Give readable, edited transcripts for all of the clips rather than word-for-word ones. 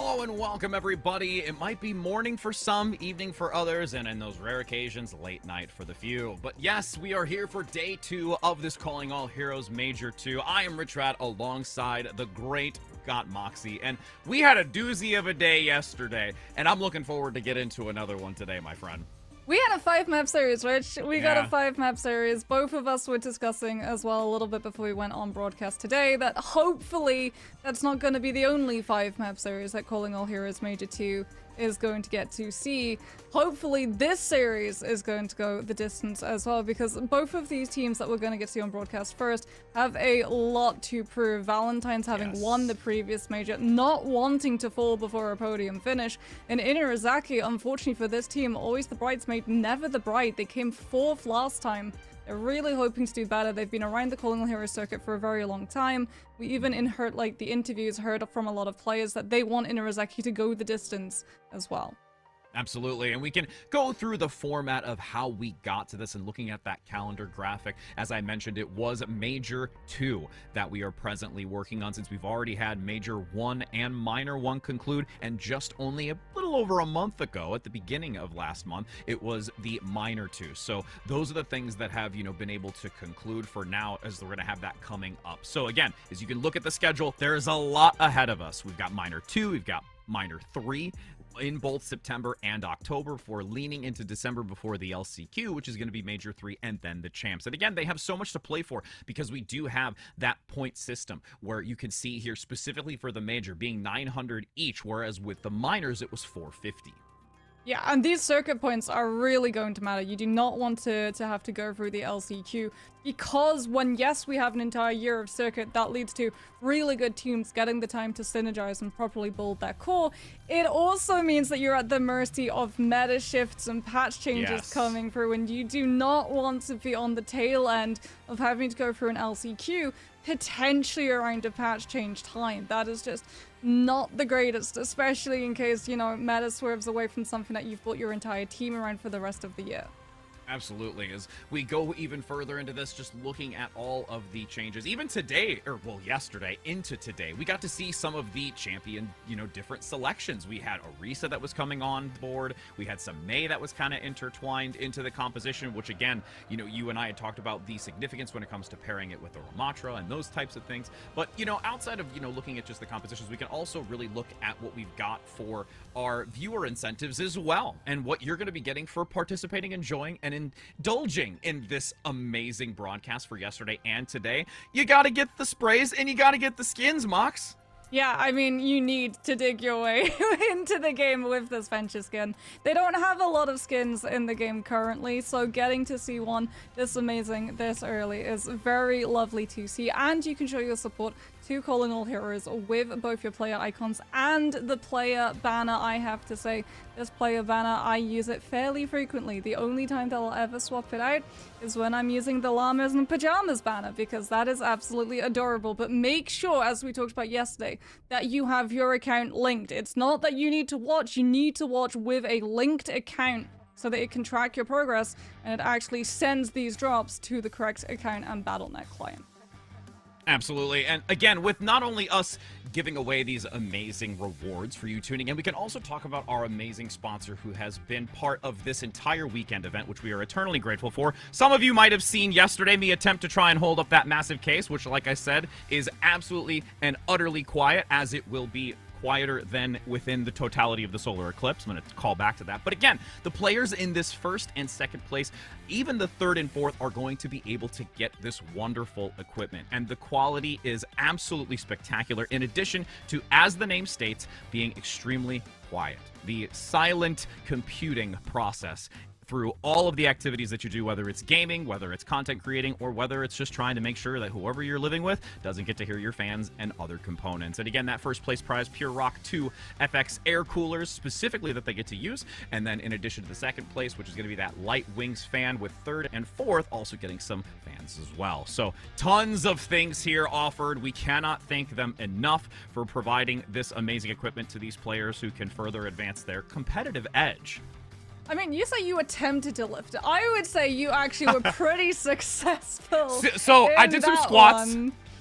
Hello and welcome everybody. It might be morning for some, evening for others, and in those rare occasions, late night for the few. But yes, we are here for day 2 of this Calling All Heroes Major 2. I am Rich Rat alongside the great Got Moxie, and we had a doozy of a day yesterday, and I'm looking forward to get into another one today, my friend. We had a 5-map series, Rich. We got a 5-map series. Both of us were discussing as well a little bit before we went on broadcast today that hopefully that's not going to be the only 5-map series that Calling All Heroes Major 2 is going to get to see. Hopefully this series is going to go the distance as well, because both of these teams that we're going to get to see on broadcast first have a lot to prove. Valentine's having won the previous major, not wanting to fall before a podium finish, and Inarizaki, unfortunately for this team, always the bridesmaid, never the bride. They came 4th last time. They're really hoping to do better. They've been around the Calling All Heroes circuit for a very long time. We even the interviews heard from a lot of players that they want Inarizaki to go the distance as well. Absolutely, and we can go through the format of how we got to this and looking at that calendar graphic. As I mentioned, it was Major 2 that we are presently working on, since we've already had Major 1 and Minor 1 conclude, and just only a little over a month ago, at the beginning of last month, it was the Minor 2. So those are the things that have, been able to conclude for now, as we're going to have that coming up. So again, as you can look at the schedule, there is a lot ahead of us. We've got Minor 2, we've got Minor 3, in both September and October, before leaning into December before the LCQ, which is going to be Major 3, and then the Champs. And again, they have so much to play for, because we do have that point system where you can see here specifically for the Major being 900 each, whereas with the Minors it was 450. Yeah, and these circuit points are really going to matter. You do not want to have to go through the LCQ, because yes, we have an entire year of circuit that leads to really good teams getting the time to synergize and properly build their core. It also means that you're at the mercy of meta shifts and patch changes coming through, and you do not want to be on the tail end of having to go through an LCQ, potentially around a patch change time. That is just not the greatest, especially in case, meta swerves away from something that you've built your entire team around for the rest of the year. Absolutely. As we go even further into this, just looking at all of the changes, even today, yesterday into today, we got to see some of the champion, different selections. We had Orisa that was coming on board. We had some May that was kind of intertwined into the composition, which again, you and I had talked about the significance when it comes to pairing it with the Ramatra and those types of things. But, outside of, looking at just the compositions, we can also really look at what we've got for our viewer incentives as well, and what you're going to be getting for participating, enjoying, and indulging in this amazing broadcast for yesterday and today. You gotta get the sprays and you gotta get the skins, Mox. Yeah, I mean, you need to dig your way into the game with this Venture skin. They don't have a lot of skins in the game currently, so getting to see one this amazing this early is very lovely to see, and you can show your support to Calling All Heroes with both your player icons and the player banner. I have to say, this player banner, I use it fairly frequently. The only time that I'll ever swap it out is when I'm using the llamas and pajamas banner, because that is absolutely adorable. But make sure, as we talked about yesterday, that you have your account linked. It's not that you need to watch with a linked account, so that it can track your progress and it actually sends these drops to the correct account and Battle.net client. Absolutely. And again, with not only us giving away these amazing rewards for you tuning in, we can also talk about our amazing sponsor who has been part of this entire weekend event, which we are eternally grateful for. Some of you might have seen yesterday me attempt to try and hold up that massive case, which, like I said, is absolutely and utterly quiet, as it will be quieter than within the totality of the solar eclipse. I'm going to call back to that. But again, the players in this first and second place, even the third and fourth, are going to be able to get this wonderful equipment. And the quality is absolutely spectacular, in addition to, as the name states, being extremely quiet. The silent computing process through all of the activities that you do, whether it's gaming, whether it's content creating, or whether it's just trying to make sure that whoever you're living with doesn't get to hear your fans and other components. And again, that first place prize, Pure Rock 2 FX air coolers specifically that they get to use. And then in addition to the second place, which is going to be that Light Wings fan, with third and fourth also getting some fans as well. So tons of things here offered. We cannot thank them enough for providing this amazing equipment to these players who can further advance their competitive edge. I mean, you say you attempted to lift it. I would say you actually were pretty successful. So I did some squats.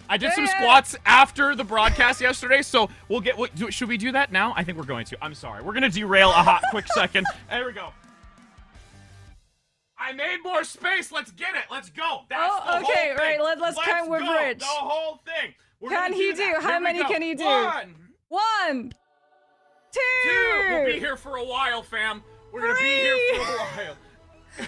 I did some squats after the broadcast yesterday, so we'll get. Should we do that now? I think we're going to. I'm sorry. We're going to derail a quick second. There we go. I made more space. Let's get it. Let's go. That's the whole thing. Right. Let's count with Rich. The whole thing. Can he do? How many can he do? One. Two. We'll be here for a while, fam. We're going to be here for a while.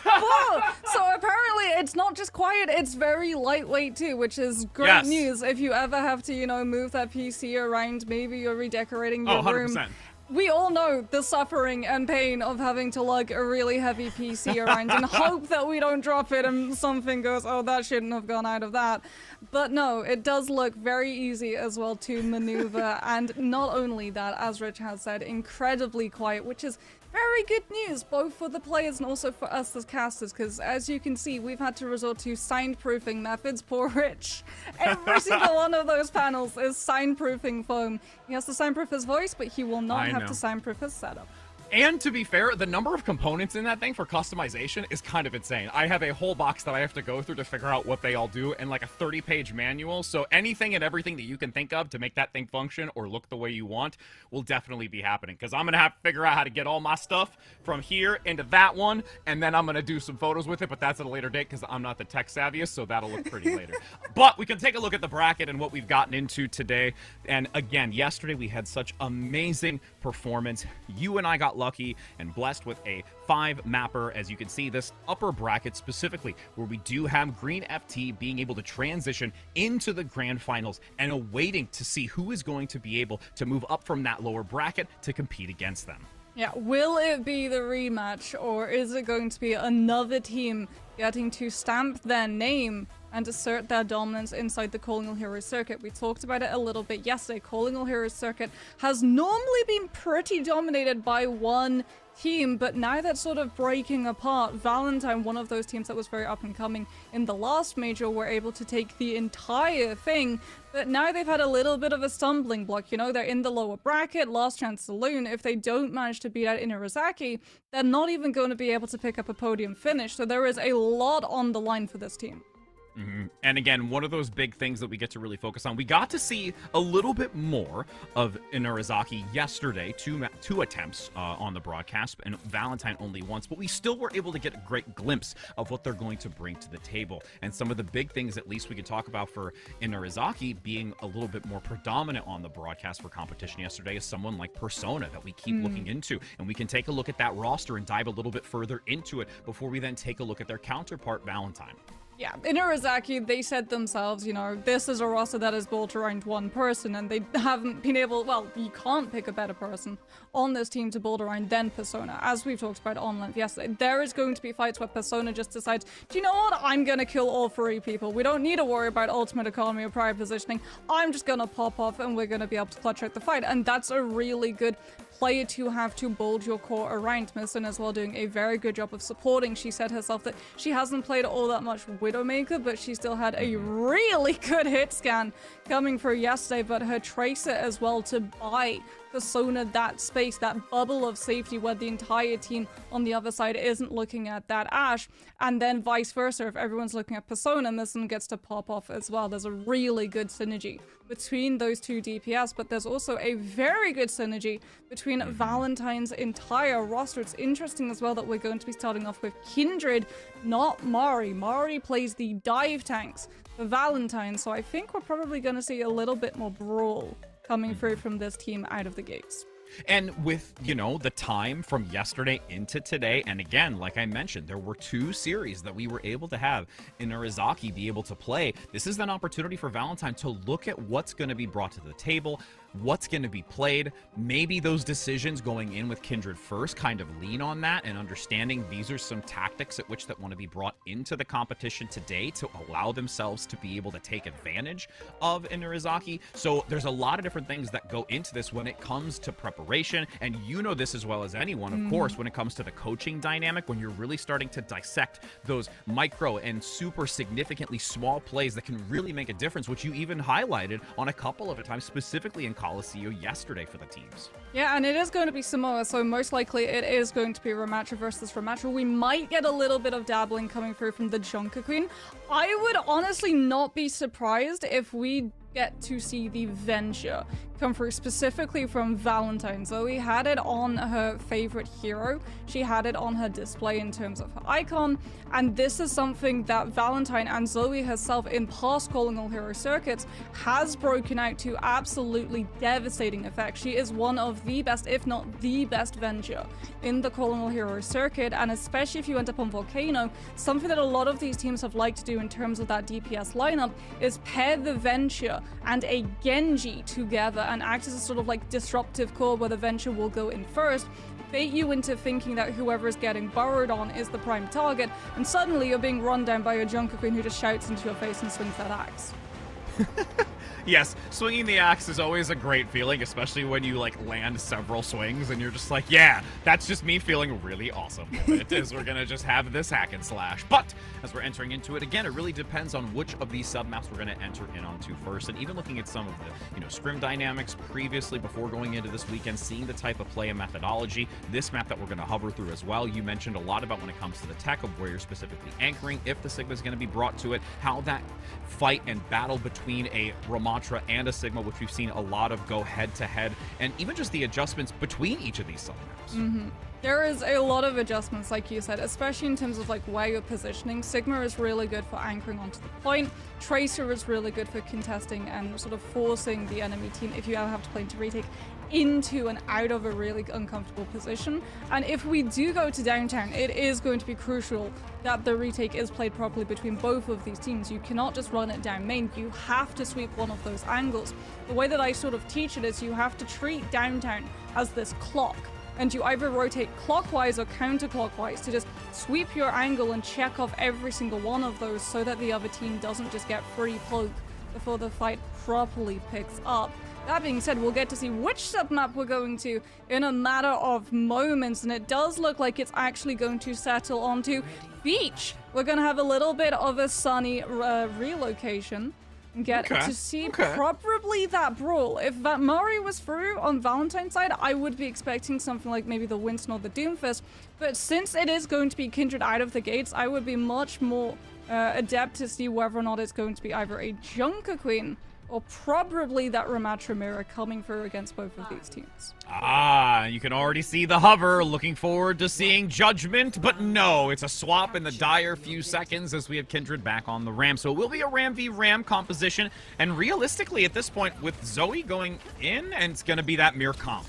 Whoa. So apparently it's not just quiet, it's very lightweight too, which is great news if you ever have to, move that PC around. Maybe you're redecorating your room. 100%. We all know the suffering and pain of having to lug a really heavy PC around and hope that we don't drop it and something goes, oh, that shouldn't have gone out of that. But no, it does look very easy as well to maneuver. And not only that, as Rich has said, incredibly quiet, which is very good news, both for the players and also for us as casters, because as you can see, we've had to resort to soundproofing methods. Poor Rich. Every single one of those panels is soundproofing foam. He has to soundproof his voice, but he will not have to soundproof his setup. And to be fair, the number of components in that thing for customization is kind of insane. I have a whole box that I have to go through to figure out what they all do and like a 30-page manual. So anything and everything that you can think of to make that thing function or look the way you want will definitely be happening. Because I'm going to have to figure out how to get all my stuff from here into that one. And then I'm going to do some photos with it. But that's at a later date because I'm not the tech savviest. So that'll look pretty later. But we can take a look at the bracket and what we've gotten into today. And again, yesterday we had such amazing performance. You and I got lucky and blessed with a 5-mapper. As you can see, this upper bracket specifically, where we do have Green FT being able to transition into the grand finals and awaiting to see who is going to be able to move up from that lower bracket to compete against them. Yeah, will it be the rematch, or is it going to be another team getting to stamp their name and assert their dominance inside the Calling All Heroes circuit? We talked about it a little bit yesterday. Calling All Heroes circuit has normally been pretty dominated by one team, but now that's sort of breaking apart. Valentine, one of those teams that was very up and coming in the last major, were able to take the entire thing, but now they've had a little bit of a stumbling block. They're in the lower bracket, last chance saloon. If they don't manage to beat out Inarizaki, they're not even going to be able to pick up a podium finish, so there is a lot on the line for this team. And again, one of those big things that we get to really focus on, we got to see a little bit more of Inarizaki yesterday, two attempts on the broadcast, and Valentine only once, but we still were able to get a great glimpse of what they're going to bring to the table. And some of the big things, at least we could talk about for Inarizaki being a little bit more predominant on the broadcast for competition yesterday, is someone like Persona that we keep looking into. And we can take a look at that roster and dive a little bit further into it before we then take a look at their counterpart, Valentine. Yeah, Inarizaki, they said themselves, this is a roster that is built around one person, and they haven't been able, well, you can't pick a better person on this team to build around than Persona. As we've talked about on length yesterday, there is going to be fights where Persona just decides, do you know what, I'm gonna kill all 3 people. We don't need to worry about ultimate economy or prior positioning. I'm just gonna pop off and we're gonna be able to clutch out the fight. And that's a really good player to have to build your core around. Mison as well doing a very good job of supporting. She said herself that she hasn't played all that much Widowmaker, but she still had a really good hit scan coming through yesterday, but her Tracer as well to buy Persona that space, that bubble of safety where the entire team on the other side isn't looking at that Ashe, and then vice versa. If everyone's looking at Persona, Mison gets to pop off as well. There's a really good synergy between those two DPS, but there's also a very good synergy between Valentine's entire roster. It's interesting as well that we're going to be starting off with Kindred, not Mari. Mari plays the dive tanks for Valentine, so I think we're probably going to see a little bit more brawl coming through from this team out of the gates. And with, the time from yesterday into today, and again, like I mentioned, there were 2 series that we were able to have Inarizaki be able to play. This is an opportunity for Valentine to look at what's going to be brought to the table, what's going to be played. Maybe those decisions going in with Kindred first kind of lean on that and understanding these are some tactics at which that want to be brought into the competition today to allow themselves to be able to take advantage of Inarizaki. So there's a lot of different things that go into this when it comes to preparation preparation. And you know this as well as anyone, of course, when it comes to the coaching dynamic, when you're really starting to dissect those micro and super significantly small plays that can really make a difference, which you even highlighted on a couple of times, specifically in Coliseum yesterday for the teams. Yeah, and it is going to be Samoa, so most likely it is going to be Ramatra versus Ramatra. We might get a little bit of dabbling coming through from the Junker Queen. I would honestly not be surprised if we get to see the Venture come through, specifically from Valentine. Zoe had it on her favorite hero. She had it on her display in terms of her icon, and this is something that Valentine and Zoe herself in past Calling All Hero circuits has broken out to absolutely devastating effect. She is one of the best, if not the best Venture in the Calling All Hero circuit, and especially if you end up on Volcano, something that a lot of these teams have liked to do in terms of that DPS lineup is pair the Venture and a Genji together and act as a sort of like disruptive core where the Venture will go in first, bait you into thinking that whoever is getting burrowed on is the prime target, and suddenly you're being run down by a Junker Queen who just shouts into your face and swings that axe. Yes, swinging the axe is always a great feeling, especially when you like land several swings and you're just like, yeah, that's just me feeling really awesome. It is. We're gonna just have this hack and slash. But as we're entering into it again, it really depends on which of these submaps we're gonna enter in onto first. And even looking at some of the, scrim dynamics previously before going into this weekend, seeing the type of play and methodology, this map that we're gonna hover through as well. You mentioned a lot about when it comes to the tech of where you're specifically anchoring, if the Sigma is gonna be brought to it, how that fight and battle between a Ramatra and a Sigma, which we've seen a lot of go head-to-head, and even just the adjustments between each of these submaps. There is a lot of adjustments, like you said, especially in terms of like where you're positioning. Sigma is really good for anchoring onto the point. Tracer is really good for contesting and sort of forcing the enemy team, if you ever have to play into retake, into and out of a really uncomfortable position. And if we do go to downtown, it is going to be crucial that the retake is played properly between both of these teams. You cannot just run it down main. You have to sweep one of those angles. The way that I sort of teach it is you have to treat downtown as this clock, and you either rotate clockwise or counterclockwise to just sweep your angle and check off every single one of those so that the other team doesn't just get free poke before the fight properly picks up. That being said, we'll get to see which submap we're going to in a matter of moments, and it does look like it's actually going to settle onto Beach. We're going to have a little bit of a sunny relocation. Get to see probably that brawl. If that Murray was through on Valentine's side, I would be expecting something like maybe the Winston or the Doomfist. But since it is going to be Kindred out of the gates, I would be much more adept to see whether or not it's going to be either a Junker Queen or probably that Ramatra mirror coming through against both of these teams. Ah, you can already see the hover, looking forward to seeing Judgment, but no, it's a swap in the dire few seconds as we have Kindred back on the Ram. So it will be a Ram v Ram composition, and realistically at this point, with Zoe going in, and it's going to be that mirror comp.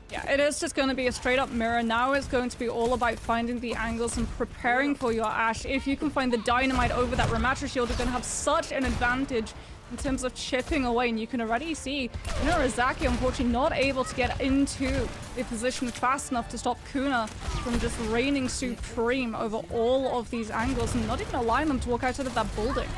Yeah, it is just going to be a straight up mirror. Now it's going to be all about finding the angles and preparing for your Ashe. If you can find the dynamite over that Ramatra shield, you're going to have such an advantage in terms of chipping away, and you can already see Rizaki unfortunately not able to get into a position fast enough to stop Kuna from just reigning supreme over all of these angles and not even allowing them to walk outside of that building.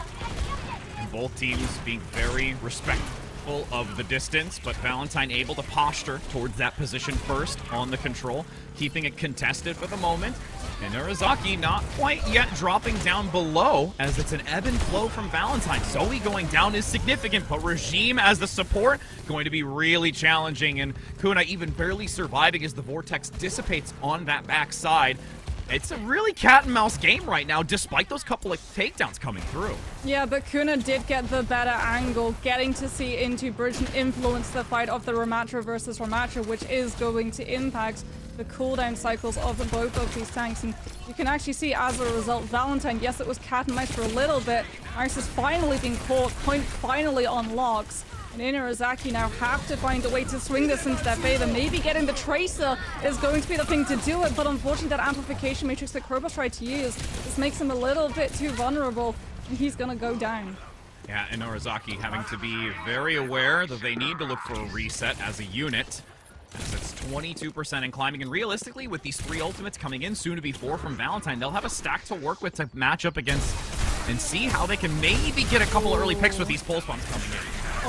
And both teams being very respectful of the distance, but Valentine able to posture towards that position first on the control, keeping it contested for the moment. And Narazaki not quite yet dropping down below, as it's an ebb and flow from Valentine. Zoe going down is significant, but Regime as the support going to be really challenging, and Kuna even barely surviving as the Vortex dissipates on that backside. It's a really cat and mouse game right now, despite those couple of takedowns coming through. Yeah, but Kuna did get the better angle, getting to see into bridge and influence the fight of the Ramatra versus Ramatra, which is going to impact the cooldown cycles of both of these tanks. And you can actually see as a result, Valentine, yes, it was cat and mouse for a little bit. Ice is finally being caught, point finally unlocks. And Inarizaki now have to find a way to swing this into their favor. Maybe getting the Tracer is going to be the thing to do it, but unfortunately that amplification matrix that Krobos tried to use just makes him a little bit too vulnerable, and he's gonna go down. Yeah, and Norizaki having to be very aware that they need to look for a reset as a unit, as it's 22% and climbing. And realistically, with these 3 ultimates coming in, soon to be 4 from Valentine, they'll have a stack to work with to match up against and see how they can maybe get a couple early picks with these pulse bombs coming in.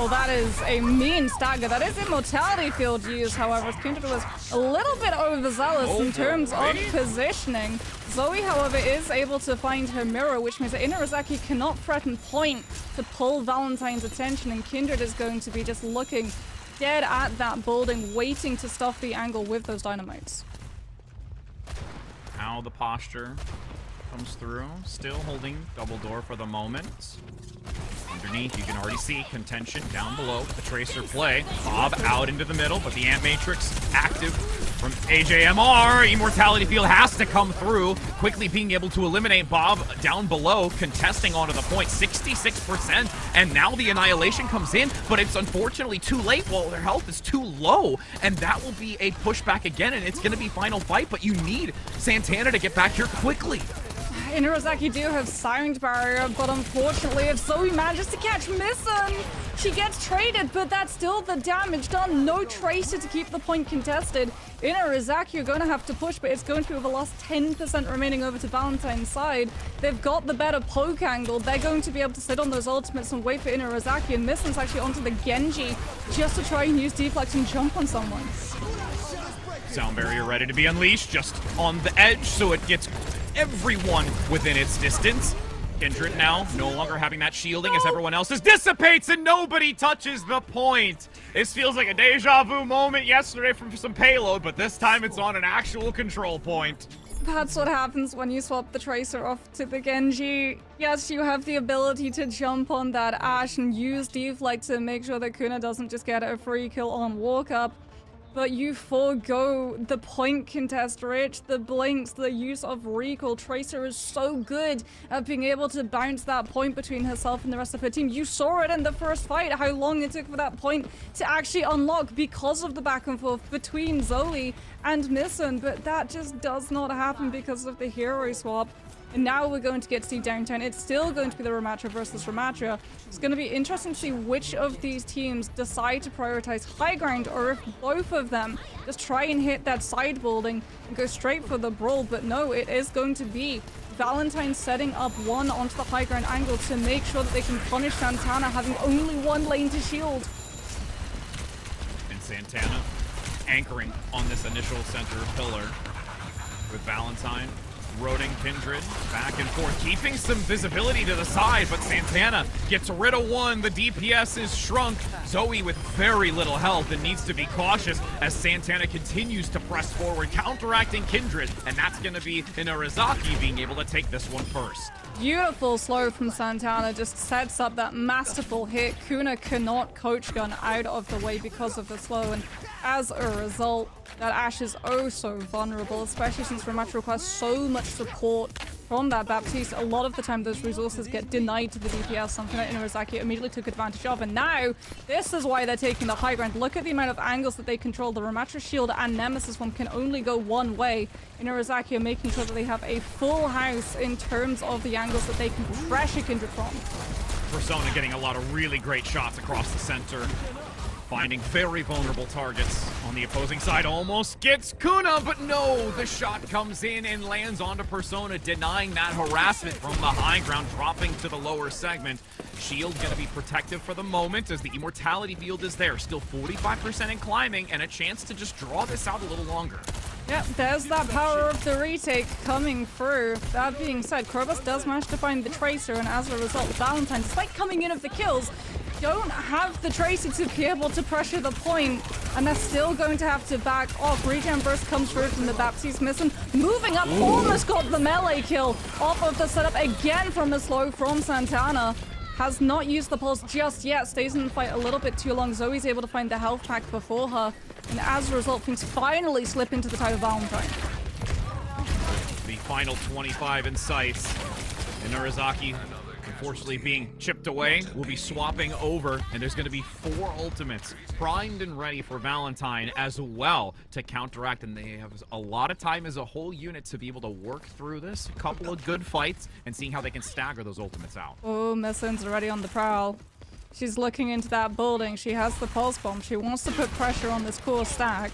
Oh, that is a mean stagger. That is Immortality Field used, however. Kindred was a little bit overzealous in terms of positioning. Zoe, however, is able to find her mirror, which means that Inarizaki cannot threaten point to pull Valentine's attention, and Kindred is going to be just looking dead at that building, waiting to stuff the angle with those dynamites. How the posture comes through, still holding double door for the moment. Underneath, you can already see contention down below with the Tracer play. Bob out into the middle, but the Ant Matrix active from AJMR. Immortality Field has to come through, quickly being able to eliminate Bob down below, contesting onto the point, 66%, and now the Annihilation comes in, but it's unfortunately too late. Well, their health is too low, and that will be a pushback again, and it's going to be final fight, but you need Santana to get back here quickly. Inarizaki do have Sound Barrier, but unfortunately, if Zoe manages to catch Misson, she gets traded, but that's still the damage done. No Tracer to keep the point contested. Inarizaki are going to have to push, but it's going to be with the last 10% remaining over to Valentine's side. They've got the better poke angle. They're going to be able to sit on those ultimates and wait for Inarizaki, and Misson's actually onto the Genji just to try and use deflect and jump on someone. Sound Barrier ready to be unleashed, just on the edge, so it gets everyone within its distance. Kindred now no longer having that shielding as everyone else's dissipates and nobody touches the point. This feels like a deja vu moment yesterday from some payload, but this time it's on an actual control point. That's what happens when you swap the Tracer off to the Genji. Yes, you have the ability to jump on that Ashe and use deflect to make sure that Kuna doesn't just get a free kill on walk up. But you forego the point contest, Rich, the blinks, the use of recall. Tracer is so good at being able to bounce that point between herself and the rest of her team. You saw it in the first fight, how long it took for that point to actually unlock because of the back and forth between Zoe and Misson. But that just does not happen because of the hero swap. And now we're going to get to see Downtown. It's still going to be the Ramatra versus Ramatra. It's going to be interesting to see which of these teams decide to prioritize high ground, or if both of them just try and hit that side building and go straight for the brawl. But no, it is going to be Valentine setting up one onto the high ground angle to make sure that they can punish Santana, having only one lane to shield. And Santana anchoring on this initial center pillar with Valentine. Roading Kindred back and forth, keeping some visibility to the side, but Santana gets rid of one. The DPS is shrunk. Zoe with very little health and needs to be cautious as Santana continues to press forward, counteracting Kindred, and that's going to be Inarizaki being able to take this one first. Beautiful slow from Santana, just sets up that masterful hit. Kuna cannot coach gun out of the way because of the slow, and as a result, that Ashe is oh so vulnerable, especially since Ramatra requires so much support from that Baptiste. A lot of the time those resources get denied to the DPS, something that Inarizaki immediately took advantage of, and now this is why they're taking the high ground. Look at the amount of angles that they control. The Ramatra shield and Nemesis one can only go one way. Inarizaki are making sure that they have a full house in terms of the angles that they can pressure Kindred from. Persona getting a lot of really great shots across the center, finding very vulnerable targets on the opposing side. Almost gets Kuna, but no, the shot comes in and lands onto Persona, denying that harassment from the high ground, dropping to the lower segment. Shield gonna be protective for the moment as the Immortality Field is there, still 45% in climbing, and a chance to just draw this out a little longer. Yep, there's that power of the retake coming through. That being said, Krobus does manage to find the Tracer, and as a result, Valentine, despite coming in of the kills, don't have the Tracer to be able to pressure the point, and they're still going to have to back off. Regen burst comes through from the Baptiste Misson, moving up, almost got the melee kill off of the setup again from a slow from Santana. Has not used the pulse just yet, stays in the fight a little bit too long. Zoe's able to find the health pack before her, and as a result, things finally slip into the tide of Valentine. The final 25 in sight. Inarizaki, unfortunately being chipped away, will be swapping over, and there's going to be 4 ultimates primed and ready for Valentine as well to counteract, and they have a lot of time as a whole unit to be able to work through this. A couple of good fights and seeing how they can stagger those ultimates out. Oh, Misson's already on the prowl. She's looking into that building. She has the pulse bomb. She wants to put pressure on this core stack.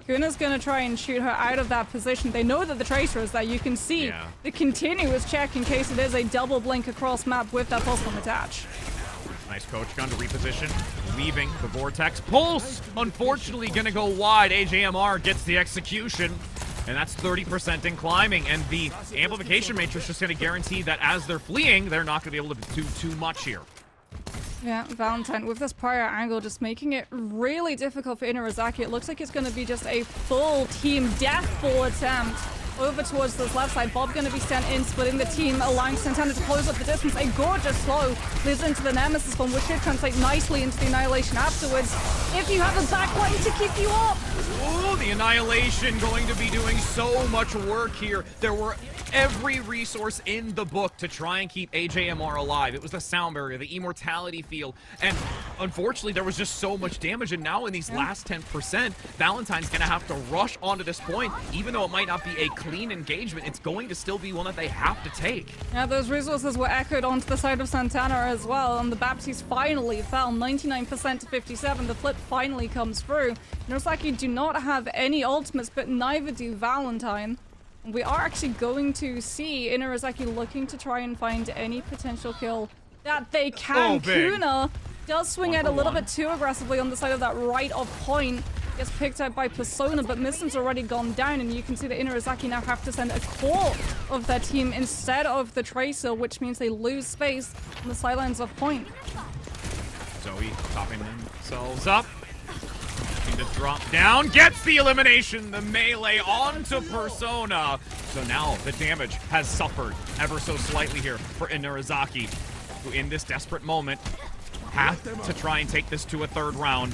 Kuna's gonna try and shoot her out of that position. They know that the Tracer is there. You can see the continuous check in case it is a double blink across map with that pulse bomb attached. Nice coach gun to reposition, leaving the Vortex. Pulse, unfortunately, gonna go wide. AJMR gets the execution, and that's 30% in climbing. And the amplification matrix just gonna guarantee that as they're fleeing, they're not gonna be able to do too much here. Yeah, Valentine with this prior angle just making it really difficult for Inarizaki. It looks like it's going to be just a full team deathfall attempt over towards this left side. Bob going to be sent in, splitting the team, allowing Santana to close up the distance. A gorgeous slow leads into the Nemesis bomb, which should translate nicely into the Annihilation afterwards. If you have a backline to keep you up. Ooh, the Annihilation going to be doing so much work here. There were every resource in the book to try and keep AJMR alive. It was the sound barrier, the immortality field, and unfortunately there was just so much damage. And now in these last 10%, Valentine's gonna have to rush onto this point. Even though it might not be a clean engagement, it's going to still be one that they have to take. Yeah, those resources were echoed onto the side of Santana as well, and the Baptiste finally fell 99% to 57. The flip finally comes through. Narasaki do not have any ultimates, but neither do Valentine. We are actually going to see Inarizaki looking to try and find any potential kill that they can. Kuna does swing out a little bit too aggressively on the side of that right of point. Gets picked out by Persona, but Missim's already gone down, and you can see that Inarizaki now have to send a core of their team instead of the Tracer, which means they lose space on the sidelines of point. Zoe topping themselves up. To drop down, gets the elimination, the melee onto Persona. So now the damage has suffered ever so slightly here for Inarizaki, who in this desperate moment have to try and take this to a third round.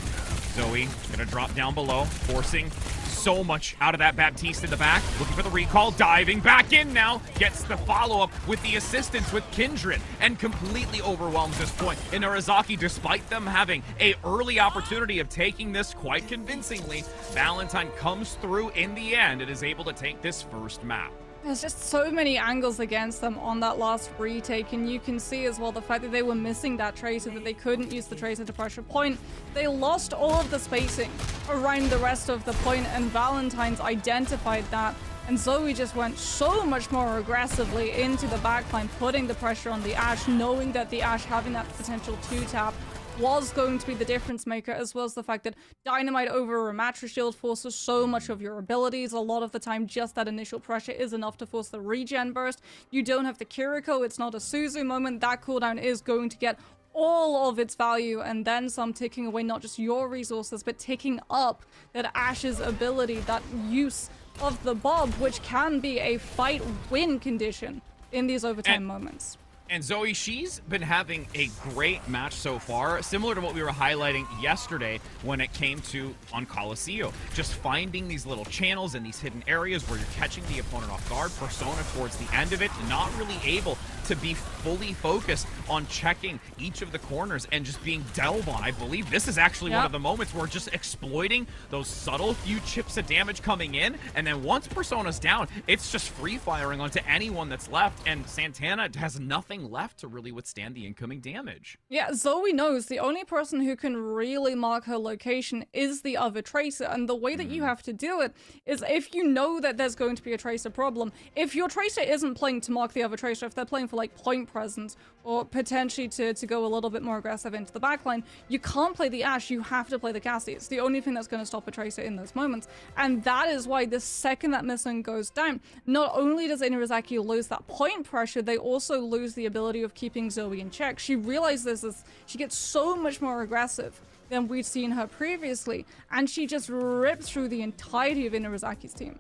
Zoe gonna drop down below, forcing so much out of that Baptiste in the back. Looking for the recall, diving back in now. Gets the follow-up with the assistance with Kindred and completely overwhelms this point. Inarizaki, despite them having a early opportunity of taking this quite convincingly, Valentine comes through in the end and is able to take this first map. There's just so many angles against them on that last retake, and you can see as well the fact that they were missing that Tracer, that they couldn't use the Tracer to pressure point. They lost all of the spacing around the rest of the point, and Valentine's identified that. And Zoe just went so much more aggressively into the backline, putting the pressure on the Ashe, knowing that the Ashe having that potential 2-tap was going to be the difference maker, as well as the fact that Dynamite over a Mattress Shield forces so much of your abilities. A lot of the time, just that initial pressure is enough to force the regen burst. You don't have the Kiriko, it's not a Suzu moment. That cooldown is going to get all of its value, and then some, taking away not just your resources, but taking up that Ashe's ability, that use of the Bob, which can be a fight-win condition in these overtime moments. And Zoe, she's been having a great match so far, similar to what we were highlighting yesterday when it came to on Coliseum. Just finding these little channels and these hidden areas where you're catching the opponent off guard. Persona towards the end of it, not really able to be fully focused on checking each of the corners and just being delved on. I believe this is actually one of the moments where just exploiting those subtle few chips of damage coming in, and then once Persona's down, it's just free firing onto anyone that's left, and Santana has nothing left to really withstand the incoming damage. Yeah, Zoe knows the only person who can really mark her location is the other Tracer, and the way that you have to do it is if you know that there's going to be a Tracer problem, if your Tracer isn't playing to mark the other Tracer, if they're playing for like point presence or potentially to go a little bit more aggressive into the backline, you can't play the Ashe, you have to play the Cassie. It's the only thing that's going to stop a Tracer in those moments, and that is why the second that Missing goes down, not only does Inarizaki lose that point pressure, they also lose the ability of keeping Zoe in check. She realizes this, she gets so much more aggressive than we'd seen her previously, and she just ripped through the entirety of Inarizaki's team.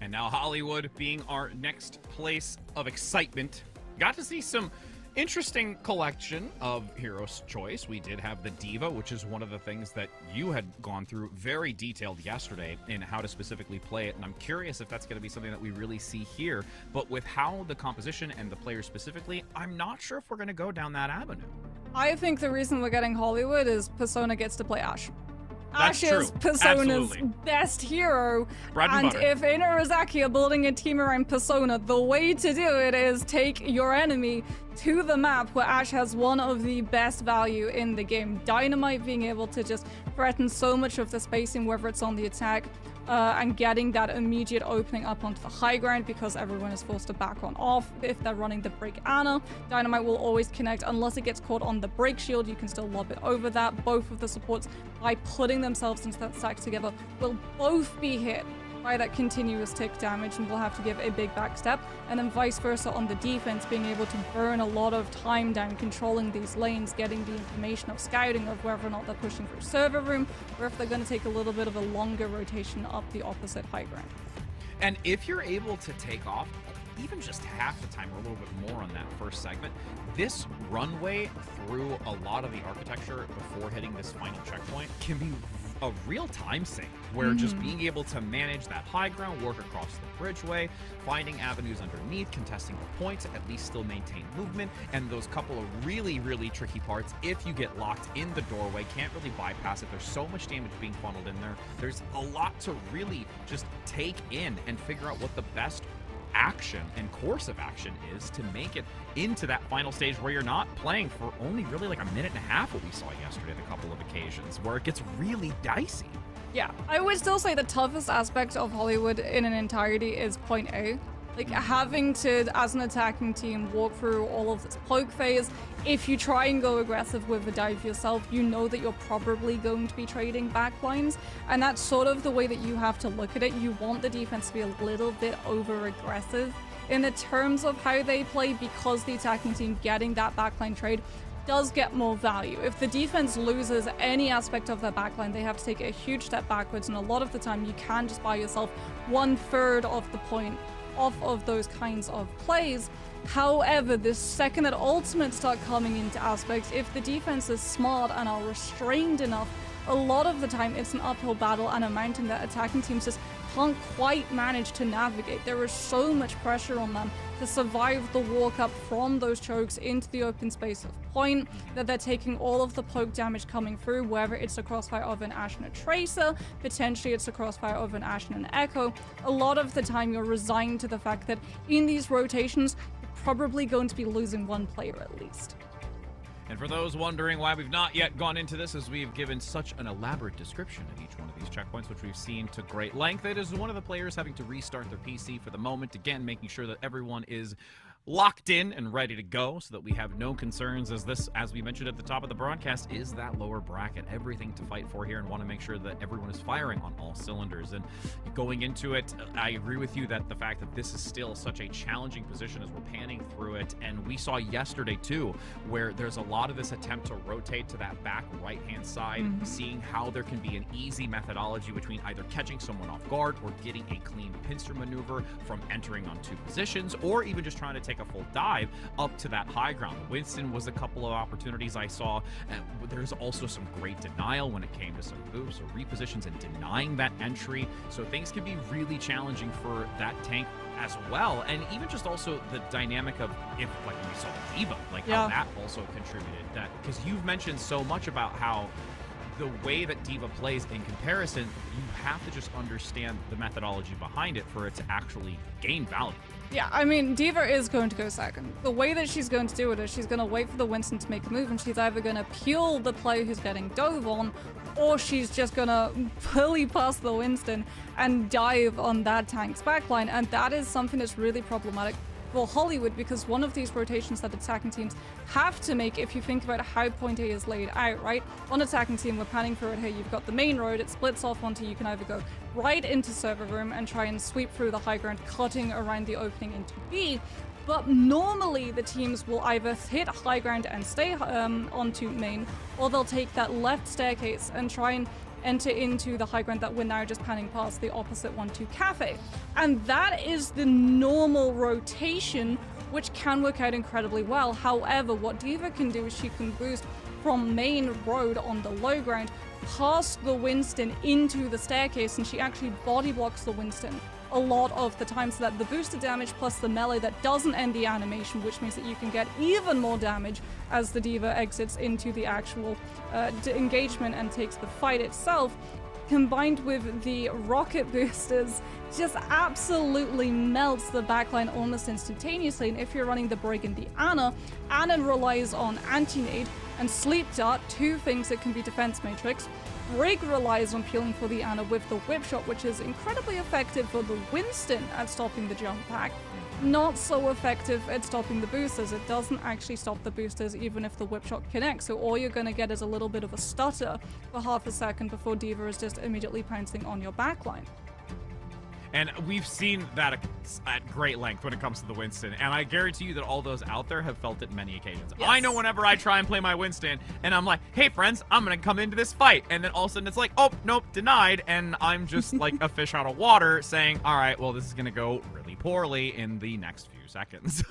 And now Hollywood being our next place of excitement. Got to see some interesting collection of Hero's Choice. We did have the Diva, which is one of the things that you had gone through very detailed yesterday in how to specifically play it, and I'm curious if that's going to be something that we really see here. But with how the composition and the players specifically, I'm not sure if we're going to go down that avenue. I think the reason we're getting Hollywood is Persona gets to play Ashe. That's Ashe is true. Persona's Absolutely. best hero, and butter. if Inarizaki are building a team around Persona, the way to do it is take your enemy to the map where Ashe has one of the best value in the game. Dynamite being able to just threaten so much of the spacing, whether it's on the attack, and getting that immediate opening up onto the high ground because everyone is forced to back on off. If they're running the break Ana, Dynamite will always connect unless it gets caught on the break shield. You can still lob it over that. Both of the supports, by putting themselves into that stack together, will both be hit by that continuous tick damage and will have to give a big back step, and then vice versa on the defense, being able to burn a lot of time down controlling these lanes, getting the information of scouting of whether or not they're pushing through server room or if they're going to take a little bit of a longer rotation up the opposite high ground. And if you're able to take off even just half the time or a little bit more on that first segment, this runway through a lot of the architecture before hitting this final checkpoint can be a real time sink, where just being able to manage that high ground, work across the bridgeway, finding avenues underneath, contesting the points, at least still maintain movement, and those couple of really, really tricky parts, if you get locked in the doorway, can't really bypass it. There's so much damage being funneled in there. There's a lot to really just take in and figure out what the best action and course of action is to make it into that final stage where you're not playing for only really like a minute and a half, what we saw yesterday at a couple of occasions, where it gets really dicey. Yeah, I would still say the toughest aspect of Hollywood in an entirety is point A. Like, having to, as an attacking team, walk through all of this poke phase. If you try and go aggressive with the dive yourself, you know that you're probably going to be trading backlines, and that's sort of the way that you have to look at it. You want the defense to be a little bit over-aggressive in the terms of how they play, because the attacking team getting that backline trade does get more value. If the defense loses any aspect of their backline, they have to take a huge step backwards, and a lot of the time you can just buy yourself 1/3 of the point off of those kinds of plays. However, the second that ultimates start coming into aspects, if the defense is smart and are restrained enough, a lot of the time it's an uphill battle and a mountain that attacking teams just can't quite manage to navigate. There is so much pressure on them to survive the walk up from those chokes into the open space of point that they're taking all of the poke damage coming through, whether it's a crossfire of an Ashe and a Tracer, potentially it's a crossfire of an Ashe and an Echo. A lot of the time you're resigned to the fact that in these rotations, you're probably going to be losing one player at least. And for those wondering why we've not yet gone into this, as we've given such an elaborate description of each one of these checkpoints, which we've seen to great length, it is one of the players having to restart their PC for the moment, again, making sure that everyone is locked in and ready to go so that we have no concerns, as this, as we mentioned at the top of the broadcast, is that lower bracket. Everything to fight for here, and want to make sure that everyone is firing on all cylinders. And going into it, I agree with you that the fact that this is still such a challenging position as we're panning through it, and we saw yesterday too, where there's a lot of this attempt to rotate to that back right-hand side, seeing how there can be an easy methodology between either catching someone off guard or getting a clean pincer maneuver from entering on two positions, or even just trying to take a full dive up to that high ground. Winston was a couple of opportunities I saw. There's also some great denial when it came to some moves or repositions and denying that entry. So things can be really challenging for that tank as well. And even just also the dynamic of, if like we saw D.Va, like how that also contributed. That, because you've mentioned so much about how the way that D.Va plays in comparison, you have to just understand the methodology behind it for it to actually gain value. Yeah, I mean, D.Va is going to go second. The way that she's going to do it is she's going to wait for the Winston to make a move, and she's either going to peel the player who's getting dove on, or she's just going to fully pass the Winston and dive on that tank's backline. And that is something that's really problematic for Hollywood, because one of these rotations that attacking teams have to make, if you think about how point A is laid out, right? On attacking team, we're panning through it here. You've got the main road. It splits off onto, you can either go right into server room and try and sweep through the high ground, cutting around the opening into B. But normally the teams will either hit high ground and stay onto main, or they'll take that left staircase and try and enter into the high ground that we're now just panning past, the opposite 1-2 cafe. And that is the normal rotation, which can work out incredibly well. However, what D.Va can do is she can boost from main road on the low ground past the Winston into the staircase, and she actually body blocks the Winston a lot of the time, so that the boosted damage plus the melee that doesn't end the animation, which means that you can get even more damage as the D.Va exits into the actual engagement and takes the fight itself, combined with the rocket boosters, just absolutely melts the backline almost instantaneously. And if you're running the Brig and the Ana relies on anti-nade and sleep dart, two things that can be defense matrix. Brig relies on peeling for the Ana with the whip shot, which is incredibly effective for the Winston at stopping the jump pack. Not so effective at stopping the boosters. It doesn't actually stop the boosters even if the whip shot connects, so all you're going to get is a little bit of a stutter for half a second before D.Va is just immediately pouncing on your backline. And we've seen that at great length when it comes to the Winston, and I guarantee you that all those out there have felt it many occasions. Yes. I know whenever I try and play my Winston, and I'm like, hey friends, I'm gonna come into this fight, and then all of a sudden it's like, oh, nope, denied, and I'm just like a fish out of water saying, all right, well, this is gonna go really poorly in the next few seconds.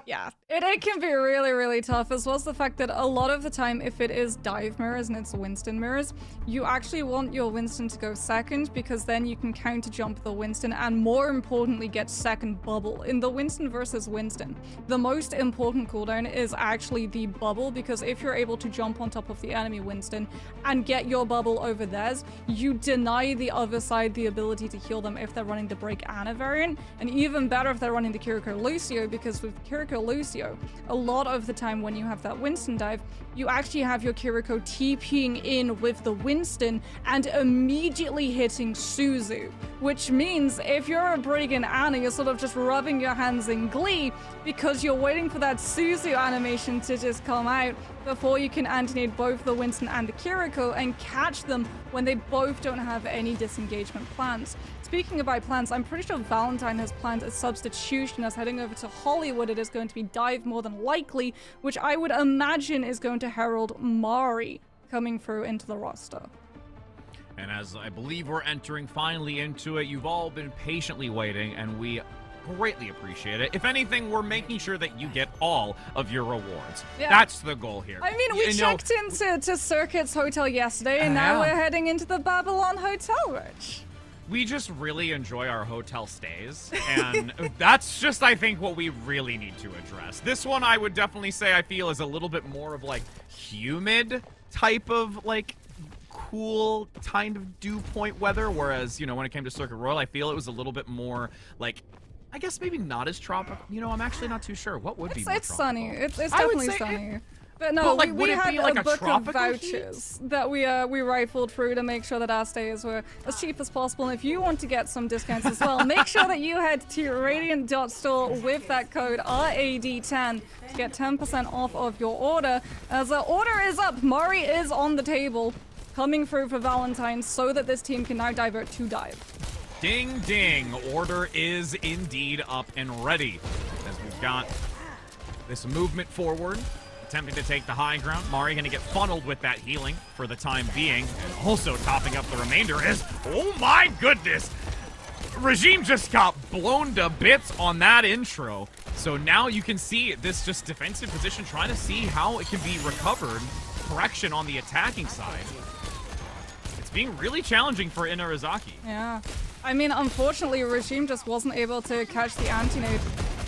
Yeah, it can be really, really tough, as well as the fact that a lot of the time, if it is dive mirrors and it's Winston mirrors, you actually want your Winston to go second, because then you can counter jump the Winston, and more importantly, get second bubble. In the Winston versus Winston, the most important cooldown is actually the bubble, because if you're able to jump on top of the enemy Winston and get your bubble over theirs, you deny the other side the ability to heal them if they're running the Break Ana variant, and even better if they're running the Kiriko Lucio, because with Kiriko Lucio, a lot of the time when you have that Winston dive, you actually have your Kiriko TPing in with the Winston and immediately hitting Suzu, which means if you're a Brig and Ana, you're sort of just rubbing your hands in glee because you're waiting for that Suzu animation to just come out before you can anti-nade both the Winston and the Kiriko and catch them when they both don't have any disengagement plans. Speaking about plans, I'm pretty sure Valentine has planned a substitution as heading over to Hollywood. It is going to be dive more than likely, which I would imagine is going to herald Mari coming through into the roster. And as I believe we're entering finally into it, you've all been patiently waiting, and we greatly appreciate it. If anything, we're making sure that you get all of your rewards. Yeah. That's the goal here. I mean, we checked into Circuits Hotel yesterday, and now we're heading into the Babylon Hotel, Rich. We just really enjoy our hotel stays, and that's just, I think, what we really need to address. This one, I would definitely say, I feel, is a little bit more of, like, humid type of, like, cool kind of dew point weather, whereas, you know, when it came to Circuit Royal, I feel it was a little bit more, like, I guess maybe not as tropical. You know, I'm actually not too sure. What would be more It's tropical? sunny. It's definitely sunny. But no, like, we had like a book of heat? vouchers that we rifled through to make sure that our stays were as cheap as possible. And if you want to get some discounts as well, make sure that you head to Radiant.store with that code RAD10 to get 10% off of your order. As the order is up, Mari is on the table, coming through for Valentine so that this team can now divert to dive. Ding, ding. Order is indeed up and ready. As we've got this movement forward, attempting to take the high ground. Mari going to get funneled with that healing for the time being. And also topping up the remainder is, oh my goodness! Regime just got blown to bits on that intro. So now you can see this just defensive position, trying to see how it can be recovered. Correction on the attacking side. It's being really challenging for Inarizaki. Yeah. I mean, unfortunately, Regime just wasn't able to catch the anti-nade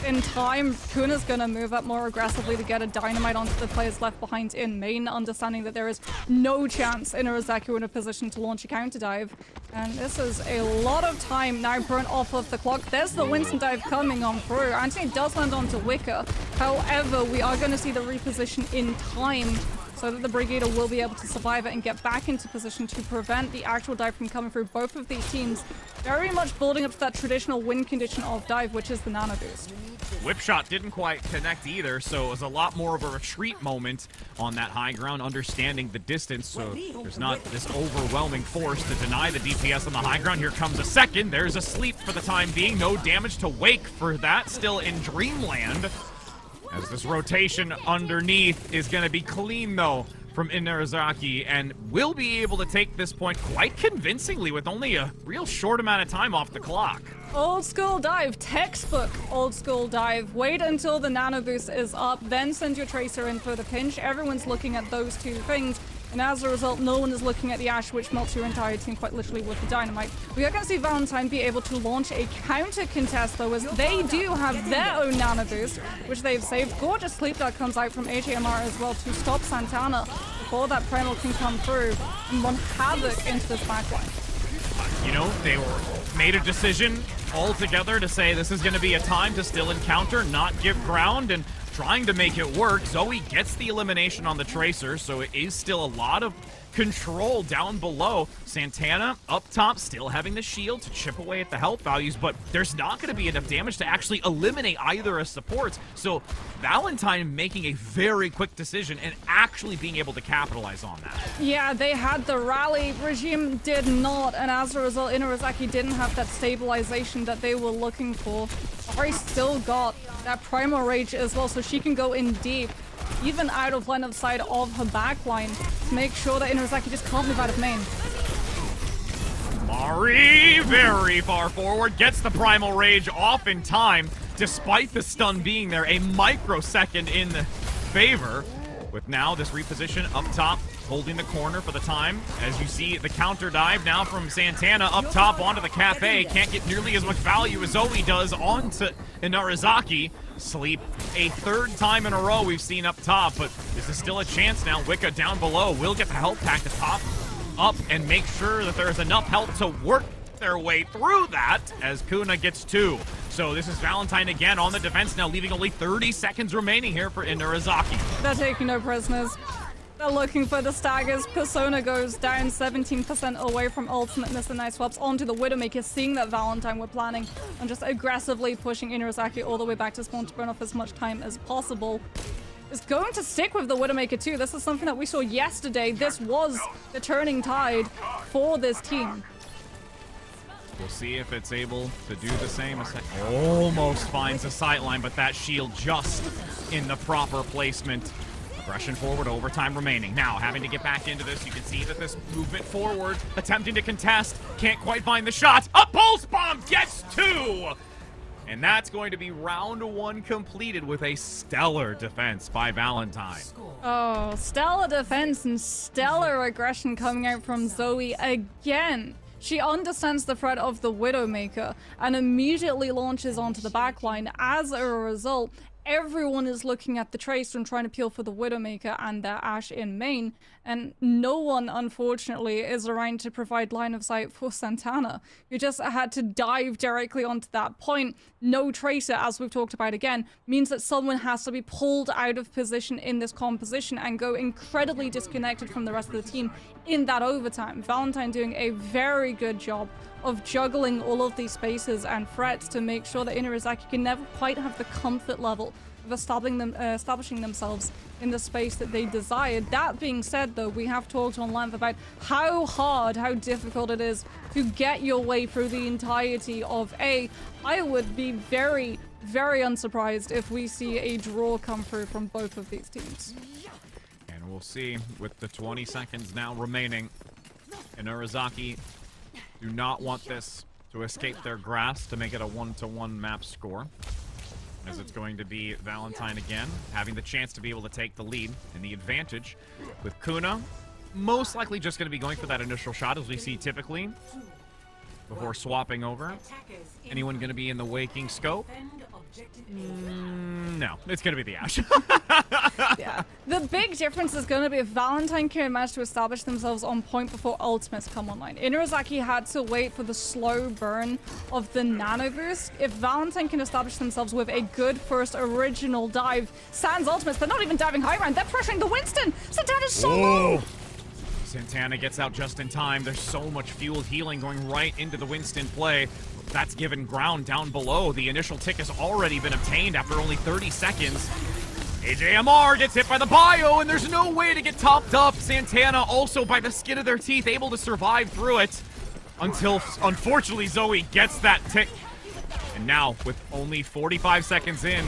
in time. Kuna's gonna move up more aggressively to get a dynamite onto the players left behind in main, understanding that there is no chance Inarizaki were in a position to launch a counter dive. And this is a lot of time now burnt off of the clock. There's the Winston dive coming on through. Anthony does land onto Wicker. However, we are going to see the reposition in time so that the Brigader will be able to survive it and get back into position to prevent the actual dive from coming through. Both of these teams very much building up to that traditional win condition of dive, which is the nano boost. Whip shot didn't quite connect either, so it was a lot more of a retreat moment on that high ground, understanding the distance, so there's not this overwhelming force to deny the DPS on the high ground. Here comes a second. There's a sleep for the time being. No damage to Wake for that. Still in Dreamland. As this rotation underneath is going to be clean, though, from Inarizaki, and will be able to take this point quite convincingly with only a real short amount of time off the clock. Old school dive, textbook old school dive. Wait until the nano boost is up, then send your tracer in for the pinch. Everyone's looking at those two things, and as a result, no one is looking at the Ash, which melts your entire team quite literally with the dynamite. We are going to see Valentine be able to launch a counter contest, though, as they do have their own nano boost, which they've saved. Gorgeous sleep that comes out from AJMR as well to stop Santana before that Primal can come through and run havoc into this backline. You know, they made a decision altogether to say this is going to be a time to still encounter, not give ground, and trying to make it work. Zoe gets the elimination on the Tracer, so it is still a lot of control down below. Santana up top, still having the shield to chip away at the health values, but there's not going to be enough damage to actually eliminate either of supports. So Valentine making a very quick decision and actually being able to capitalize on that. Yeah, they had the rally. Regime did not, and as a result, Inarizaki didn't have that stabilization that they were looking for. Ari still got that Primal Rage as well, so she can go in deep, even out of line of sight of her backline, to make sure that Inarizaki just can't move out of main. Mari, very far forward, gets the Primal Rage off in time, despite the stun being there, a microsecond in favor. With now this reposition up top, holding the corner for the time. As you see the counter dive now from Santana up top onto the cafe. Can't get nearly as much value as Zoe does onto Inarizaki. Sleep a third time in a row we've seen up top, but this is still a chance now. Wicca down below will get the health pack to pop up and make sure that there's enough health to work their way through that as Kuna gets 2. So this is Valentine again on the defense now, leaving only 30 seconds remaining here for Inarizaki. They're taking no prisoners. They're looking for the staggers. Persona goes down 17% away from ultimateness, and nice swaps onto the Widowmaker, seeing that Valentine were planning on just aggressively pushing Inarizaki all the way back to spawn to burn off as much time as possible. Is going to stick with the Widowmaker too. This is something that we saw yesterday. This was the turning tide for this team. We'll see if it's able to do the same. Almost finds a sightline, but that shield just in the proper placement. Aggression forward, overtime remaining. Now, having to get back into this, you can see that this movement forward, attempting to contest, can't quite find the shot. A pulse bomb gets 2! And that's going to be round 1 completed with a stellar defense by Valentine. Oh, stellar defense and stellar aggression coming out from Zoe again. She understands the threat of the Widowmaker and immediately launches onto the backline. As a result, everyone is looking at the Tracer and trying to peel for the Widowmaker and their Ashe in main, and no one, unfortunately, is around to provide line of sight for Santana, who just had to dive directly onto that point. No Tracer, as we've talked about again, means that someone has to be pulled out of position in this composition and go incredibly disconnected from the rest of the team in that overtime. Valentine doing a very good job of juggling all of these spaces and threats to make sure that Inarizaki can never quite have the comfort level of establishing themselves in the space that they desired. That being said, though, we have talked on length about how hard, how difficult it is to get your way through the entirety of A. I would be very, very unsurprised if we see a draw come through from both of these teams. And we'll see with the 20 seconds now remaining. Inarizaki do not want this to escape their grasp to make it a 1-to-1 map score, as it's going to be Valentine again, having the chance to be able to take the lead and the advantage, with Kuna most likely just going to be going for that initial shot, as we see typically, before swapping over. Anyone going to be in the waking scope? No, it's going to be the Ashe. Yeah. The big difference is going to be if Valentine can manage to establish themselves on point before ultimates come online. Inarizaki had to wait for the slow burn of the nano boost. If Valentine can establish themselves with a good first original dive, sans ultimates, they're not even diving high ground, they're pressuring the Winston! Santana's so low! Santana gets out just in time. There's so much fueled healing going right into the Winston play. That's given ground down below. The initial tick has already been obtained after only 30 seconds. AJMR gets hit by the bio, and there's no way to get topped up. Santana also by the skin of their teeth able to survive through it until, unfortunately, Zoe gets that tick. And now, with only 45 seconds in,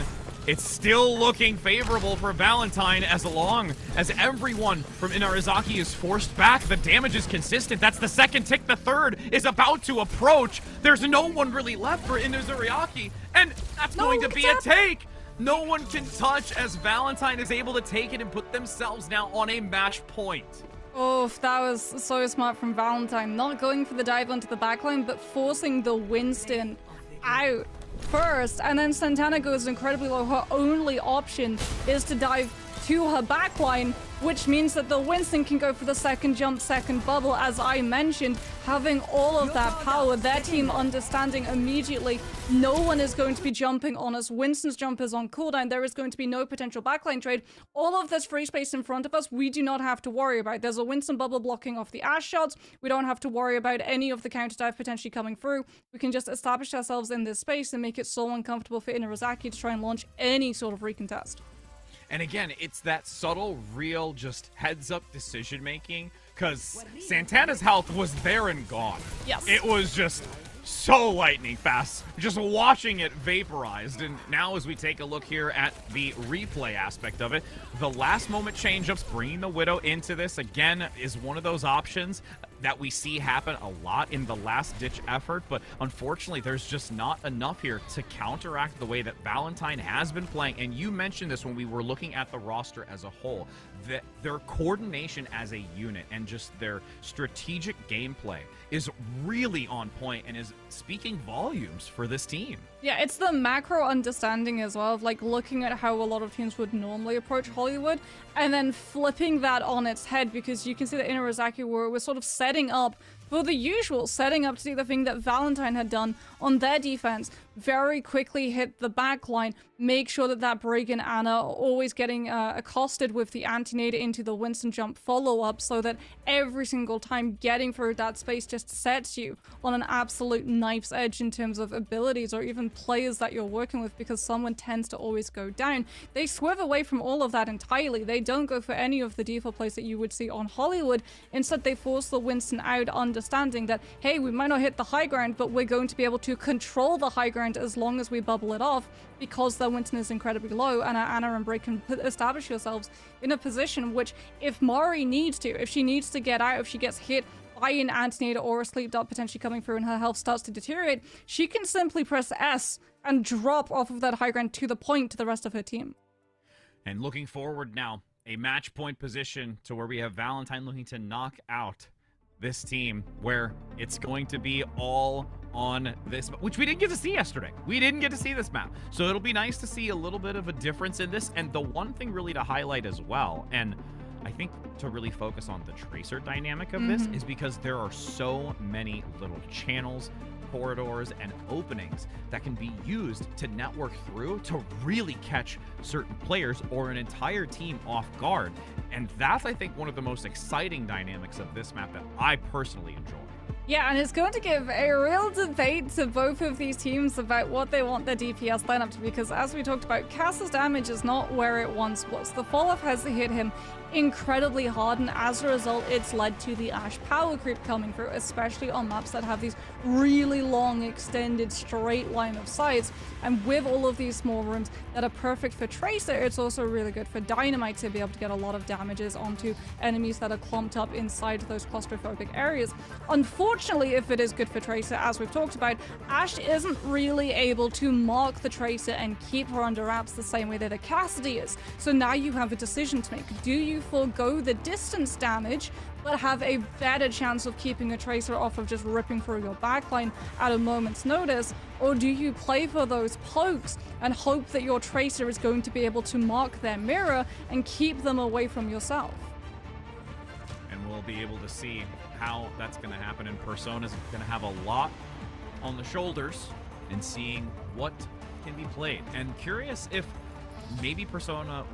it's still looking favorable for Valentine as long as everyone from Inarizaki is forced back. The damage is consistent. That's the second tick. The third is about to approach. There's no one really left for Inarizaki, and that's going to be a take. No one can touch as Valentine is able to take it and put themselves now on a match point. Oh, that was so smart from Valentine. Not going for the dive onto the backline, but forcing the Winston out first, and then Santana goes incredibly low. Her only option is to dive to her backline, which means that the Winston can go for the second jump, second bubble, as I mentioned, having all of that power, their team understanding immediately no one is going to be jumping on us. Winston's jump is on cooldown. There is going to be no potential backline trade. All of this free space in front of us, we do not have to worry about. There's a Winston bubble blocking off the Ashe shots. We don't have to worry about any of the counter dive potentially coming through. We can just establish ourselves in this space and make it so uncomfortable for Inarizaki to try and launch any sort of recontest. And again, it's that subtle, real, just heads-up decision-making, because Santana's health was there and gone. Yes. It was just so lightning fast, just watching it vaporized. And now as we take a look here at the replay aspect of it, the last-moment change-ups, bringing the Widow into this, again, is one of those options that we see happen a lot in the last-ditch effort, but unfortunately, there's just not enough here to counteract the way that Valentine has been playing. And you mentioned this when we were looking at the roster as a whole, that their coordination as a unit and just their strategic gameplay is really on point and is speaking volumes for this team. Yeah, it's the macro understanding as well of like looking at how a lot of teams would normally approach Hollywood and then flipping that on its head, because you can see that Inarizaki were sort of setting up for the usual, setting up to do the thing that Valentine had done on their defense. Very quickly hit the back line, make sure that that Brig and Anna are always getting accosted with the anti-nade into the Winston jump follow-up, so that every single time getting through that space just sets you on an absolute knife's edge in terms of abilities or even players that you're working with, because someone tends to always go down. They swerve away from all of that entirely. They don't go for any of the default plays that you would see on Hollywood. Instead, they force the Winston out, understanding that, hey, we might not hit the high ground, but we're going to be able to control the high ground as long as we bubble it off, because their Winston is incredibly low, and Anna and Bray can establish yourselves in a position which, if Mari needs to, if she needs to get out, if she gets hit by an anti-nade or a sleep dart potentially coming through and her health starts to deteriorate, she can simply press S and drop off of that high ground to the point to the rest of her team. And looking forward now, a match point position to where we have Valentine looking to knock out this team, where it's going to be all on this, which we didn't get to see yesterday. We didn't get to see this map. So it'll be nice to see a little bit of a difference in this. And the one thing really to highlight as well, and I think to really focus on the Tracer dynamic of this, is because there are so many little channels, corridors, and openings that can be used to network through to really catch certain players or an entire team off guard. And that's, I think, one of the most exciting dynamics of this map that I personally enjoy. Yeah, and it's going to give a real debate to both of these teams about what they want their DPS lineup to be, because as we talked about, Cass's damage is not where it once was. The fall-off has hit him incredibly hard, and as a result, it's led to the Ashe power creep coming through, especially on maps that have these really long, extended, straight line of sights. And with all of these small rooms that are perfect for Tracer, it's also really good for Dynamite to be able to get a lot of damages onto enemies that are clumped up inside those claustrophobic areas. Unfortunately, if it is good for Tracer, as we've talked about, Ashe isn't really able to mark the Tracer and keep her under wraps the same way that a Cassidy is. So now you have a decision to make. Do you forego the distance damage but have a better chance of keeping a Tracer off of just ripping through your backline at a moment's notice? Or do you play for those pokes and hope that your Tracer is going to be able to mark their mirror and keep them away from yourself? And we'll be able to see how that's going to happen, and Persona's going to have a lot on the shoulders in seeing what can be played. And curious if maybe Persona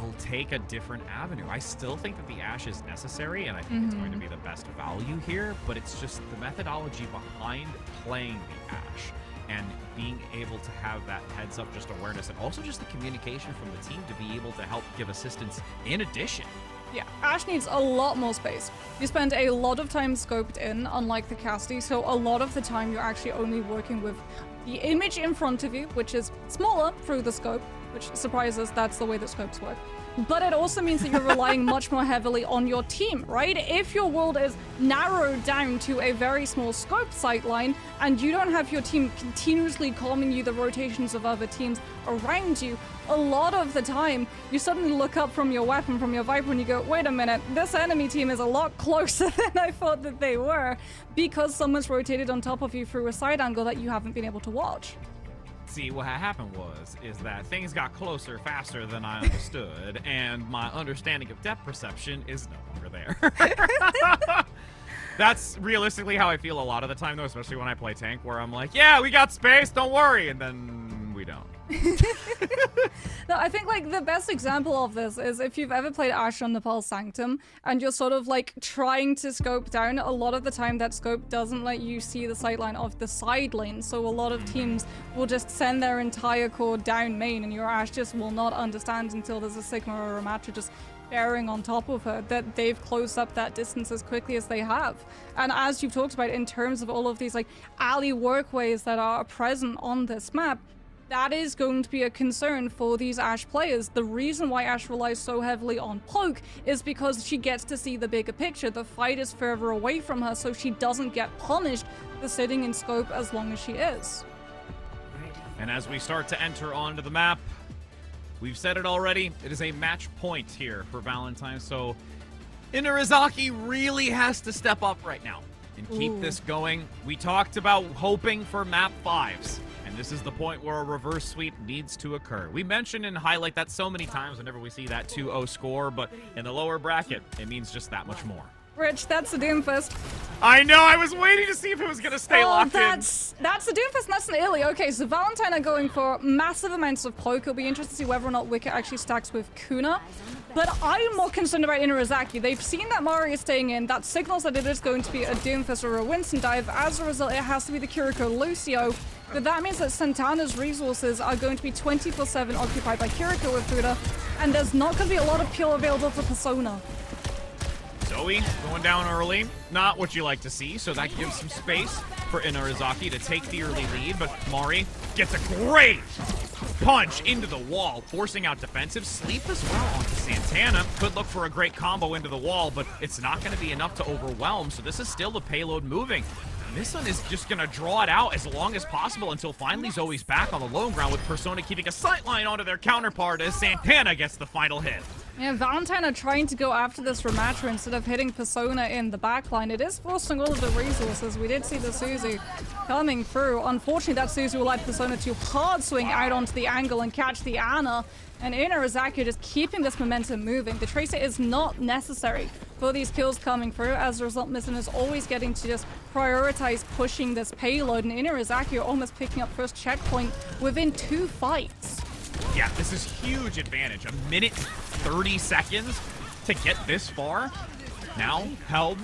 will take a different avenue. I still think that the Ashe is necessary, and I think it's going to be the best value here, but it's just the methodology behind playing the Ashe and being able to have that heads-up just awareness, and also just the communication from the team to be able to help give assistance in addition. Yeah, Ashe needs a lot more space. You spend a lot of time scoped in, unlike the Cassidy, so a lot of the time you're actually only working with the image in front of you, which is smaller through the scope, which surprises, that's the way that scopes work. But it also means that you're relying much more heavily on your team, right? If your world is narrowed down to a very small scope sightline and you don't have your team continuously calming you the rotations of other teams around you, a lot of the time you suddenly look up from your weapon, from your Viper, and you go, wait a minute, this enemy team is a lot closer than I thought that they were, because someone's rotated on top of you through a side angle that you haven't been able to watch. See, what happened is that things got closer faster than I understood, and my understanding of depth perception is no longer there. That's realistically how I feel a lot of the time, though, especially when I play tank, where I'm like, yeah, we got space, don't worry, and then we don't. No, I think like the best example of this is if you've ever played Ashe on Nepal Sanctum and you're sort of like trying to scope down, a lot of the time that scope doesn't let you see the sightline of the side lane, so a lot of teams will just send their entire core down main and your Ashe just will not understand until there's a Sigma or a Matra just bearing on top of her that they've closed up that distance as quickly as they have. And as you've talked about in terms of all of these like alley workways that are present on this map, that is going to be a concern for these Ashe players. The reason why Ashe relies so heavily on poke is because she gets to see the bigger picture. The fight is further away from her, so she doesn't get punished for sitting in scope as long as she is. And as we start to enter onto the map, we've said it already, it is a match point here for Valentine, so Inarizaki really has to step up right now and keep this going. We talked about hoping for map 5s. And this is the point where a reverse sweep needs to occur. We mentioned and highlight that so many times whenever we see that 2-0 score, but in the lower bracket, it means just that much more. Rich, that's a Doomfist. I know, I was waiting to see if it was going to stay locked in. That's a Doomfist, that's an illy. Okay, so Valentine are going for massive amounts of poke. It'll be interesting to see whether or not Wicket actually stacks with Kuna. But I'm more concerned about Inarizaki. They've seen that Mari is staying in. That signals that it is going to be a Doomfist or a Winston dive. As a result, it has to be the Kiriko Lucio. But that means that Santana's resources are going to be 24/7 occupied by Kiriko with Fuda, and there's not going to be a lot of peel available for Persona. Zoe going down early, not what you like to see, so that gives some space for Inarizaki to take the early lead, but Mari gets a great punch into the wall, forcing out defensive. Sleep as well onto Santana. Could look for a great combo into the wall, but it's not going to be enough to overwhelm, so this is still the payload moving. This one is just going to draw it out as long as possible until finally Zoe's back on the low ground, with Persona keeping a sightline onto their counterpart as Santana gets the final hit. Yeah, Valentine are trying to go after this Ramatra instead of hitting Persona in the backline. It is forcing all of the resources. We did see the Suzu coming through. Unfortunately, that Suzu will let Persona to hard swing out onto the angle and catch the Ana. And Inarizaki just keeping this momentum moving. The Tracer is not necessary for these kills coming through. As a result, Misen is always getting to just prioritize pushing this payload. And Inarizaki are almost picking up first checkpoint within 2 fights. Yeah, this is huge advantage. 1 minute 30 seconds to get this far. Now held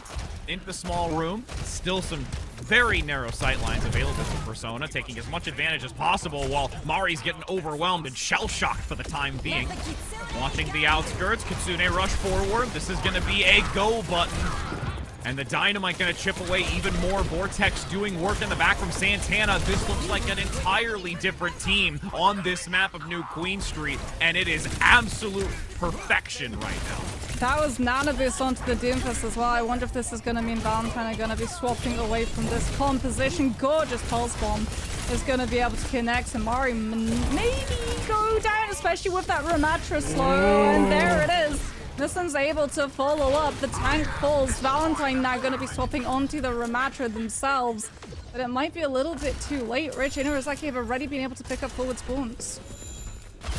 into the small room. Still some very narrow sight lines available to Persona, taking as much advantage as possible while Mari's getting overwhelmed and shell-shocked for the time being. Watching the outskirts, Kitsune rush forward. This is going to be a go button. And the Dynamite going to chip away even more. Vortex doing work in the back from Santana. This looks like an entirely different team on this map of New Queen Street, and it is absolute perfection right now. That was Nana boost onto the Doomfist as well. I wonder if this is going to mean Valentine are going to be swapping away from this composition. Gorgeous pulse bomb is going to be able to connect, and Mari maybe go down, especially with that Ramatra slow. And there it is. Misen's able to follow up. The tank falls. Valentine now going to be swapping onto the Ramatra themselves. But it might be a little bit too late. Rich and Inarizaki have already been able to pick up forward spawns.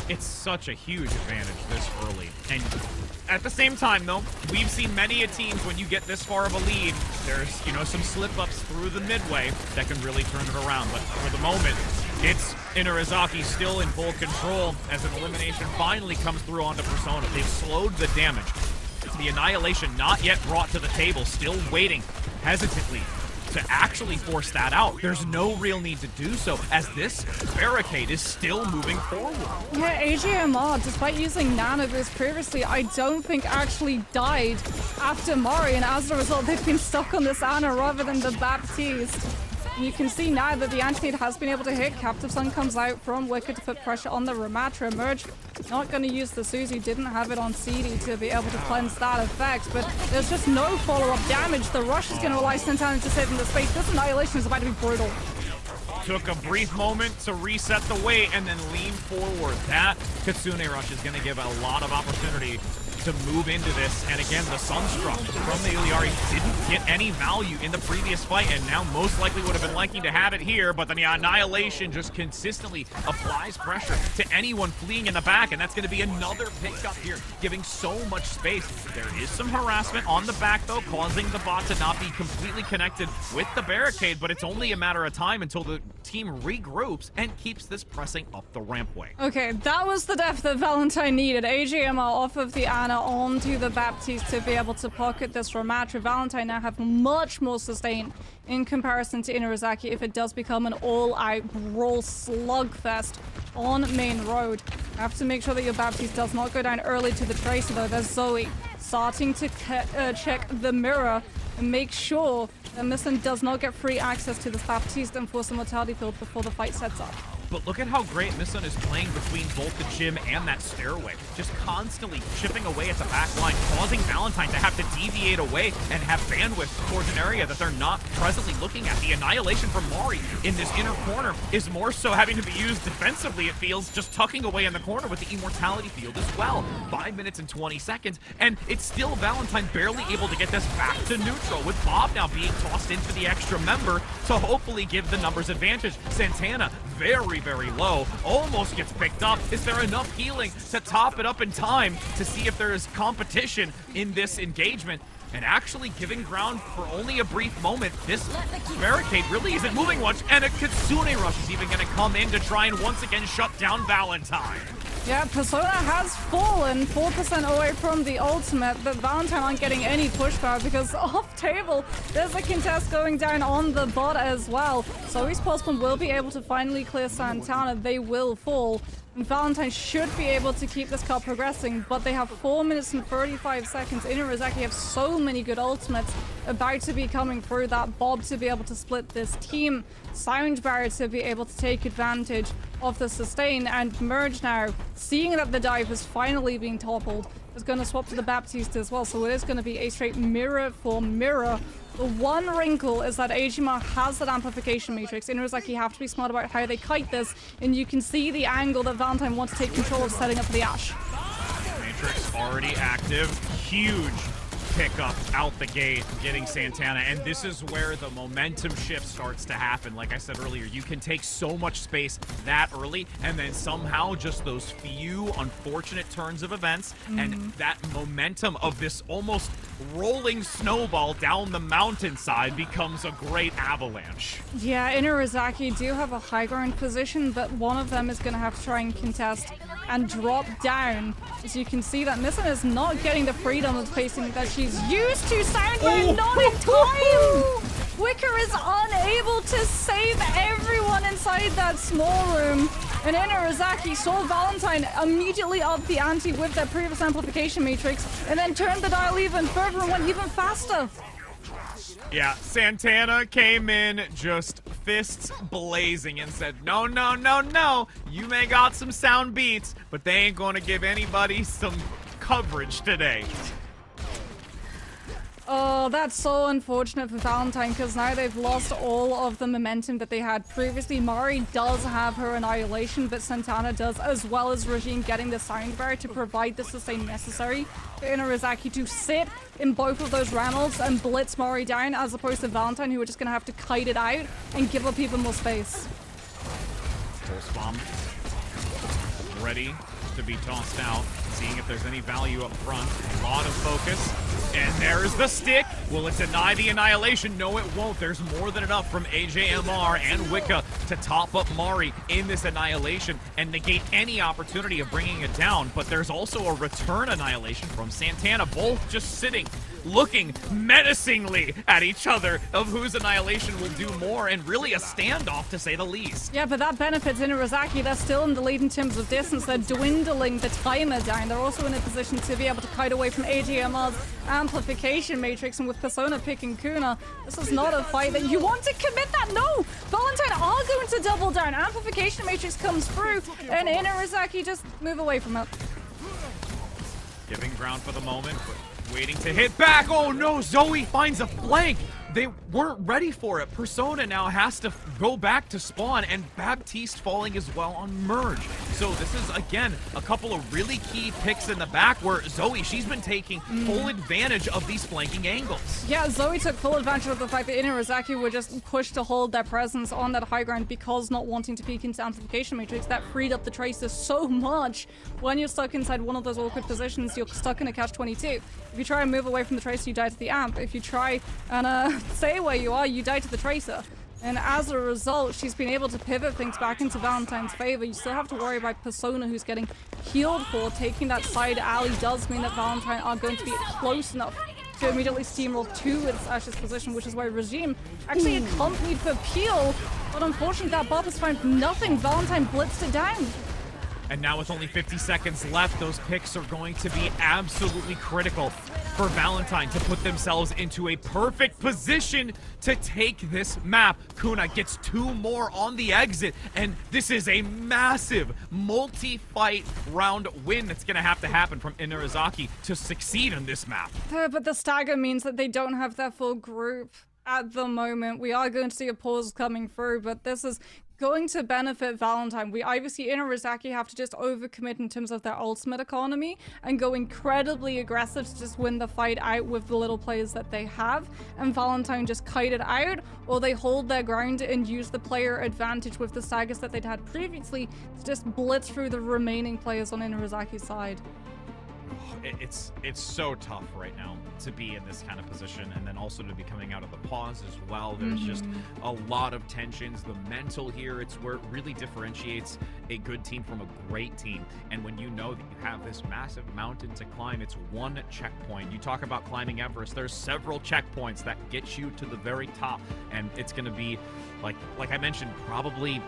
It's such a huge advantage this early. And at the same time, though, we've seen many teams when you get this far of a lead, there's, you know, some slip-ups through the midway that can really turn it around. But for the moment, it's Inarizaki still in full control as an elimination finally comes through onto Persona. They've slowed the damage. The Annihilation not yet brought to the table, still waiting hesitantly to actually force that out. There's no real need to do so, as this barricade is still moving forward. Yeah, AGMR, despite using Nano Boost previously, I don't think actually died after Mari, and as a result, they've been stuck on this Ana rather than the Baptiste. And you can see now that the Anti-Nade has been able to hit. Captive Sun comes out from Wicked to put pressure on the Ramatra. Merge not going to use the Suzu, didn't have it on CD to be able to cleanse that effect, but there's just no follow-up damage. The rush is going to rely Santana to save in the space. This Annihilation is about to be brutal. Took a brief moment to reset the weight and then lean forward. That Kitsune rush is going to give a lot of opportunity to move into this. And again, the Sunstruck from the Iliari didn't get any value in the previous fight, and now most likely would have been liking to have it here, but then the Annihilation just consistently applies pressure to anyone fleeing in the back, and that's going to be another pickup here, giving so much space. There is some harassment on the back, though, causing the bot to not be completely connected with the barricade, but it's only a matter of time until the team regroups and keeps this pressing up the rampway. Okay, that was the death that Valentine needed. AJM are off of the Ana onto the Baptiste to be able to pocket this rematch. Valentine now have much more sustain in comparison to Inurazaki if it does become an all-out brawl slugfest on main road. Have to make sure that your Baptiste does not go down early to the Tracer, though. There's Zoe starting to check the mirror and make sure that Misson does not get free access to this Baptiste and force the mortality field before the fight sets up. But look at how great Misson is playing between both the gym and that stairway. Just constantly chipping away at the back line, causing Valentine to have to deviate away and have bandwidth towards an area that they're not presently looking at. The Annihilation from Mari in this inner corner is more so having to be used defensively, it feels, just tucking away in the corner with the Immortality field as well. 5 minutes and 20 seconds, and it's still Valentine barely able to get this back to neutral, with Bob now being tossed into the extra member to hopefully give the numbers advantage. Santana, very low, almost gets picked up. Is there enough healing to top it up in time to see if there is competition in this engagement? And actually giving ground for only a brief moment. This barricade really isn't moving much, and a Kitsune Rush is even going to come in to try and once again shut down Valentine. Yeah, Persona has fallen 4% away from the ultimate, but Valentine aren't getting any pushback because off table, there's a contest going down on the bot as well. So East Postman will be able to finally clear Santana. They will fall. And Valentine should be able to keep this card progressing, but they have 4 minutes and 35 seconds. Inurazaki have so many good ultimates about to be coming through. That Bob to be able to split this team, Sound Barrier to be able to take advantage of the sustain, and Merge now, seeing that the dive is finally being toppled, is going to swap to the Baptiste as well. So it is going to be a straight mirror for mirror. The one wrinkle is that Ejima has that amplification matrix. Inurazaki have to be smart about how they kite this, and you can see the angle that Valentine wants to take control of setting up for the Ash. Matrix already active. Huge pickup out the gate, getting Santana, and this is where the momentum shift starts to happen. Like I said earlier, you can take so much space that early, and then somehow just those few unfortunate turns of events and that momentum of this almost rolling snowball down the mountainside becomes a great avalanche. Yeah, Inurazaki do have a high ground position, but one of them is going to have to try and contest and drop down. As you can see that Misson is not getting the freedom of facing that she's used to. Soundwave not in time! Wicker is unable to save everyone inside that small room. And Inurazaki saw Valentine immediately up the ante with their previous amplification matrix, and then turned the dial even further and went even faster. Yeah, Santana came in just fists blazing and said, no, no, no, no. You may got some sound beats, but they ain't going to give anybody some coverage today. Oh, that's so unfortunate for Valentine, because now they've lost all of the momentum that they had previously. Mari does have her Annihilation, but Santana does, as well as Regine getting the Sound Barrier to provide the sustain necessary for Inurazaki to sit in both of those Ranalds and blitz Mari down, as opposed to Valentine, who are just going to have to kite it out and give up even more space. Pulse Bomb ready to be tossed out, seeing if there's any value up front. A lot of focus. And there's the stick. Will it deny the Annihilation? No, it won't. There's more than enough from AJMR and Wicca to top up Mari in this Annihilation and negate any opportunity of bringing it down. But there's also a return Annihilation from Santana, both just sitting, looking menacingly at each other of whose Annihilation will do more, and really a standoff to say the least. Yeah, but that benefits Inurazaki. They're still in the lead in terms of distance. They're dwindling the timer down. They're also in a position to be able to kite away from AJMR's amplification matrix, and with Persona picking Kuna, this is not a fight that you want to commit that. No! Valentine are going to double down. Amplification matrix comes through, and Inurazaki just move away from it. Giving ground for the moment, but waiting to hit back. Oh no, Zoe finds a flank. they weren't ready for it. Persona now has to go back to spawn, and Baptiste falling as well on Merge. So this is, again, a couple of really key picks in the back where Zoe, she's been taking full advantage of these flanking angles. Yeah, Zoe took full advantage of the fact that Inarizaki were just pushed to hold their presence on that high ground because not wanting to peek into Amplification Matrix. That freed up the Tracer so much. When you're stuck inside one of those awkward positions, you're stuck in a catch-22. If you try and move away from the Tracer, you die to the Amp. If you try and stay where you are, you die to the Tracer. And as a result, she's been able to pivot things back into Valentine's favor. You still have to worry about Persona, who's getting healed for. Taking that side alley does mean that Valentine are going to be close enough to immediately steamroll to its Ash's position, which is why Regime actually accompanied for Peel. But unfortunately, that Bob has found nothing. Valentine blitzed it down. And now with only 50 seconds left, those picks are going to be absolutely critical for Valentine to put themselves into a perfect position to take this map. Kuna gets 2 more on the exit, and this is a massive multi-fight round win that's going to happen from Inarizaki to succeed on this map. But the stagger means that they don't have their full group at the moment. We are going to see a pause coming through, but this is going to benefit Valentine. We either see Inarizaki have to just overcommit in terms of their ultimate economy and go incredibly aggressive to just win the fight out with the little players that they have, and Valentine just kite it out, or they hold their ground and use the player advantage with the staggers that they'd had previously to just blitz through the remaining players on Inarizaki's side. It's so tough right now to be in this kind of position, and then also to be coming out of the pause as well. There's just a lot of tensions. The mental here, it's where it really differentiates a good team from a great team. And when you know that you have this massive mountain to climb, it's one checkpoint. You talk about climbing Everest, there's several checkpoints that get you to the very top, and it's going to be like I mentioned, probably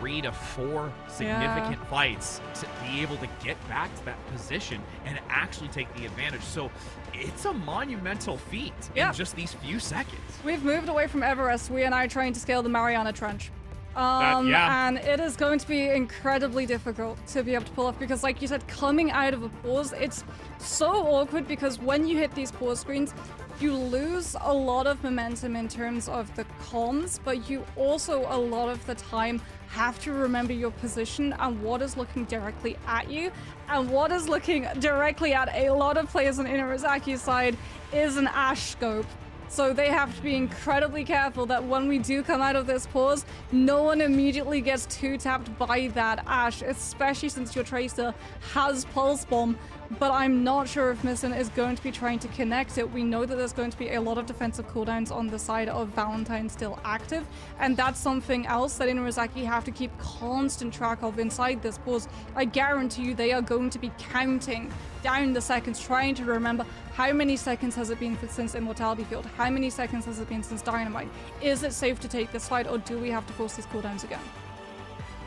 3 to 4 significant fights to be able to get back to that position and actually take the advantage. So it's a monumental feat in just these few seconds. We've moved away from Everest. We are now trying to scale the Mariana Trench. And it is going to be incredibly difficult to be able to pull off because, like you said, coming out of a pause, it's so awkward because when you hit these pause screens, you lose a lot of momentum in terms of the comms, but you also a lot of the time have to remember your position and what is looking directly at you. And what is looking directly at a lot of players on Inarizaki's side is an Ash scope. So they have to be incredibly careful that when we do come out of this pause, no one immediately gets too tapped by that Ash, especially since your Tracer has Pulse Bomb. But I'm not sure if Missin is going to be trying to connect it. We know that there's going to be a lot of defensive cooldowns on the side of Valentine still active, and that's something else that Inarizaki have to keep constant track of inside this pause. I guarantee you they are going to be counting down the seconds, trying to remember how many seconds has it been since Immortality Field, how many seconds has it been since Dynamite, is it safe to take this fight, or do we have to force these cooldowns again?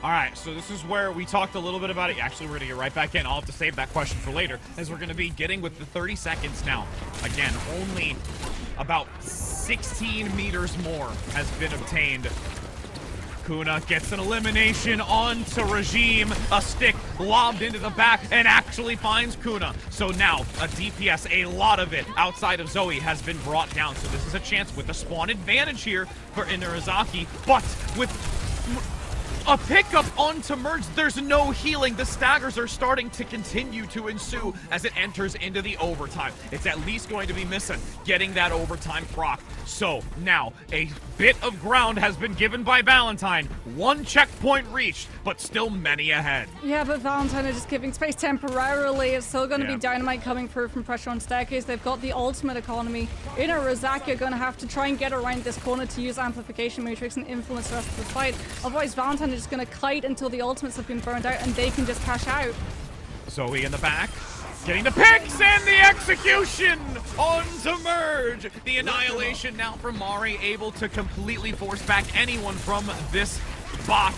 All right, so this is where we talked a little bit about it. Actually, we're going to get right back in. I'll have to save that question for later, as we're going to be getting with the 30 seconds now. Again, only about 16 meters more has been obtained. Kuna gets an elimination onto Regime. A stick lobbed into the back and actually finds Kuna. So now, a DPS, a lot of it, outside of Zoe, has been brought down. So this is a chance with a spawn advantage here for Inarizaki, but with a pickup onto Merge, there's no healing. The staggers are starting to continue to ensue as it enters into the overtime. It's at least going to be Missin getting that overtime proc. So now a bit of ground has been given by Valentine. 1 checkpoint reached, but still many ahead. Yeah, but Valentine are just giving space temporarily. It's still going to be Dynamite coming through from pressure on Staircase. They've got the ultimate economy. Inarizaki are going to have to try and get around this corner to use Amplification Matrix and influence the rest of the fight. Otherwise, Valentine is just going to kite until the ultimates have been burned out and they can just cash out. Zoe in the back, getting the picks and the execution onto Merge. The annihilation now from Mari, able to completely force back anyone from this bot.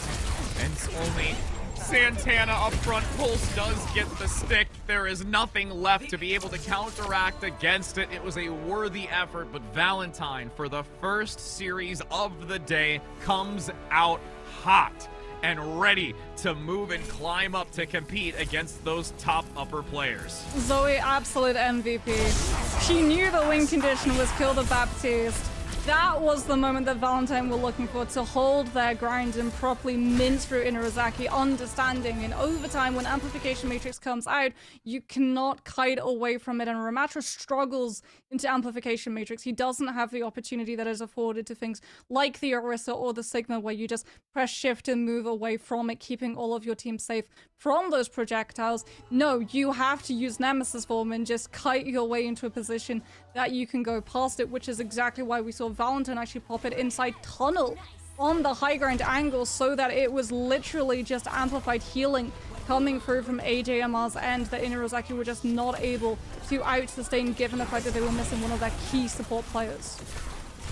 And it's only Santana up front. Pulse does get the stick. There is nothing left to be able to counteract against it. It was a worthy effort, but Valentine, for the first series of the day, comes out hot and ready to move and climb up to compete against those top upper players. Zoe, absolute MVP. She knew the win condition was kill the Baptiste. That was the moment that Valentine were looking for, to hold their ground and properly mint through Inurazaki, understanding in overtime when Amplification Matrix comes out, you cannot kite away from it, and Ramatra struggles into Amplification Matrix. He doesn't have the opportunity that is afforded to things like the Orisa or the Sigma, where you just press shift and move away from it, keeping all of your team safe from those projectiles. No, you have to use Nemesis form and just kite your way into a position that you can go past it, which is exactly why we saw Valentine actually pop it inside tunnel on the high ground angle, so that it was literally just amplified healing coming through from AJMR's end that Inurazaki were just not able to out-sustain, given the fact that they were missing one of their key support players.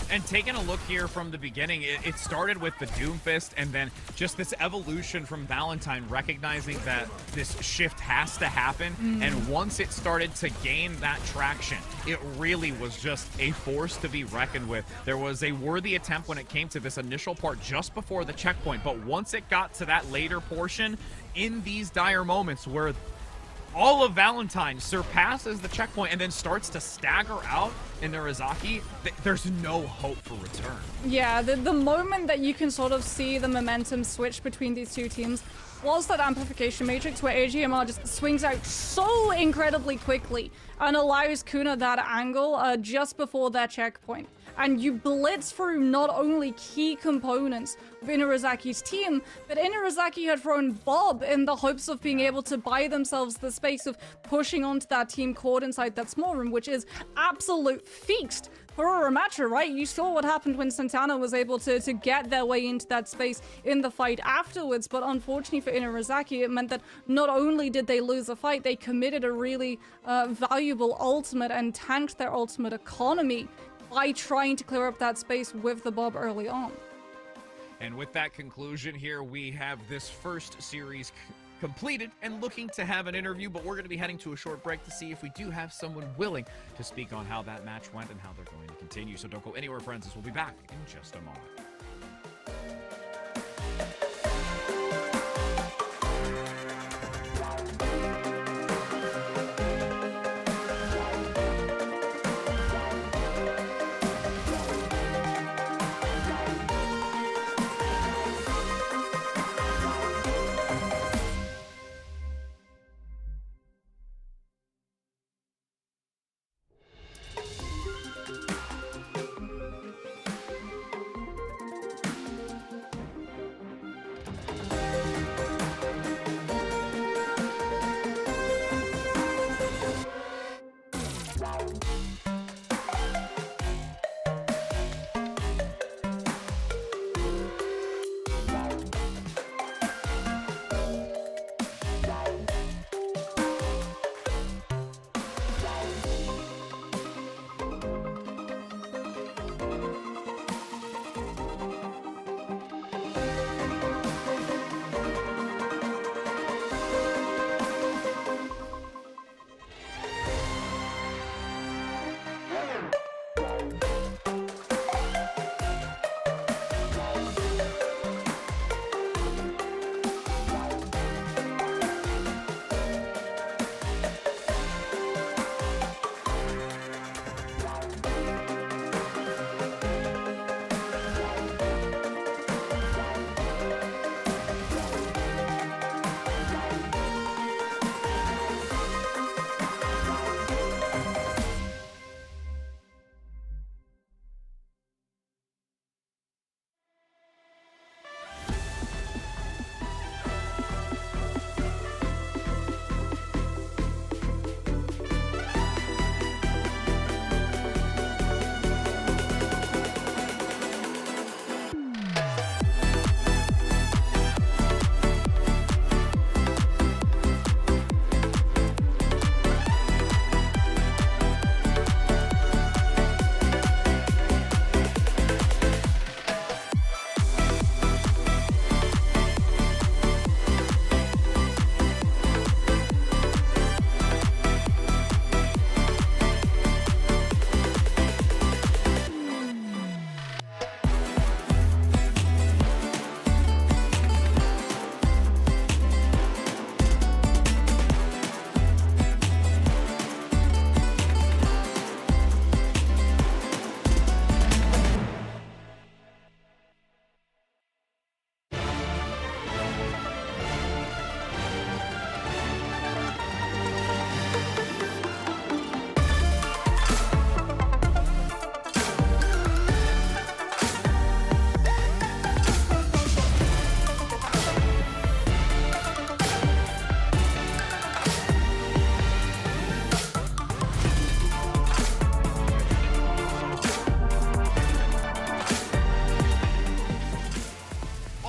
And taking a look here from the beginning, it started with the Doomfist, and then just this evolution from Valentine, recognizing that this shift has to happen. And once it started to gain that traction, it really was just a force to be reckoned with. There was a worthy attempt when it came to this initial part just before the checkpoint, but once it got to that later portion, in these dire moments where all of Valentine surpasses the checkpoint and then starts to stagger out in Inurazaki, there's no hope for return. Yeah, the moment that you can sort of see the momentum switch between these two teams was that Amplification Matrix, where AGMR just swings out so incredibly quickly and allows Kuna that angle just before their checkpoint. And you blitz through not only key components of Inurazaki's team, but Inurazaki had thrown Bob in the hopes of being able to buy themselves the space of pushing onto that team caught inside that small room, which is absolute feast for a Ramatra, right? You saw what happened when Santana was able to get their way into that space in the fight afterwards, but unfortunately for Inurazaki, it meant that not only did they lose a fight, they committed a really valuable ultimate and tanked their ultimate economy by trying to clear up that space with the Bob early on. And with that conclusion here, we have this first series completed and looking to have an interview, but we're going to be heading to a short break to see if we do have someone willing to speak on how that match went and how they're going to continue. So don't go anywhere, friends, as we'll be back in just a moment.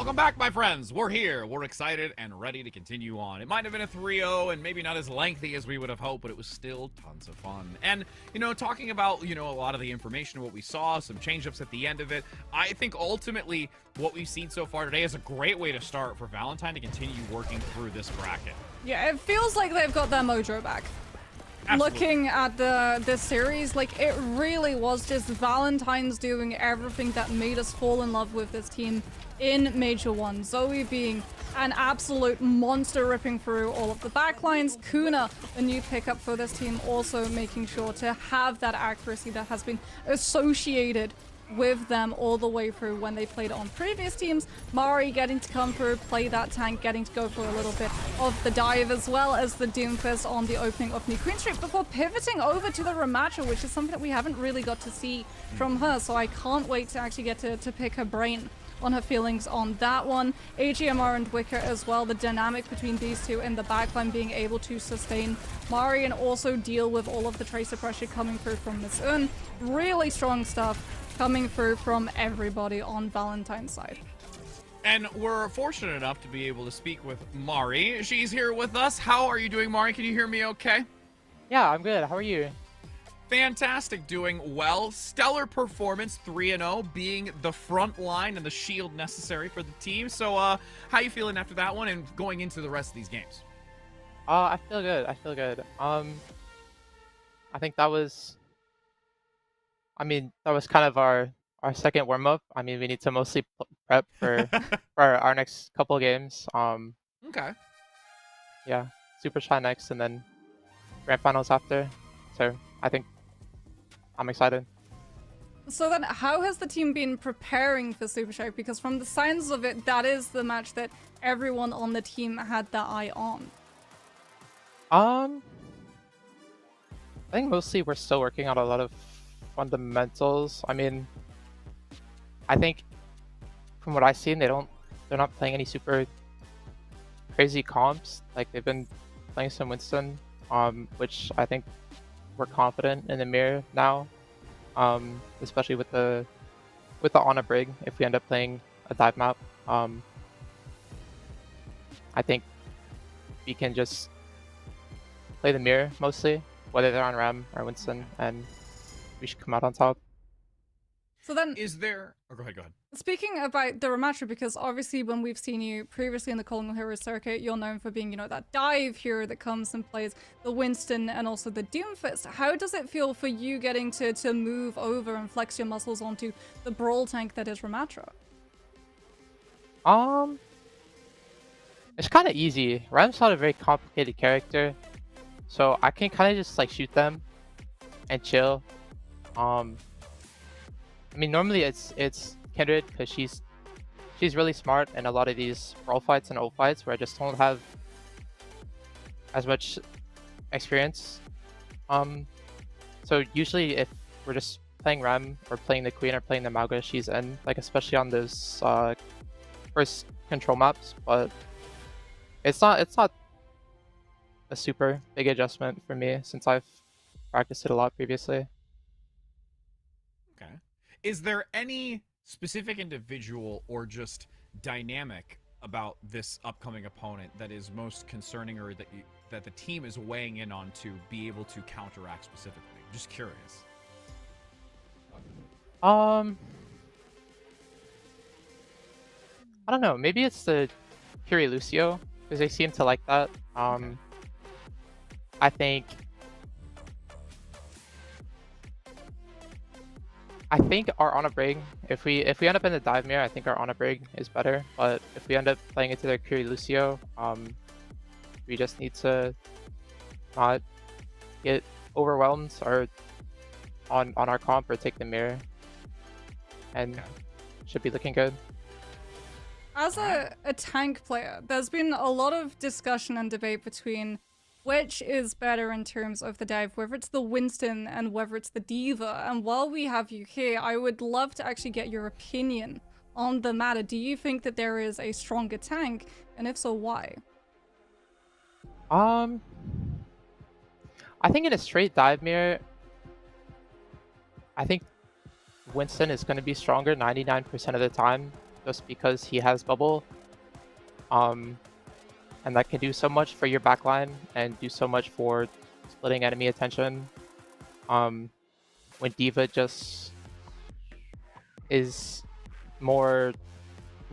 Welcome back, my friends. We're here. We're excited and ready to continue on. It might have been a 3-0 and maybe not as lengthy as we would have hoped, but it was still tons of fun. And, you know, talking about, you know, a lot of the information, what we saw, some change-ups at the end of it, I think ultimately what we've seen so far today is a great way to start for Valentine to continue working through this bracket. Yeah, it feels like they've got their mojo back. Absolutely. Looking at this series, like, it really was just Valentine's doing everything that made us fall in love with this team in Major 1. Zoe being an absolute monster, ripping through all of the backlines. Kuna, a new pickup for this team, also making sure to have that accuracy that has been associated with them all the way through when they played on previous teams. Mari getting to come through, play that tank, getting to go for a little bit of the dive, as well as the Doomfist on the opening of New Queen Street before pivoting over to the Remacha, which is something that we haven't really got to see from her. So I can't wait to actually get to pick her brain on her feelings on that one. AGMR and Wicker as well, the dynamic between these two in the backline, being able to sustain Mari and also deal with all of the tracer pressure coming through from Miss Un. Really strong stuff coming through from everybody on Valentine's side. And we're fortunate enough to be able to speak with Mari. She's here with us. How are you doing, Mari? Can you hear me okay? Yeah, I'm good. How are you? Fantastic, doing well. Stellar performance, 3-0, being the front line and the shield necessary for the team. So, how you feeling after that one and going into the rest of these games? I feel good. I feel good. I think that was kind of our second warm-up. I mean, we need to mostly prep for our next couple games. Okay. Yeah, Super Shy next, and then Grand Finals after. So I think I'm excited. So then, how has the team been preparing for Super Shy? Because from the signs of it, that is the match that everyone on the team had their eye on. I think mostly we're still working on a lot of fundamentals. I mean, I think from what I've seen, they're not playing any super crazy comps. Like, they've been playing some Winston, which I think we're confident in the mirror now, especially with the Ana Brig. If we end up playing a dive map, I think we can just play the mirror mostly, whether they're on Ram or Winston, and we should come out on top. So then, Is there... Oh, go ahead. speaking about the Remacha, because obviously when we've seen you previously in the Colonial Heroes circuit, you're known for being, you know, that dive hero that comes and plays the Winston and also the Doomfist. How does it feel for you getting to move over and flex your muscles onto the brawl tank that is Remacha? It's kind of easy. Ram's not a very complicated character, so I can kind of just like shoot them and chill. I mean, normally it's Kindred, because she's really smart in a lot of these brawl fights and ult fights where I just don't have as much experience. So usually if we're just playing Ram or playing the Queen or playing the Mauga, she's in, like, especially on those first control maps. But it's not a super big adjustment for me since I've practiced it a lot previously. Okay. Is there any specific individual or just dynamic about this upcoming opponent that is most concerning, or that the team is weighing in on to be able to counteract specifically? Just curious. I don't know. Maybe it's the Curie Lucio, because they seem to like that. Okay. I think our Ana Brig, if we end up in the dive mirror, I think our Ana Brig is better. But if we end up playing into their Curie Lucio, we just need to not get overwhelmed or on our comp or take the mirror, and Okay. should be looking good. As a tank player, there's been a lot of discussion and debate between which is better in terms of the dive, whether it's the Winston and whether it's the Diva. And while we have you here, I would love to actually get your opinion on the matter. Do you think that there is a stronger tank? And if so, why? I think in a straight dive mirror, I think Winston is going to be stronger 99% of the time. just because he has bubble. And that can do so much for your backline and do so much for splitting enemy attention. When D.Va just is more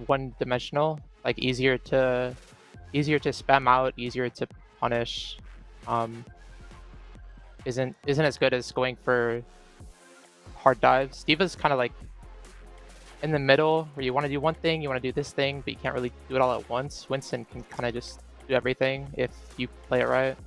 one-dimensional, like easier to spam out, easier to punish, isn't as good as going for hard dives. D.Va's kind of like in the middle, where you want to do one thing, you want to do this thing, but you can't really do it all at once. Winston can kind of just do everything if you play it right.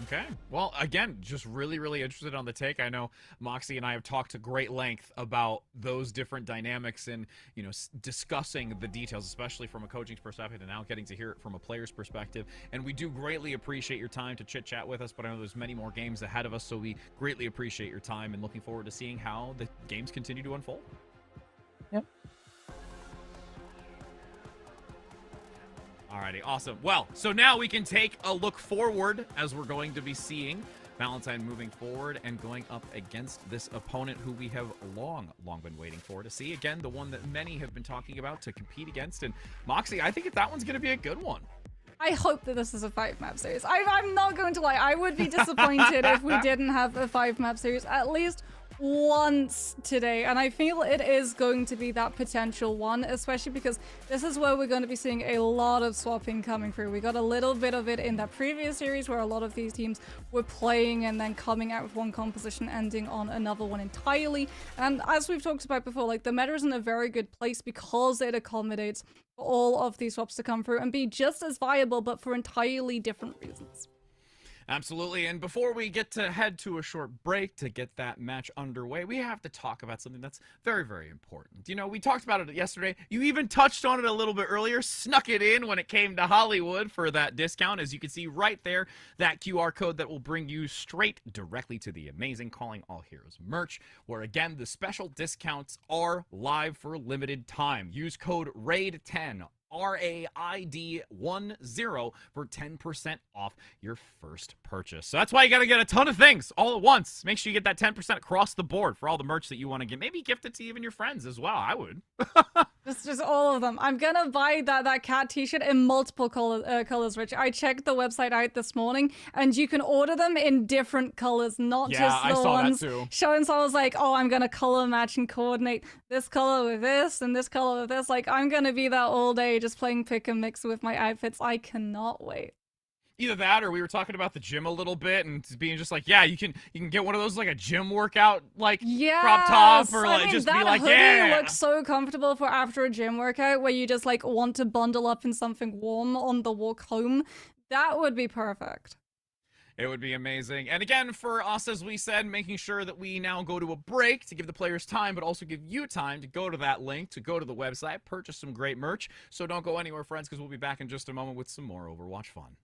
Okay. Well, again, just really, really interested on the take. I know Moxie and I have talked to great length about those different dynamics and, you know, discussing the details, especially from a coaching's perspective, and now getting to hear it from a player's perspective. And we do greatly appreciate your time to chit-chat with us, but I know there's many more games ahead of us, so we greatly appreciate your time and looking forward to seeing how the games continue to unfold. Yep. Alrighty, awesome. Well, so now we can take a look forward as we're going to be seeing Valentine moving forward and going up against this opponent who we have long been waiting for to see. Again, the one that many have been talking about to compete against. And Moxie, I think that one's going to be a good one. I hope that this is a 5-map series. I'm not going to lie. I would be disappointed if we didn't have a 5-map series at least once today, and I feel it is going to be that potential one, especially because this is where we're going to be seeing a lot of swapping coming through. We got a little bit of it in that previous series where a lot of these teams were playing and then coming out with one composition, ending on another one entirely. And as we've talked about before, like, the meta is in a very good place because it accommodates for all of these swaps to come through and be just as viable, but for entirely different reasons. Absolutely, and before we get to head to a short break to get that match underway, we have to talk about something that's very, very important. You know, we talked about it yesterday. You even touched on it a little bit earlier, snuck it in when it came to Hollywood for that discount. As you can see right there, that QR code that will bring you straight directly to the amazing Calling All Heroes merch, where again, the special discounts are live for a limited time. Use code RAID10. RAID10 for 10% off your first purchase. So that's why you got to get a ton of things all at once. Make sure you get that 10% across the board for all the merch that you want to get. Maybe gift it to even your friends as well. I would. just all of them. I'm gonna buy that cat t-shirt in multiple colors, Rich. I checked the website out this morning, and you can order them in different colors, not just the ones showing. So I was like, oh, I'm gonna color match and coordinate this color with this and this color with this. Like, I'm gonna be that all day, just playing pick and mix with my outfits. I cannot wait. Either that, or we were talking about the gym a little bit and being just like, yeah, you can get one of those, like a gym workout, like crop top, or like just be like, yeah. That looks so comfortable for after a gym workout where you just like want to bundle up in something warm on the walk home. That would be perfect. It would be amazing. And again, for us, as we said, making sure that we now go to a break to give the players time, but also give you time to go to that link, to go to the website, purchase some great merch. So don't go anywhere, friends, because we'll be back in just a moment with some more Overwatch fun.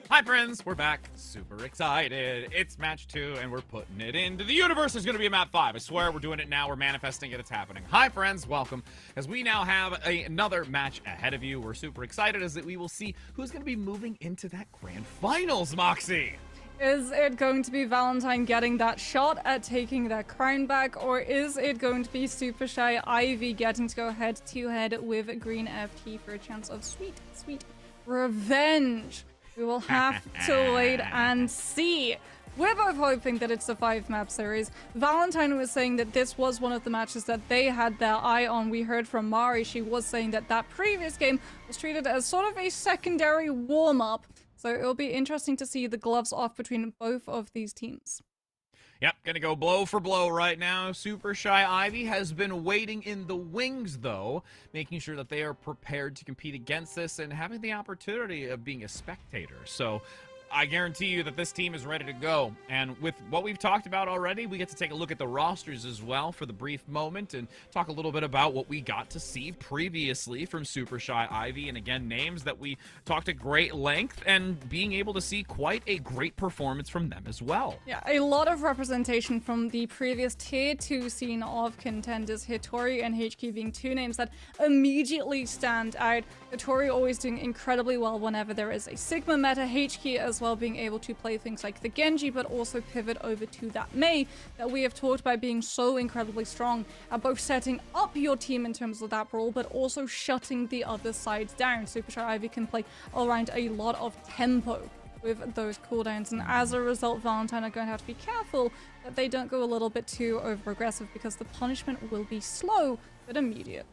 Hi friends, we're back. Super excited. It's match 2 and we're putting it into the universe. There's gonna be a map 5. I swear we're doing it now. We're manifesting it. It's happening. Hi friends, welcome. As we now have another match ahead of you. We're super excited as that we will see who's gonna be moving into that grand finals, Moxie. Is it going to be Valentine getting that shot at taking that crown back, or is it going to be Super Shy Ivy getting to go head-to-head with Green FT for a chance of sweet, sweet revenge? We will have to wait and see. We're both hoping that it's a 5-map series. Valentine was saying that this was one of the matches that they had their eye on. We heard from Mari. She was saying that that previous game was treated as sort of a secondary warm-up. So it'll be interesting to see the gloves off between both of these teams. Yep, gonna go blow for blow right now. Super Shy Ivy has been waiting in the wings, though, making sure that they are prepared to compete against this and having the opportunity of being a spectator. So I guarantee you that this team is ready to go. And with what we've talked about already, we get to take a look at the rosters as well for the brief moment and talk a little bit about what we got to see previously from Super Shy Ivy. And again, names that we talked at great length and being able to see quite a great performance from them as well. Yeah, a lot of representation from the previous tier 2 scene of contenders, Hitori and HK being two names that immediately stand out. Hitori always doing incredibly well whenever there is a Sigma meta, HK as well being able to play things like the Genji, but also pivot over to that Mei that we have talked about being so incredibly strong at both setting up your team in terms of that brawl, but also shutting the other side down. Super Shy Ivy can play around a lot of tempo with those cooldowns, and as a result, Valentine are going to have to be careful that they don't go a little bit too over aggressive because the punishment will be slow but immediate.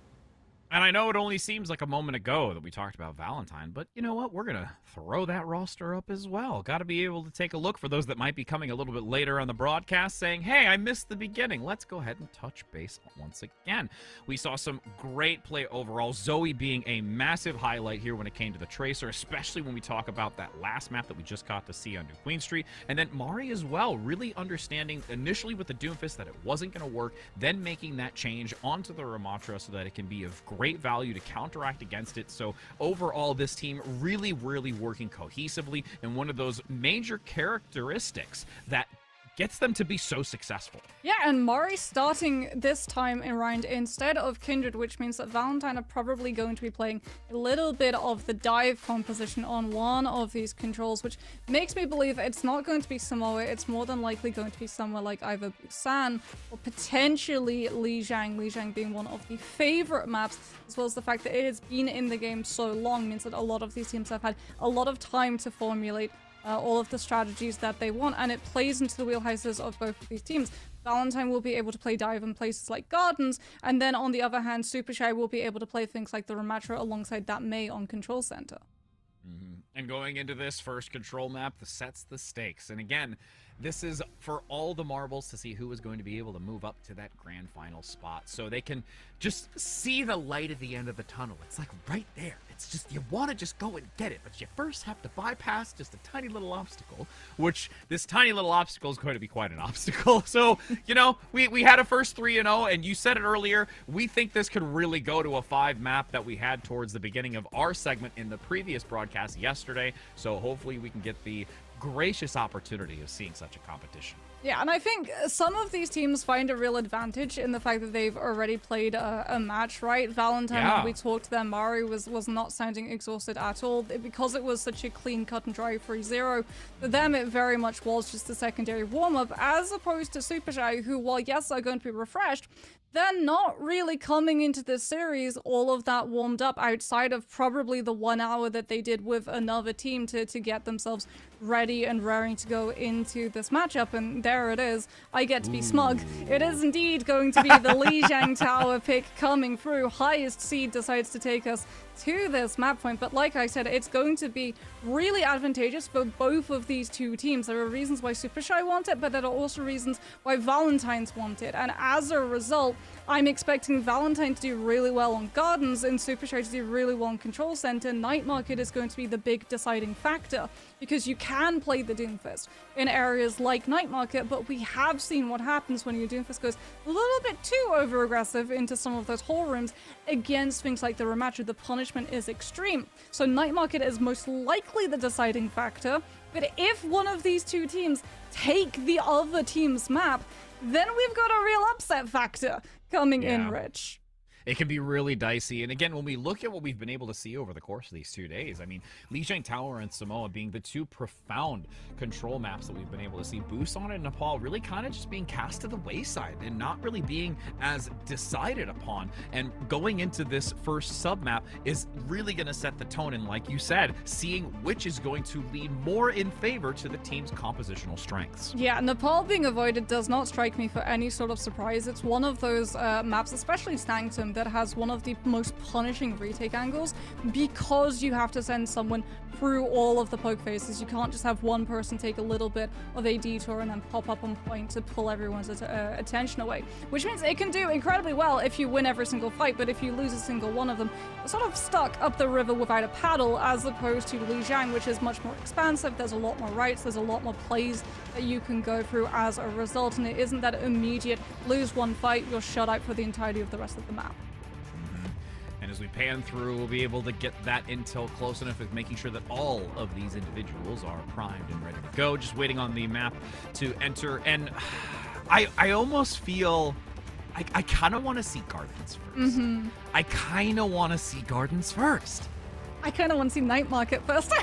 And I know it only seems like a moment ago that we talked about Valentine, but you know what? We're going to throw that roster up as well. Got to be able to take a look for those that might be coming a little bit later on the broadcast saying, hey, I missed the beginning. Let's go ahead and touch base once again. We saw some great play overall. Zoe being a massive highlight here when it came to the Tracer, especially when we talk about that last map that we just got to see on New Queen Street. And then Mari as well, really understanding initially with the Doomfist that it wasn't going to work, then making that change onto the Ramatra so that it can be of great value to counteract against it. So overall, this team really working cohesively, and one of those major characteristics that gets them to be so successful. Yeah, and Mari starting this time in round instead of Kindred, which means that Valentine are probably going to be playing a little bit of the dive composition on one of these controls, which makes me believe it's not going to be Samoa. It's more than likely going to be somewhere like either Busan or potentially Lijiang. Lijiang being one of the favorite maps, as well as the fact that it has been in the game so long means that a lot of these teams have had a lot of time to formulate all of the strategies that they want, and it plays into the wheelhouses of both of these teams. Valentine will be able to play dive in places like Gardens, and then on the other hand, Super Shy will be able to play things like the Ramatra alongside that Mei on Control Center. And going into this first control map, this sets the stakes. And again, this is for all the marbles to see who is going to be able to move up to that grand final spot so they can just see the light at the end of the tunnel. It's like right there. It's just, you want to just go and get it, but you first have to bypass just a tiny little obstacle, which this tiny little obstacle is going to be quite an obstacle. So, you know, we had a first 3-0, and you said it earlier, we think this could really go to a 5 map that we had towards the beginning of our segment in the previous broadcast yesterday. So hopefully we can get the gracious opportunity of seeing such a competition. Yeah, and I think some of these teams find a real advantage in the fact that they've already played a match, right? Valentine, when we talked to them, Mari was not sounding exhausted at all. Because it was such a clean cut and dry 3-0, for them it very much was just a secondary warm-up, as opposed to Super Shy, who, while yes, are going to be refreshed, they're not really coming into this series all of that warmed up outside of probably the 1 hour that they did with another team to get themselves ready and raring to go into this matchup. And there it is. I get to be smug. It is indeed going to be the Lijiang Tower pick coming through. Highest seed decides to take us to this map point, but like I said, it's going to be really advantageous for both of these two teams. There are reasons why Super Shy want it, but there are also reasons why Valentine's want it, and as a result, I'm expecting Valentine to do really well on Gardens and Super Shy to do really well on Control Center. Night Market is going to be the big deciding factor, because you can play the Doomfist in areas like Night Market, but we have seen what happens when your Doomfist goes a little bit too over-aggressive into some of those hole rooms against things like the Ramattra. The punishment is extreme. So Night Market is most likely the deciding factor, but if one of these two teams take the other team's map, then we've got a real upset factor coming in, Rich. It can be really dicey. And again, when we look at what we've been able to see over the course of these 2 days, I mean, Lijiang Tower and Samoa being the two profound control maps that we've been able to see, Busan and Nepal really kind of just being cast to the wayside and not really being as decided upon. And going into this first sub-map is really going to set the tone. And like you said, seeing which is going to lead more in favor to the team's compositional strengths. Yeah, Nepal being avoided does not strike me for any sort of surprise. It's one of those maps, especially Sanctum, that has one of the most punishing retake angles because you have to send someone through all of the poke phases. You can't just have one person take a little bit of a detour and then pop up on point to pull everyone's attention away, which means it can do incredibly well if you win every single fight, but if you lose a single one of them, you're sort of stuck up the river without a paddle, as opposed to Lijiang, which is much more expansive. There's a lot more routes, there's a lot more plays that you can go through as a result, and it isn't that immediate lose one fight, you're shut out for the entirety of the rest of the map. And as we pan through, we'll be able to get that intel close enough at making sure that all of these individuals are primed and ready to go. Just waiting on the map to enter. And I almost feel I kind of want to see Gardens first. I kind of want to see Gardens first. I kind of want to see Night Market first.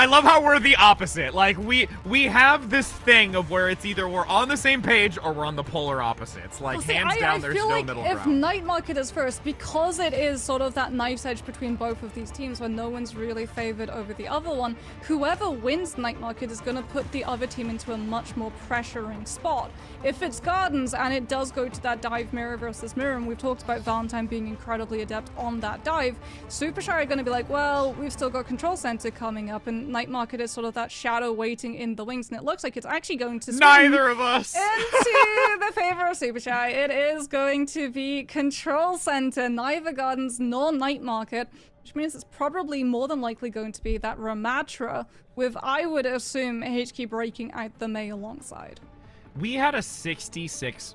I love how we're the opposite. Like, we have this thing of where it's either we're on the same page or we're on the polar opposites. Like, hands down, there's no middle ground. If Night Market is first, because it is sort of that knife's edge between both of these teams where no one's really favored over the other one, whoever wins Night Market is going to put the other team into a much more pressuring spot. If it's Gardens and it does go to that dive mirror versus mirror, and we've talked about Valentine being incredibly adept on that dive, Super Shy are going to be like, well, we've still got Control Center coming up, and Night Market is sort of that shadow waiting in the wings, and it looks like it's actually going to swing neither of us into the favor of Super Shy. It is going to be Control Center, neither Gardens nor Night Market, which means it's probably more than likely going to be that Ramattra with, I would assume, HQ breaking out the Mei alongside. We had a 66%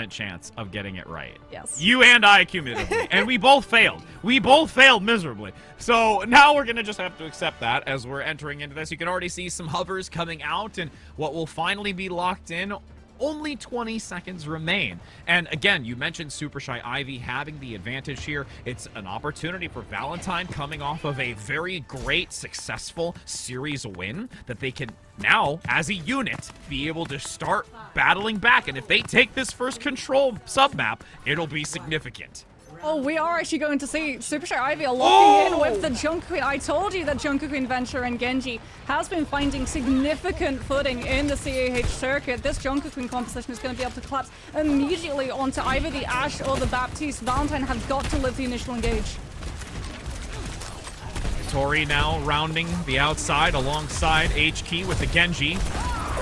chance of getting it right. Yes. You and I cumulatively. And we both failed. We both failed miserably. So now we're going to just have to accept that as we're entering into this. You can already see some hovers coming out, and what will finally be locked in, only 20 seconds remain. And again, you mentioned Super Shy Ivy having the advantage here. It's an opportunity for Valentine coming off of a very great, successful series win that they can now, as a unit, be able to start battling back. And if they take this first control sub-map, it'll be significant. Oh, we are actually going to see Super Shy Ivy locking in with the Junker Queen. I told you that Junker Queen Venture and Genji has been finding significant footing in the CAH circuit. This Junker Queen composition is going to be able to collapse immediately onto either the Ashe or the Baptiste. Valentine have got to live the initial engage. Tori now rounding the outside alongside HK with the Genji.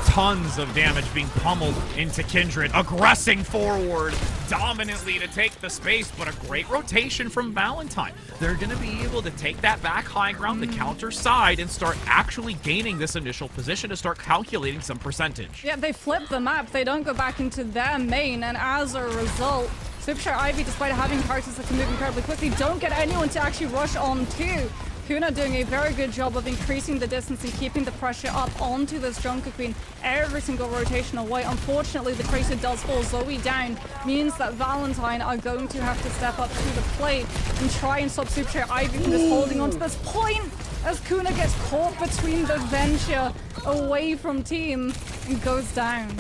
Tons of damage being pummeled into Kindred, aggressing forward dominantly to take the space, but a great rotation from Valentine. They're going to be able to take that back high ground, the counter side, and start actually gaining this initial position to start calculating some percentage. Yeah, they flip the map. They don't go back into their main, and as a result, Super Shy Ivy, despite having characters that can move incredibly quickly, don't get anyone to actually rush on to. Kuna doing a very good job of increasing the distance and keeping the pressure up onto this Junker Queen every single rotation away. Unfortunately, the Tracer does fall Zoe down, means that Valentine are going to have to step up to the plate and try and stop Super Shy Ivy from just holding on to this point as Kuna gets caught between the Venture away from team and goes down.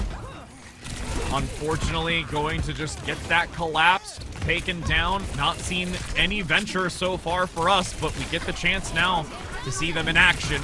Unfortunately, going to just get that collapse taken down. Not seen any Venture so far for us, but we get the chance now to see them in action.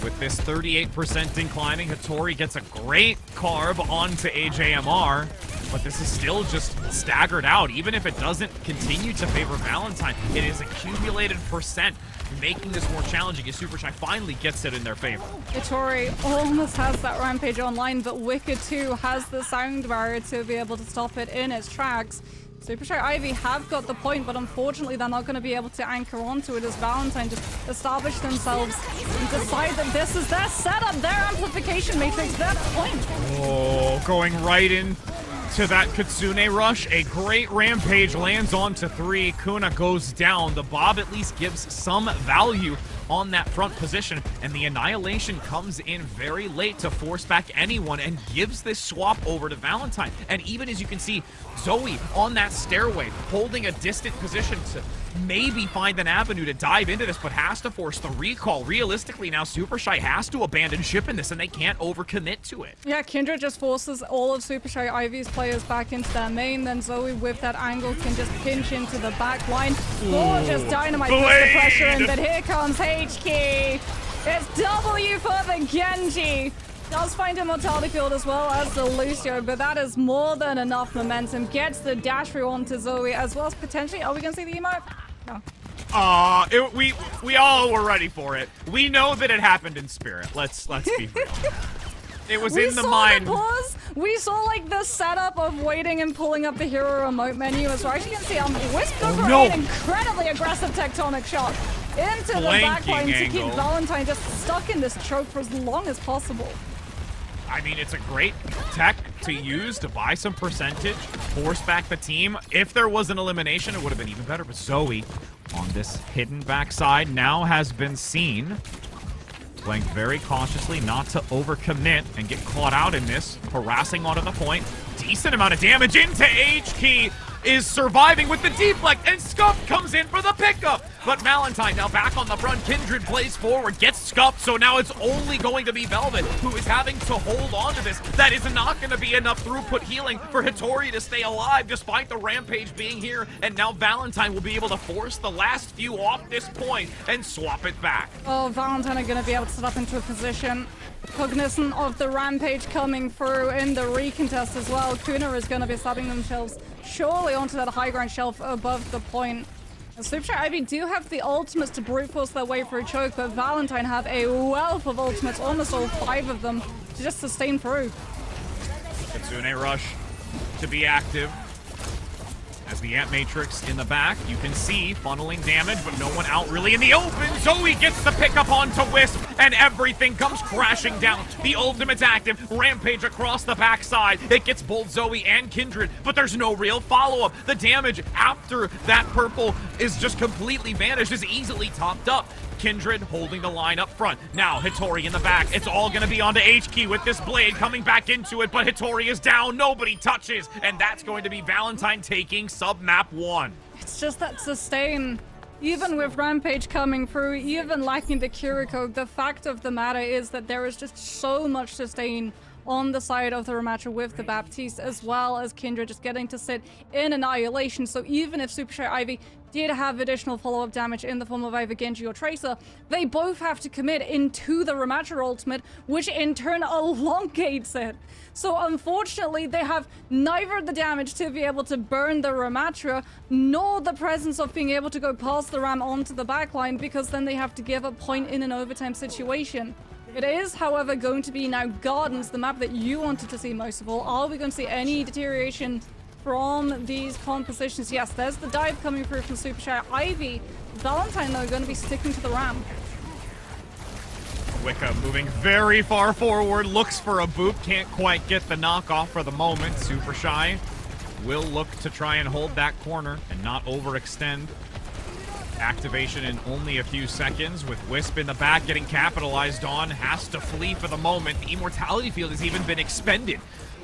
With this 38% inclining, Hattori gets a great carb onto AJMR, but this is still just staggered out. Even if it doesn't continue to favor Valentine, it is accumulated percent, making this more challenging as Super Shy finally gets it in their favor. Hattori almost has that Rampage online, but Wicked 2 has the sound barrier to be able to stop it in its tracks. Super Shy Ivy have got the point, but unfortunately they're not going to be able to anchor onto it as Valentine just establish themselves and decide that this is their setup, their amplification matrix, their point. Oh, going right in to that Kitsune rush. A great rampage lands onto 3. Kuna goes down. The Bob at least gives some value on that front position, and the Annihilation comes in very late to force back anyone and gives this swap over to Valentine. And even as you can see, Zoe on that stairway, holding a distant position to maybe find an avenue to dive into this, but has to force the recall. Realistically now, Super Shy has to abandon ship in this, and they can't overcommit to it. Yeah, Kindred just forces all of Super Shy Ivy's players back into their main, then Zoe with that angle can just pinch into the back line. Gorgeous dynamite puts the pressure in, but here comes HK. It's W for the Genji. Does find Immortality Field as well as the Lucio, but that is more than enough momentum. Gets the dash through onto Zoe as well as potentially, are we going to see the emote? No. We all were ready for it. We know that it happened in spirit. Let's be real. It was in the mind. We saw like the setup of waiting and pulling up the hero remote menu as well. As you can see, Wisp goes for an incredibly aggressive tectonic shot into the backline to keep Valentine just stuck in this choke for as long as possible. I mean, it's a great tech to use to buy some percentage, force back the team. If there was an elimination, it would have been even better. But Zoe, on this hidden backside, now has been seen. Playing very cautiously, not to overcommit and get caught out in this. Harassing onto the point. Decent amount of damage into H-Key. Is surviving with the deflect, and Scuff comes in for the pickup. But Valentine now back on the front. Kindred plays forward, gets scuffed, so now it's only going to be Velvet who is having to hold on to this. That is not going to be enough throughput healing for Hitori to stay alive despite the rampage being here. And now Valentine will be able to force the last few off this point and swap it back. Oh, Valentine are going to be able to set up into a position. Cognizant of the rampage coming through in the recontest as well. Kuna is going to be stabbing themselves surely onto that high ground shelf above the point. And Super Shy Ivy do have the ultimates to brute force their way through choke, but Valentine have a wealth of ultimates, almost all 5 of them, to just sustain through. Kitsune rush to be active. As the Ant Matrix in the back, you can see funneling damage, but no one out really in the open. Zoe gets the pickup onto Wisp, and everything comes crashing down. The ultimate's active, rampage across the backside. It gets both Zoe and Kindred, but there's no real follow-up. The damage after that purple is just completely vanished, is easily topped up. Kindred holding the line up front. Now Hitori in the back. It's all going to be onto H-Key with this blade coming back into it, but Hitori is down. Nobody touches, and that's going to be Valentine taking sub-map 1. It's just that sustain. Even with Rampage coming through, even lacking the Kiriko, the fact of the matter is that there is just so much sustain on the side of the rematcher with the Baptiste, as well as Kindred just getting to sit in Annihilation. So even if Super Shy Ivy did have additional follow-up damage in the form of either Genji or Tracer, they both have to commit into the rematcher ultimate, which in turn elongates it. So unfortunately, they have neither the damage to be able to burn the rematcher, nor the presence of being able to go past the ram onto the backline, because then they have to give a point in an overtime situation. It is, however, going to be now Gardens, the map that you wanted to see most of all. Are we going to see any deterioration from these compositions? Yes, there's the dive coming through from Super Shy Ivy. Valentine, though, going to be sticking to the ram. Wicca moving very far forward, looks for a boop, can't quite get the knockoff for the moment. Super Shy will look to try and hold that corner and not overextend. Activation in only a few seconds with Wisp in the back getting capitalized on. Has to flee for the moment. The Immortality Field has even been expended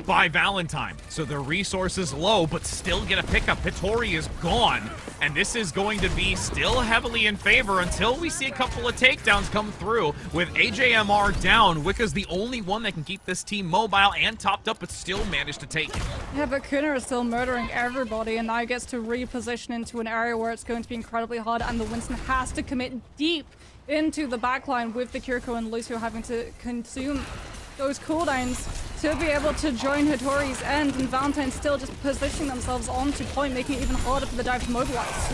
by Valentine. So their resources low, but still get a pickup. Hitori is gone. And this is going to be still heavily in favor until we see a couple of takedowns come through. With AJMR down, Wicca's the only one that can keep this team mobile and topped up, but still managed to take it. Yeah, but Kuna is still murdering everybody and now gets to reposition into an area where it's going to be incredibly hard, and the Winston has to commit deep into the backline with the Kiriko and Lucio having to consume those cooldowns to be able to join Hitori's end, and Valentine still just positioning themselves onto point, making it even harder for the dive to mobilize.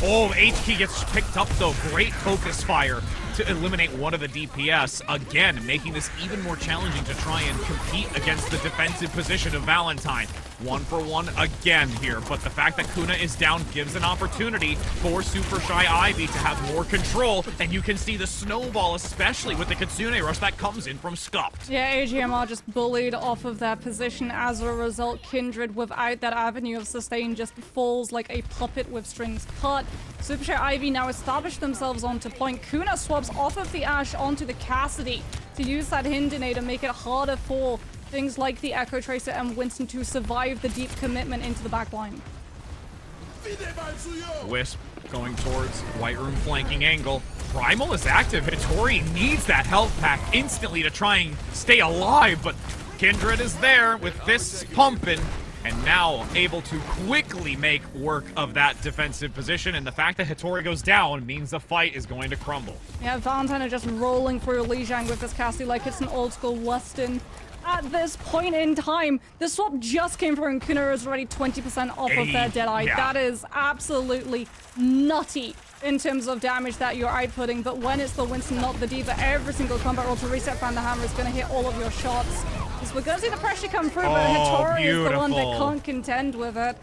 Oh, H-Key gets picked up though. Great focus fire to eliminate one of the DPS, again, making this even more challenging to try and compete against the defensive position of Valentine. 1-for-1 again here, but the fact that Kuna is down gives an opportunity for Super Shy Ivy to have more control, and you can see the snowball, especially with the Kitsune Rush that comes in from Scupped. Yeah, AGMR just bullied off of their position. As a result, Kindred, without that avenue of sustain, just falls like a puppet with strings cut. Super Shy Ivy now establish themselves onto point. Kuna swaps off of the Ashe onto the Cassidy to use that Hindinate and make it harder for things like the Echo Tracer and Winston to survive the deep commitment into the back line. Wisp going towards White Room flanking angle. Primal is active. Hattori needs that health pack instantly to try and stay alive, but Kindred is there with fists pumping and now able to quickly make work of that defensive position, and the fact that Hattori goes down means the fight is going to crumble. Yeah, Valentine are just rolling through Lijiang with this Cassidy like it's an old school Western. At this point in time, the swap just came through and Kuna is already 20% off of their Deadeye. Yeah. That is absolutely nutty in terms of damage that you're outputting, but when it's the Winston, not the D.Va, every single combat roll to reset Fan the Hammer is going to hit all of your shots. Because we're going to see the pressure come through, but Hattori is the one that can't contend with it.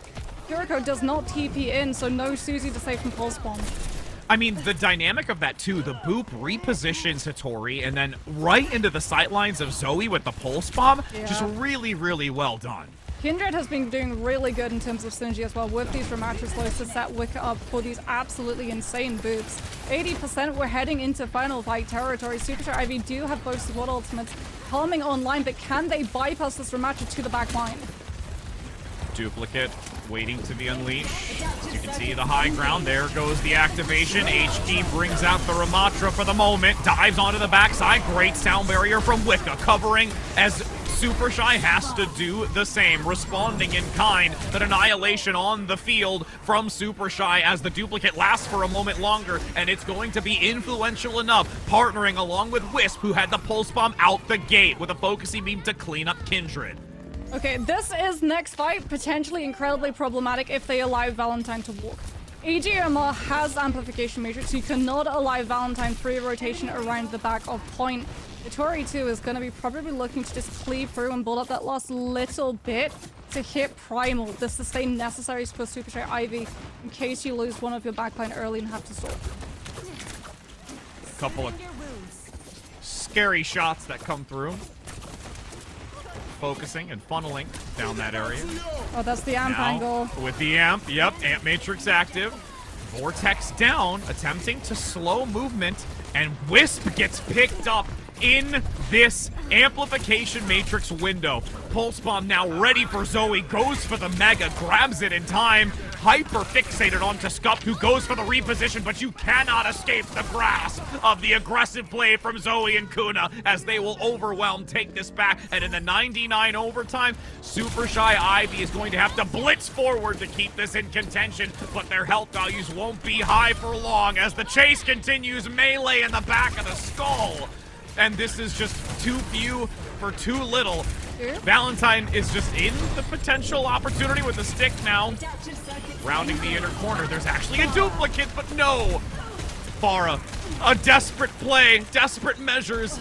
Kiriko does not TP in, so no Susie to save from Pulse Bomb. I mean, the dynamic of that too, the boop repositions Hattori and then right into the sightlines of Zoe with the pulse bomb. Yeah. Just really, really well done. Kindred has been doing really good in terms of synergy as well with these Ramatra slows to set Wicker up for these absolutely insane boots. 80%, we're heading into final fight territory. Super Shy Ivy do have both support ultimates coming online, but can they bypass this Ramatra to the back line? Duplicate waiting to be unleashed. As you can see the high ground, there goes the activation. HD brings out the Ramatra for the moment, dives onto the backside. Great sound barrier from Wicca covering as Super Shy has to do the same, responding in kind. But annihilation on the field from Super Shy as the duplicate lasts for a moment longer, and it's going to be influential enough, partnering along with Wisp, who had the pulse bomb out the gate with a focusing beam to clean up Kindred. Okay, this is next fight potentially incredibly problematic if they allow Valentine to walk. AGMR has amplification matrix, so you cannot allow Valentine free rotation around the back of point. Hattori too is going to be probably looking to just cleave through and build up that last little bit to hit Primal, the sustain necessary for Super Shy Ivy in case you lose one of your backline early and have to stop. A couple of scary shots that come through. Focusing and funneling down that area. Oh, that's the amp angle. With the amp, yep, amp matrix active. Vortex down, attempting to slow movement, and Wisp gets picked up in this amplification matrix window. Pulse bomb now ready for Zoe, goes for the mega, grabs it in time, hyper fixated onto Scup, who goes for the reposition, but you cannot escape the grasp of the aggressive play from Zoe and Kuna as they will overwhelm, take this back, and in the 99 overtime, Super Shy Ivy is going to have to blitz forward to keep this in contention, but their health values won't be high for long as the chase continues, melee in the back of the skull. And this is just too few for too little. Valentine is just in the potential opportunity with the stick now. Rounding the inner corner. There's actually a duplicate, but no! Pharah, a desperate play, desperate measures.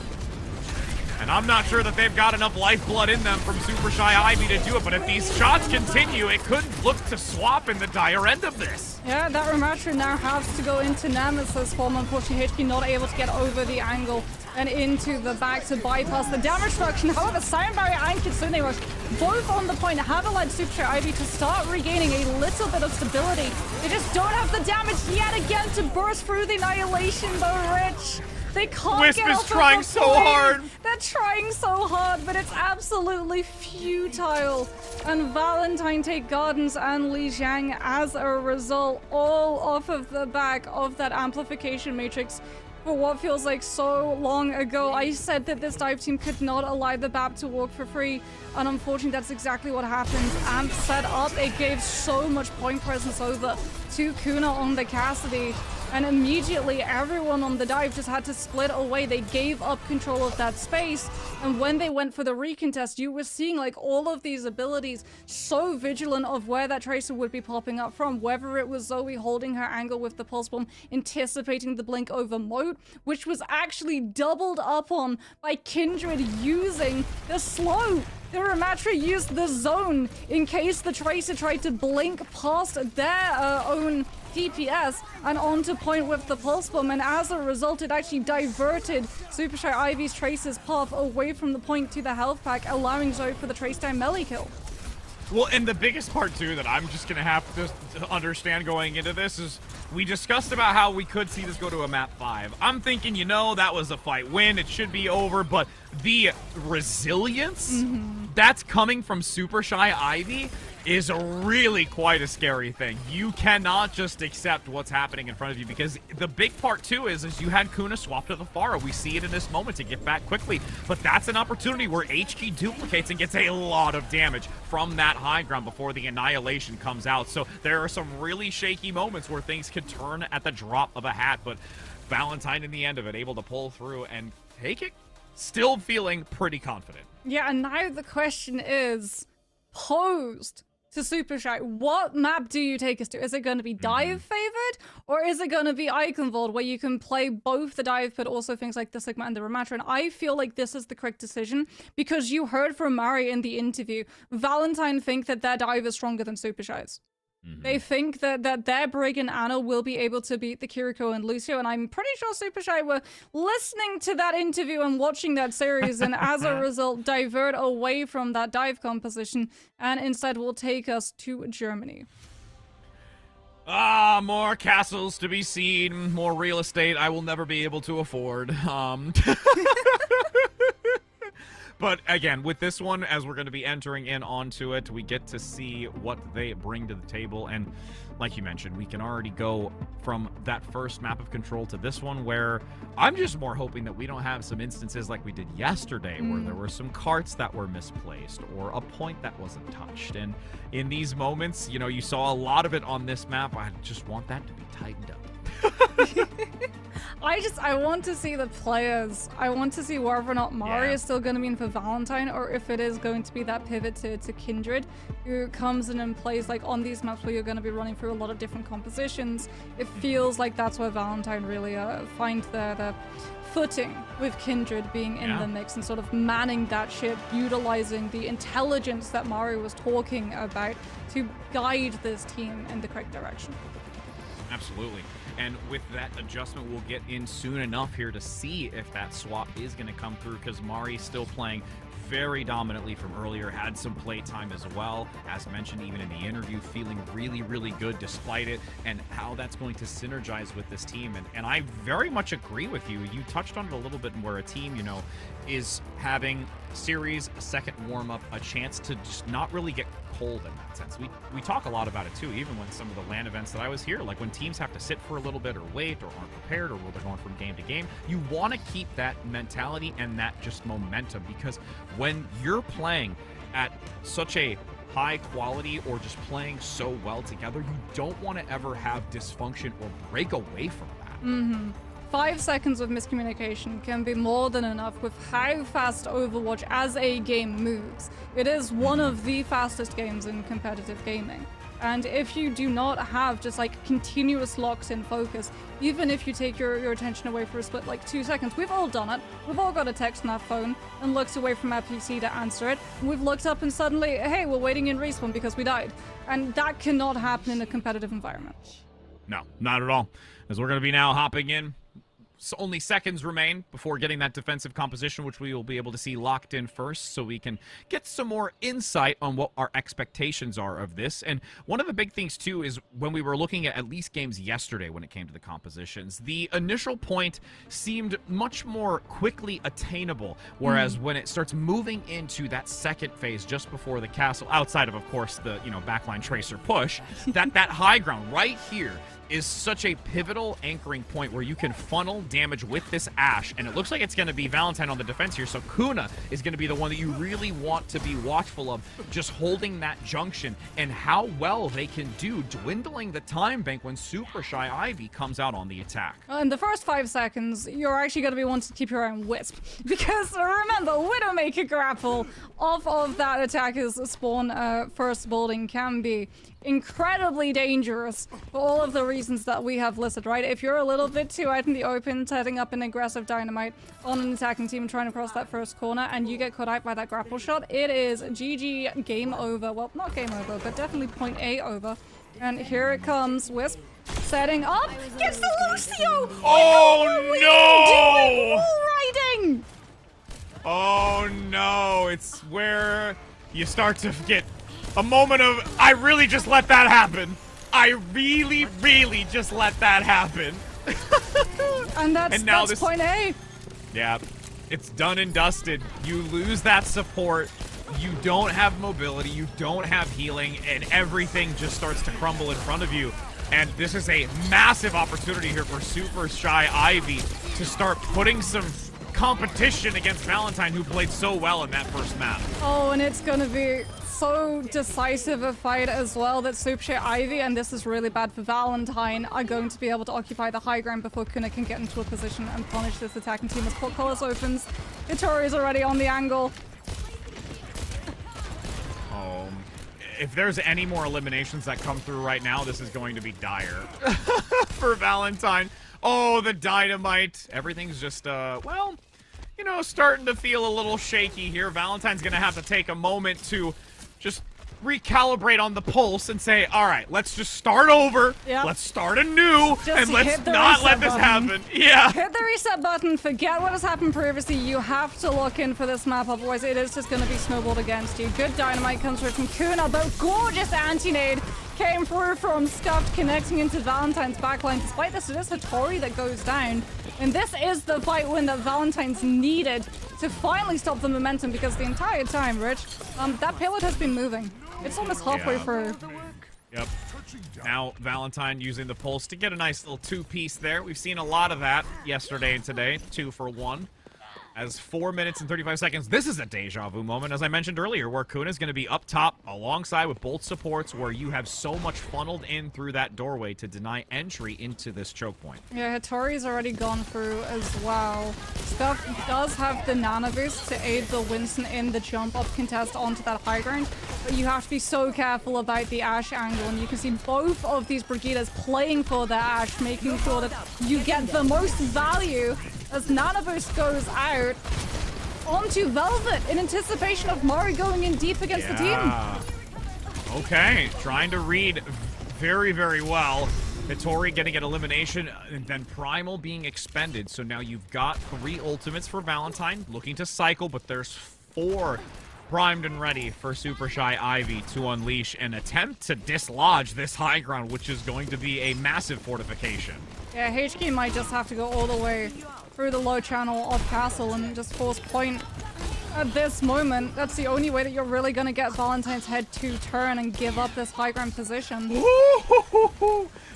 And I'm not sure that they've got enough lifeblood in them from Super Shy Ivy to do it, but if these shots continue, it could look to swap in the dire end of this. Yeah, that Ramatra now has to go into Nemesis form. Unfortunately, HQ not able to get over the angle and into the back to bypass the damage reduction. However, Sound Barrier and Kitsune Rush both on the point have allowed Super Shy Ivy to start regaining a little bit of stability. They just don't have the damage yet again to burst through the annihilation though, Rich. They can't Wisp get is off trying of the so hard. They're trying so hard, but it's absolutely futile. And Valentine take Gardens and Lijiang as a result, all off of the back of that amplification matrix. For what feels like so long ago, I said that this dive team could not allow the BAP to walk for free, and unfortunately that's exactly what happened. Amp set up, it gave so much point presence over to Kuna on the Cassidy. and immediately everyone on the dive just had to split away. They gave up control of that space, and when they went for the recontest, you were seeing like all of these abilities so vigilant of where that Tracer would be popping up from, whether it was Zoe holding her angle with the pulse bomb, anticipating the blink over moat, which was actually doubled up on by Kindred using the slow. The Ramattra used the zone in case the Tracer tried to blink past their own DPS and onto point with the pulse bomb, and as a result it actually diverted Super Shy Ivy's Tracer's path away from the point to the health pack, allowing Zoe for the trace down melee kill. Well, and the biggest part, too, that I'm just going to have to understand going into this is we discussed about how we could see this go to a map 5. I'm thinking, you know, that was a fight win. It should be over. But the resilience that's coming from Super Shy Ivy is really quite a scary thing. You cannot just accept what's happening in front of you, because the big part too is you had Kuna swap to the Pharah. We see it in this moment to get back quickly, but that's an opportunity where HK duplicates and gets a lot of damage from that high ground before the annihilation comes out. So there are some really shaky moments where things could turn at the drop of a hat, but Valentine in the end of it able to pull through and take it, still feeling pretty confident. Yeah, and now the question is posed to Super Shy. What map do you take us to? Is it going to be dive favored, or is it going to be Eichenwald, where you can play both the dive but also things like the Sigma and the Ramattra? And I feel like this is the correct decision, because you heard from Mari in the interview, Valentine think that their dive is stronger than Super Shy's. They think that their Brig and Anna will be able to beat the Kiriko and Lucio, and I'm pretty sure Super Shy were listening to that interview and watching that series, and as a result divert away from that dive composition and instead will take us to Germany. Ah, more castles to be seen, more real estate I will never be able to afford. But again, with this one, as we're going to be entering in onto it, we get to see what they bring to the table. And like you mentioned, we can already go from that first map of control to this one, where I'm just more hoping that we don't have some instances like we did yesterday, where there were some carts that were misplaced or a point that wasn't touched. And in these moments, you know, you saw a lot of it on this map. I just want that to be tightened up. I want to see the players. I want to see whether or not Mari is still going to be in for Valentine, or if it is going to be that pivot to Kindred, who comes in and plays like on these maps where you're going to be running through a lot of different compositions. It feels like that's where Valentine really find their footing, with Kindred being in the mix and sort of manning that ship, utilizing the intelligence that Mari was talking about to guide this team in the correct direction. Absolutely. And with that adjustment, we'll get in soon enough here to see if that swap is going to come through, because Mari's still playing very dominantly from earlier, had some play time as well, as mentioned even in the interview, feeling really, really good despite it, and how that's going to synergize with this team. And I very much agree with you. You touched on it a little bit, where a team, you know, is having series, a second warm-up, a chance to just not really get cold in that sense. We talk a lot about it too, even when some of the LAN events that I was here, like when teams have to sit for a little bit or wait or aren't prepared, or they're going from game to game, you want to keep that mentality and that just momentum, because when you're playing at such a high quality or just playing so well together, you don't want to ever have dysfunction or break away from that. 5 seconds of miscommunication can be more than enough with how fast Overwatch as a game moves. It is one of the fastest games in competitive gaming. And if you do not have just like continuous locks in focus, even if you take your attention away for a split like 2 seconds, we've all done it. We've all got a text on our phone and looked away from our PC to answer it. And we've looked up and suddenly, hey, we're waiting in respawn because we died. And that cannot happen in a competitive environment. No, not at all. As we're going to be now hopping in. So only seconds remain before getting that defensive composition, which we will be able to see locked in first, so we can get some more insight on what our expectations are of this. And one of the big things, too, is when we were looking at least games yesterday when it came to the compositions, the initial point seemed much more quickly attainable, whereas when it starts moving into that second phase just before the castle, outside of course, the, you know, backline tracer push, that high ground right here is such a pivotal anchoring point where you can funnel damage with this Ashe, and it looks like it's going to be Valentine on the defense here, so Kuna is going to be the one that you really want to be watchful of, just holding that junction, and how well they can do dwindling the time bank when Super Shy Ivy comes out on the attack. In the first 5 seconds, you're actually going to be wanting to keep your eye on Wisp, because remember, Widowmaker grapple off of that attacker's spawn first building can be incredibly dangerous for all of the reasons that we have listed, right? If you're a little bit too out in the open, setting up an aggressive dynamite on an attacking team trying to cross that first corner, and you get caught out by that grapple shot, it is GG, game over. Well, not game over, but definitely point A over. And here it comes, Wisp setting up, gets the Lucio! Oh no! Wall riding! Oh no, it's where you start to get a moment of, I really just let that happen. I really, really just let that happen. And that's point A. Yeah, it's done and dusted. You lose that support. You don't have mobility. You don't have healing. And everything just starts to crumble in front of you. And this is a massive opportunity here for Super Shy Ivy to start putting some competition against Valentine, who played so well in that first map. Oh, and it's gonna be so decisive a fight as well that Super Shy Ivy, and this is really bad for Valentine, are going to be able to occupy the high ground before Kuna can get into a position and punish this attacking team as Portcullis opens. Hitori is already on the angle. Oh, if there's any more eliminations that come through right now, this is going to be dire for Valentine. Oh, the dynamite. Everything's just, well, you know, starting to feel a little shaky here. Valentine's going to have to take a moment to just recalibrate on the pulse and say, all right, let's just start over. Yep. Let's start anew, Just and let's hit the not let reset this button. happen. Yeah. Hit the reset button, forget what has happened previously. You have to lock in for this map, otherwise it is just going to be snowballed against you. Good dynamite comes through from Kuna, but gorgeous anti-nade came through from Scuffed, connecting into Valentine's backline. Despite this, it is Hitori that goes down. And this is the fight win that Valentine's needed to finally stop the momentum, because the entire time, Rich, that payload has been moving. It's almost halfway through. Yep. Now Valentine using the pulse to get a nice little two-piece there. We've seen a lot of that yesterday and today. 2 for 1. As 4 minutes and 35 seconds, this is a deja vu moment, as I mentioned earlier, where Kuna is going to be up top alongside with both supports, where you have so much funneled in through that doorway to deny entry into this choke point. Yeah, Hitori's already gone through as well. Stuff does have the nano boost to aid the Winston in the jump up contest onto that high ground, but you have to be so careful about the Ashe angle, and you can see both of these Brigidas playing for the Ashe, making sure that you get the most value as Nano Boost goes out onto Velvet in anticipation of Mari going in deep against the team. Okay, trying to read very, very well. Hitori getting an elimination, and then Primal being expended. So now you've got 3 ultimates for Valentine, looking to cycle, but there's 4 primed and ready for Super Shy Ivy to unleash an attempt to dislodge this high ground, which is going to be a massive fortification. Yeah, HK might just have to go all the way through the low channel of Castle and just force point at this moment. That's the only way that you're really going to get Valentine's head to turn and give up this high ground position.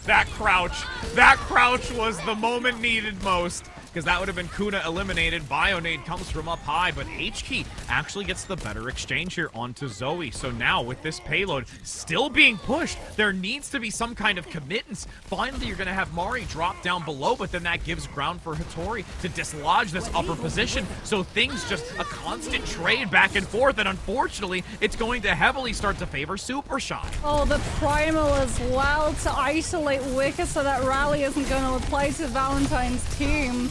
That crouch was the moment needed most, because that would have been Kuna eliminated. Bionade comes from up high, but HK actually gets the better exchange here onto Zoe. So now with this payload still being pushed, there needs to be some kind of committance. Finally, you're going to have Mari drop down below, but then that gives ground for Hitori to dislodge this upper position. So things just a constant trade back and forth, and unfortunately, it's going to heavily start to favor Super Shy. Oh, the Primal as well to isolate Wicca so that rally isn't going to apply to Valentine's team.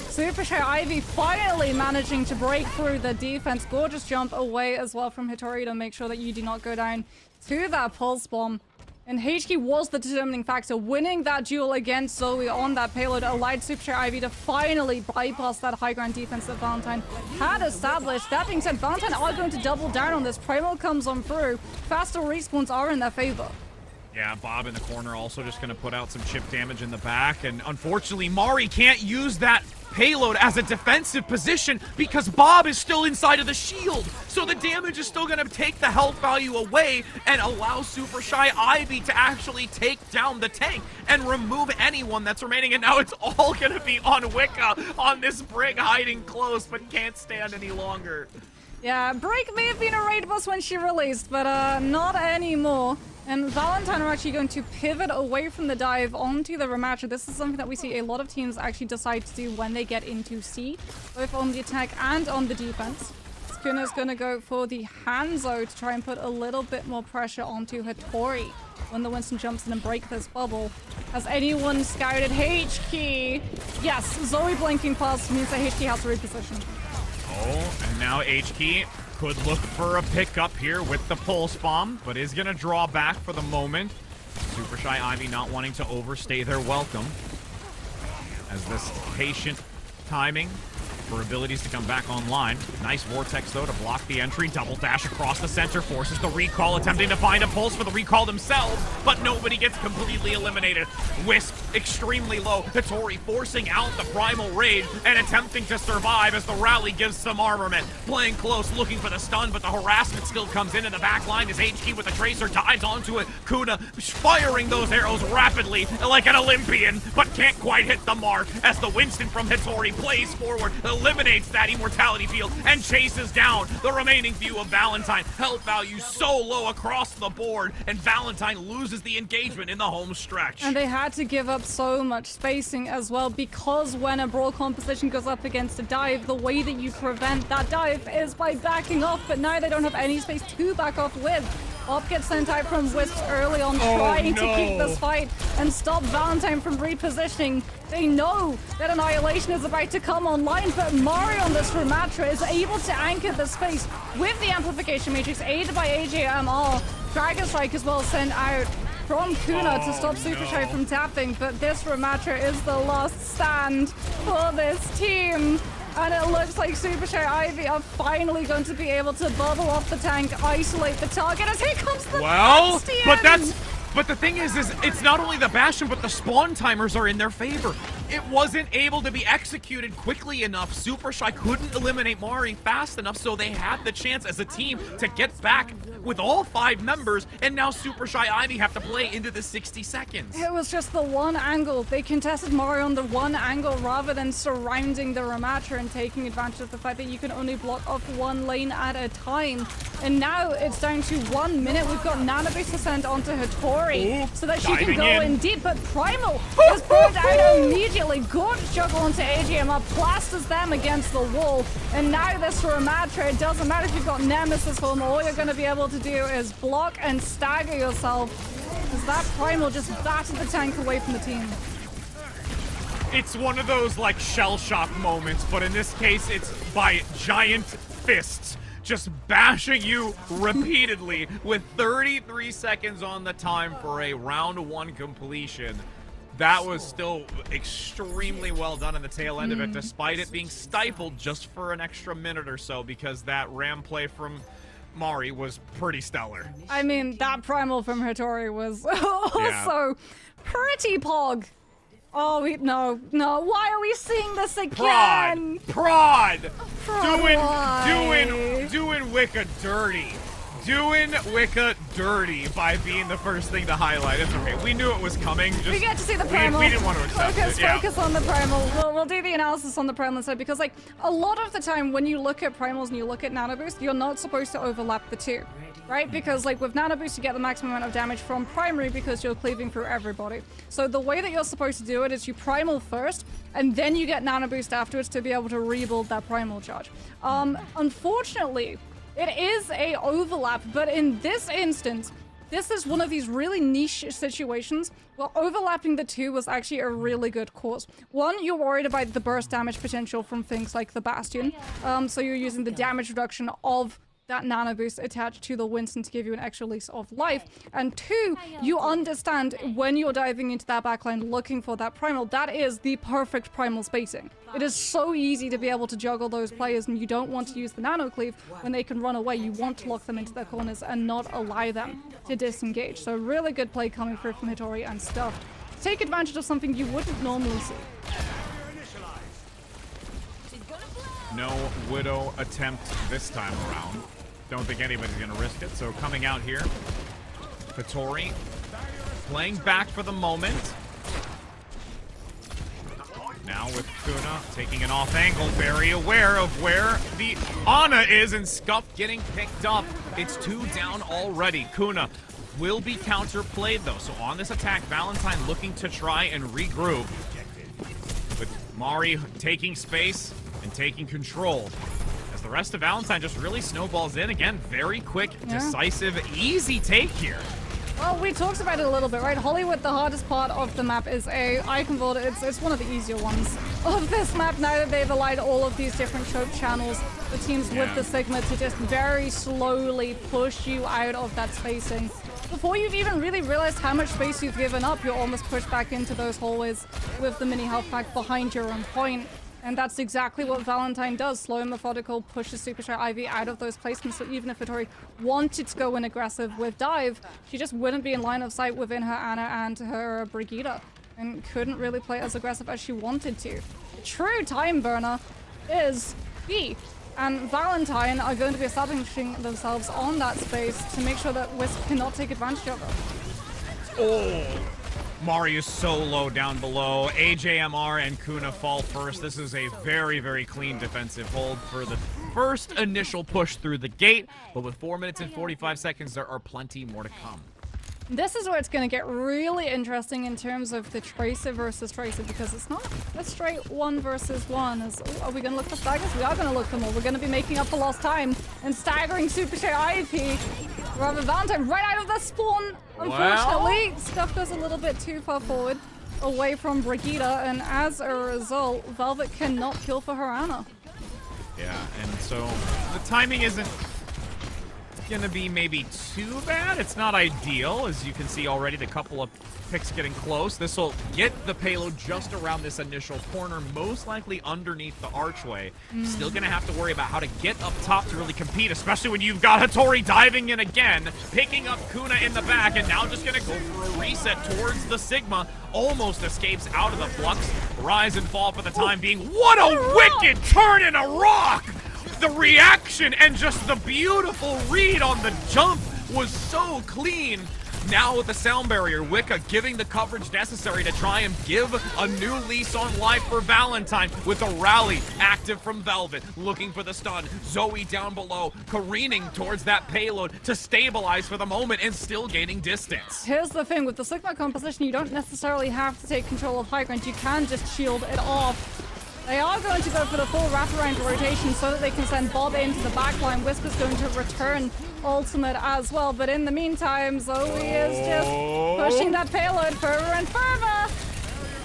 Super Shy Ivy finally managing to break through the defense. Gorgeous jump away as well from Hitori to make sure that you do not go down to that pulse bomb. And HK was the determining factor. Winning that duel against Zoe on that payload allowed Super Shy Ivy to finally bypass that high ground defense that Valentine had established. That being said, Valentine are going to double down on this. Primal comes on through. Faster respawns are in their favor. Yeah, Bob in the corner also just going to put out some chip damage in the back. And unfortunately, Mari can't use that payload as a defensive position because Bob is still inside of the shield. So the damage is still gonna take the health value away and allow Super Shy Ivy to actually take down the tank and remove anyone that's remaining. And now it's all gonna be on Wicca on this Brig hiding close but can't stand any longer. Yeah, Brig may have been a raid boss when she released, but not anymore. And Valentine are actually going to pivot away from the dive onto the Ramattra. This is something that we see a lot of teams actually decide to do when they get into C, both on the attack and on the defense. Kuna's going to go for the Hanzo to try and put a little bit more pressure onto Hattori when the Winston jumps in and break this bubble. Has anyone scouted H-Key? Yes, Zoe blinking past means that H-Key has to reposition. Oh, and now H-Key could look for a pickup here with the pulse bomb, but is going to draw back for the moment. Super Shy Ivy not wanting to overstay their welcome, as this patient timing for abilities to come back online. Nice Vortex, though, to block the entry. Double dash across the center, forces the recall, attempting to find a pulse for the recall themselves, but nobody gets completely eliminated. Wisp extremely low. Hattori forcing out the Primal Rage and attempting to survive as the rally gives some armament. Playing close, looking for the stun, but the harassment still comes into the back line as HK with the Tracer dives onto it. Kuna firing those arrows rapidly like an Olympian, but can't quite hit the mark as the Winston from Hattori plays forward, eliminates that immortality field, and chases down the remaining few of Valentine. Health value so low across the board, and Valentine loses the engagement in the home stretch. And they had to give up so much spacing as well, because when a brawl composition goes up against a dive, the way that you prevent that dive is by backing off, but now they don't have any space to back off with. Bob gets sent out from Wisps early on, trying to keep this fight and stop Valentine from repositioning. They know that Annihilation is about to come online, but Mario on this Ramattra is able to anchor the space with the Amplification Matrix, aided by AJMR. Dragon Strike as well sent out from Kuna to stop Super Shy from tapping, but this Ramattra is the last stand for this team. And it looks like Super Shy Ivy are finally going to be able to bubble off the tank, isolate the target, as here comes the Bastion! But the thing is it's not only the Bastion, but the spawn timers are in their favor. It wasn't able to be executed quickly enough. Super Shy couldn't eliminate Mari fast enough, so they had the chance as a team to get back with all 5 members, and now Super Shy Ivy have to play into the 60 seconds. It was just the one angle. They contested Mario on the one angle rather than surrounding the Ramattra and taking advantage of the fact that you can only block off one lane at a time. And now it's down to 1 minute. We've got Nana Boost to send onto Hattori so that she can go in deep, but Primal is burned out immediately. Good juggle onto AGM, plasters them against the wall. And now this Ramattra, it doesn't matter if you've got Nemesis form, all you're going to be able to do is block and stagger yourself, as that Primal just battered the tank away from the team. It's one of those like shell shock moments, but in this case it's by giant fists just bashing you repeatedly with 33 seconds on the time for a round 1 completion. That was still extremely well done in the tail end of it, despite it being stifled just for an extra minute or so, because that ram play from Mari was pretty stellar. I mean, that Primal from Hattori was also pretty pog. Oh, no. Why are we seeing this again? Prod! Doing Wicca dirty. Doing Wicca dirty by being the first thing to highlight. It's okay. We knew it was coming. We get to see the Primal. We didn't want to accept it. Focus on the Primal. We'll do the analysis on the Primal side, because like a lot of the time when you look at Primals and you look at Nano Boost, you're not supposed to overlap the two. Right? Because like with Nano Boost, you get the maximum amount of damage from primary because you're cleaving through everybody. So the way that you're supposed to do it is you Primal first, and then you get Nano Boost afterwards to be able to rebuild that Primal charge. Unfortunately, it is a overlap, but in this instance, this is one of these really niche situations where overlapping the two was actually a really good cause. One, you're worried about the burst damage potential from things like the Bastion, so you're using the damage reduction of that Nano Boost attached to the Winston to give you an extra lease of life. And 2, you understand when you're diving into that backline looking for that Primal, that is the perfect Primal spacing. It is so easy to be able to juggle those players, and you don't want to use the Nano Cleave when they can run away. You want to lock them into their corners and not allow them to disengage. So really good play coming through from Hattori and Stuffed. Take advantage of something you wouldn't normally see. No Widow attempt this time around. Don't think anybody's gonna risk it, so coming out here. Hattori playing back for the moment. Now with Kuna taking an off angle, very aware of where the Ana is, and Scuff getting picked up. It's 2 down already. Kuna will be counterplayed though, so on this attack, Valentine looking to try and regroup. With Mari taking space and taking control. As the rest of Valentine just really snowballs in. Again, very quick, decisive, easy take here. Well, we talked about it a little bit, right? Hollywood, the hardest part of the map is icon vault. It's one of the easier ones of this map now that they've aligned all of these different choke channels, the teams with the Sigma to just very slowly push you out of that spacing. Before you've even really realized how much space you've given up, you're almost pushed back into those hallways with the mini health pack behind your own point. And that's exactly what Valentine does. Slow and methodical, pushes Super Shy Ivy out of those placements. So even if Hattori wanted to go in aggressive with dive, she just wouldn't be in line of sight within her Ana and her Brigitte. And couldn't really play as aggressive as she wanted to. The true time burner is B. And Valentine are going to be establishing themselves on that space to make sure that Wisp cannot take advantage of it. Oh! Mari is so low down below. AJMR and Kuna fall first. This is a very, very clean defensive hold for the first initial push through the gate. But with 4 minutes and 45 seconds, there are plenty more to come. This is where it's going to get really interesting in terms of the Tracer versus Tracer, because it's not a straight 1 versus 1. Are we going to look for staggers? We are going to look for more. We're going to be making up for lost time and staggering Super Shy IP. Rather Valentine right out of the spawn. Unfortunately, Stuff goes a little bit too far forward, away from Brigitte, and as a result, Velvet cannot kill for her Ana. Yeah, and so the timing isn't gonna be maybe too bad. It's not ideal, as you can see already, the couple of picks getting close. This will get the payload just around this initial corner, most likely underneath the archway. Still gonna have to worry about how to get up top to really compete, especially when you've got Hattori diving in again, picking up Kuna in the back, and now just gonna go for a reset towards the Sigma. Almost escapes out of the flux. Rise and fall for the time being. What a wicked turn in a rock! The reaction and just the beautiful read on the jump was so clean. Now with the sound barrier, Wicca giving the coverage necessary to try and give a new lease on life for Valentine with a rally active from Velvet, looking for the stun. Zoe down below, careening towards that payload to stabilize for the moment and still gaining distance. Here's the thing, with the Sigma composition, you don't necessarily have to take control of high ground. You can just shield it off. They are going to go for the full wraparound rotation so that they can send Bob into the backline. Wisp is going to return ultimate as well, but in the meantime, Zoe is just pushing that payload further and further.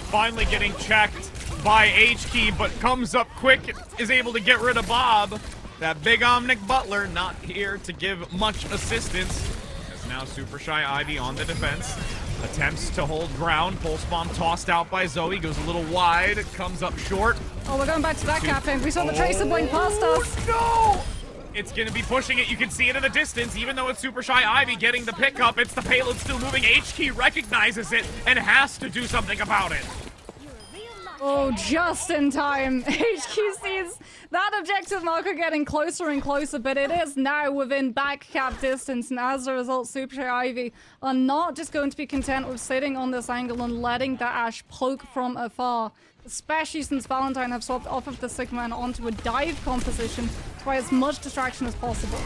Finally getting checked by H-Key, but comes up quick, is able to get rid of Bob. That big Omnic Butler not here to give much assistance. As now Super Shy Ivy on the defense. Attempts to hold ground. Pulse bomb tossed out by Zoe. Goes a little wide. Comes up short. Oh, we're going back to that capping. We saw the Tracer blink past us. No! It's going to be pushing it. You can see it in the distance. Even though it's Super Shy Ivy getting the pickup, it's the payload still moving. H-Key recognizes it and has to do something about it. Oh, just in time. HQ sees that objective marker getting closer and closer, but it is now within back cap distance, and as a result, Super Shy Ivy are not just going to be content with sitting on this angle and letting the Ashe poke from afar, especially since Valentine have swapped off of the Sigma and onto a dive composition to provide as much distraction as possible.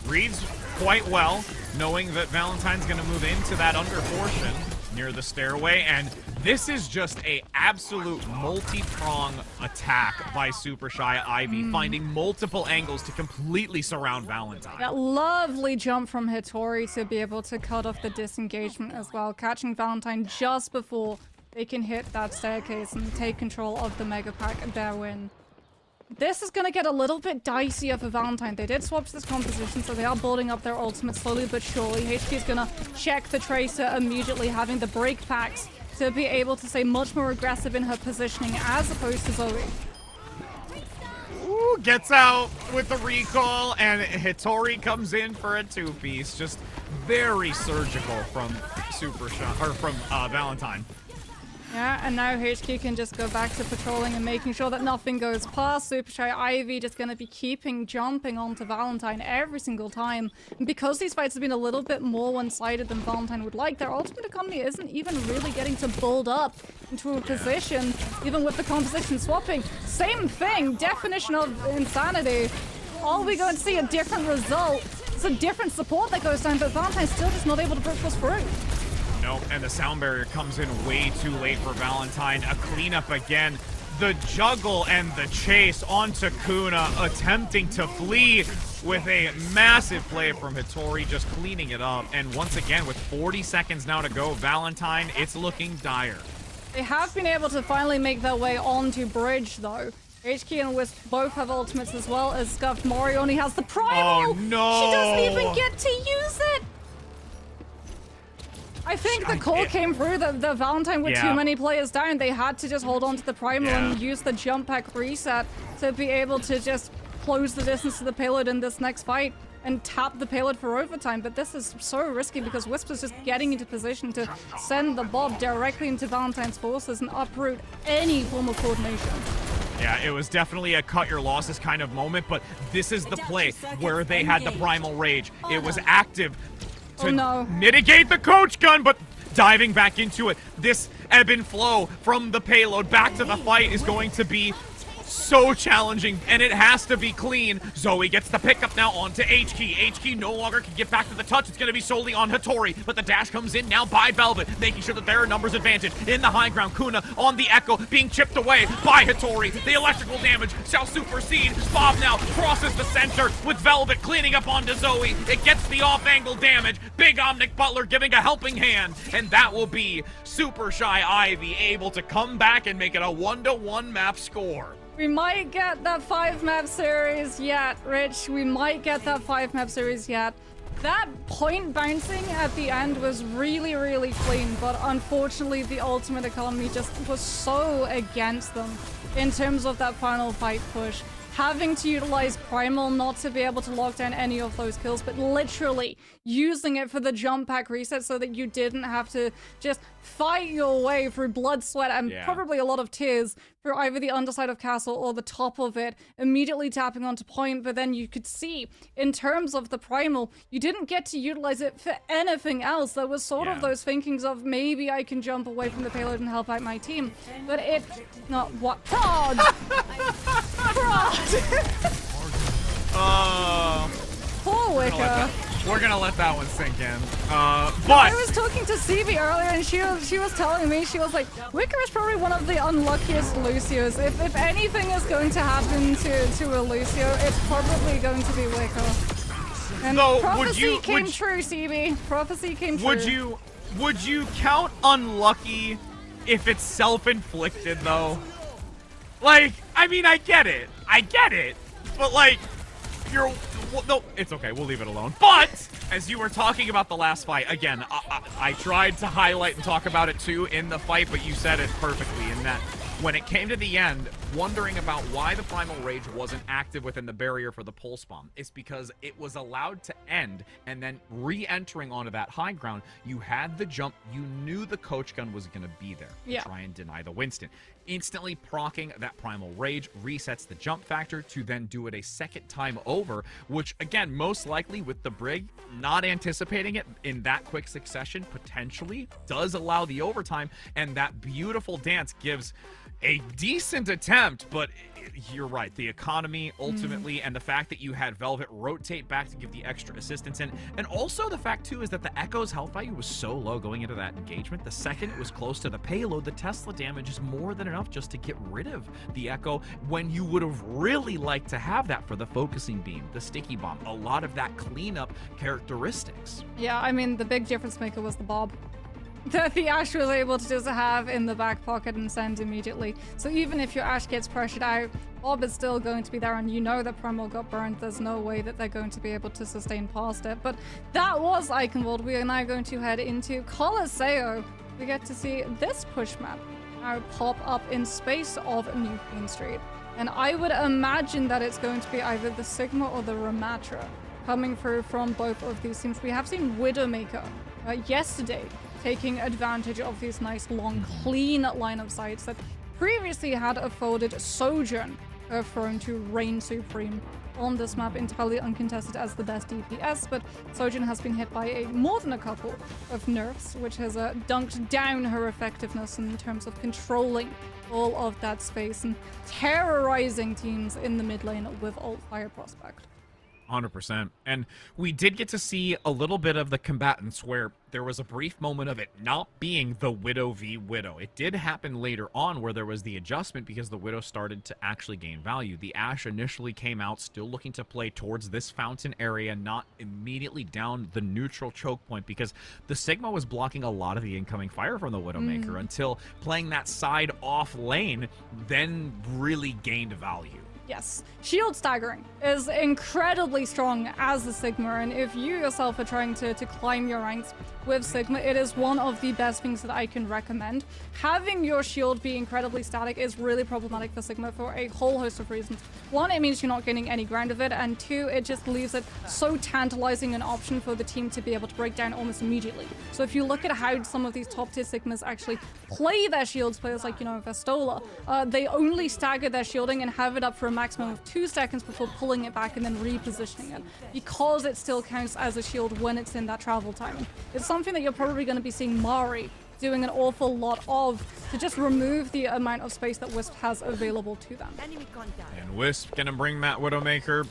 Reads quite well, knowing that Valentine's going to move into that under portion near the stairway, and this is just a absolute multi-prong attack by Super Shy Ivy, finding multiple angles to completely surround Valentine. That lovely jump from Hattori to be able to cut off the disengagement as well, catching Valentine just before they can hit that staircase and take control of the Mega Pack and their win. This is going to get a little bit dicier for Valentine. They did swap to this composition, so they are building up their ultimate slowly but surely. HQ is going to check the Tracer immediately, having the break packs to be able to stay much more aggressive in her positioning as opposed to Zoe. Ooh, gets out with the recall, and Hattori comes in for a two-piece. Just very surgical from Valentine. Yeah, and now HQ can just go back to patrolling and making sure that nothing goes past. Super Shy Ivy just going to be jumping onto Valentine every single time. And because these fights have been a little bit more one-sided than Valentine would like, their ultimate economy isn't even really getting to build up into a position, even with the composition swapping. Same thing, definition of insanity. Are we going to see a different result? It's a different support that goes down, but Valentine's still just not able to brute force through. Nope, and the sound barrier comes in way too late for Valentine. A cleanup again. The juggle and the chase onto Kuna, attempting to flee with a massive play from Hattori, just cleaning it up. And once again, with 40 seconds now to go, Valentine, it's looking dire. They have been able to finally make their way onto Bridge, though. HQ and Wisp both have ultimates as well as Scuffed. Mori only has the Primal! Oh, no! She doesn't even get to use it! I think the call came through that the Valentine with too many players down. They had to just hold on to the Primal and use the jump pack reset to be able to just close the distance to the payload in this next fight and tap the payload for overtime. But this is so risky because Wisp is just getting into position to send the Bob directly into Valentine's forces and uproot any form of coordination. Yeah, it was definitely a cut your losses kind of moment, but this is the play where they had the Primal Rage. It was active to mitigate the coach gun, but diving back into it, this ebb and flow from the payload back to the fight is going to be so challenging, and it has to be clean. Zoe gets the pickup now onto H-Key. H-Key no longer can get back to the touch. It's going to be solely on Hattori, but the dash comes in now by Velvet, making sure that there are numbers advantage. In the high ground, Kuna on the Echo, being chipped away by Hattori. The electrical damage shall supersede. Bob now crosses the center with Velvet cleaning up onto Zoe. It gets the off-angle damage. Big Omnic Butler giving a helping hand, and that will be Super Shy Ivy able to come back and make it a 1-to-1 map score. We might get that 5-map series yet, Rich. We might get that 5-map series yet. That point bouncing at the end was really, really clean, but unfortunately the ultimate economy just was so against them in terms of that final fight push. Having to utilize Primal not to be able to lock down any of those kills, but literally using it for the jump pack reset so that you didn't have to just fight your way through blood, sweat, and probably a lot of tears through either the underside of Castle or the top of it, immediately tapping onto point. But then you could see, in terms of the Primal, you didn't get to utilize it for anything else. There was sort of those thinkings of maybe I can jump away from the payload and help out my team. But it... not what... Prod! Prod! Poor Wicker. We're gonna let that one sink in. But I was talking to CB earlier, and she was telling me, she was like, Wicker is probably one of the unluckiest Lucios. If anything is going to happen to a Lucio, it's probably going to be Wicker. And prophecy came true, CB. Prophecy came true. Would you count unlucky if it's self-inflicted though? Like, I mean, I get it, but like, no, it's okay, we'll leave it alone. But, as you were talking about the last fight, again, I tried to highlight and talk about it too in the fight, but you said it perfectly in that when it came to the end, wondering about why the Primal Rage wasn't active within the barrier for the pulse bomb. It's because it was allowed to end, and then re-entering onto that high ground, you had the jump, you knew the coach gun was going to be there to try and deny the Winston. Instantly proccing that Primal Rage resets the jump factor to then do it a second time over, which again, most likely with the Brig, not anticipating it in that quick succession, potentially does allow the overtime, and that beautiful dance gives a decent attempt, but you're right. The economy ultimately, and the fact that you had Velvet rotate back to give the extra assistance in, and also the fact too is that the Echo's health value was so low going into that engagement. The second it was close to the payload, the Tesla damage is more than enough just to get rid of the Echo when you would have really liked to have that for the focusing beam, the sticky bomb, a lot of that cleanup characteristics. Yeah, I mean, the big difference maker was the Bob that the Ash was able to just have in the back pocket and send immediately. So even if your Ash gets pressured out, Bob is still going to be there, and you know that Primal got burned. There's no way that they're going to be able to sustain past it. But that was Eichenwald. We are now going to head into Colosseo. We get to see this push map now pop up in space of New Queen Street. And I would imagine that it's going to be either the Sigma or the Ramatra coming through from both of these teams. We have seen Widowmaker yesterday taking advantage of these nice, long, clean line of sights that previously had afforded Sojourn her throne to reign supreme on this map, entirely uncontested as the best DPS, but Sojourn has been hit by more than a couple of nerfs, which has dunked down her effectiveness in terms of controlling all of that space and terrorizing teams in the mid lane with Alt Fire Prospect. 100%. And we did get to see a little bit of the combatants where there was a brief moment of it not being the Widow v Widow. It did happen later on where there was the adjustment because the Widow started to actually gain value. The Ashe initially came out still looking to play towards this fountain area, not immediately down the neutral choke point, because the Sigma was blocking a lot of the incoming fire from the Widowmaker until playing that side off lane then really gained value. Yes, shield staggering is incredibly strong as a Sigma, and if you yourself are trying to climb your ranks with Sigma, it is one of the best things that I can recommend. Having your shield be incredibly static is really problematic for Sigma for a whole host of reasons. One, it means you're not getting any ground of it, and two, it just leaves it so tantalizing an option for the team to be able to break down almost immediately. So if you look at how some of these top tier Sigmas actually play their shields, players like, Vestola, they only stagger their shielding and have it up for a maximum of 2 seconds before pulling it back and then repositioning it, because it still counts as a shield when it's in that travel timing. It's something that you're probably going to be seeing Mari doing an awful lot of to just remove the amount of space that Wisp has available to them. And Wisp gonna bring that Widowmaker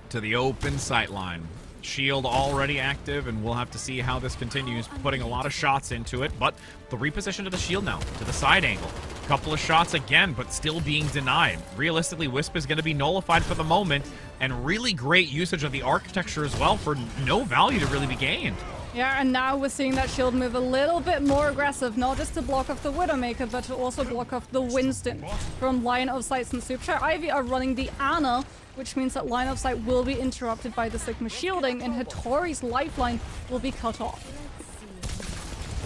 to the open sight line. Shield already active, and we'll have to see how this continues, putting a lot of shots into it, but the reposition to the shield now, to the side angle. Couple of shots again, but still being denied. Realistically, Wisp is going to be nullified for the moment, and really great usage of the architecture as well for no value to really be gained. Yeah, and now we're seeing that shield move a little bit more aggressive, not just to block off the Widowmaker, but to also block off the Winston from line of sight. And Superstar Ivy are running the Ana, which means that line of sight will be interrupted by the Sigma shielding, and Hattori's lifeline will be cut off.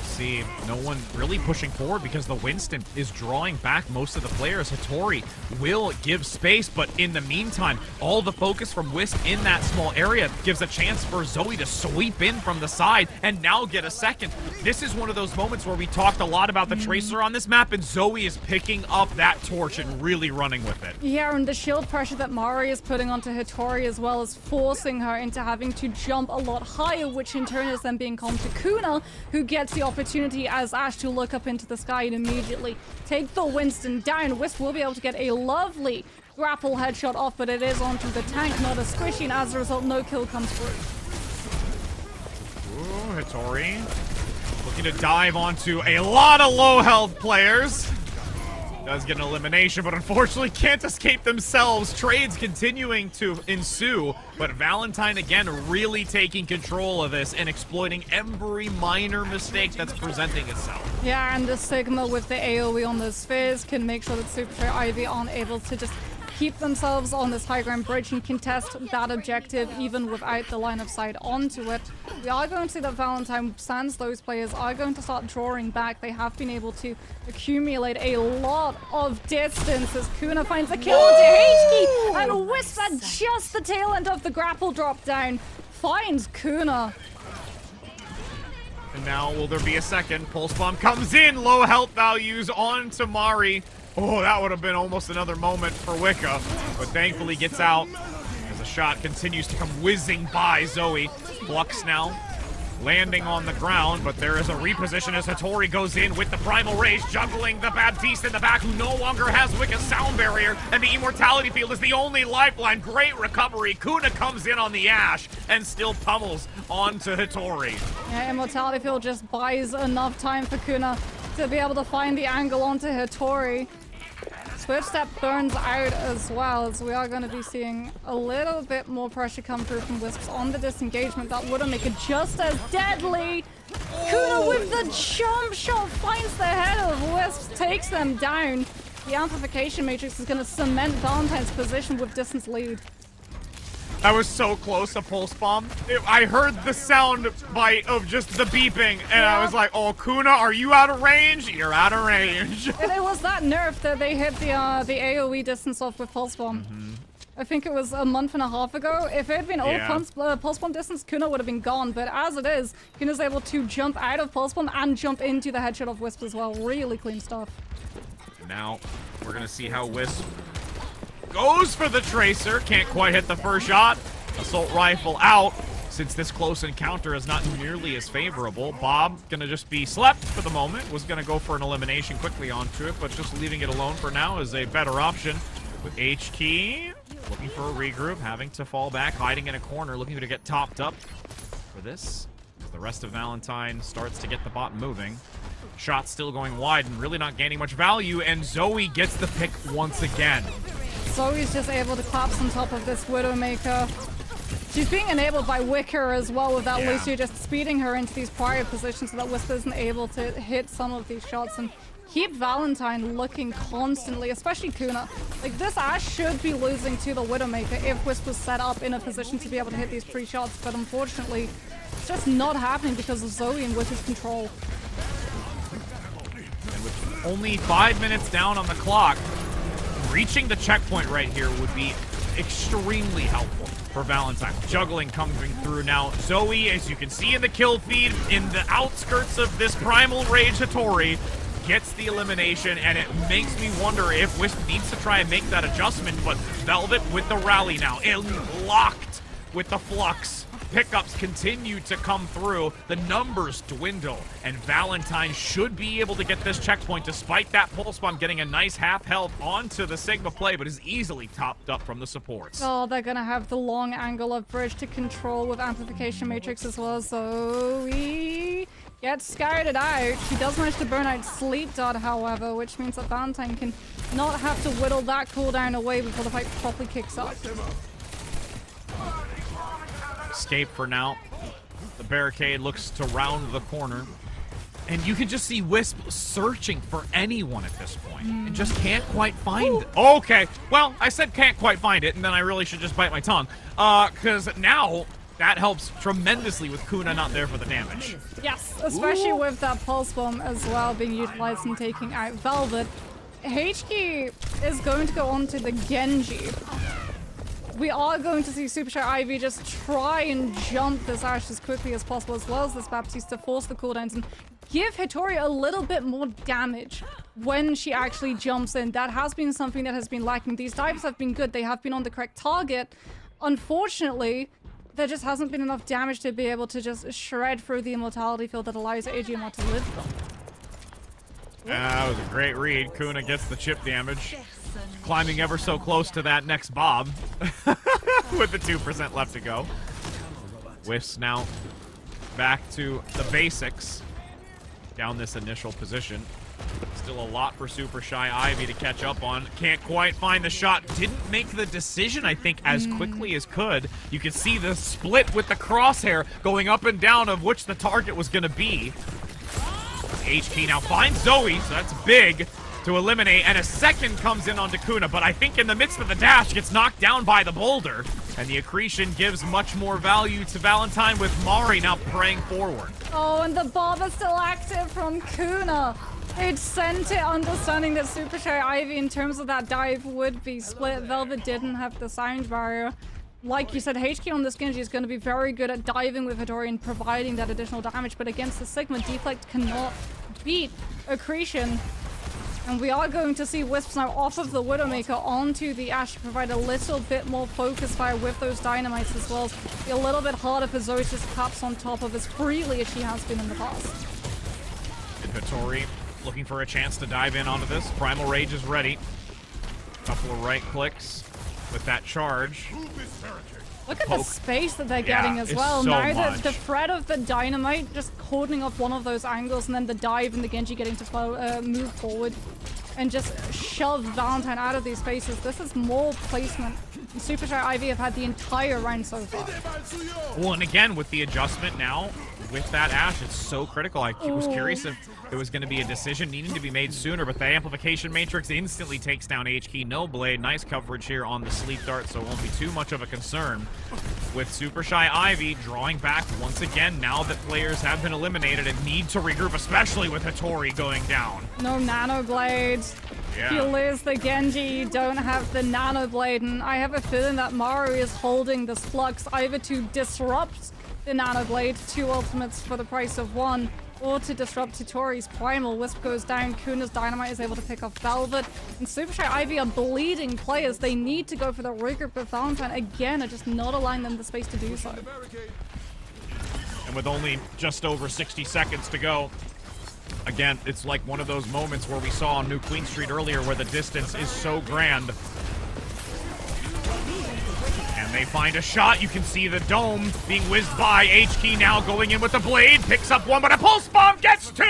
See, no one really pushing forward because the Winston is drawing back most of the players. Hattori will give space, but in the meantime, all the focus from Wisp in that small area gives a chance for Zoe to sweep in from the side and now get a second. This is one of those moments where we talked a lot about the Tracer on this map, and Zoe is picking up that torch and really running with it. Yeah, and the shield pressure that Mari is putting onto Hattori as well is forcing her into having to jump a lot higher, which in turn is then being calmed to Kuna, who gets the opportunity as Ashe to look up into the sky and immediately take the Winston down. Wisp will be able to get a lovely grapple headshot off, but it is onto the tank, not a squishy, and as a result, no kill comes through. Ooh, Hattori looking to dive onto a lot of low health players. Does get an elimination, but unfortunately can't escape themselves. Trades continuing to ensue, but Valentine again really taking control of this and exploiting every minor mistake that's presenting itself. Yeah, and the Sigma with the AoE on the spheres can make sure that Superstar Ivy aren't able to just keep themselves on this high ground bridge and contest that objective even without the line of sight onto it. We are going to see that Valentine, sans those players, are going to start drawing back. They have been able to accumulate a lot of distance as Kuna finds a kill onto H-Key, and Wisp at just the tail end of the grapple drop down finds Kuna. And now will there be a second? Pulse Bomb comes in, low health values on to Mari. Oh, that would have been almost another moment for Wicca, but thankfully gets out as the shot continues to come whizzing by Zoe. Flux now landing on the ground, but there is a reposition as Hattori goes in with the Primal Rage, juggling the Baptiste in the back, who no longer has Wicca's sound barrier, and the Immortality Field is the only lifeline. Great recovery. Kuna comes in on the Ashe and still pummels onto Hattori. Yeah, Immortality Field just buys enough time for Kuna to be able to find the angle onto Hattori. Swift Step burns out as well, as we are going to be seeing a little bit more pressure come through from Wisps on the disengagement. That wouldn't make it just as deadly. Kuna with the jump shot finds the head of Wisps, takes them down. The Amplification Matrix is going to cement Valentine's position with distance lead. I was so close, a Pulse Bomb. I heard the sound bite of just the beeping, and I was like, oh, Kuna, are you out of range? You're out of range. And it was that nerf that they hit the AoE distance off with Pulse Bomb. I think it was a month and a half ago. If it had been Yeah. all pulse bomb distance, Kuna would have been gone. But as it is, Kuna's able to jump out of pulse bomb and jump into the headshot of Wisp as well. Really clean stuff. Now, we're going to see how Wisp goes for the Tracer. Can't quite hit the first shot. Assault rifle out. Since this close encounter is not nearly as favorable, Bob gonna just be slept for the moment. Was gonna go for an elimination quickly onto it, but just leaving it alone for now is a better option. With H-Key looking for a regroup, having to fall back, hiding in a corner, looking to get topped up for this. As the rest of Valentine starts to get the bot moving. Shot still going wide and really not gaining much value, and Zoe gets the pick once again. Zoe's just able to collapse on top of this Widowmaker. She's being enabled by Wicker as well with that Lucio just speeding her into these prior positions so that Wisp isn't able to hit some of these shots and keep Valentine looking constantly, especially Kuna. Like, this Ashe should be losing to the Widowmaker if Wisp was set up in a position to be able to hit these pre-shots, but unfortunately, it's just not happening because of Zoe and Wicker's control. And with only 5 minutes down on the clock, reaching the checkpoint right here would be extremely helpful for Valentine. Juggling coming through now. Zoe, as you can see in the kill feed, in the outskirts of this Primal Rage Hattori, gets the elimination, and it makes me wonder if Wisp needs to try and make that adjustment, but Velvet with the rally now, locked with the Flux. Pickups continue to come through, the numbers dwindle, and Valentine should be able to get this checkpoint despite that pulse bomb getting a nice half health onto the Sigma play, but is easily topped up from the supports. Oh, they're gonna have the long angle of bridge to control with Amplification Matrix as well, so he gets scouted out. He does manage to burn out Sleep Dart, however, which means that Valentine can not have to whittle that cooldown away before the fight properly kicks off. Escape for now. The barricade looks to round the corner. And you can just see Wisp searching for anyone at this point and just can't quite find it. Okay, well, I said can't quite find it, and then I really should just bite my tongue. Because now that helps tremendously with Kuna not there for the damage. Yes, especially with that pulse bomb as well being utilized and taking out Velvet. HQ is going to go on to the Genji. We are going to see Super Shy Ivy just try and jump this Ashe as quickly as possible, as well as this Baptiste, to force the cooldowns and give Hattori a little bit more damage when she actually jumps in. That has been something that has been lacking. These dives have been good. They have been on the correct target. Unfortunately, there just hasn't been enough damage to be able to just shred through the immortality field that allows AGMR to live from. That was a great read. Kuna gets the chip damage. Climbing ever so close to that next Bob with the 2% left to go. Wisps now back to the basics down this initial position. Still a lot for Super Shy Ivy to catch up on. Can't quite find the shot. Didn't make the decision, I think, as quickly as could. You can see the split with the crosshair going up and down of which the target was going to be. HP now finds Zoe, so that's big to eliminate, and a second comes in onto Kuna, but I think in the midst of the dash gets knocked down by the boulder, and the accretion gives much more value to Valentine with Mari now praying forward. Oh, and the bomb is still active from Kuna. It sent it understanding that Super Shy Ivy in terms of that dive would be split. Velvet didn't have the sound barrier. Like you said, HQ on this Genji is going to be very good at diving with Hattori and providing that additional damage, but against the Sigma, Deflect cannot beat accretion. And we are going to see Wisps now off of the Widowmaker onto the Ashe to provide a little bit more focus fire with those dynamites as well. Be a little bit harder for Zoe to just collapse on top of as freely as she has been in the past. And Hattori looking for a chance to dive in onto this. Primal Rage is ready. Couple of right clicks with that charge. Look at the space that they're getting as well. So now much. the threat of the dynamite just cordoning off one of those angles, and then the dive and the Genji getting to move forward and just shove Valentine out of these spaces. This is more placement. And Super Shy Ivy have had the entire round so far. Well, and again, with the adjustment now, with that Ashe, it's so critical. I was curious if there was going to be a decision needing to be made sooner, but the Amplification Matrix instantly takes down HK. No blade. Nice coverage here on the Sleep Dart, so it won't be too much of a concern. With Super Shy Ivy drawing back once again now that players have been eliminated and need to regroup, especially with Hattori going down. No nano blades. Yeah. You lose the Genji, you don't have the Nano Blade, and I have a feeling that Maru is holding this Flux either to disrupt the Nano Blade, 2 ultimates for the price of 1, or to disrupt Hitori's Primal. Wisp goes down, Kuna's Dynamite is able to pick off Velvet, and Super Shy Ivy are bleeding players. They need to go for the regroup, but Valentine, again, are just not allowing them the space to do so. And with only just over 60 seconds to go, again, it's like one of those moments where we saw on New Queen Street earlier where the distance is so grand. And they find a shot. You can see the dome being whizzed by. H-Key now going in with the blade. Picks up 1, but a pulse bomb gets 2!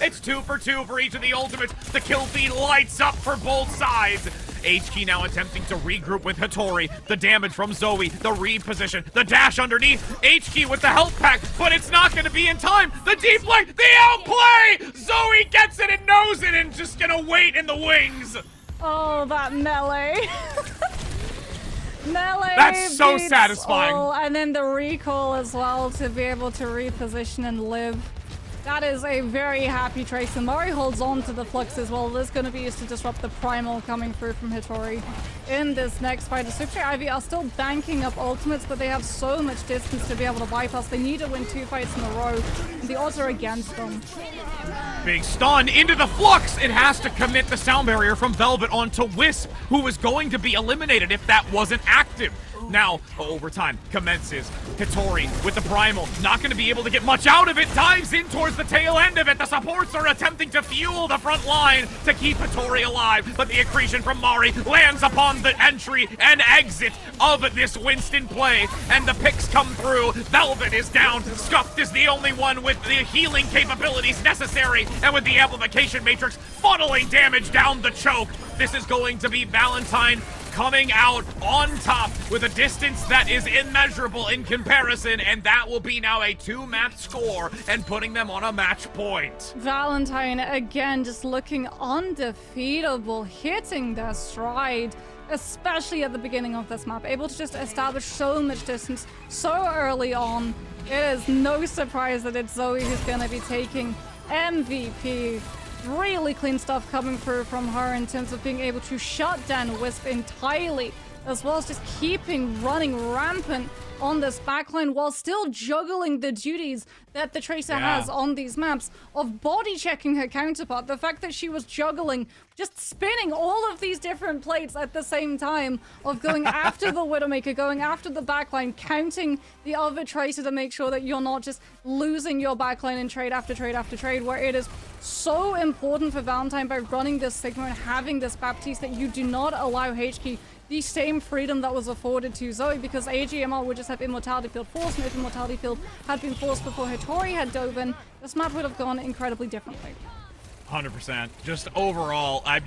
It's 2 for 2 for each of the ultimates. The kill feed lights up for both sides. H-Key now attempting to regroup with Hitori. The damage from Zoe. The reposition. The dash underneath. H-Key with the health pack, but it's not going to be in time. The deep lane. The outplay! Zoe gets it and knows it and just going to wait in the wings. Oh, that melee. Melee. That's so beats satisfying. all, and then the recall as well to be able to reposition and live. That is a very happy Trace. And Mari holds on to the Flux as well. This is going to be used to disrupt the Primal coming through from Hitori in this next fight. The Super Ivy are still banking up ultimates, but they have so much distance to be able to bypass. They need to win 2 fights in a row, and the odds are against them. Big stun into the Flux. It has to commit the sound barrier from Velvet onto Wisp, who was going to be eliminated if that wasn't active. Now, overtime commences. Hitori with the Primal, not going to be able to get much out of it. Dives in towards the tail end of it. The supports are attempting to fuel the front line to keep Hitori alive, but the accretion from Mari lands upon the entry and exit of this Winston play, and the picks come through. Velvet is down. Scuffed is the only one with the healing capabilities necessary, and with the amplification matrix funneling damage down the choke. This is going to be Valentine coming out on top with a distance that is immeasurable in comparison, and that will be now a 2-map score and putting them on a match point. Valentine, again, just looking undefeatable, hitting their stride, especially at the beginning of this map, able to just establish so much distance so early on. It is no surprise that it's Zoe who's going to be taking MVP. Really clean stuff coming through from her in terms of being able to shut down Wisp entirely, as well as just keeping running rampant on this backline while still juggling the duties that the Tracer has on these maps of body checking her counterpart. The fact that she was juggling, just spinning all of these different plates at the same time, of going after the Widowmaker, going after the backline, counting the other Tracer to make sure that you're not just losing your backline in trade after trade after trade, where it is so important for Valentine by running this Sigma and having this Baptiste that you do not allow HK the same freedom that was afforded to Zoe, because AGMR would just have Immortality Field forced, and if Immortality Field had been forced before Hitori had dove in, this map would have gone incredibly differently. 100%. Just overall, I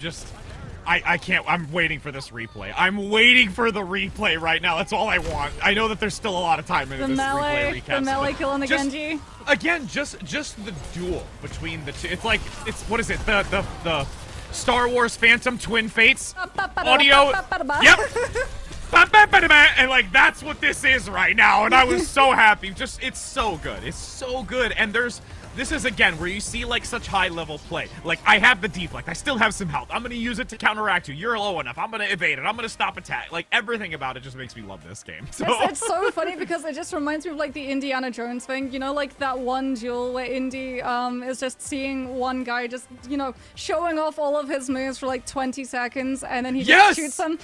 can't, I'm waiting for this replay. I'm waiting for the replay right now. That's all I want. I know that there's still a lot of time in this replay recap. The melee kill on the Genji. Again, just the duel between the two. It's like, what is it? The Star Wars Phantom Twin Fates audio. Yep. And like, that's what this is right now, and I was so happy. Just, it's so good. It's so good. And this is, again, where you see, like, such high-level play. Like, I have the deflect. I still have some health. I'm going to use it to counteract you. You're low enough. I'm going to evade it. I'm going to stop attack. Like, everything about it just makes me love this game. So. It's so funny because it just reminds me of, like, the Indiana Jones thing. You know, like, that one duel where Indy is just seeing one guy just, you know, showing off all of his moves for, like, 20 seconds, and then he just shoots him.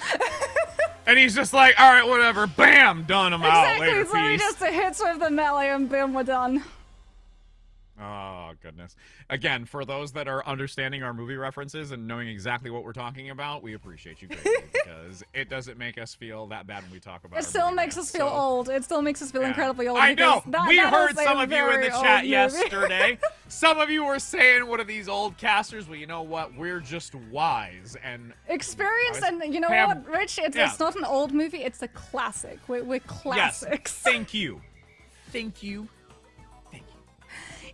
And he's just like, all right, whatever. Bam! Done. I'm out. Later, so he just hits with the melee, and boom, we're done. Oh, goodness. Again, for those that are understanding our movie references and knowing exactly what we're talking about, we appreciate you greatly, because it doesn't make us feel that bad when we talk about it. It still makes us feel old. It still makes us feel incredibly old. I know. We heard some of you in the chat movie. yesterday. Some of you were saying, what are these old casters? Well, you know what? We're just wise and experienced, and you know what, Rich? It's not an old movie. It's a classic. We're classics. Yes. Thank you. Thank you.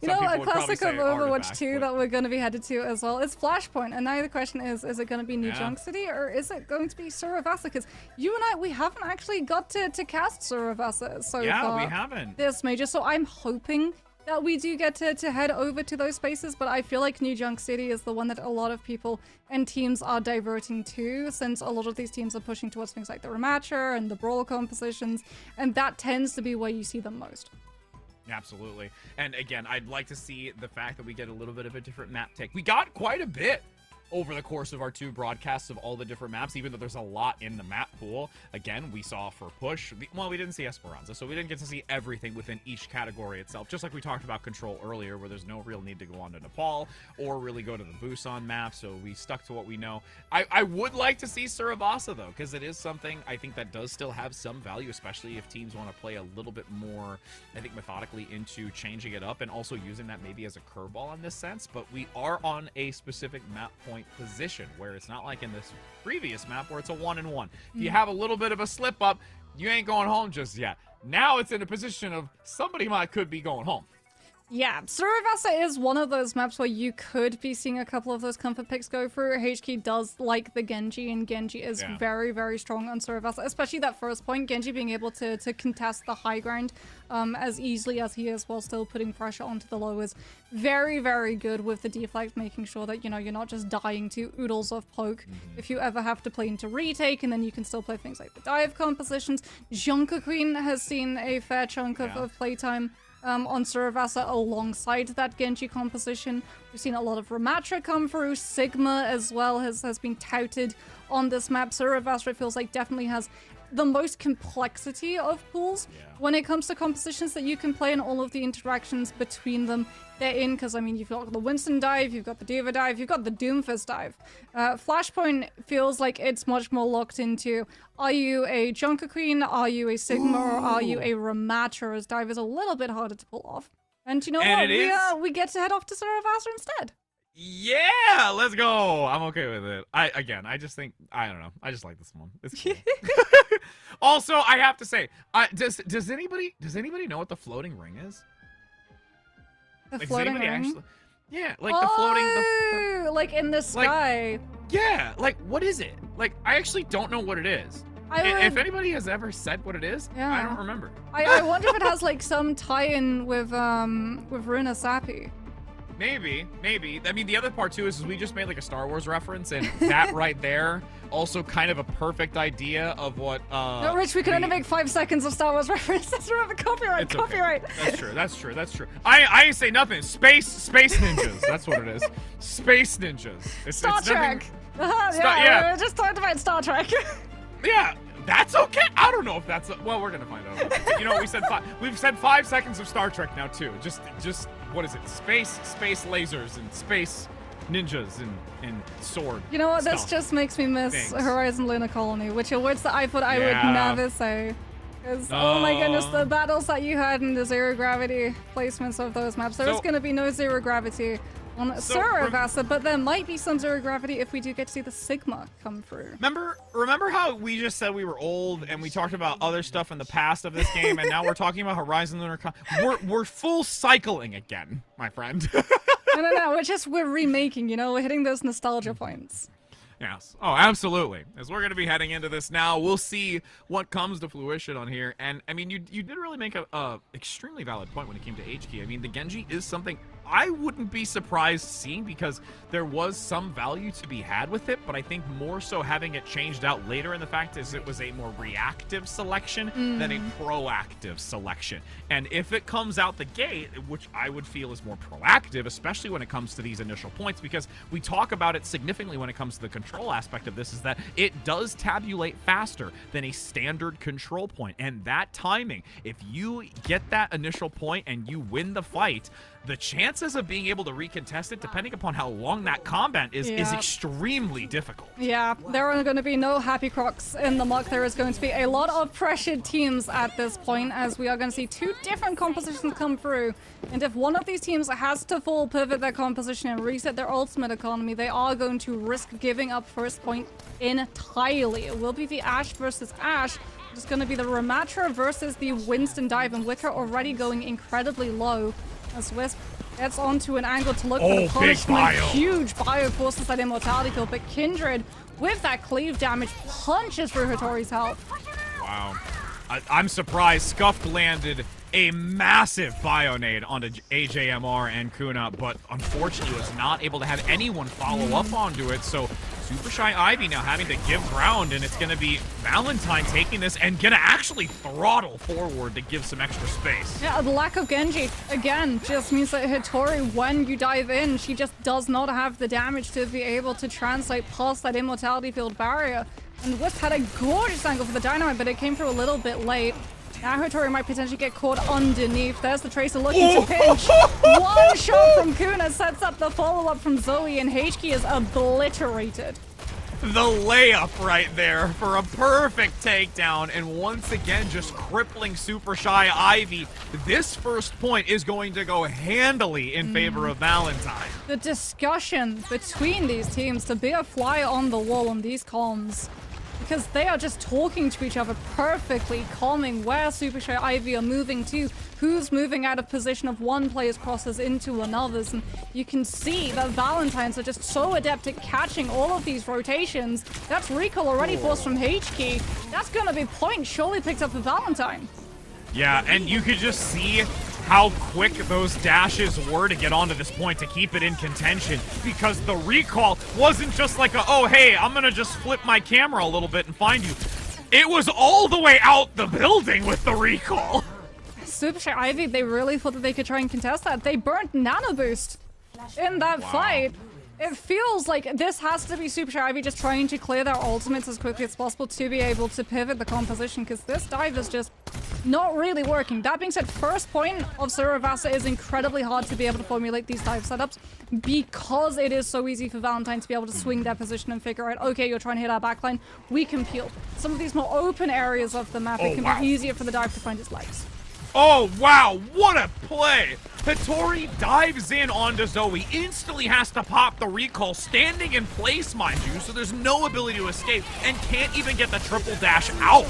You know, a classic of Overwatch 2 that we're going to be headed to as well is Flashpoint. And now the question is it going to be New Junk City, or is it going to be Suravasa? Because you and I, we haven't actually got to cast Suravasa so far. Yeah, we haven't. This major. So I'm hoping that we do get to head over to those spaces, but I feel like New Junk City is the one that a lot of people and teams are diverting to, since a lot of these teams are pushing towards things like the rematcher and the brawl compositions, and that tends to be where you see them most. Absolutely. And again, I'd like to see the fact that we get a little bit of a different map take. We got quite a bit over the course of our 2 broadcasts of all the different maps, even though there's a lot in the map pool. Again, we saw for Push, well, we didn't see Esperanza, so we didn't get to see everything within each category itself, just like we talked about Control earlier, where there's no real need to go on to Nepal or really go to the Busan map, so we stuck to what we know. I would like to see Surabasa, though, because it is something I think that does still have some value, especially if teams want to play a little bit more, I think, methodically into changing it up and also using that maybe as a curveball in this sense, but we are on a specific map point position where it's not like in this previous map where it's a 1-and-1. If you have a little bit of a slip up, you ain't going home just yet. Now it's in a position of somebody could be going home. Yeah, Surabasa is one of those maps where you could be seeing a couple of those comfort picks go through. HK does like the Genji, and Genji is very, very strong on Surabasa, especially that first point. Genji being able to contest the high ground as easily as he is while still putting pressure onto the low is very, very good with the deflect, making sure that, you know, you're not just dying to oodles of poke if you ever have to play into retake, and then you can still play things like the dive compositions. Junker Queen has seen a fair chunk of playtime on Surabasa alongside that Genji composition. We've seen a lot of Ramatra come through. Sigma as well has been touted on this map. Surabasa, it feels like, definitely has the most complexity of pools when it comes to compositions that you can play and all of the interactions between them they're in, because I mean, you've got the Winston dive, you've got the Diva dive, you've got the Doomfist dive. Flashpoint feels like it's much more locked into, are you a Junker Queen, are you a Sigma, or are you a Ramatra, as dive is a little bit harder to pull off. And you know what, we get to head off to Surabasa instead. Yeah, let's go. I'm okay with it. I just think, I don't know. I just like this one. It's cool. Also, I have to say, does anybody know what the floating ring is? The floating ring? Actually, yeah, like the floating, like in the sky. Like, yeah, like what is it? Like I actually don't know what it is. If anybody has ever said what it is, I don't remember. I wonder if it has like some tie-in with Runa Sapi. Maybe. I mean, the other part too is we just made like a Star Wars reference, and that right there also kind of a perfect idea of what. No, Rich, we can only make 5 seconds of Star Wars references. Remember, copyright. Okay. That's true. I ain't say nothing. Space ninjas. That's what it is. Space ninjas. Star Trek. Yeah, we just talked about Star Trek. Yeah. That's okay. I don't know if that's well. We're gonna find out. You know, we said 5. We've said 5 seconds of Star Trek now too. Just what is it? Space lasers and space ninjas and sword. You know what? Stuff. This just makes me miss Horizon Lunar Colony, which are words that I thought I would never say. Because oh my goodness, the battles that you had in the zero gravity placements of those maps. There's gonna be no zero gravity on Surabasa, but there might be some zero gravity if we do get to see the Sigma come through. Remember how we just said we were old and we talked about other stuff in the past of this game, and now we're talking about Horizon Lunar we're full cycling again, my friend. No, we're remaking, you know, we're hitting those nostalgia points. Yes. Oh, absolutely. As we're going to be heading into this now, we'll see what comes to fruition on here. And, I mean, you did really make a extremely valid point when it came to H-Key. I mean, the Genji is something I wouldn't be surprised seeing, because there was some value to be had with it, but I think more so having it changed out later in the fact is it was a more reactive selection than a proactive selection. And if it comes out the gate, which I would feel is more proactive, especially when it comes to these initial points, because we talk about it significantly when it comes to the control aspect of this, is that it does tabulate faster than a standard control point. And that timing, if you get that initial point and you win the fight, the chances of being able to recontest it, depending upon how long that combat is extremely difficult. Yeah, there are going to be no happy crocs in the muck. There is going to be a lot of pressured teams at this point, as we are going to see 2 different compositions come through. And if one of these teams has to full pivot their composition and reset their ultimate economy, they are going to risk giving up first point entirely. It will be the Ashe versus Ashe. It's going to be the Ramatra versus the Winston dive, and Wicker already going incredibly low. As Wisp gets onto an angle to look for the punishment. Huge bio forces that immortality kill, but Kindred, with that cleave damage, punches through Hattori's health. Wow. I'm surprised Scuffed landed a massive Bionade onto AJMR and Kuna, but unfortunately was not able to have anyone follow up onto it, so Super Shy Ivy now having to give ground, and it's going to be Valentine taking this and going to actually throttle forward to give some extra space. Yeah, the lack of Genji, again, just means that Hitori, when you dive in, she just does not have the damage to be able to translate past that immortality field barrier. And Wisp had a gorgeous angle for the dynamite, but it came through a little bit late. Now Hitori might potentially get caught underneath. There's the Tracer looking to pinch. One shot from Kuna sets up the follow-up from Zoe, and HK is obliterated. The layup right there for a perfect takedown, and once again just crippling Super Shy Ivy. This first point is going to go handily in favor of Valentine. The discussion between these teams to be a fly on the wall on these comms, because they are just talking to each other perfectly, calming where Super Shy Ivy are moving to, who's moving out of position of one player's crosses into another's, and you can see that Valentines are just so adept at catching all of these rotations. That's recall already forced from HK. That's gonna be point surely picked up for Valentine. Yeah, and you could just see how quick those dashes were to get onto this point to keep it in contention, because the recall wasn't just like a, oh hey, I'm gonna just flip my camera a little bit and find you. It was all the way out the building with the recall. Super Shy Ivy, they really thought that they could try and contest that. They burnt Nano Boost in that fight. It feels like this has to be Super Shy Ivy just trying to clear their ultimates as quickly as possible to be able to pivot the composition, because this dive is just not really working. That being said, first point of Suravasa is incredibly hard to be able to formulate these dive setups because it is so easy for Valentine to be able to swing their position and figure out, okay, you're trying to hit our backline, we can peel. Some of these more open areas of the map, it can be easier for the dive to find its legs. Oh, wow, what a play! Hitori dives in onto Zoe, instantly has to pop the recall, standing in place, mind you, so there's no ability to escape, and can't even get the triple dash out.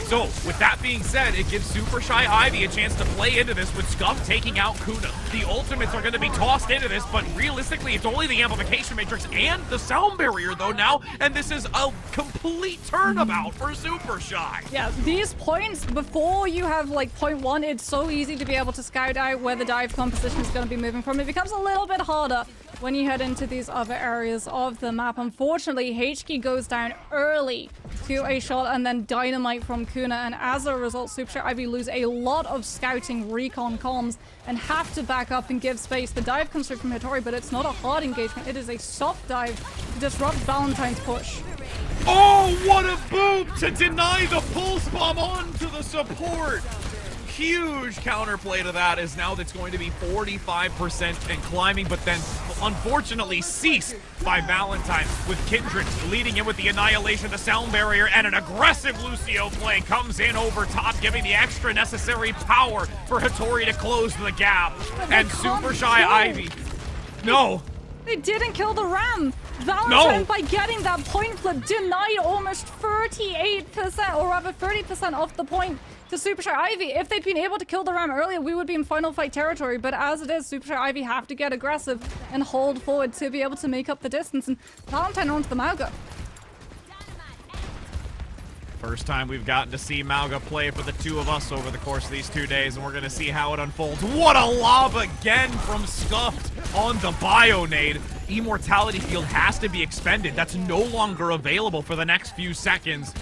So, with that being said, it gives Super Shy Ivy a chance to play into this with Scuff taking out Kuna. The ultimates are going to be tossed into this, but realistically, it's only the amplification matrix and the sound barrier, though, now, and this is a complete turnabout for Super Shy. Yeah, these points, before you have, like, point one, it's so easy to be able to scout out where the dive composition is going to be moving from. It becomes a little bit harder when you head into these other areas of the map. Unfortunately, HK goes down early to a shot and then dynamite from Kuna, and as a result, Super Shy Ivy lose a lot of scouting recon comms and have to back up and give space. The dive comes through from Hitori, but it's not a hard engagement. It is a soft dive to disrupt Valentine's push. Oh, what a boop to deny the pulse bomb onto the support. Huge counterplay to that is now that's going to be 45% and climbing, but then unfortunately ceased by Valentine, with Kindred leading in with the annihilation, the sound barrier, and an aggressive Lucio play comes in over top, giving the extra necessary power for Hitori to close the gap. And Super Shy Ivy, no. They didn't kill the Ram. Valentine, by getting that point flip, denied almost 38%, or rather 30% off the point to Super Shy Ivy. If they'd been able to kill the Ram earlier, we would be in final fight territory. But as it is, Super Shy Ivy have to get aggressive and hold forward to be able to make up the distance. And Valentine onto the Mauga. First time we've gotten to see Mauga play for the two of us over the course of these 2 days, and we're going to see how it unfolds. What a lob again from Scuffed on the Bionade. Immortality Field has to be expended. That's no longer available for the next few seconds.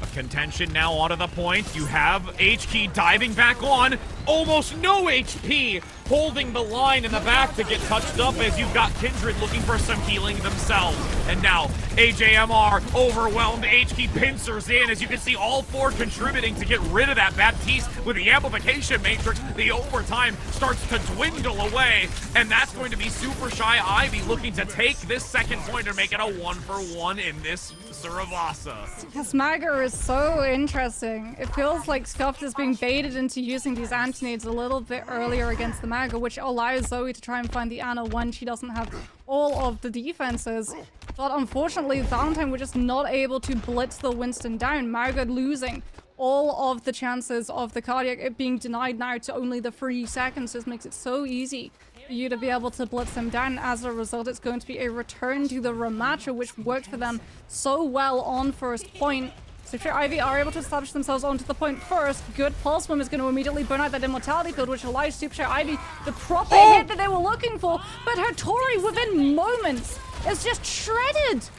A contention now onto the point. You have HK diving back on. Almost no HP, holding the line in the back to get touched up as you've got Kindred looking for some healing themselves. And now AJMR overwhelmed. HK pincers in, as you can see all four contributing to get rid of that Baptiste with the amplification matrix. The overtime starts to dwindle away, and that's going to be Super Shy Ivy looking to take this second point and make it a 1-for-1 in this Suravasa. This Mauga is so interesting. It feels like Scuffed is being baited into using these anti-nades a little bit earlier against the Mauga, which allows Zoe to try and find the Ana when she doesn't have all of the defenses. But unfortunately, Valentine were just not able to blitz the Winston down. Mauga losing all of the chances of the cardiac, it being denied now to only the 3 seconds just makes it so easy for you to be able to blitz them down. As a result, it's going to be a return to the rematcher, which worked for them so well on first point. Super Ivy are able to establish themselves onto the point first. Good pulse bomb is going to immediately burn out that immortality field, which allows Super Ivy the proper hit that they were looking for. But Hattori, within moments, is just shredded.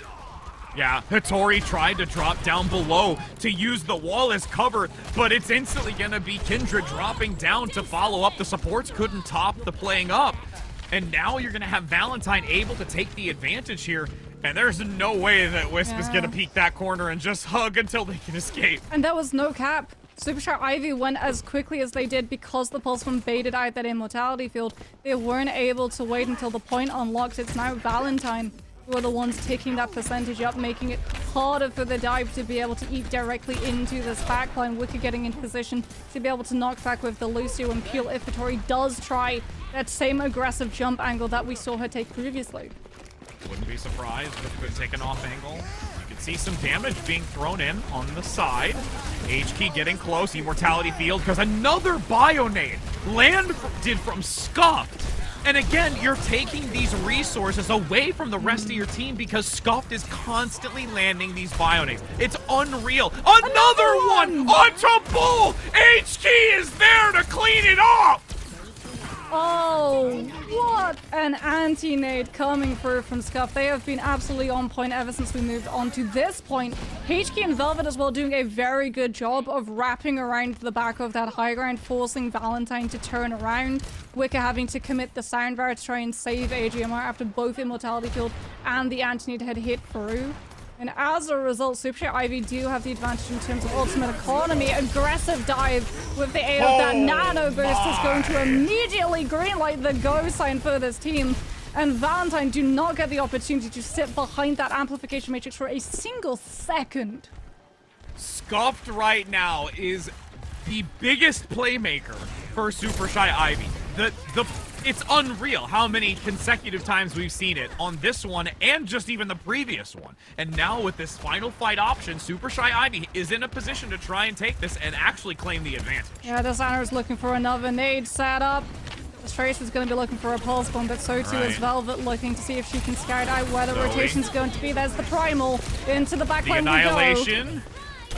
Yeah, Hattori tried to drop down below to use the wall as cover, but it's instantly gonna be Kindred dropping down to follow up. The supports couldn't top the playing up. And now you're gonna have Valentine able to take the advantage here. And there's no way that Wisp is gonna peek that corner and just hug until they can escape. And there was no cap. Superstar Ivy went as quickly as they did because the pulse bomb baited out that immortality field. They weren't able to wait until the point unlocked. It's now Valentine who are the ones taking that percentage up, making it harder for the dive to be able to eat directly into this backline. Wicker getting into position to be able to knock back with the Lucio and Peel if Hattori does try that same aggressive jump angle that we saw her take previously. Wouldn't be surprised if it could take an off angle. You can see some damage being thrown in on the side. HK getting close, immortality field, because another Bionade landed from Scuffed. And again, you're taking these resources away from the rest of your team because Scuffed is constantly landing these Bionades. It's unreal. Another one onto Bull! HK is there to clean it up! Oh, what an anti-nade coming through from Scuff. They have been absolutely on point ever since we moved on to this point. HK and Velvet as well doing a very good job of wrapping around the back of that high ground, forcing Valentine to turn around. Wicker having to commit the sound bar to try and save AGMR after both Immortality Field and the anti-nade had hit through. And as a result, Superstar Ivy do have the advantage in terms of ultimate economy. Aggressive dive with the aid of that nano boost is going to immediately greenlight the go sign for this team. And Valentine do not get the opportunity to sit behind that amplification matrix for a single second. Scuffed right now is the biggest playmaker for Super Shy Ivy. It's unreal how many consecutive times we've seen it on this one and just even the previous one. And now with this final fight option, Super Shy Ivy is in a position to try and take this and actually claim the advantage. Yeah, the Center is looking for another nade setup. Trace is going to be looking for a pulse bomb, but so too is Velvet, looking to see if she can scout out where the rotation's going to be. There's the primal into the backline. The annihilation.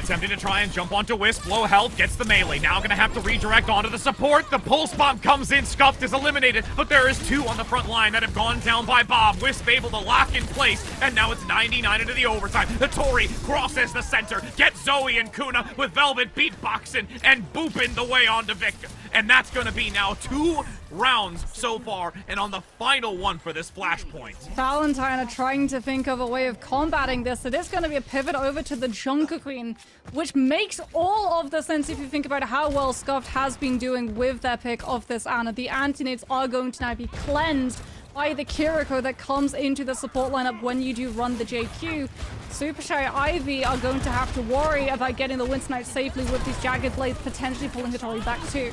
Attempting to try and jump onto Wisp, low health, gets the melee. Now gonna have to redirect onto the support. The pulse bomb comes in, Scuffed is eliminated, but there is two on the front line that have gone down by Bob. Wisp able to lock in place, and now it's 99 into the overtime. Hattori crosses the center, gets Zoe and Kuna with Velvet beatboxing and booping the way onto Victor. And that's gonna be now 2 rounds so far, and on the final one for this flashpoint. Valentine are trying to think of a way of combating this. It is going to be a pivot over to the Junker Queen, which makes all of the sense if you think about how well Scuffed has been doing with their pick of this Ana. The anti-nades are going to now be cleansed by the Kiriko that comes into the support lineup when you do run the JQ. Super Shy Ivy are going to have to worry about getting the Winston out safely with these Jagged Blades potentially pulling Hattori back too.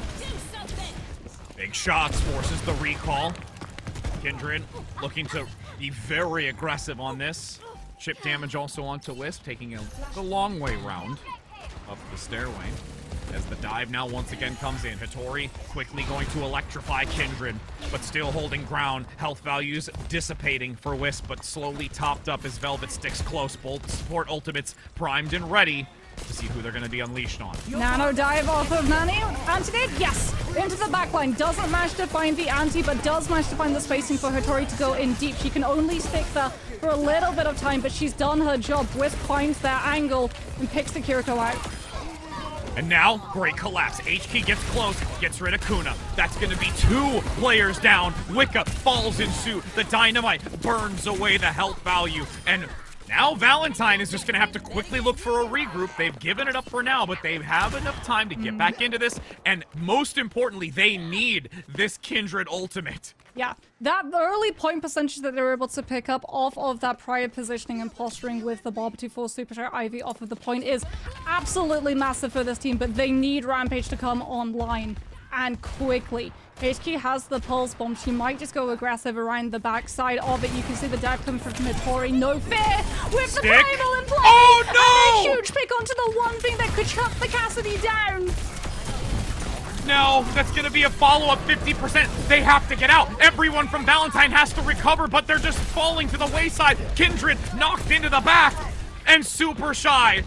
Big shots forces the recall. Kindred looking to be very aggressive on this. Chip damage also onto Wisp, taking the long way round up the stairway. As the dive now once again comes in. Hattori quickly going to electrify Kindred, but still holding ground. Health values dissipating for Wisp, but slowly topped up as Velvet sticks close. Both support ultimates primed and ready to see who they're going to be unleashed on. Nano dive off of Nani. Anti-nade, yes! Into the backline. Doesn't manage to find the anti, but does manage to find the spacing for Hattori to go in deep. She can only stick there for a little bit of time, but she's done her job. Wisp finds their angle and picks the Kiriko out. And now, great collapse. HK gets close, gets rid of Kuna. That's going to be 2 players down. Wicca falls in suit. The dynamite burns away the health value. And now Valentine is just going to have to quickly look for a regroup. They've given it up for now, but they have enough time to get back into this. And most importantly, they need this Kindred ultimate. Yeah, that early point percentage that they were able to pick up off of that prior positioning and posturing with the Bob to force Superstar Ivy off of the point is absolutely massive for this team, but they need Rampage to come online and quickly. HK has the pulse bomb. She might just go aggressive around the backside of it. You can see the dive coming from Hattori. No fear with the primal in play. Oh no! And a huge pick onto the one thing that could shut the Cassidy down. No, that's going to be a follow-up 50%. They have to get out. Everyone from Valentine has to recover, but they're just falling to the wayside. Kindred knocked into the back, and Super Shy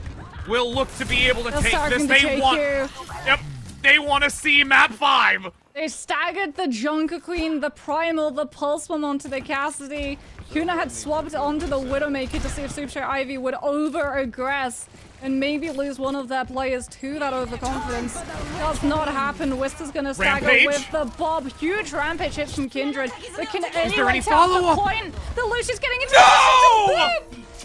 will look to be able to They're take this. starting to take you. Yep, they want to see map 5. They staggered the Junker Queen, the Primal, the Pulse Bomb onto the Cassidy. Kuna had swapped onto the Widowmaker to see if Superstar Ivy would over-aggress and maybe lose one of their players to that overconfidence. Does not happen. Wister's gonna stagger Rampage. with the Bob. Huge Rampage hits from Kindred. But can there any anyone tell the follow-up? point? The Lucius getting into No!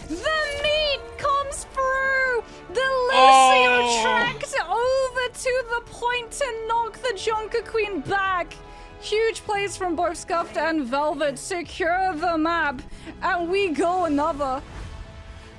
the meat comes through! The Lucio tracked over to the point to knock the Junker Queen back. Huge plays from both Scuffed and Velvet secure the map, and we go another.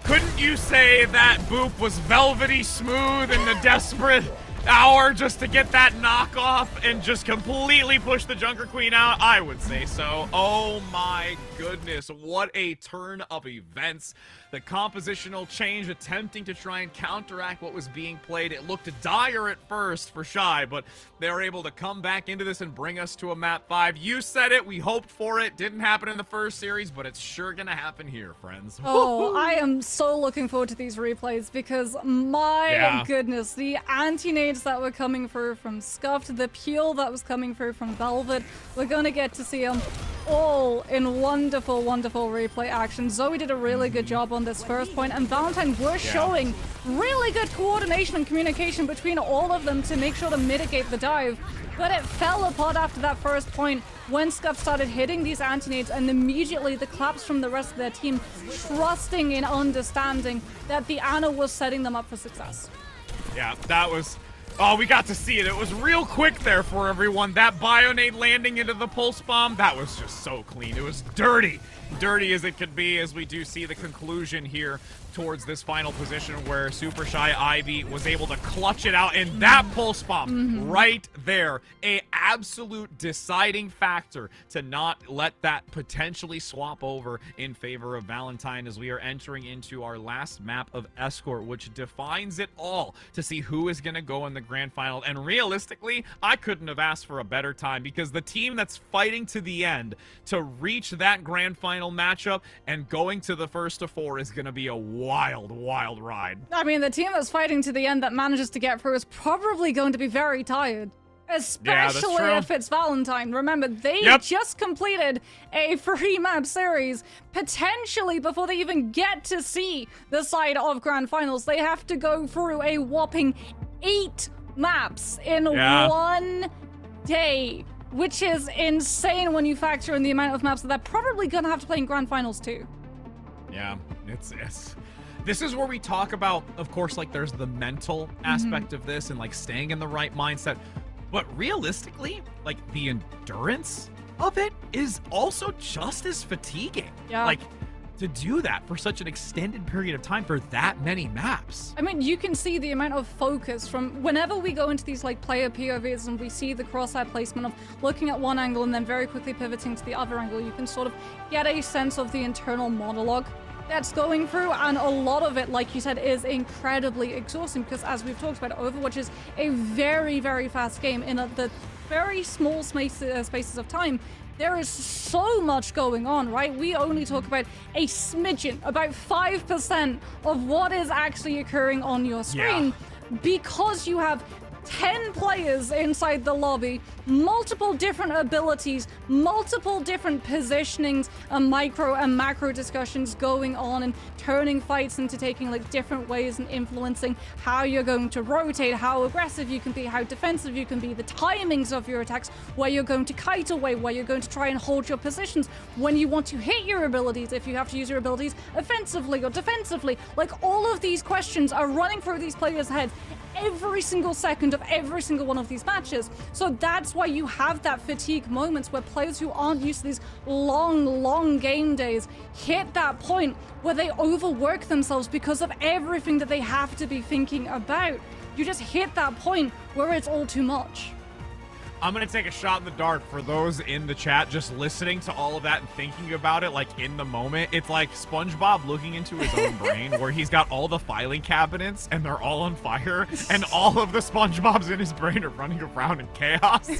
Couldn't you say that Boop was velvety smooth in the desperate hour just to get that knockoff and just completely push the Junker Queen out? I would say so. Oh my goodness, what a turn of events. The compositional change attempting to try and counteract what was being played. It looked dire at first for Shy, but they were able to come back into this and bring us to a map 5. You said it, we hoped for it. Didn't happen in the first series, but it's sure gonna happen here, friends. Oh, I am so looking forward to these replays because my goodness, the anti-nades that were coming through from Scuffed, the peel that was coming through from Velvet, we're gonna get to see them all in wonderful, wonderful replay action. Zoe did a really good job on this first point, and Valentine were showing really good coordination and communication between all of them to make sure to mitigate the dive. But it fell apart after that first point when Scuff started hitting these anti-nades, and immediately the claps from the rest of their team trusting in understanding that the Ana was setting them up for success. Yeah, that was... Oh, we got to see it. It was real quick there for everyone. That Bionade landing into the Pulse Bomb, that was just so clean. It was dirty. Dirty as it could be, as we do see the conclusion here towards this final position where Super Shy Ivy was able to clutch it out, and that Pulse Bomb right there, a absolute deciding factor to not let that potentially swap over in favor of Valentine as we are entering into our last map of Escort, which defines it all to see who is going to go in the grand final. And realistically, I couldn't have asked for a better time, because the team that's fighting to the end to reach that grand final matchup and going to the first of 4 is going to be a wild, wild ride. I mean, the team that's fighting to the end that manages to get through is probably going to be very tired. Especially if it's Valentine. Remember, they just completed a 3-map series. Potentially, before they even get to see the side of Grand Finals, they have to go through a whopping 8 maps in 1 day. Which is insane when you factor in the amount of maps that they're probably going to have to play in Grand Finals too. Yeah, it's this is where we talk about, of course, like there's the mental aspect of this and like staying in the right mindset. But realistically, like the endurance of it is also just as fatiguing. Yeah. Like to do that for such an extended period of time for that many maps. I mean, you can see the amount of focus from whenever we go into these like player POVs and we see the crosshair placement of looking at one angle and then very quickly pivoting to the other angle, you can sort of get a sense of the internal monologue that's going through, and a lot of it, like you said, is incredibly exhausting because, as we've talked about, Overwatch is a very, very fast game in the very small spaces of time. There is so much going on, right? We only talk about a smidgen, about 5% of what is actually occurring on your screen because you have 10 players inside the lobby, multiple different abilities, multiple different positionings, and micro and macro discussions going on and turning fights into taking like different ways and influencing how you're going to rotate, how aggressive you can be, how defensive you can be, the timings of your attacks, where you're going to kite away, where you're going to try and hold your positions, when you want to hit your abilities, if you have to use your abilities offensively or defensively. Like, all of these questions are running through these players' heads every single second of every single one of these matches. So that's why you have that fatigue moments where players who aren't used to these long game days hit that point where they overwork themselves because of everything that they have to be thinking about. You just hit that point where it's all too much. I'm gonna take a shot in the dark for those in the chat just listening to all of that and thinking about it like in the moment. It's like SpongeBob looking into his own brain where he's got all the filing cabinets and they're all on fire and all of the SpongeBobs in his brain are running around in chaos.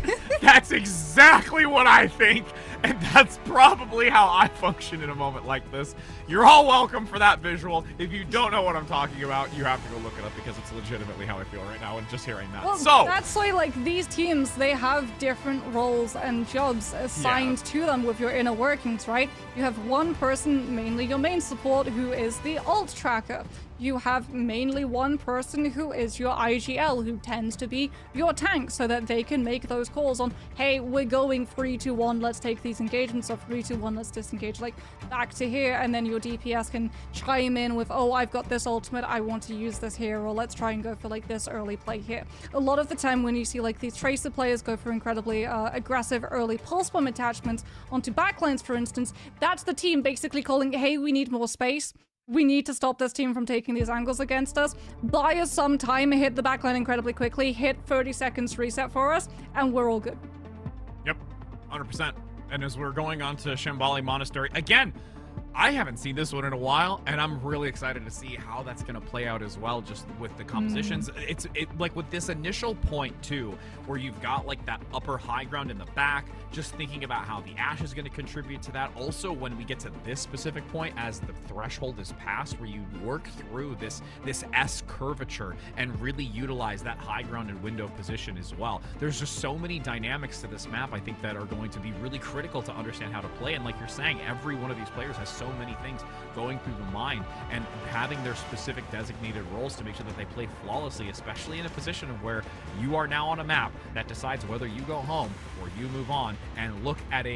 That's exactly what I think, and that's probably how I function in a moment like this. You're all welcome for that visual. If you don't know what I'm talking about, you have to go look it up because it's legitimately how I feel right now and just hearing that. Well, so that's why, like, these teams, they have different roles and jobs assigned to them with your inner workings, right? You have one person, mainly your main support, who is the ult tracker. You have mainly one person who is your IGL, who tends to be your tank, so that they can make those calls on, hey, we're going 3-2-1, let's take these engagements, or 3-2-1, let's disengage, like, back to here, and then your DPS can chime in with, oh, I've got this ultimate, I want to use this here, or let's try and go for, like, this early play here. A lot of the time when you see, like, these Tracer players go for incredibly aggressive early pulse bomb attachments onto backlines, for instance, that's the team basically calling, hey, we need more space. We need to stop this team from taking these angles against us. Buy us some time, hit the backline incredibly quickly, hit 30 seconds reset for us, and we're all good. Yep, 100%. And as we're going on to Shambhala Monastery, again, I haven't seen this one in a while, and I'm really excited to see how that's going to play out as well, just with the compositions. It's like with this initial point, too, where you've got like that upper high ground in the back, just thinking about how the Ashe is going to contribute to that. Also, when we get to this specific point, as the threshold is passed, where you work through this S curvature and really utilize that high ground and window position as well. There's just so many dynamics to this map, I think, that are going to be really critical to understand how to play. And like you're saying, every one of these players has so many things going through the mind, and having their specific designated roles to make sure that they play flawlessly, especially in a position of where you are now on a map that decides whether you go home or you move on, and look at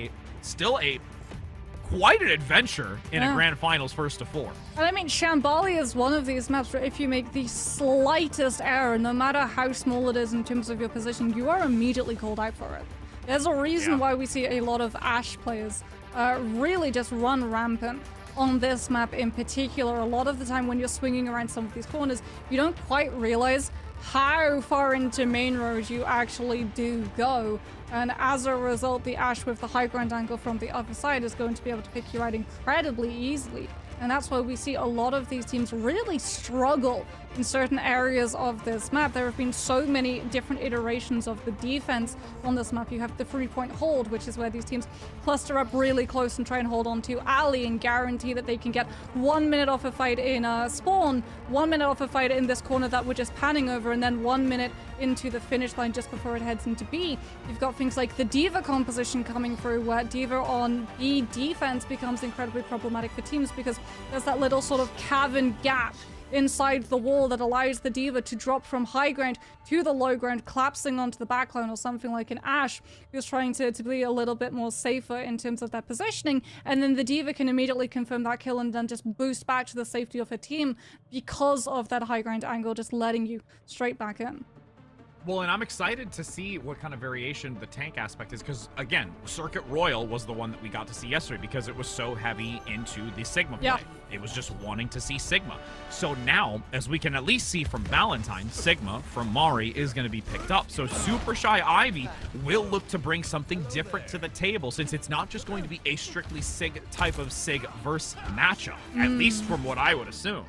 quite an adventure in a grand finals first to four. And I mean, Shambhala is one of these maps where if you make the slightest error, no matter how small it is in terms of your position, you are immediately called out for it. There's a reason why we see a lot of Ashe players really just run rampant on this map in particular. A lot of the time when you're swinging around some of these corners, you don't quite realize how far into main road you actually do go. And as a result, the Ashe with the high ground angle from the other side is going to be able to pick you out incredibly easily. And that's why we see a lot of these teams really struggle in certain areas of this map. There have been so many different iterations of the defense on this map. You have the 3-point hold, which is where these teams cluster up really close and try and hold on to alley and guarantee that they can get 1 minute off a fight in spawn, 1 minute off a fight in this corner that we're just panning over, and then 1 minute into the finish line just before it heads into B. You've got things like the D.Va composition coming through, where D.Va on B defense becomes incredibly problematic for teams because there's that little sort of cavern gap inside the wall that allows the D.Va to drop from high ground to the low ground, collapsing onto the backline, or something like an Ashe who's trying to be a little bit more safer in terms of that positioning, and then the D.Va can immediately confirm that kill and then just boost back to the safety of her team because of that high ground angle, just letting you straight back in. Well, and I'm excited to see what kind of variation the tank aspect is, because, again, Circuit Royal was the one that we got to see yesterday because it was so heavy into the Sigma play. Yeah. It was just wanting to see Sigma. So now, as we can at least see from Valentine, Sigma from Mari is going to be picked up. So Super Shy Ivy will look to bring something different to the table, since it's not just going to be a strictly Sig type of Sig verse matchup, at least from what I would assume.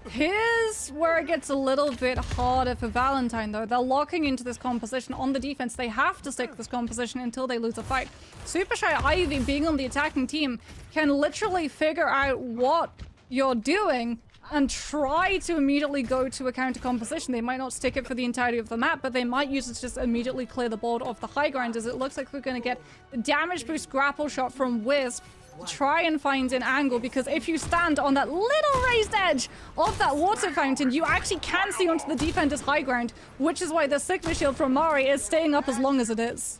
Here's where it gets a little bit harder for Valentine, though. They're locking into this composition on the defense. They have to stick this composition until they lose a fight. Super Shy Ivy, being on the attacking team, can literally figure out what you're doing and try to immediately go to a counter composition. They might not stick it for the entirety of the map, but they might use it to just immediately clear the board off the high ground, as it looks like we're going to get the damage boost grapple shot from Wisp. Try and find an angle, because if you stand on that little raised edge of that water fountain, you actually can see onto the defender's high ground, which is why the Sigma shield from Mari is staying up as long as it is.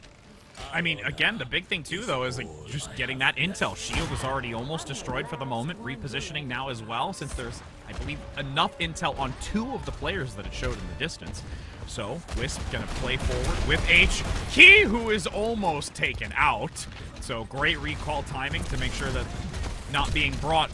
I mean, again, the big thing too, though, is like just getting that intel. Shield is already almost destroyed for the moment. Repositioning now as well, since there's, I believe, enough intel on 2 of the players that it showed in the distance. So Wisp gonna play forward with H-Key, who is almost taken out. So great recall timing to make sure that not being brought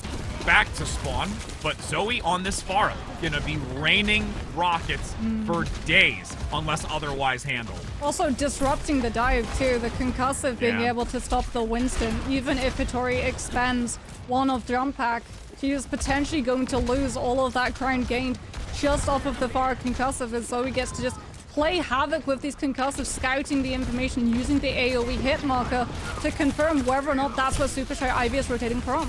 back to spawn, but Zoe on this Pharah gonna be raining rockets for days unless otherwise handled. Also disrupting the dive too, the concussive being able to stop the Winston, even if Hitori expends one of jump pack, she is potentially going to lose all of that crown gained just off of the Pharah concussive, as Zoe gets to just play havoc with these concussives, scouting the information, using the AoE hit marker to confirm whether or not that's what Super Shy Ivy is rotating from.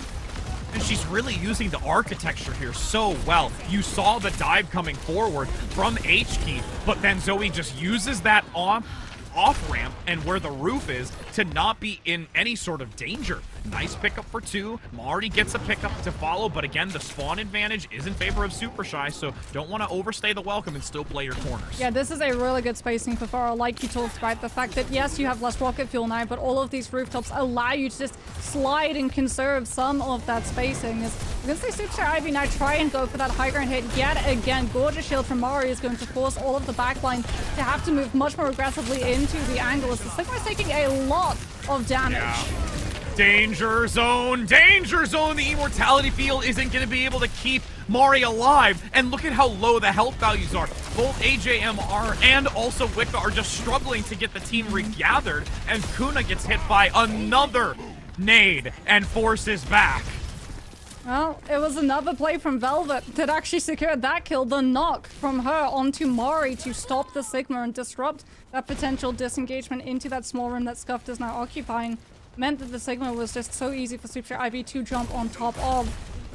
And she's really using the architecture here so well. You saw the dive coming forward from H-Key, but then Zoe just uses that off-ramp and where the roof is to not be in any sort of danger. Nice pickup for 2. Mari gets a pickup to follow, but again, the spawn advantage is in favor of Super Shy, so don't want to overstay the welcome and still play your corners. Yeah, this is a really good spacing for Pharah, like you talked about. The fact that, yes, you have less rocket fuel now, but all of these rooftops allow you to just slide and conserve some of that spacing. As we're going to see Super Shy Ivy now try and go for that high ground hit yet again. Gorgeous shield from Mari is going to force all of the backline to have to move much more aggressively into the angle, as the Sigma is taking a lot of damage. Yeah. Danger zone, danger zone. The immortality field isn't going to be able to keep Mari alive. And look at how low the health values are. Both AJMR and also Wicca are just struggling to get the team regathered. And Kuna gets hit by another nade and forces back. Well, it was another play from Velvet that actually secured that kill. The knock from her onto Mari to stop the Sigma and disrupt that potential disengagement into that small room that Scuffed is now occupying meant that the Sigma was just so easy for Super Shy Ivy to jump on top of.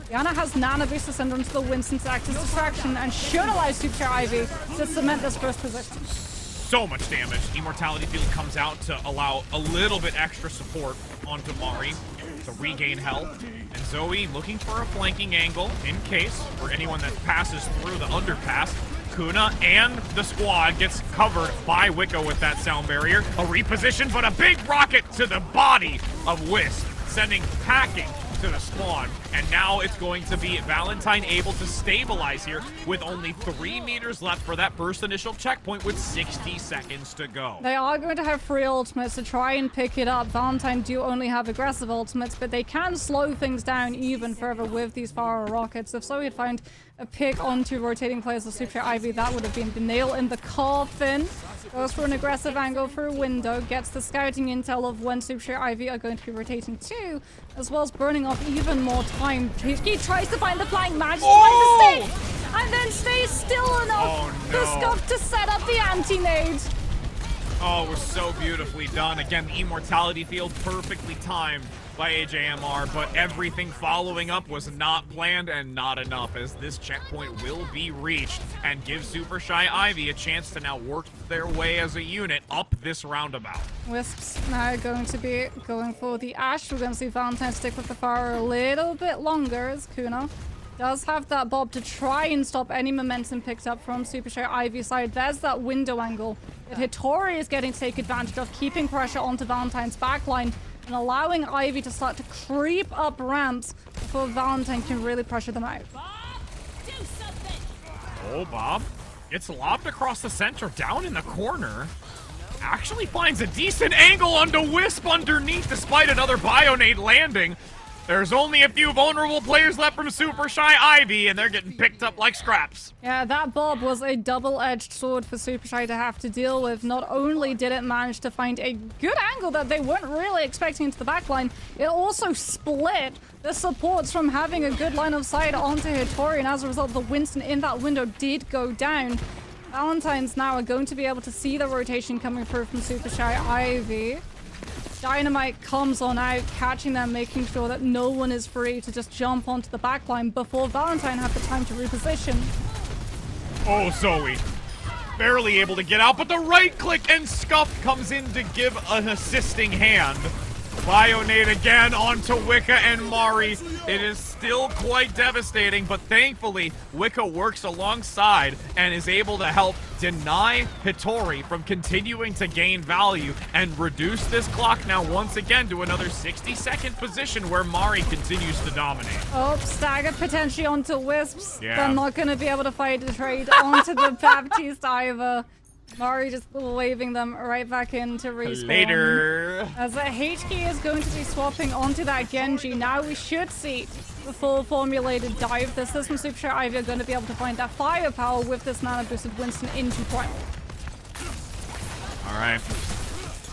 Diana has Nana Boost to send onto the Winston to act as distraction and should allow Super Shy Ivy to cement this first position. So much damage. Immortality Field comes out to allow a little bit extra support onto Mari to regain health. And Zoe looking for a flanking angle in case for anyone that passes through the underpass. Kuna and the squad gets covered by Wicca with that sound barrier. A reposition, but a big rocket to the body of Wisp, sending packing to the spawn. And now it's going to be Valentine able to stabilize here with only 3 meters left for that first initial checkpoint with 60 seconds to go. They are going to have free ultimates to try and pick it up. Valentine do only have aggressive ultimates, but they can slow things down even further with these Pharah rockets. If Zoe had found a pick onto rotating players of Super Ivy, that would have been the nail in the coffin. Goes for an aggressive angle through window, gets the scouting intel of when Super Ivy are going to be rotating too, as well as burning off even more time. He tries to find the flying match, trying to stay, and then stays still enough for Scuff to set up the anti-nade. Oh, it was so beautifully done. Again, the immortality field perfectly timed by AJMR, but everything following up was not planned and not enough, as this checkpoint will be reached and give Super Shy Ivy a chance to now work their way as a unit up this roundabout. Wisps now going to be going for the Ash. We're going to see Valentine stick with the fire a little bit longer, as Kuna does have that bob to try and stop any momentum picked up from Super Shy Ivy's side. There's that window angle that Hitori is getting to take advantage of, keeping pressure onto Valentine's backline and allowing Ivy to start to creep up ramps before Valentine can really pressure them out. Bob, do something. Oh, Bob gets lobbed across the center, down in the corner. Actually finds a decent angle onto Wisp underneath despite another Bionade landing. There's only a few vulnerable players left from Super Shy Ivy, and they're getting picked up like scraps. Yeah, that bob was a double-edged sword for Super Shy to have to deal with. Not only did it manage to find a good angle that they weren't really expecting into the backline, it also split the supports from having a good line of sight onto Hitori, and as a result, the Winston in that window did go down. Valentine's now are going to be able to see the rotation coming through from Super Shy Ivy. Dynamite comes on out, catching them, making sure that no one is free to just jump onto the backline before Valentine have the time to reposition. Oh, Zoe. Barely able to get out, but the right click and Scuff comes in to give an assisting hand. Bionade again onto Wicca and Mari. It is still quite devastating, but thankfully, Wicca works alongside and is able to help deny Hitori from continuing to gain value and reduce this clock now once again to another 60-second position where Mari continues to dominate. Oh, stagger potentially onto Wisps. Yeah. They're not going to be able to fight the trade onto the Baptiste either. Mari just waving them right back into respawn. Later. As a HK is going to be swapping onto that Genji. Now we should see the full formulated dive. The system Super Shy Ivy are going to be able to find that firepower with this mana boosted Winston into Primal. All right.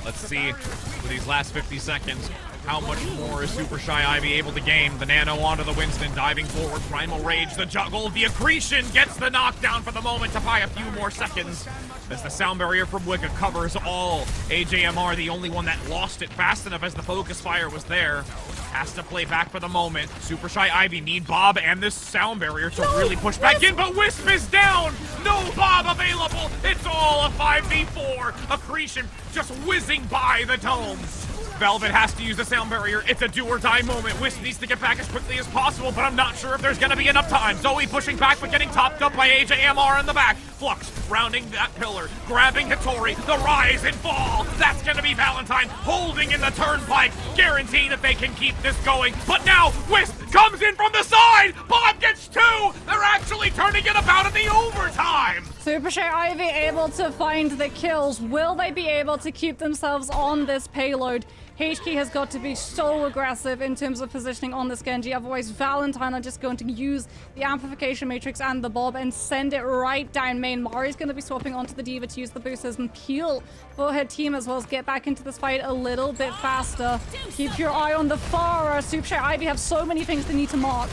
Let's see for these last 50 seconds. How much more is Super Shy Ivy able to gain? The nano onto the Winston, diving forward, Primal Rage, the juggle, the accretion gets the knockdown for the moment to buy a few more seconds. As the sound barrier from Wicca covers all. AJMR, the only one that lost it fast enough as the focus fire was there. Has to play back for the moment. Super Shy Ivy need Bob and this sound barrier to really push back in, but Wisp is down! No Bob available! It's all a 5v4! Accretion just whizzing by the domes. Velvet has to use the sound barrier. It's a do-or-die moment. Wisp needs to get back as quickly as possible, but I'm not sure if there's gonna be enough time. Zoe pushing back, but getting topped up by AJMR in the back. Flux rounding that pillar, grabbing Hattori. The rise and fall. That's gonna be Valentine holding in the turnpike, guaranteeing that they can keep this going. But now Wisp comes in from the side. Bob gets two. They're actually turning it about in the overtime. Super Shy Ivy able to find the kills. Will they be able to keep themselves on this payload? HK has got to be so aggressive in terms of positioning on this Genji, otherwise Valentine are just going to use the amplification matrix and the Bob and send it right down main. Mari's going to be swapping onto the Diva to use the boosters and peel for her team as well as get back into this fight a little bit faster. Keep your eye on the Pharah. Super Shy Ivy have so many things they need to mark.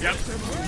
Yep,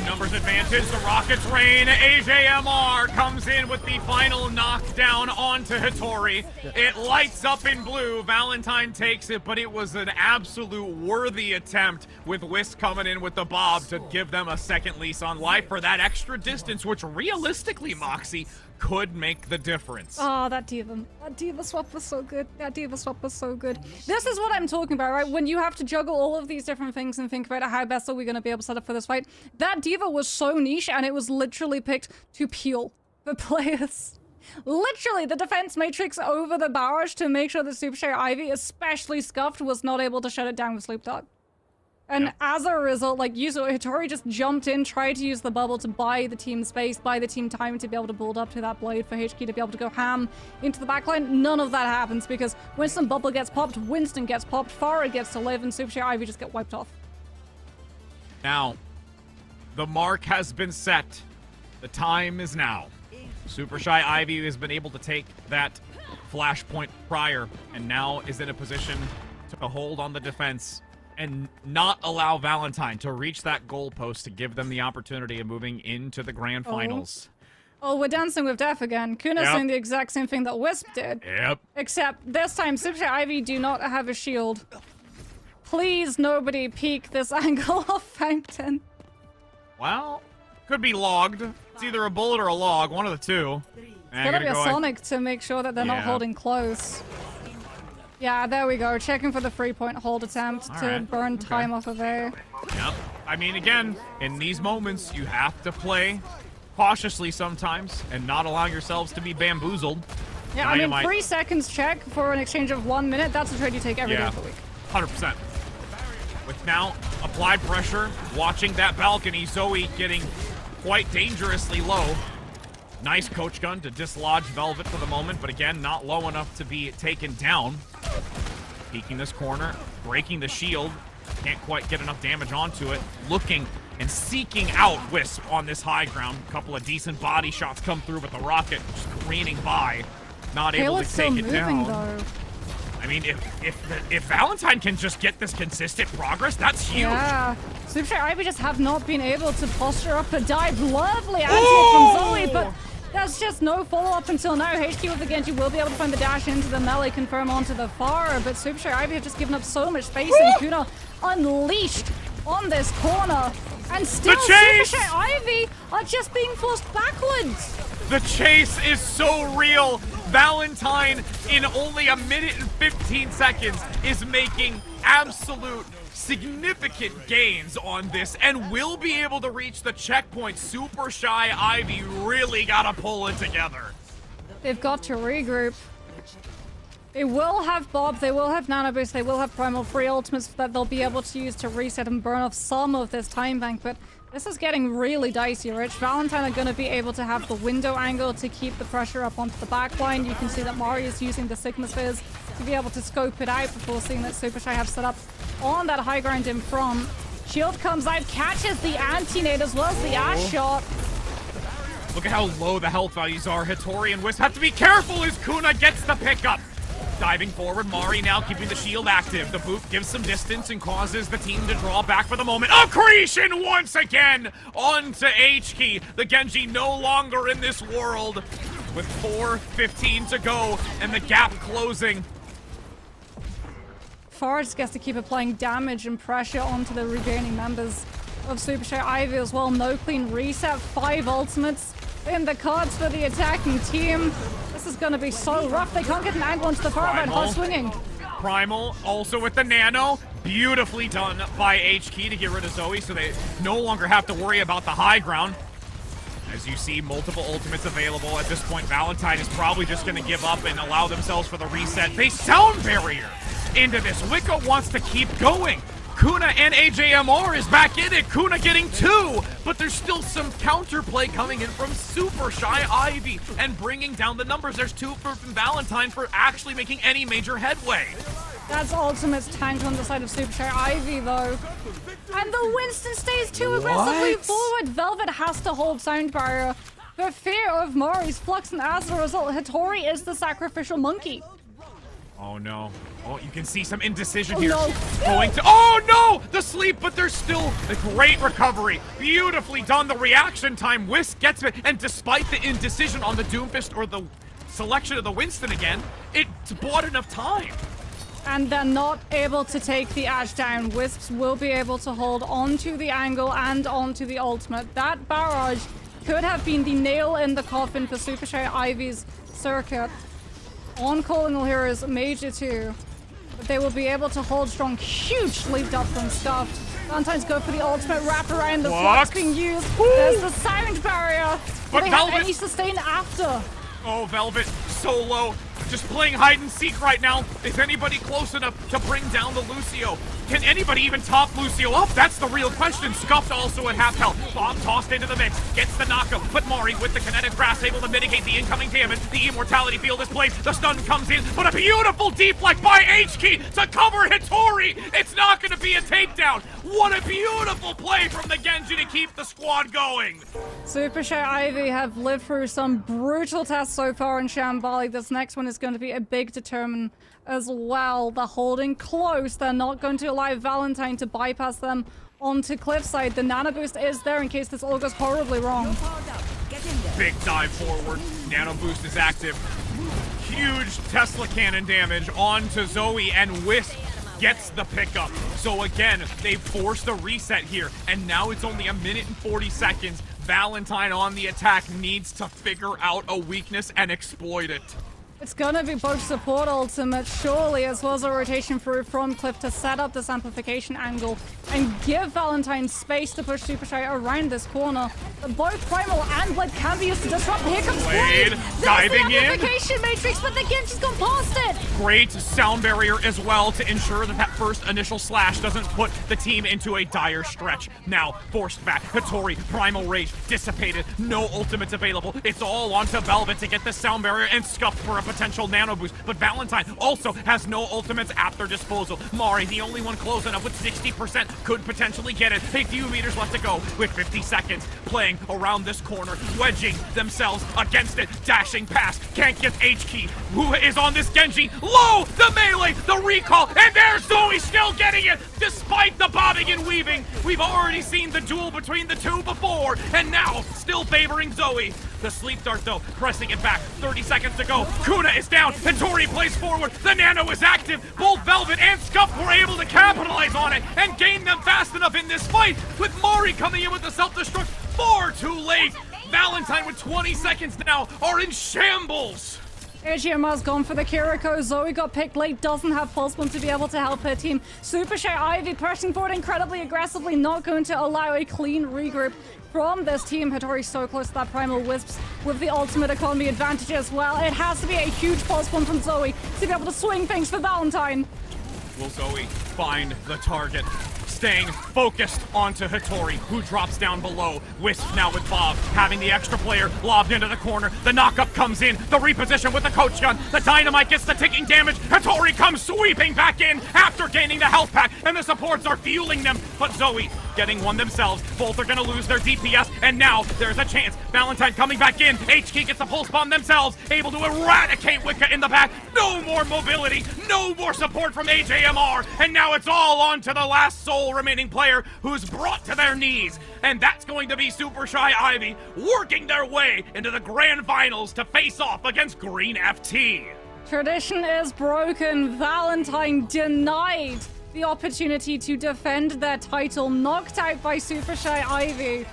numbers advantage, the Rockets reign. AJMR comes in with the final knockdown onto Hattori. It lights up in blue. Valentine takes it, but it was an absolute worthy attempt with Wisp coming in with the Bob to give them a second lease on life for that extra distance, which realistically, Moxie, could make the difference. Oh, that Diva swap was so good. That Diva swap was so good. This is what I'm talking about, right? When you have to juggle all of these different things and think about how best are we going to be able to set up for this fight. That Diva was so niche and it was literally picked to peel the players. Literally, the defense matrix over the barrage to make sure that Super Shy Ivy, especially Scuffed, was not able to shut it down with Sleep Dart. And as a result, like, Hattori just jumped in, tried to use the bubble to buy the team space, buy the team time to be able to build up to that blade for HK to be able to go ham into the backline. None of that happens because Winston bubble gets popped, Winston gets popped, Pharah gets to live, and Super Shy Ivy just get wiped off. Now, the mark has been set. The time is now. Super Shy Ivy has been able to take that flashpoint prior and now is in a position to hold on the defense and not allow Valentine to reach that goalpost to give them the opportunity of moving into the grand finals. Oh, we're dancing with death again. Kuna's doing the exact same thing that Wisp did. Yep. Except this time, Super Shy Ivy do not have a shield. Please, nobody peek this angle of Fountain. Well, could be logged. It's either a bullet or a log, one of the two. It's gotta be a Sonic to make sure that they're not holding close. Yeah, there we go. Checking for the 3-point hold attempt to burn time off of there. Yep. I mean, again, in these moments, you have to play cautiously sometimes and not allow yourselves to be bamboozled. Yeah, I mean, 3 seconds check for an exchange of 1 minute, that's a trade you take every day of the week. 100%. With now applied pressure, watching that balcony, Zoe getting quite dangerously low. Nice coach gun to dislodge Velvet for the moment, but again, not low enough to be taken down. Peeking this corner, breaking the shield. Can't quite get enough damage onto it. Looking and seeking out Wisp on this high ground. A couple of decent body shots come through, but the rocket just careening by. Not able to take it down. Though. I mean, if Valentine can just get this consistent progress, that's huge. Yeah. Super Shy Ivy just have not been able to posture up a dive. Lovely anti from Zoe, but there's just no follow-up until now. HQ with the Genji will be able to find the dash into the melee, confirm onto the Pharah, but Super Shy Ivy have just given up so much space, and Kuna unleashed on this corner. And still Super Shy Ivy are just being forced backwards. The chase is so real. Valentine, in only a minute and 15 seconds, is making absolute significant gains on this and will be able to reach the checkpoint. Super Shy Ivy really gotta pull it together. They've got to regroup. They will have Bob, they will have Nano Boost, they will have Primal free ultimates that they'll be able to use to reset and burn off some of this time bank, but This is getting really dicey, Rich. Valentine are going to be able to have the window angle to keep the pressure up onto the backline. You can see that Mari is using the Sigma Spheres to be able to scope it out before seeing that Super Shy have set up on that high ground in front. Shield comes out, catches the anti-nade as well as the Ash shot. Look at how low the health values are. Hittori and Wisp have to be careful as Kuna gets the pickup. Diving forward, Mari now keeping the shield active. The boot gives some distance and causes the team to draw back for the moment. Accretion once again onto H-Key. The Genji no longer in this world with 4:15 to go and the gap closing. Forrest gets to keep applying damage and pressure onto the regaining members of Super Shy Ivy as well. No clean reset, 5 ultimates in the cards for the attacking team. This is going to be so rough. They can't get an angle onto the far right. Hard swinging. Primal also with the nano. Beautifully done by H-Key to get rid of Zoe so they no longer have to worry about the high ground. As you see, multiple ultimates available. At this point, Valentine is probably just going to give up and allow themselves for the reset. They sound barrier into this. Wicca wants to keep going. Kuna and AJMR is back in it. Kuna getting 2, but there's still some counterplay coming in from Super Shy Ivy and bringing down the numbers. There's 2 from Valentine for actually making any major headway. That's ultimates tanked on the side of Super Shy Ivy, though. And the Winston stays too aggressively forward. Velvet has to hold sound barrier for fear of Mori's flux, and as a result, Hittori is the sacrificial monkey. Oh no. Oh, you can see some indecision here. No. Going to, oh no! The sleep, but there's still a great recovery. Beautifully done. The reaction time, Whisk gets it, and despite the indecision on the Doomfist or the selection of the Winston again, it's bought enough time. And they're not able to take the Ash down. Wisps will be able to hold onto the angle and onto the ultimate. That barrage could have been the nail in the coffin for Super Shy Ivy's circuit. On calling all heroes, Major 2. But they will be able to hold strong. Huge sleep up from Scuffed. Valentine's go for the ultimate wrap around. The flux being used. There's the sound barrier. But Do they Velvet, have any sustain after? Oh, Velvet, so low. Just playing hide and seek right now. Is anybody close enough to bring down the Lucio? Can anybody even top Lucio up? That's the real question. Scuffed also at half health. Bomb tossed into the mix. Gets the knockup. But Mari with the kinetic grasp able to mitigate the incoming damage. The immortality field is placed. The stun comes in. But a beautiful deflect by H-Key to cover Hittori. It's not going to be a takedown. What a beautiful play from the Genji to keep the squad going. Super Shy Ivy have lived through some brutal tests so far in Shambali. This next one is going to be a big determinant as well. They're holding close. They're not going to allow Valentine to bypass them onto Cliffside. The nano boost is there in case this all goes horribly wrong. Big dive forward. Nano boost is active. Huge Tesla cannon damage onto Zoe, and Wisp gets the pickup. So again, they forced a reset here, and now it's only 1 minute and 40 seconds. Valentine on the attack needs to figure out a weakness and exploit it. It's gonna be both support ultimate, surely, as well as a rotation through from Cliff to set up this amplification angle and give Valentine space to push Super Shy around this corner. But both Primal and Blade can be used to disrupt. Here comes Blade! Diving the amplification matrix, but the Genji's gone past it! Great sound barrier as well to ensure that that first initial slash doesn't put the team into a dire stretch. Now, forced back, Hittori, Primal Rage, dissipated, no ultimates available. It's all onto Velvet to get the sound barrier and Scuffed for a potential nano boost, but Valentine also has no ultimates at their disposal. Mari, the only one close enough with 60%, could potentially get it. A few meters left to go with 50 seconds. Playing around this corner, wedging themselves against it, dashing past. Can't get H-Key, who is on this Genji. Low, the melee, the recall, and there's Zoe still getting it, despite the bobbing and weaving. We've already seen the duel between the two before, and now still favoring Zoe. The sleep dart, though, pressing it back. 30 seconds to go. Kuna is down. Hittori plays forward. The nano is active. Both Velvet and Scuff were able to capitalize on it and gain them fast enough in this fight. With Mari coming in with the self-destruct far too late. Valentine with 20 seconds now are in shambles. AGMR's gone for the Kiriko. Zoe got picked late, doesn't have Pulse Bomb to be able to help her team. Super Shy Ivy pressing forward incredibly aggressively, not going to allow a clean regroup from this team. Hittori so close to that Primal Wisps with the ultimate economy advantage as well. It has to be a huge Pulse Bomb from Zoe to be able to swing things for Valentine. Will Zoe find the target? staying focused onto Hattori, who drops down below. Wisp now with Bob, having the extra player lobbed into the corner. The knockup comes in, the reposition with the coach gun. The dynamite gets the ticking damage. Hattori comes sweeping back in after gaining the health pack, and the supports are fueling them. But Zoe getting one themselves. Both are gonna lose their DPS, and now there's a chance. Valentine coming back in. HK gets the pulse bomb themselves, able to eradicate Wicca in the back. No more mobility, no more support from AJMR, and now it's all on to the last sole remaining player who's brought to their knees, and that's going to be Super Shy Ivy working their way into the grand finals to face off against Green FT. Tradition is broken. Valentine denied the opportunity to defend their title, knocked out by Super Shy Ivy.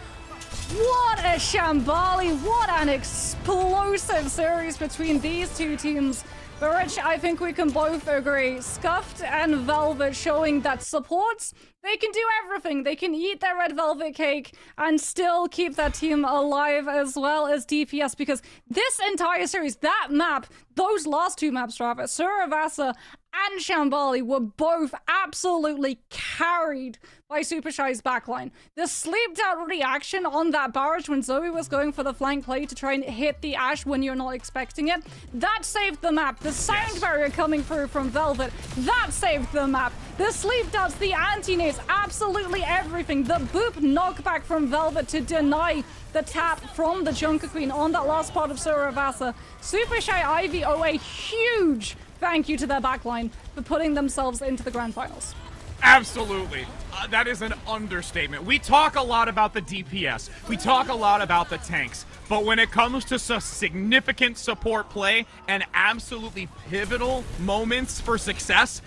What a shambali, what an explosive series between these two teams. But Rich, I think we can both agree, Scuffed and Velvet showing that supports, they can do everything. They can eat their red velvet cake and still keep that team alive, as well as DPS, because this entire series, that map, those last two maps, Travis, Suravasa and Shambali were both absolutely carried by Super Shy's backline. The sleeped out reaction on that barrage when Zoe was going for the flank play to try and hit the Ashe when you're not expecting it, that saved the map. The sound barrier coming through from Velvet, that saved the map. The sleep darts, the anti-nades, absolutely everything. The boop knockback from Velvet to deny the tap from the Junker Queen on that last part of Suravasa. Super Shy Ivy owe a huge thank you to their backline for putting themselves into the grand finals. Absolutely. That is an understatement. We talk a lot about the DPS. We talk a lot about the tanks. But when it comes to significant support play and absolutely pivotal moments for success,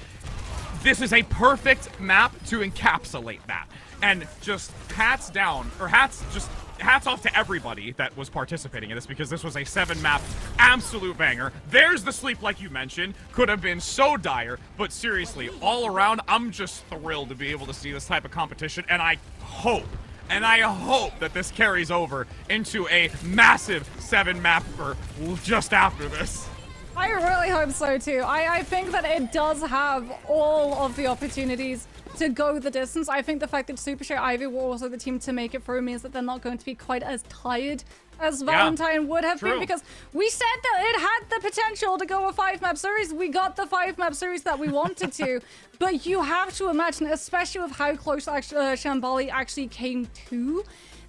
this is a perfect map to encapsulate that. And just hats off to everybody that was participating in this, because this was a 7-map absolute banger. There's the sleep, like you mentioned, could have been so dire, but seriously, all around, I'm just thrilled to be able to see this type of competition, and I hope that this carries over into a massive 7-mapper just after this. I really hope so too. I think that it does have all of the opportunities to go the distance. I think the fact that Super Shy Ivy were also the team to make it through means that they're not going to be quite as tired as Valentine would have been, because we said that it had the potential to go a 5-map series. We got the 5-map series that we wanted to, but you have to imagine, especially with how close Shambali actually came to,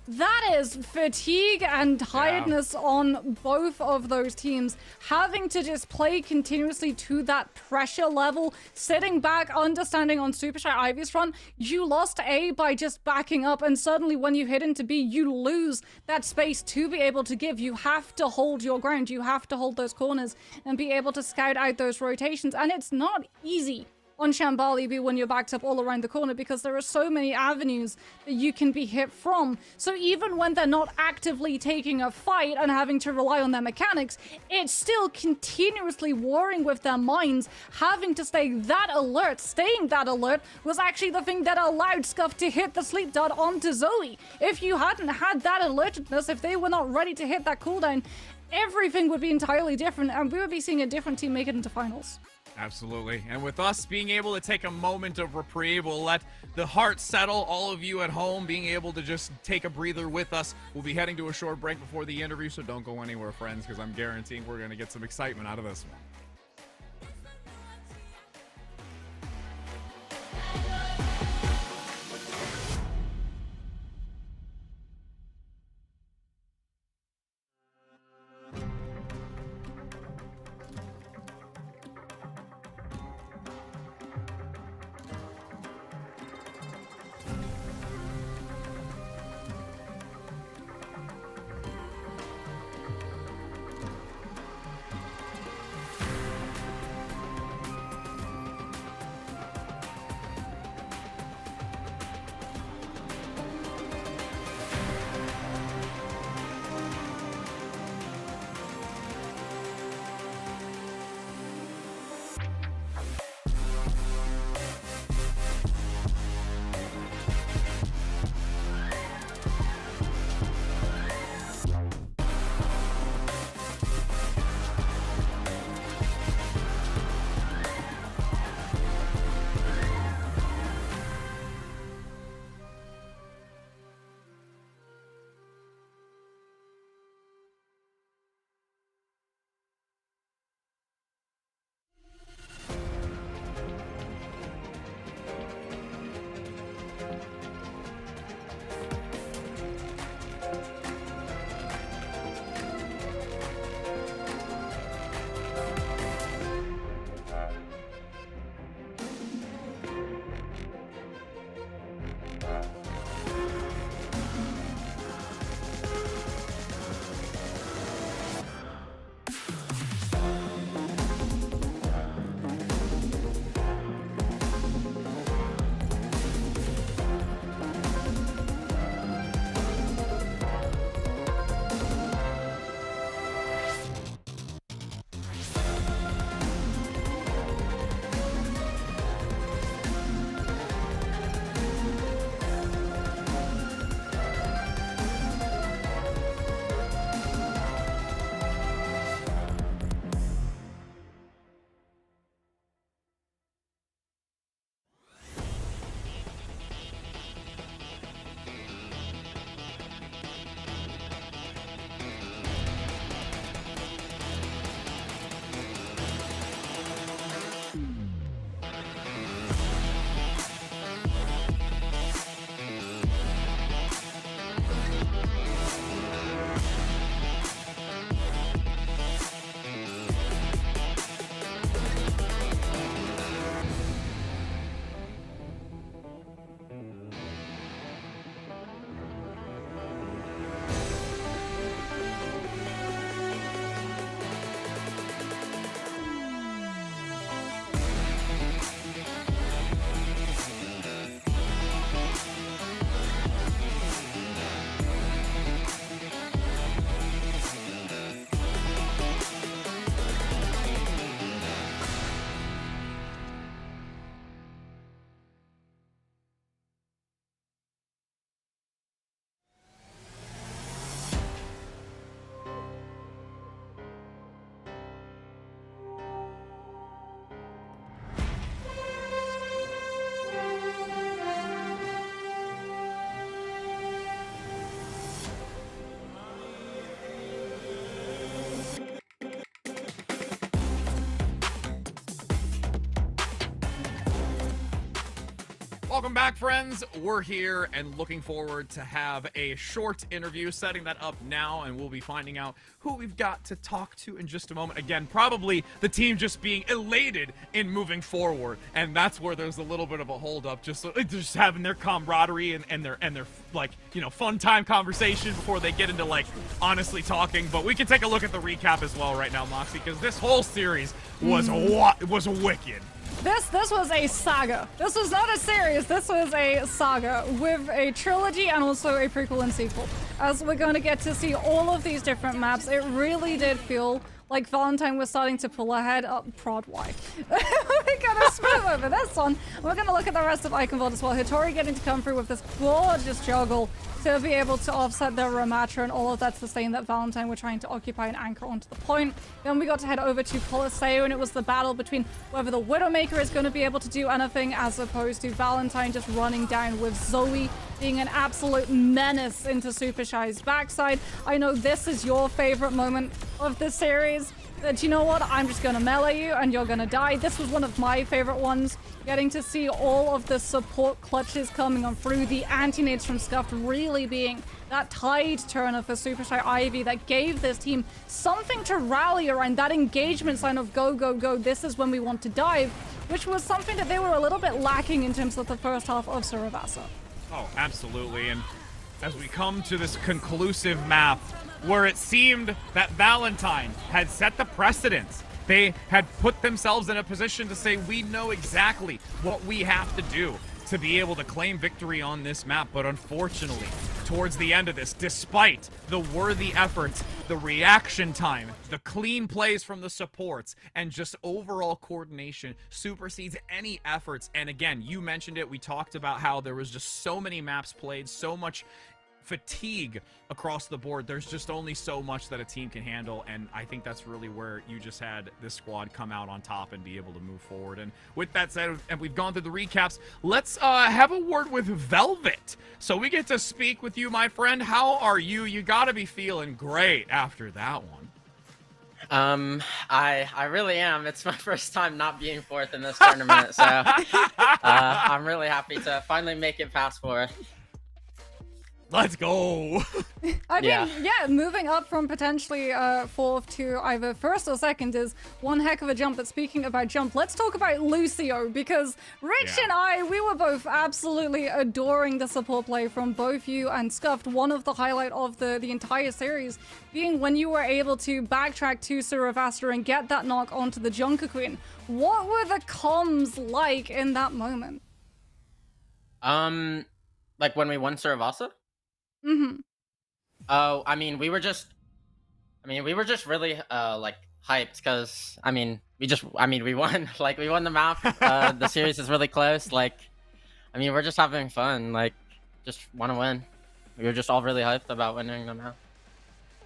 that is fatigue and tiredness on both of those teams. Having to just play continuously to that pressure level, sitting back, understanding on Super Shy Ivy's front, you lost A by just backing up, and suddenly when you hit into B, you lose that space to be able to give. You have to hold your ground. You have to hold those corners and be able to scout out those rotations, and it's not easy on Shambali when you're backed up all around the corner, because there are so many avenues that you can be hit from. So even when they're not actively taking a fight and having to rely on their mechanics, it's still continuously warring with their minds, having to stay that alert. Staying that alert was actually the thing that allowed Scuff to hit the sleep dart onto Zoe. If you hadn't had that alertedness, if they were not ready to hit that cooldown, everything would be entirely different, and we would be seeing a different team make it into finals. Absolutely. And with us being able to take a moment of reprieve, we'll let the heart settle. All of you at home being able to just take a breather with us. We'll be heading to a short break before the interview, so don't go anywhere, friends, because I'm guaranteeing we're going to get some excitement out of this one. Welcome back, friends. We're here and looking forward to have a short interview, setting that up now, and we'll be finding out who we've got to talk to in just a moment. Again, probably the team just being elated in moving forward, and that's where there's a little bit of a holdup, just having their camaraderie and their like, you know, fun time conversation before they get into like honestly talking. But we can take a look at the recap as well right now, Moxie, because this whole series was wicked. This was a saga. This was not a series. This was a saga with a trilogy and also a prequel and sequel. As we're going to get to see all of these different maps, it really did feel like Valentine was starting to pull ahead. Prod Y. We're gonna smooth over this one. We're gonna look at the rest of Iconvolt as well. Hitori getting to come through with this gorgeous juggle to be able to offset the Ramatra and all of that sustain that Valentine were trying to occupy and anchor onto the point. Then we got to head over to Colosseo, and it was the battle between whether the Widowmaker is going to be able to do anything as opposed to Valentine just running down with Zoe being an absolute menace into Super Shy's backside. I know this is your favorite moment of the series. That, you know what, I'm just gonna melee you and you're gonna die. This was one of my favorite ones. Getting to see all of the support clutches coming on through, the anti-nades from Scuffed really being that tide turner for Super Shy Ivy that gave this team something to rally around, that engagement sign of go, go, go, this is when we want to dive, which was something that they were a little bit lacking in terms of the first half of Saravasa. Oh, absolutely. And as we come to this conclusive map, where it seemed that Valentine had set the precedence. They had put themselves in a position to say, we know exactly what we have to do to be able to claim victory on this map. But unfortunately, towards the end of this, despite the worthy efforts, the reaction time, the clean plays from the supports, and just overall coordination supersedes any efforts. And again, you mentioned it, we talked about how there was just so many maps played, so much fatigue across the board. There's just only so much that a team can handle, and I think that's really where you just had this squad come out on top and be able to move forward. And with that said, and we've gone through the recaps, let's have a word with Velvet. So we get to speak with you, my friend. How are you? You gotta be feeling great after that one. I really am. It's my first time not being fourth in this tournament, so I'm really happy to finally make it past fourth. Let's go. I mean, yeah, moving up from potentially fourth to either first or second is one heck of a jump. But speaking about jump, let's talk about Lucio, because Rich and I, we were both absolutely adoring the support play from both you and Scuffed. One of the highlight of the entire series being when you were able to backtrack to Saravasta and get that knock onto the Junker Queen. What were the comms like in that moment? Like when we won Saravasa? Mm-hmm. Oh, I mean, we were just really like hyped because we won. Like, we won the map. The series is really close. Like, I mean, we're just having fun. Like, just want to win. We were just all really hyped about winning the map.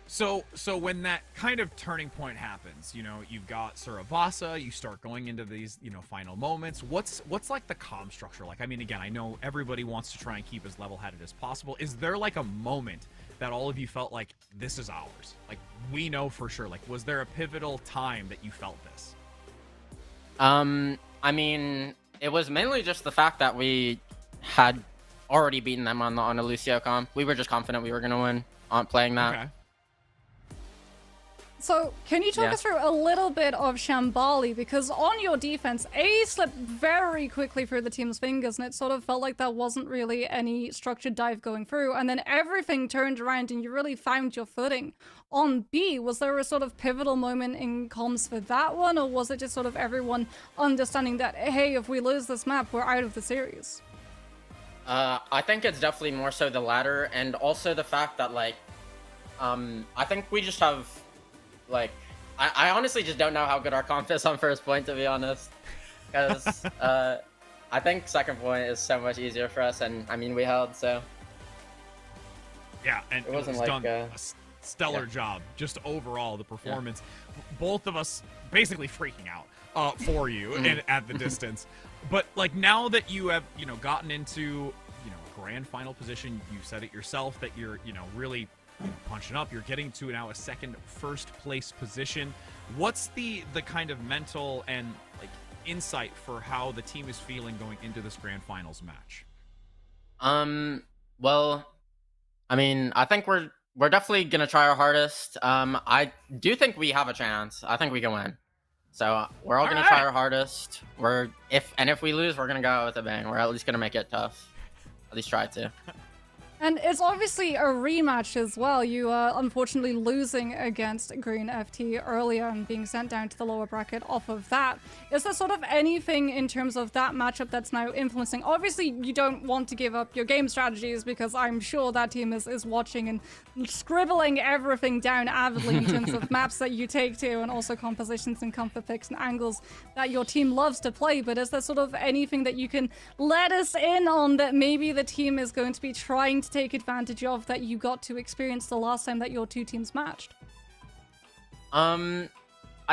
So when that kind of turning point happens, you know, you've got Saravasa, you start going into these, you know, final moments. What's like the comm structure like? I mean, again, I know everybody wants to try and keep as level-headed as possible. Is there like a moment that all of you felt like this is ours? Like, we know for sure. Like, was there a pivotal time that you felt this? I mean, it was mainly just the fact that we had already beaten them on a Lucio comp. We were just confident we were gonna win on playing that. Okay. So, can you talk us through a little bit of Shambali? Because on your defense, A slipped very quickly through the team's fingers, and it sort of felt like there wasn't really any structured dive going through, and then everything turned around and you really found your footing. On B, was there a sort of pivotal moment in comms for that one, or was it just sort of everyone understanding that, hey, if we lose this map, we're out of the series? I think it's definitely more so the latter, and also the fact that, like, I think we just have... Like, I honestly just don't know how good our comp is on first point, to be honest. Because I think second point is so much easier for us, and I mean, we held, so. Yeah, and it wasn't was like, done a stellar job. Just overall, the performance. Both of us basically freaking out for you and at the distance. But, like, now that you have, you know, gotten into, you know, grand final position, you said it yourself that you're, you know, really punching up, you're getting to now a second first place position. What's the kind of mental and like insight for how the team is feeling going into this grand finals match? Well, I mean, I think we're definitely gonna try our hardest. I do think we have a chance. I think we can win. So we're all gonna try our hardest. If we lose, we're gonna go out with a bang. We're at least gonna make it tough. At least try to. And it's obviously a rematch as well. You are unfortunately losing against Green FT earlier and being sent down to the lower bracket off of that. Is there sort of anything in terms of that matchup that's now influencing? Obviously, you don't want to give up your game strategies because I'm sure that team is watching and scribbling everything down avidly in terms of maps that you take to and also compositions and comfort picks and angles that your team loves to play. But is there sort of anything that you can let us in on that maybe the team is going to be trying to take advantage of that you got to experience the last time that your two teams matched? I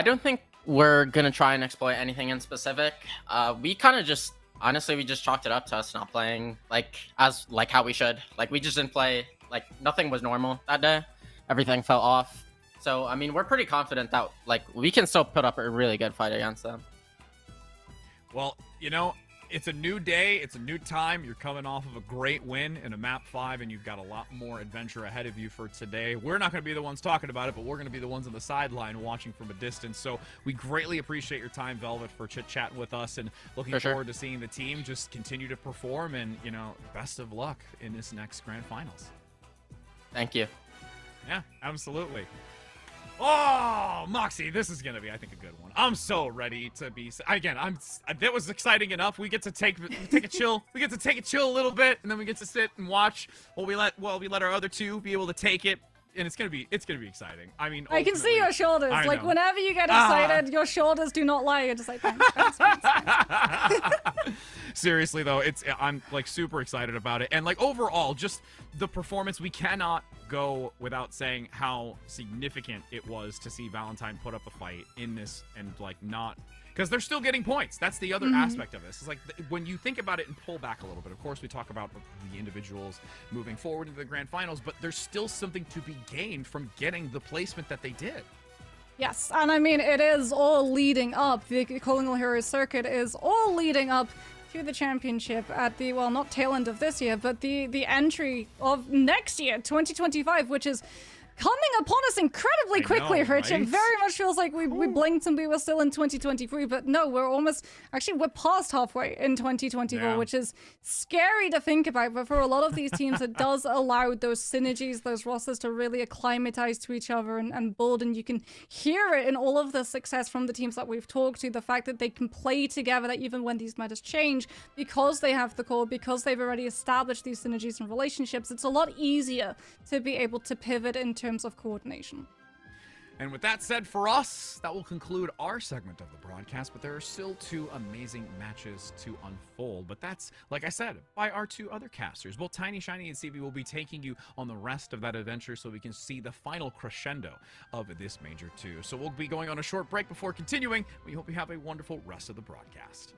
don't think we're gonna try and exploit anything in specific. We kind of just honestly we just chalked it up to us not playing like how we should. Like we just didn't play, like nothing was normal that day. Everything fell off. So I mean we're pretty confident that like we can still put up a really good fight against them. Well, you know, it's a new day, it's a new time. You're coming off of a great win in a map 5, and you've got a lot more adventure ahead of you for today. We're not going to be the ones talking about it, but we're going to be the ones on the sideline watching from a distance. So we greatly appreciate your time, Velvet, for chit-chatting with us, and looking forward to seeing the team just continue to perform. And, you know, best of luck in this next grand finals. Thank you. Yeah, absolutely. Oh, Moxie, this is going to be, I think, a good one. I'm so ready to be... Again, that was exciting enough. We get to take a chill. We get to take a chill a little bit, and then we get to sit and watch while we let our other two be able to take it. And it's gonna be exciting. I mean, I can see your shoulders. Like know. whenever you get excited, your shoulders do not lie. You're just like, thanks. Seriously though, I'm like super excited about it. And like overall, just the performance, we cannot go without saying how significant it was to see Valentine put up a fight in this and like not. Because they're still getting points. That's the other aspect of this. It's like when you think about it and pull back a little bit, of course, we talk about the individuals moving forward into the grand finals, but there's still something to be gained from getting the placement that they did. Yes, and I mean, it is all leading up. The Colonial Heroes Circuit is all leading up to the championship at the, well, not tail end of this year, but the entry of next year, 2025, which is coming upon us incredibly quickly, Rich. Right? It very much feels like we blinked and we were still in 2023, but no, we're past halfway in 2024, which is scary to think about. But for a lot of these teams, it does allow those synergies, those rosters to really acclimatize to each other and build. And you can hear it in all of the success from the teams that we've talked to, the fact that they can play together, that even when these metas change, because they have the core, because they've already established these synergies and relationships, it's a lot easier to be able to pivot into terms of coordination. And with that said, for us, that will conclude our segment of the broadcast, but there are still two amazing matches to unfold. But that's, like I said, by our two other casters. Both Tiny, Shiny, and CB will be taking you on the rest of that adventure so we can see the final crescendo of this Major 2. So we'll be going on a short break before continuing. We hope you have a wonderful rest of the broadcast.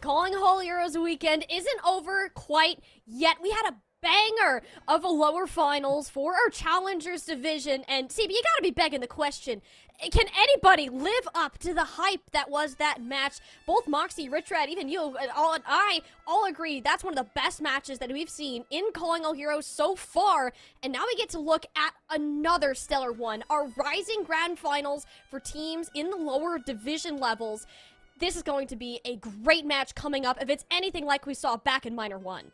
Calling All Heroes weekend isn't over quite yet. We had a banger of a lower finals for our Challengers division. And CB, you gotta be begging the question, can anybody live up to the hype that was that match? Both Moxie, Rich Red, even you, and I all agree that's one of the best matches that we've seen in Calling All Heroes so far. And now we get to look at another stellar one, our Rising Grand Finals for teams in the lower division levels. This is going to be a great match coming up if it's anything like we saw back in Minor 1.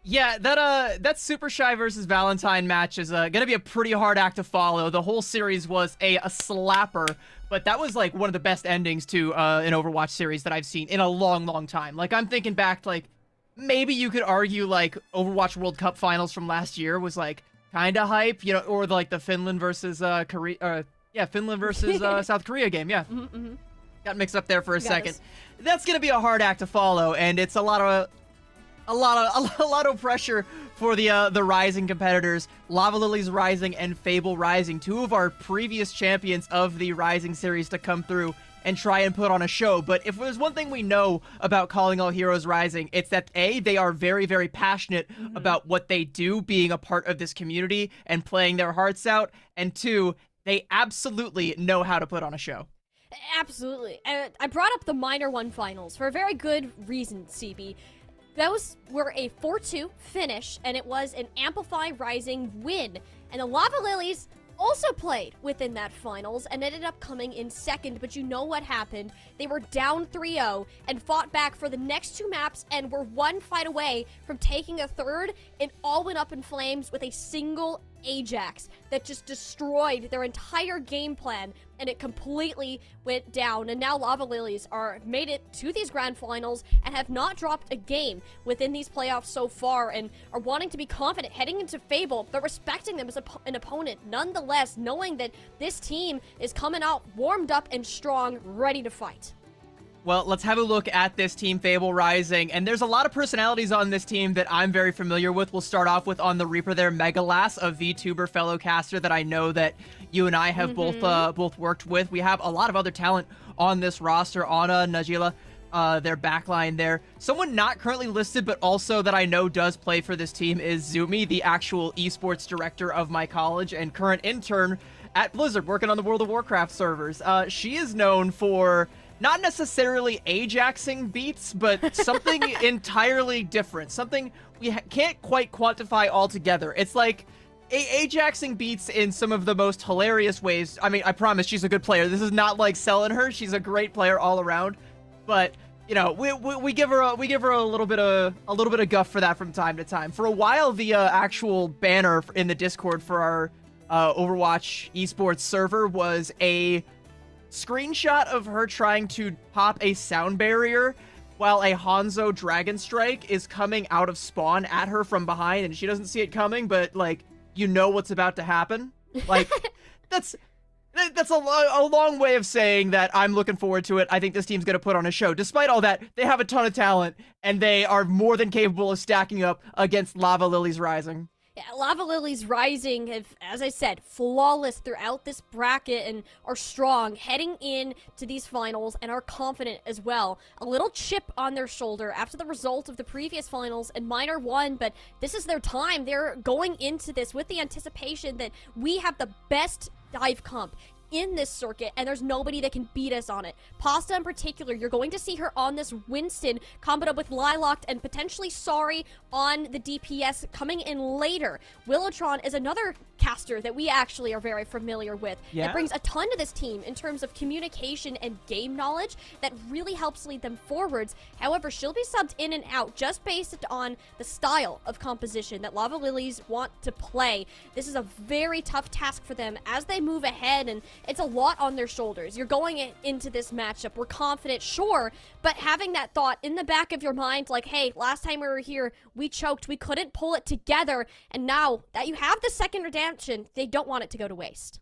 Yeah, that Super Shy versus Valentine match is gonna be a pretty hard act to follow. The whole series was a slapper, but that was like one of the best endings to an Overwatch series that I've seen in a long, long time. Like, I'm thinking back to, like, maybe you could argue like Overwatch World Cup finals from last year was like kind of hype, you know, or like the Finland versus Korea, Finland versus South Korea game, yeah. Got mixed up there for a second. That's gonna be a hard act to follow, and it's a lot of pressure for the Rising competitors. Lava Lilies Rising and Fable Rising, two of our previous champions of the Rising series, to come through and try and put on a show. But if there's one thing we know about Calling All Heroes Rising, it's that A, they are very, very passionate about what they do, being a part of this community and playing their hearts out, and two, they absolutely know how to put on a show. Absolutely. I brought up the Minor 1 finals for a very good reason, CB. Those were a 4-2 finish, and it was an Amplify Rising win. And the Lava Lilies also played within that finals and ended up coming in second, but you know what happened. They were down 3-0 and fought back for the next two maps and were one fight away from taking a third, and all went up in flames with a single Ajax that just destroyed their entire game plan, and it completely went down. And now Lava Lilies are made it to these grand finals and have not dropped a game within these playoffs so far, and are wanting to be confident heading into Fable, but respecting them as an opponent nonetheless, knowing that this team is coming out warmed up and strong, ready to fight. Well, let's have a look at this team, Fable Rising, and there's a lot of personalities on this team that I'm very familiar with. We'll start off with on the Reaper there, Megalass, a VTuber fellow caster that I know that you and I have both worked with. We have a lot of other talent on this roster. Anna, Najila, their backline there. Someone not currently listed, but also that I know does play for this team, is Zumi, the actual esports director of my college and current intern at Blizzard, working on the World of Warcraft servers. She is known for not necessarily Ajaxing beats, but something entirely different. Something we can't quite quantify altogether. It's like Ajaxing beats in some of the most hilarious ways. I mean, I promise she's a good player. This is not like selling her. She's a great player all around. But you know, we give her a little bit of guff for that from time to time. For a while, the actual banner in the Discord for our Overwatch Esports server was a screenshot of her trying to pop a sound barrier while a Hanzo Dragon Strike is coming out of spawn at her from behind, and she doesn't see it coming, but like, you know what's about to happen. Like, that's a long way of saying that I'm looking forward to it. I think this team's going to put on a show. Despite all that, they have a ton of talent, and they are more than capable of stacking up against Lava Lilies Rising. Yeah, Lava Lilies Rising have, as I said, flawless throughout this bracket and are strong heading in to these finals and are confident as well. A little chip on their shoulder after the result of the previous finals in Minor 1, but this is their time. They're going into this with the anticipation that we have the best dive comp in this circuit, and there's nobody that can beat us on it. Pasta in particular, you're going to see her on this Winston, comboed with Lilac and potentially Sorry on the DPS coming in later. Willowtron is another caster that we actually are very familiar with. Yeah. That brings a ton to this team in terms of communication and game knowledge that really helps lead them forwards. However, she'll be subbed in and out just based on the style of composition that Lava Lilies want to play. This is a very tough task for them as they move ahead, and it's a lot on their shoulders. You're going into this matchup, we're confident, sure, but having that thought in the back of your mind like, hey, last time we were here, we choked, we couldn't pull it together, and now that you have the second redemption, they don't want it to go to waste.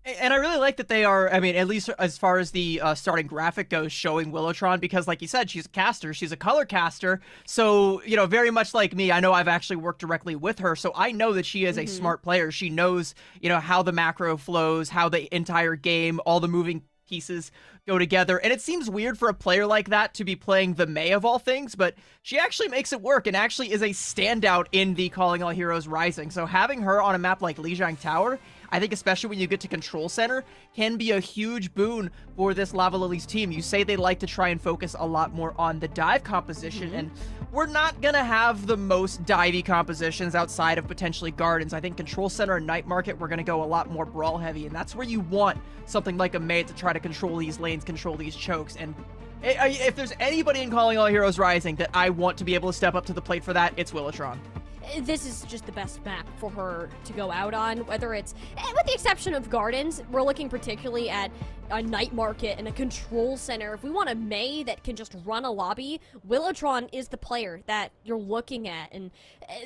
And I really like that they are, I mean, at least as far as the starting graphic goes, showing Willowtron, because like you said, she's a caster, she's a color caster, so, you know, very much like me, I know I've actually worked directly with her, so I know that she is a smart player. She knows, you know, how the macro flows, how the entire game, all the moving pieces go together. And it seems weird for a player like that to be playing the Mei of all things, but she actually makes it work and actually is a standout in the Calling All Heroes Rising. So having her on a map like Lijiang Tower, I think especially when you get to Control Center, can be a huge boon for this Lava Lilies team. You say they like to try and focus a lot more on the dive composition, and we're not gonna have the most divey compositions outside of potentially Gardens. I think Control Center and Night Market, we're gonna go a lot more brawl heavy, and that's where you want something like a Mei to try to control these lanes, control these chokes. And if there's anybody in Calling All Heroes Rising that I want to be able to step up to the plate for that, it's Willitron. This is just the best map for her to go out on, whether it's, with the exception of Gardens, we're looking particularly at a Night Market and a Control Center. If we want a Mei that can just run a lobby, Willitron is the player that you're looking at, and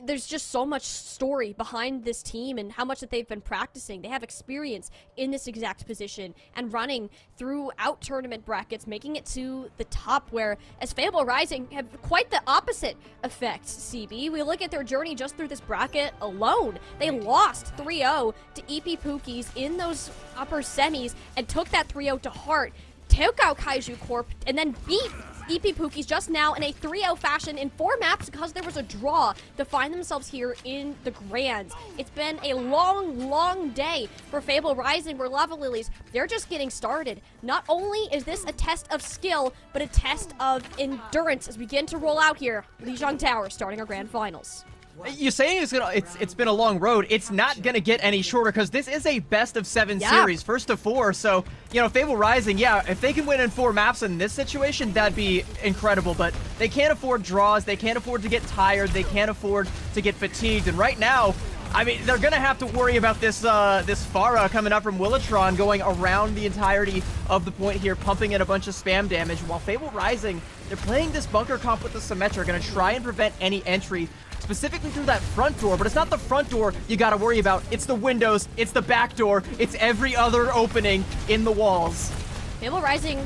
there's just so much story behind this team and how much that they've been practicing. They have experience in this exact position and running throughout tournament brackets, making it to the top, where as Fable Rising have quite the opposite effect, CB. We look at their journey just through this bracket alone. They lost 3-0 to EP Pookies in those upper semis and took that 3-0 to heart, took out Kaiju Corp, and then beat EP Pookies just now in a 3-0 fashion in 4 maps because there was a draw to find themselves here in the Grands. It's been a long, long day for Fable Rising, where Lava Lilies, they're just getting started. Not only is this a test of skill, but a test of endurance as we begin to roll out here. Lijiang Tower starting our grand finals. You're saying it's been a long road. It's not gonna get any shorter because this is a best of 7 series, first to 4. So, you know, Fable Rising, yeah, if they can win in 4 maps in this situation, that'd be incredible. But they can't afford draws. They can't afford to get tired. They can't afford to get fatigued. And right now, I mean, they're gonna have to worry about this this Pharah coming up from Willitron, going around the entirety of the point here, pumping in a bunch of spam damage. While Fable Rising, they're playing this bunker comp with the Symmetra, gonna try and prevent any entry specifically through that front door, but it's not the front door you gotta worry about. It's the windows, it's the back door, it's every other opening in the walls. Fable Rising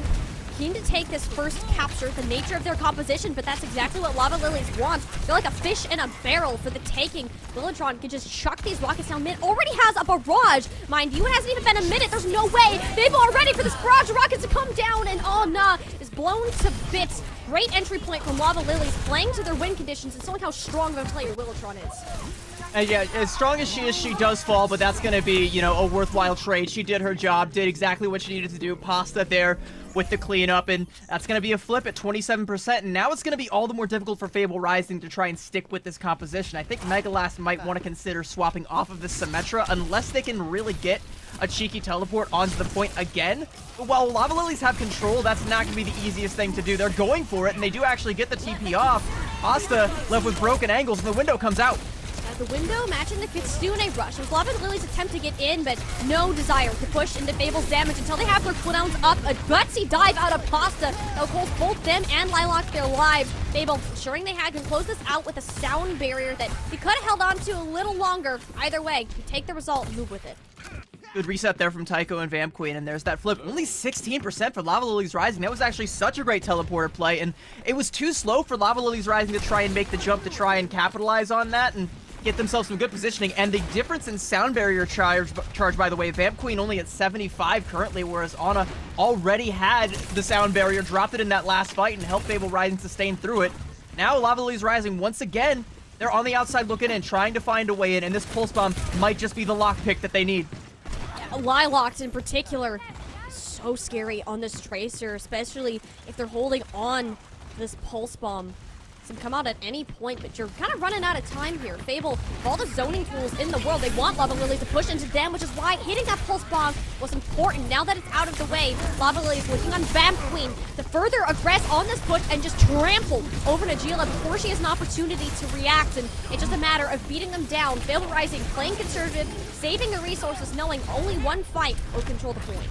keen to take this first capture, the nature of their composition, but that's exactly what Lava Lilies want. They're like a fish in a barrel for the taking. Willitron can just chuck these rockets down mid. Already has a barrage. Mind you, it hasn't even been a minute. There's no way. Fable are ready for this barrage of rockets to come down, and oh nah, is blown to bits. Great entry point from Lava Lilies, playing to their win conditions and showing how strong of a player Willitron is. Yeah, as strong as she does fall, but that's going to be, you know, a worthwhile trade. She did her job, did exactly what she needed to do. Pasta there with the cleanup, and that's going to be a flip at 27%. And now it's going to be all the more difficult for Fable Rising to try and stick with this composition. I think Megalast might want to consider swapping off of this Symmetra unless they can really get a cheeky teleport onto the point again. But while Lava Lilies have control, that's not going to be the easiest thing to do. They're going for it, and they do actually get the TP off. Pasta left with broken angles, and the window comes out. The window matching the Kitsune rush. It was Lava Lilies' attempt to get in, but no desire to push into Fable's damage until they have their cooldowns up. A gutsy dive out of Pasta that will cost both them and Lilac their lives. Fable, ensuring they can close this out with a sound barrier that he could have held on to a little longer. Either way, you take the result and move with it. Good reset there from Tycho and Vamp Queen, and there's that flip. Only 16% for Lava Lilies Rising. That was actually such a great teleporter play, and it was too slow for Lava Lilies Rising to try and make the jump to try and capitalize on that and get themselves some good positioning. And the difference in sound barrier charge, by the way, Vamp Queen only at 75 currently, whereas Ana already had the sound barrier, dropped it in that last fight, and helped Fable Rising sustain through it. Now Lava Lilies Rising, once again, they're on the outside looking in, trying to find a way in, and this Pulse Bomb might just be the lockpick that they need. Lilacs in particular, so scary on this Tracer, especially if they're holding on this Pulse Bomb. Can come out at any point, but you're kind of running out of time here. Fable, all the zoning tools in the world, they want Lava Lilies to push into them, which is why hitting that Pulse Bomb was important. Now that it's out of the way, Lava Lilies looking on Vamp Queen to further aggress on this push and just trample over Najila before she has an opportunity to react, and it's just a matter of beating them down. Fable Rising, playing conservative, saving the resources, knowing only one fight will control the point.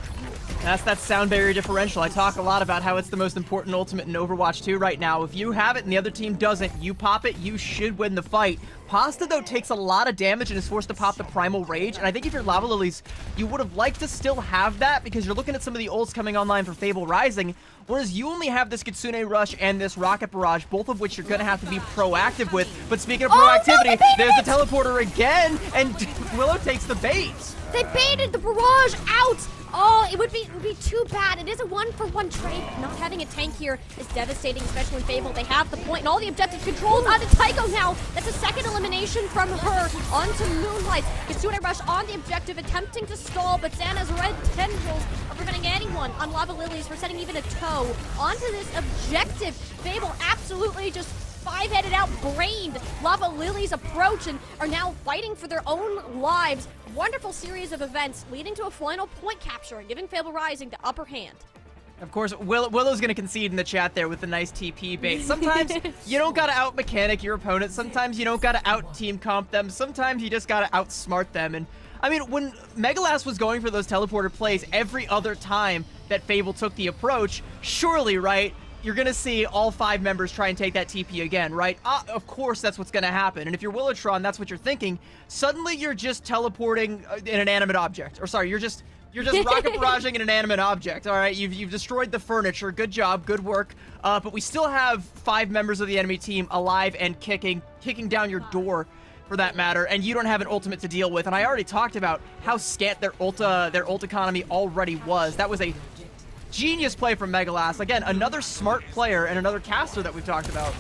That's that sound barrier differential. I talk a lot about how it's the most important ultimate in Overwatch 2 right now. If you have it and the other team doesn't, you pop it, you should win the fight. Pasta, though, takes a lot of damage and is forced to pop the Primal Rage, and I think if you're Lava Lilies, you would have liked to still have that because you're looking at some of the ults coming online for Fable Rising, whereas you only have this Kitsune Rush and this Rocket Barrage, both of which you're going to have to be proactive with. But speaking of proactivity, there's the teleporter again, and Willow takes the bait. They baited the barrage out Oh, it would be too bad. It is a 1-for-1 trade. Not having a tank here is devastating, especially when Fable. They have the point and all the objective controls onto Tycho now. That's a second elimination from her onto Moonlight. Kitsune Rush on the objective, attempting to stall, but Xana's red tendrils are preventing anyone on Lava Lilies from setting even a toe onto this objective. Fable absolutely just five-headed out brained Lava Lilies approach and are now fighting for their own lives. Wonderful series of events leading to a final point capture and giving Fable Rising the upper hand. Of course, Willow's gonna concede in the chat there with the nice TP bait. Sometimes you don't gotta out-mechanic your opponent. Sometimes you don't gotta out-team comp them. Sometimes you just gotta outsmart them. And I mean, when Megalast was going for those teleporter plays every other time that Fable took the approach, surely, right, you're going to see all 5 members try and take that TP again, right? Of course that's what's going to happen. And if you're Willowtron, that's what you're thinking. Suddenly you're just teleporting an inanimate object. Or sorry, you're just rocket barraging an inanimate object. All right, you've destroyed the furniture. Good job, good work. But we still have 5 members of the enemy team alive and kicking down your door, for that matter, and you don't have an ultimate to deal with. And I already talked about how scant their ult economy already was. That was a genius play from Megalast. Again, another smart player and another caster that we've talked about.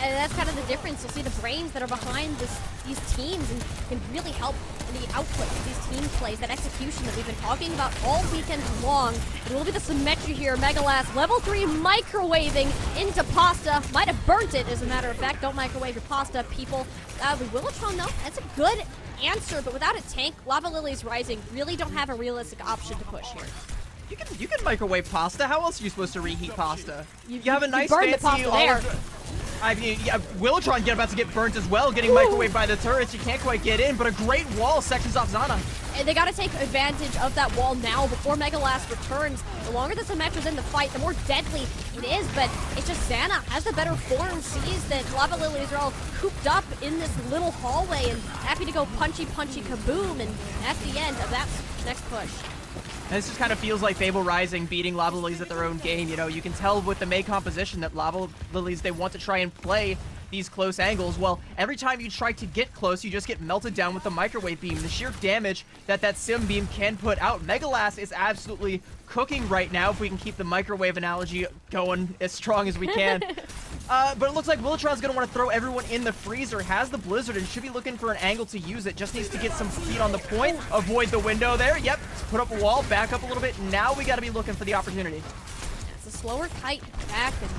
And that's kind of the difference. You'll see the brains that are behind these teams and can really help in the output of these team plays, that execution that we've been talking about all weekend long. It will be the symmetry here. Megalast, level 3 microwaving into pasta. Might have burnt it, as a matter of fact. Don't microwave your pasta, people. With Willowtron, though, that's a good answer, but without a tank, Lava Lilies Rising really don't have a realistic option to push here. You can microwave pasta. How else are you supposed to reheat pasta? You have a nice burn fancy the pasta there. I mean, yeah, Willowtron about to get burnt as well, getting microwaved by the turrets. You can't quite get in, but a great wall sections off Xana. And they got to take advantage of that wall now before Megalast returns. The longer the Symmetra's in the fight, the more deadly it is, but it's just Xana has the better form, sees that Lava Lilies are all cooped up in this little hallway and happy to go punchy kaboom, and that's the end of that next push. And this just kind of feels like Fable Rising beating Lava Lilies at their own game. You know, you can tell with the May composition that Lava Lilies, they want to try and play these close angles. Well, every time you try to get close, you just get melted down with the microwave beam. The sheer damage that Sim beam can put out. Megalast is absolutely cooking right now, if we can keep the microwave analogy going as strong as we can. But it looks like Willowtron's going to want to throw everyone in the freezer, has the Blizzard, and should be looking for an angle to use it. Just needs to get some speed on the point, avoid the window there. Yep, put up a wall, back up a little bit. Now we got to be looking for the opportunity. It's a slower kite back, and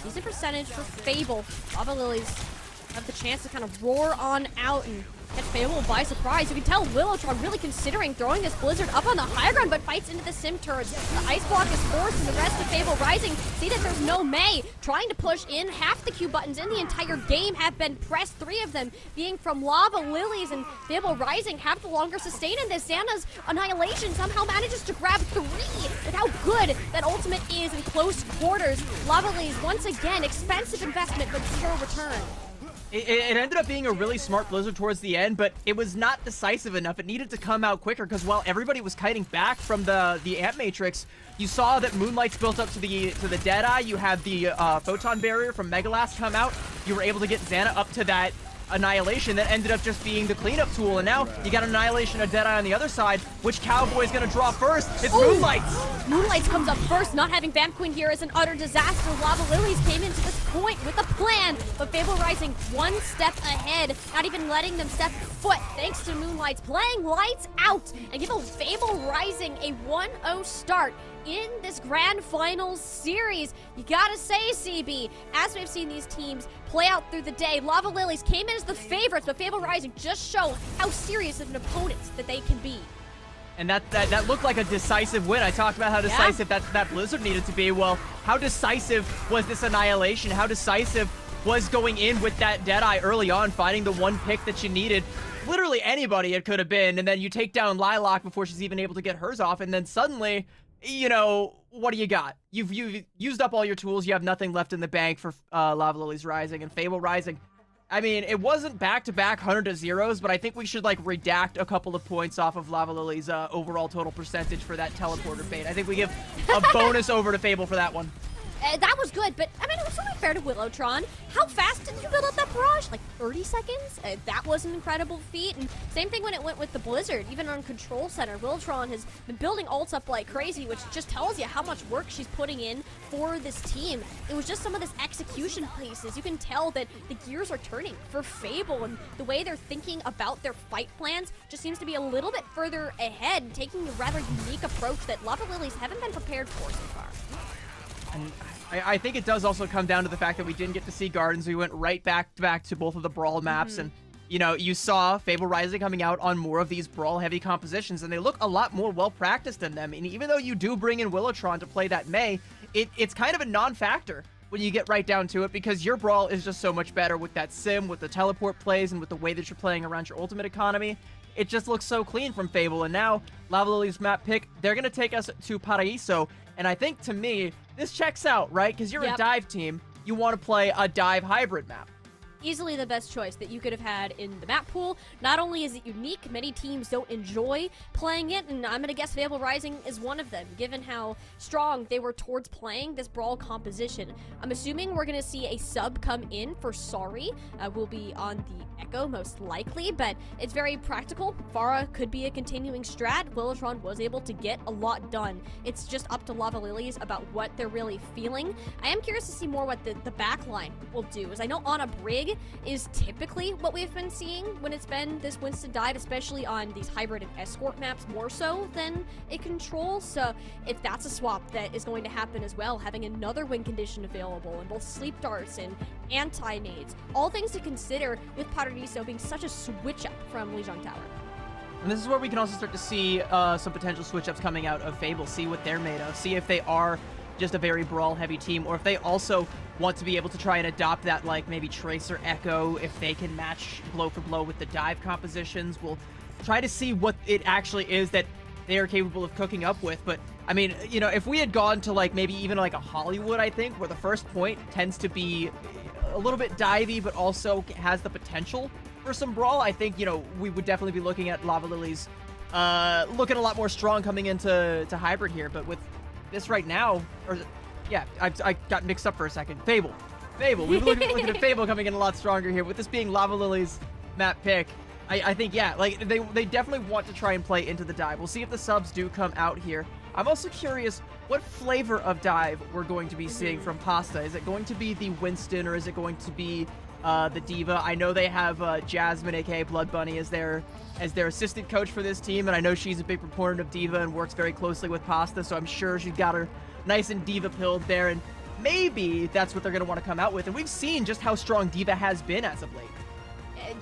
decent percentage for Fable. Lava Lilies have the chance to kind of roar on out and catch Fable by surprise. You can tell Willowtron really considering throwing this Blizzard up on the high ground, but fights into the Sim turrets. The Ice Block is forced, and the rest of Fable Rising see that there's no May. Trying to push in. Half the Q buttons in the entire game have been pressed, 3 of them being from Lava Lilies, and Fable Rising have the longer sustain in this. Xana's Annihilation somehow manages to grab 3 with how good that ultimate is in close quarters. Lava Lilies, once again, expensive investment, but zero return. It ended up being a really smart Blizzard towards the end, but it was not decisive enough. It needed to come out quicker, because while everybody was kiting back from the Amp Matrix, you saw that Moonlight's built up to the Deadeye. You had the Photon Barrier from Megalast come out. You were able to get Xana up to that Annihilation that ended up just being the cleanup tool, and now you got Annihilation of Deadeye on the other side. Which Cowboy's gonna draw first? It's Moonlight's! Moonlight's comes up first. Not having Vamp Queen here is an utter disaster. Lava Lilies came into this point with a plan, but Fable Rising one step ahead, not even letting them step foot, thanks to Moonlight's playing lights out and give Fable Rising a 1-0 start in this grand finals series. You gotta say, CB, as we've seen these teams play out through the day, Lava Lilies came in as the favorites, but Fable Rising just show how serious of an opponent that they can be. And that looked like a decisive win. I talked about how decisive that Blizzard needed to be. Well, how decisive was this Annihilation? How decisive was going in with that Deadeye early on, finding the one pick that you needed? Literally anybody it could have been, and then you take down Lilac before she's even able to get hers off, and then suddenly, you know, what do you got? You've used up all your tools. You have nothing left in the bank for Lava Lilies Rising and Fable Rising. I mean, it wasn't back-to-back 100-0s, but I think we should, like, redact a couple of points off of Lava Lily's overall total percentage for that teleporter bait. I think we give a bonus over to Fable for that one. That was good, but I mean, it was only fair to Willowtron. How fast did you build up that barrage? Like 30 seconds? That was an incredible feat. And same thing when it went with the Blizzard. Even on Control Center, Willowtron has been building ults up like crazy, which just tells you how much work she's putting in for this team. It was just some of this execution pieces. You can tell that the gears are turning for Fable, and the way they're thinking about their fight plans just seems to be a little bit further ahead, taking a rather unique approach that Lava Lilies haven't been prepared for so far. And I think it does also come down to the fact that we didn't get to see Gardens. We went right back to both of the Brawl maps. And, you know, you saw Fable Rising coming out on more of these Brawl-heavy compositions, and they look a lot more well-practiced than them. And even though you do bring in Willowtron to play that Mei, it's kind of a non-factor when you get right down to it, because your Brawl is just so much better with that sim, with the teleport plays, and with the way that you're playing around your ultimate economy. It just looks so clean from Fable. And now, Lava Lily's map pick, they're going to take us to Paraíso. And I think, to me, this checks out, right? Because you're a dive team. You want to play a dive hybrid map. Easily the best choice that you could have had in the map pool. Not only is it unique, many teams don't enjoy playing it, and I'm going to guess Fable Rising is one of them, given how strong they were towards playing this Brawl composition. I'm assuming we're going to see a sub come in for Sorry. Will be on the Echo, most likely, but it's very practical. Pharah could be a continuing strat. Willowtron was able to get a lot done. It's just up to Lava Lilies about what they're really feeling. I am curious to see more what the backline will do, as I know on a Brig is typically what we've been seeing when it's been this Winston dive, especially on these hybrid and escort maps, more so than a Control. So if that's a swap that is going to happen as well, having another win condition available and both sleep darts and anti-nades, all things to consider with Paraíso being such a switch up from Lijiang Tower. And this is where we can also start to see some potential switch-ups coming out of Fable, see what they're made of, see if they are just a very Brawl-heavy team, or if they also want to be able to try and adopt that, like, maybe Tracer Echo, if they can match blow for blow with the dive compositions. We'll try to see what it actually is that they are capable of cooking up with. But, I mean, you know, if we had gone to, like, maybe even, like, a Hollywood, I think, where the first point tends to be a little bit divey, but also has the potential for some Brawl, I think, you know, we would definitely be looking at Lava Lilies looking a lot more strong coming into hybrid here. But with this right now, or yeah, I got mixed up for a second. Fable. We were looking at Fable coming in a lot stronger here. With this being Lava Lily's map pick, I think, yeah, like, they definitely want to try and play into the dive. We'll see if the subs do come out here. I'm also curious what flavor of dive we're going to be seeing from Pasta. Is it going to be the Winston, or is it going to be the D.Va? I know they have Jasmine, aka Blood Bunny, as their assistant coach for this team, and I know she's a big proponent of D.Va and works very closely with Pasta, so I'm sure she's got her nice and D.Va pilled there, and maybe that's what they're going to want to come out with. And we've seen just how strong D.Va has been as of late.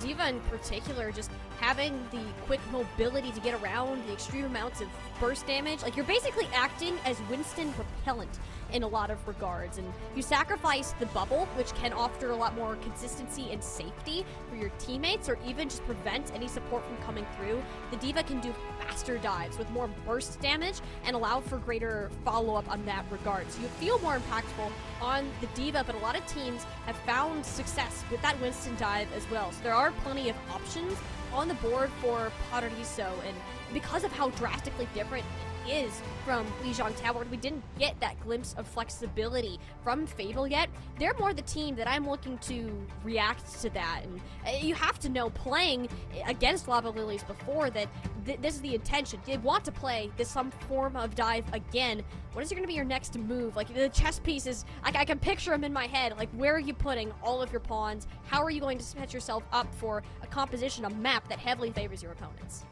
D.Va in particular, just having the quick mobility to get around, the extreme amounts of burst damage. Like, you're basically acting as Winston repellent in a lot of regards, and you sacrifice the bubble, which can offer a lot more consistency and safety for your teammates, or even just prevent any support from coming through. The D.Va can do faster dives with more burst damage and allow for greater follow-up on that regard. So you feel more impactful on the D.Va, but a lot of teams have found success with that Winston dive as well. So there are plenty of options on the board for Paraíso, and because of how drastically different it is from Lijiang Tower, we didn't get that glimpse of flexibility from Fable yet. They're more the team that I'm looking to react to that, and you have to know, playing against Lava Lilies before, that this is the intention. They want to play this some form of dive again. What is going to be your next move? Like, the chess pieces, I can picture them in my head. Like, where are you putting all of your pawns? How are you going to set yourself up for a composition, a map that heavily favors your opponents?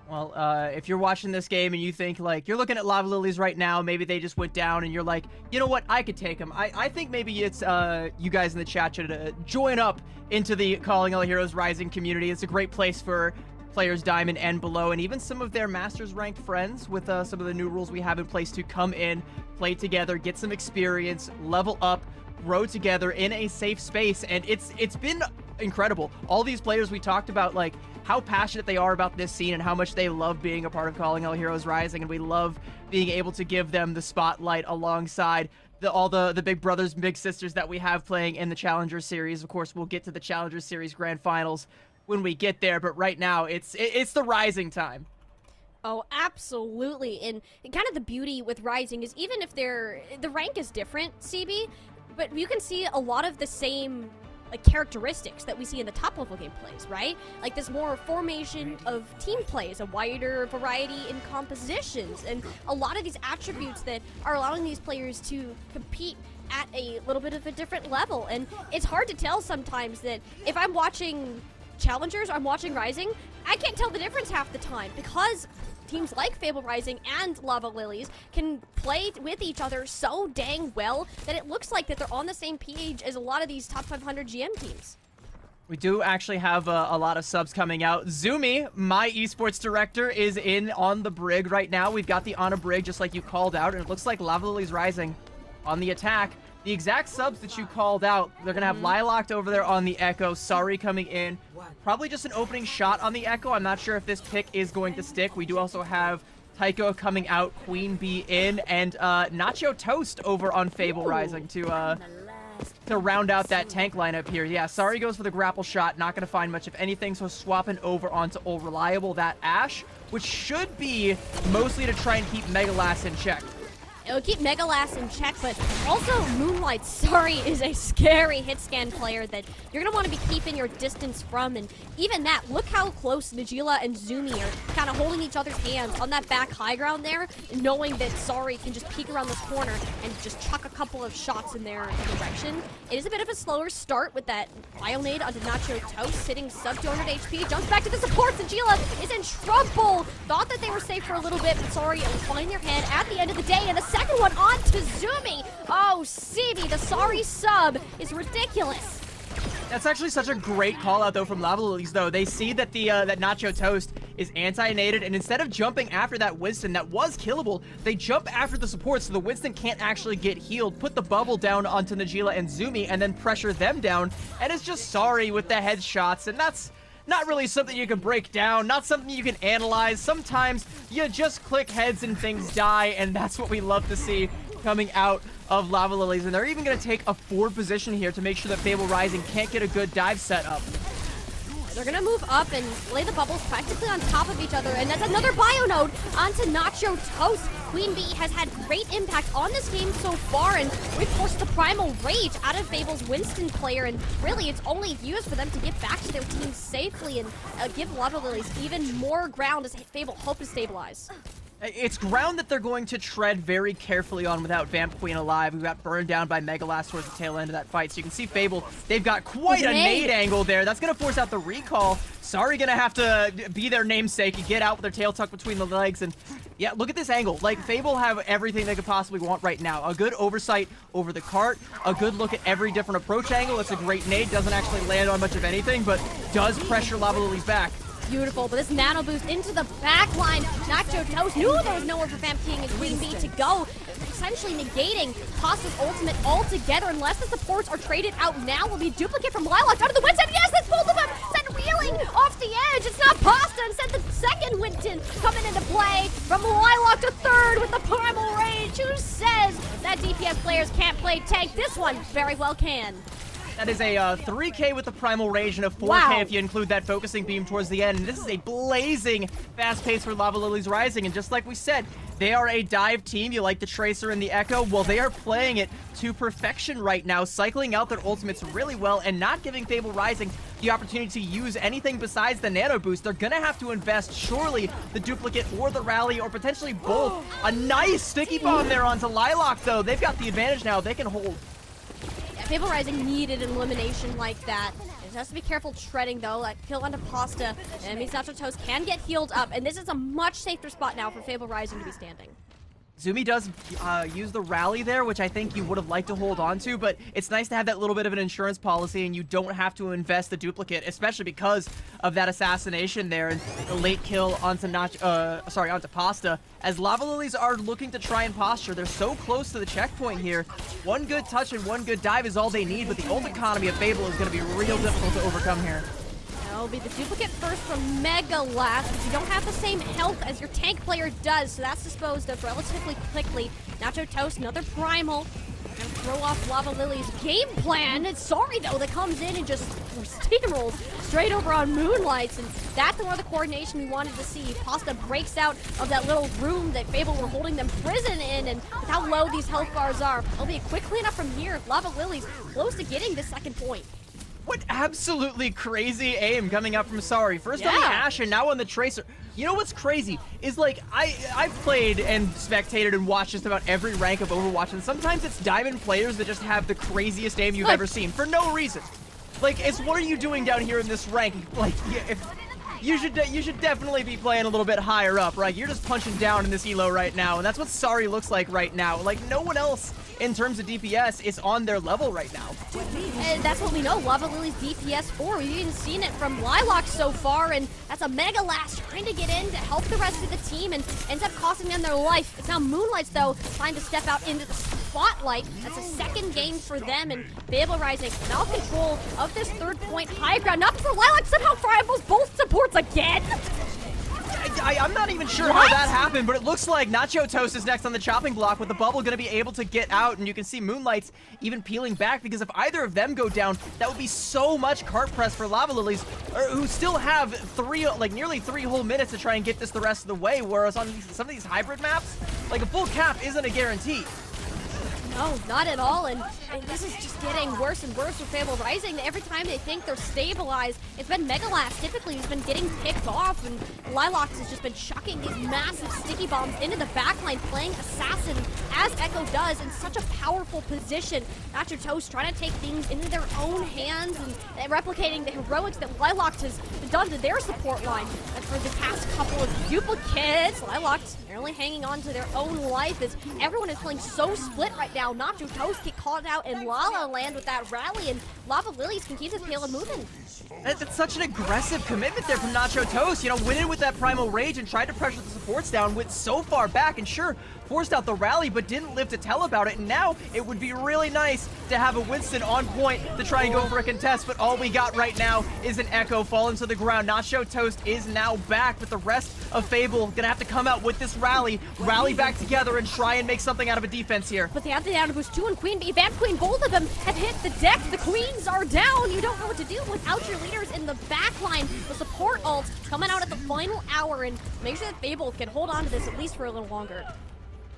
Well, if you're watching this game and you think, like, you're looking at Lava Lilies right now, maybe they just went down, and you're like, you know what, I could take them. I think maybe it's, you guys in the chat should join up into the Calling All Heroes Rising community. It's a great place for players Diamond and below, and even some of their Masters ranked friends, with some of the new rules we have in place, to come in, play together, get some experience, level up, grow together in a safe space. And it's been incredible. All these players we talked about, like, how passionate they are about this scene and how much they love being a part of Calling All Heroes Rising, and we love being able to give them the spotlight alongside all the big brothers and big sisters that we have playing in the Challenger Series. Of course, we'll get to the Challenger Series Grand Finals when we get there, but right now it's the Rising time. Oh, absolutely. And kind of the beauty with Rising is even if the rank is different, CB, but you can see a lot of the same like characteristics that we see in the top level gameplays, right? Like this more formation of team plays, a wider variety in compositions, and a lot of these attributes that are allowing these players to compete at a little bit of a different level. And it's hard to tell sometimes that if I'm watching Challengers or I'm watching Rising, I can't tell the difference half the time because teams like Fable Rising and Lava Lilies can play with each other so dang well that it looks like that they're on the same page as a lot of these top 500 GM teams. We do actually have a lot of subs coming out. Zumi, my esports director, is in on the brig right now. We've got the on a brig just like you called out, and it looks like Lava Lilies Rising on the attack. The exact subs that you called out, they're going to have Lilac over there on the Echo, Sari coming in. Probably just an opening shot on the Echo. I'm not sure if this pick is going to stick. We do also have Tycho coming out, Queen Bee in, and Nacho Toast over on Fable Rising to round out that tank lineup here. Yeah, Sari goes for the grapple shot, not going to find much of anything, so swapping over onto Old Reliable, that Ashe, which should be mostly to try and keep Megalas in check. It'll keep Megalas in check, but also Moonlight, Sari, is a scary hit scan player that you're going to want to be keeping your distance from. And even that, look how close Najila and Zumi are kind of holding each other's hands on that back high ground there, knowing that Sari can just peek around this corner and just chuck a couple of shots in their direction. It is a bit of a slower start with that Bionade onto Nacho Toast, sitting sub 200 HP, jumps back to the supports. Najila is in trouble. Thought that they were safe for a little bit, but Sari will find their head at the end of the day, and the second one on to Zumi. Oh, CB, the Sari sub is ridiculous. That's actually such a great call out though from Lava Lilies though. They see that the that Nacho Toast is anti-nated, and instead of jumping after that Winston that was killable, they jump after the support so the Winston can't actually get healed, put the bubble down onto Najila and Zumi, and then pressure them down. And it's just Sari with the headshots, and that's not really something you can break down, not something you can analyze. Sometimes you just click heads and things die, and that's what we love to see coming out of Lava Lilies. And they're even going to take a forward position here to make sure that Fable Rising can't get a good dive set up. They're going to move up and lay the bubbles practically on top of each other, and that's another bio node onto Nacho Toast. Queen Bee has had great impact on this game so far, and we've forced the Primal Rage out of Fable's Winston player, and really it's only used for them to get back to their team safely and give Lava Lilies even more ground as Fable hope to stabilize. It's ground that they're going to tread very carefully on without Vamp Queen alive. We got burned down by Megalas towards the tail end of that fight. So you can see Fable, they've got quite a nade angle there. That's going to force out the recall. Sari going to have to be their namesake and get out with their tail tucked between the legs. And yeah, look at this angle. Like, Fable have everything they could possibly want right now. A good oversight over the cart, a good look at every different approach angle. It's a great nade. Doesn't actually land on much of anything, but does pressure Lava Lilies back. Beautiful, but this nano boost into the back line. Nacho Toast knew there was nowhere for Vamp King and Queen Bee to go, essentially negating Pasta's ultimate altogether. Unless the supports are traded out now, will be a duplicate from Lilac out of the Winston. Yes, that's both of them sent wheeling off the edge. It's not Pasta, instead the second Winston coming into play from Lilac to third with the Primal Rage. Who says that DPS players can't play tank? This one very well can. That is a 3K with the Primal Rage and a 4K if you include that focusing beam towards the end. And this is a blazing fast pace for Lava Lilies Rising. And just like we said, they are a dive team. You like the Tracer and the Echo? Well, they are playing it to perfection right now, cycling out their ultimates really well and not giving Fable Rising the opportunity to use anything besides the nano boost. They're going to have to invest, surely, the duplicate or the rally or potentially both. A nice sticky bomb there onto Lilac, though. They've got the advantage now. They can hold. Fable Rising needed an elimination like that. It has to be careful treading though. That kill onto Pasta, and means Nacho Toast can get healed up, and this is a much safer spot now for Fable Rising to be standing. Zumi does use the rally there, which I think you would have liked to hold on to, but it's nice to have that little bit of an insurance policy and you don't have to invest the duplicate, especially because of that assassination there and the late kill onto onto Pasta. As Lava Lilies are looking to try and posture, they're so close to the checkpoint here. One good touch and one good dive is all they need, but the ult economy of Fable is going to be real difficult to overcome here. That'll be the duplicate first from Megalas, but you don't have the same health as your tank player does, so that's disposed of relatively quickly. Nacho Toast, another Primal. And throw off Lava Lily's game plan. It's Sorry, though, that comes in and just steamrolls straight over on Moonlights, and that's the more the coordination we wanted to see. Pasta breaks out of that little room that Fable were holding them prison in, and with how low these health bars are, it'll be a quick cleanup from here. Lava Lily's close to getting the second point. What absolutely crazy aim coming up from Sorry. First on the Ashe and now on the Tracer. You know what's crazy is, like, I've played and spectated and watched just about every rank of Overwatch, and sometimes it's Diamond players that just have the craziest aim you've ever seen for no reason. Like, it's what are you doing down here in this rank? Like, you should definitely be playing a little bit higher up, right? You're just punching down in this elo right now, and that's what Sorry looks like right now. Like, no one else in terms of DPS is on their level right now. And that's what we know, Lava Lily's DPS 4. We've even seen it from Lilac so far, and that's a Mega Last trying to get in to help the rest of the team and ends up costing them their life. It's now Moonlights, though, trying to step out into the spotlight. That's a second game for them, and Fable Rising now in control of this third point high ground. Not before Lilac somehow fribbles both supports again. I'm not even sure how that happened, but it looks like Nacho Toast is next on the chopping block with the bubble going to be able to get out, and you can see Moonlights even peeling back, because if either of them go down, that would be so much cart press for Lava Lilies, who still have nearly 3 whole minutes to try and get this the rest of the way, whereas on some of these hybrid maps, like a full cap isn't a guarantee. No, not at all, and this is just getting worse and worse for Fable Rising. Every time they think they're stabilized, it's been Megalast typically who's been getting picked off, and Lilacs has just been chucking these massive sticky bombs into the backline, playing Assassin as Echo does in such a powerful position. Nacho Toast trying to take things into their own hands and replicating the heroics that Lilacs has done to their support line. And for the past couple of duplicates, Lilacs barely hanging on to their own life as everyone is playing so split right now. Nacho Toast get caught out in La La Land with that rally, and Lava Lilies can keep this payload moving. That's such an aggressive commitment there from Nacho Toast. You know, went in with that Primal Rage and tried to pressure the supports down, went so far back, and sure, forced out the rally, but didn't live to tell about it. And now it would be really nice to have a Winston on point to try and go for a contest, but all we got right now is an Echo falling to the ground. Nacho Toast is now back, with the rest of Fable gonna have to come out with this rally back together and try and make something out of a defense here. But they have the down boost 2 and Queen Bee, Vamp Queen, both of them have hit the deck. The Queens are down. You don't know what to do without your leaders in the backline. The support ult coming out at the final hour, and make sure that Fable can hold on to this at least for a little longer.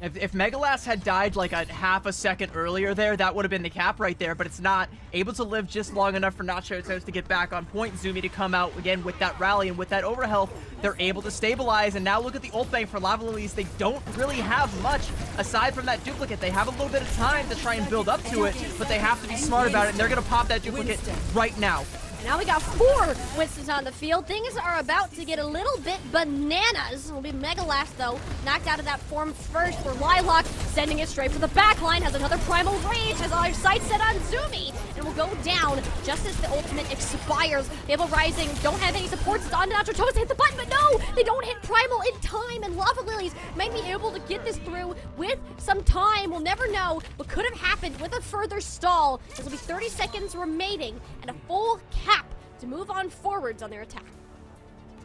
If Megalast had died like a half a second earlier there, that would have been the cap right there, but it's not. Able to live just long enough for Nacho Toast to get back on point. Zumi to come out again with that rally, and with that overhealth, they're able to stabilize. And now look at the ult bank for Lava Lilies. They don't really have much aside from that duplicate. They have a little bit of time to try and build up to it, but they have to be smart about it, and they're going to pop that duplicate right now. Now we got 4 Winstons on the field. Things are about to get a little bit bananas. It'll be Megalast, though, knocked out of that form first for Lilac, sending it straight for the backline. Has another Primal Rage, has our sights set on Zumi, and will go down just as the ultimate expires. Fable Rising don't have any supports. It's on to Nacho Toast to hit the button, but no! They don't hit Primal in time, and Lava Lilies might be able to get this through with some time. We'll never know what could have happened with a further stall. This will be 30 seconds remaining and a full cap to move on forwards on their attack.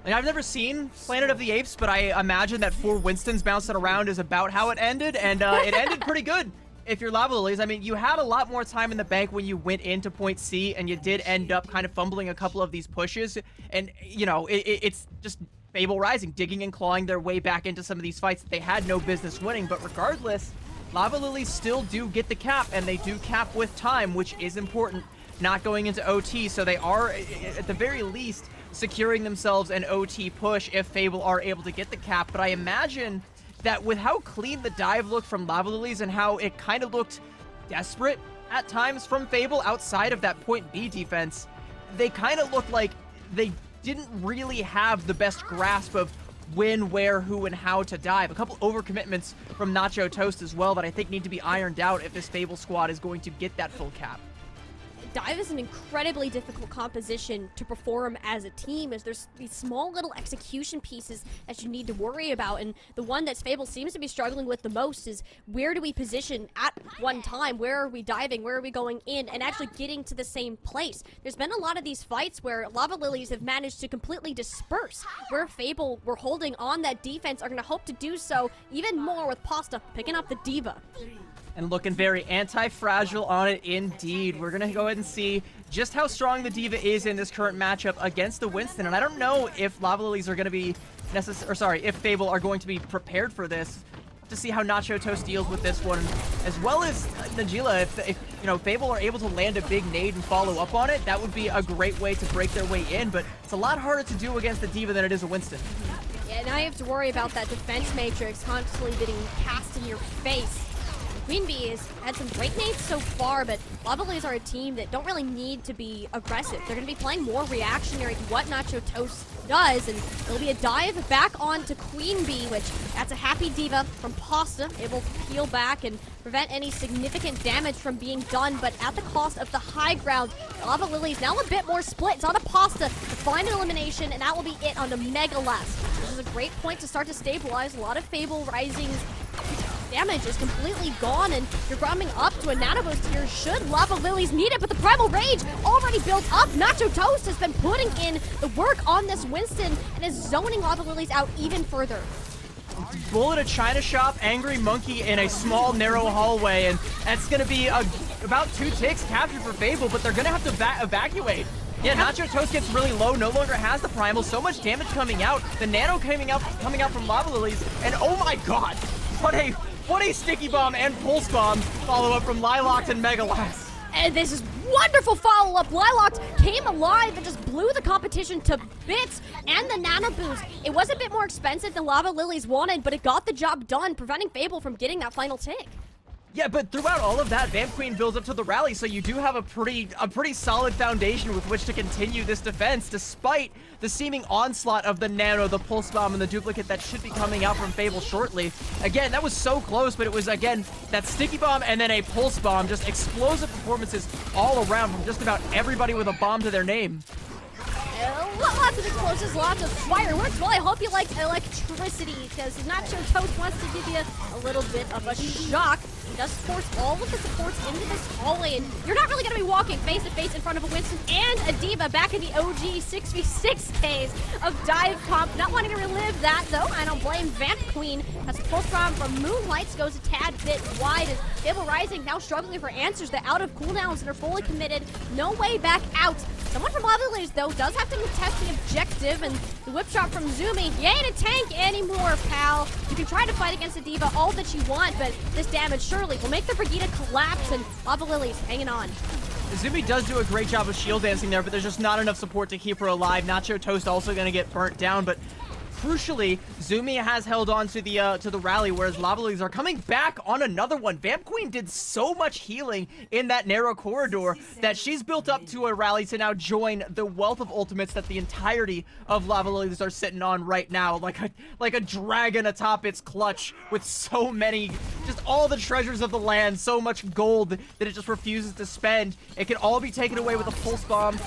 And I've never seen Planet of the Apes, but I imagine that 4 Winstons bouncing around is about how it ended, and it ended pretty good. If you're Lava Lilies, I mean, you had a lot more time in the bank when you went into point C, and you did end up kind of fumbling a couple of these pushes, and, you know, it's just Fable Rising, digging and clawing their way back into some of these fights that they had no business winning, but regardless, Lava Lilies still do get the cap, and they do cap with time, which is important. Not going into OT, so they are, at the very least, securing themselves an OT push if Fable are able to get the cap. But I imagine that with how clean the dive looked from Lava Lilies and how it kind of looked desperate at times from Fable outside of that point B defense, they kind of looked like they didn't really have the best grasp of when, where, who, and how to dive. A couple overcommitments from Nacho Toast as well that I think need to be ironed out if this Fable squad is going to get that full cap. Dive is an incredibly difficult composition to perform as a team, as there's these small little execution pieces that you need to worry about, and the one that Fable seems to be struggling with the most is where do we position at one time, where are we diving, where are we going in, and actually getting to the same place. There's been a lot of these fights where Lava Lilies have managed to completely disperse, where Fable were holding on that defense, are going to hope to do so even more with Pasta picking up the Diva. And looking very anti-fragile on it indeed. We're going to go ahead and see just how strong the D.Va is in this current matchup against the Winston. And I don't know if Lava Lilies are going to be if Fable are going to be prepared for this. To see how Nacho Toast deals with this one, as well as Najila. If you know, Fable are able to land a big nade and follow up on it, that would be a great way to break their way in, but it's a lot harder to do against the D.Va than it is a Winston. Yeah, now you have to worry about that defense matrix constantly getting cast in your face. Queen Bee has had some great nades so far, but Lava Lilies are a team that don't really need to be aggressive. They're going to be playing more reactionary to what Nacho Toast does, and it'll be a dive back onto Queen Bee, which that's a happy D.Va from Pasta, able to peel back and prevent any significant damage from being done, but at the cost of the high ground. Lava Lilies now a bit more split. It's on a Pasta to find an elimination, and that will be it on the Mega Last. This is a great point to start to stabilize. A lot of Fable Rising's damage is completely gone, and you're rounding up to a nano boost here should Lava Lilies need it, but the Primal Rage already built up. Nacho Toast has been putting in the work on this Winston and is zoning Lava Lilies out even further. Bullet a China shop, Angry Monkey in a small, narrow hallway, and that's going to be about 2 ticks captured for Fable, but they're going to have to evacuate. Yeah, Nacho Toast gets really low, no longer has the Primal, so much damage coming out, the Nano coming out from Lava Lilies, and oh my god, what a sticky bomb and pulse bomb follow-up from Lilox and Megalast. And this is wonderful follow-up. Lilox came alive and just blew the competition to bits, and the nano boost. It was a bit more expensive than Lava Lilies wanted, but it got the job done, preventing Fable from getting that final tick. Yeah, but throughout all of that, Vamp Queen builds up to the rally, so you do have a pretty solid foundation with which to continue this defense, despite the seeming onslaught of the Nano, the Pulse Bomb, and the duplicate that should be coming out from Fable shortly. Again, that was so close, but it was, again, that Sticky Bomb and then a Pulse Bomb, just explosive performances all around from just about everybody with a bomb to their name. Lots of explosives, lots of fireworks. Well, I hope you like electricity, because Nacho Toast wants to give you a little bit of a shock. He does force all of the supports into this hallway, and you're not really going to be walking face-to-face in front of a Winston and a D.Va back in the OG 6v6 days of dive comp. Not wanting to relive that, though. I don't blame Vamp Queen. As a pulse bomb from Moonlights goes a tad bit wide, and Fable Rising now struggling for answers. The out of cooldowns that are fully committed. No way back out. Someone from Lava Lilies, though, does have to contest the objective, and the whip shot from Zumi. You ain't a tank anymore, pal. You can try to fight against the D.Va all that you want, but this damage surely will make the Brigida collapse, and Lava Lilies hanging on. Zumi does do a great job of shield dancing there, but there's just not enough support to keep her alive. Nacho Toast also going to get burnt down, but crucially, Zumi has held on to the rally, whereas Lava Lilies are coming back on another one. Vamp Queen did so much healing in that narrow corridor that she's built up to a rally to now join the wealth of ultimates that the entirety of Lava Lilies are sitting on right now, like a dragon atop its clutch with so many, just all the treasures of the land, so much gold that it just refuses to spend. It can all be taken away with a pulse bomb.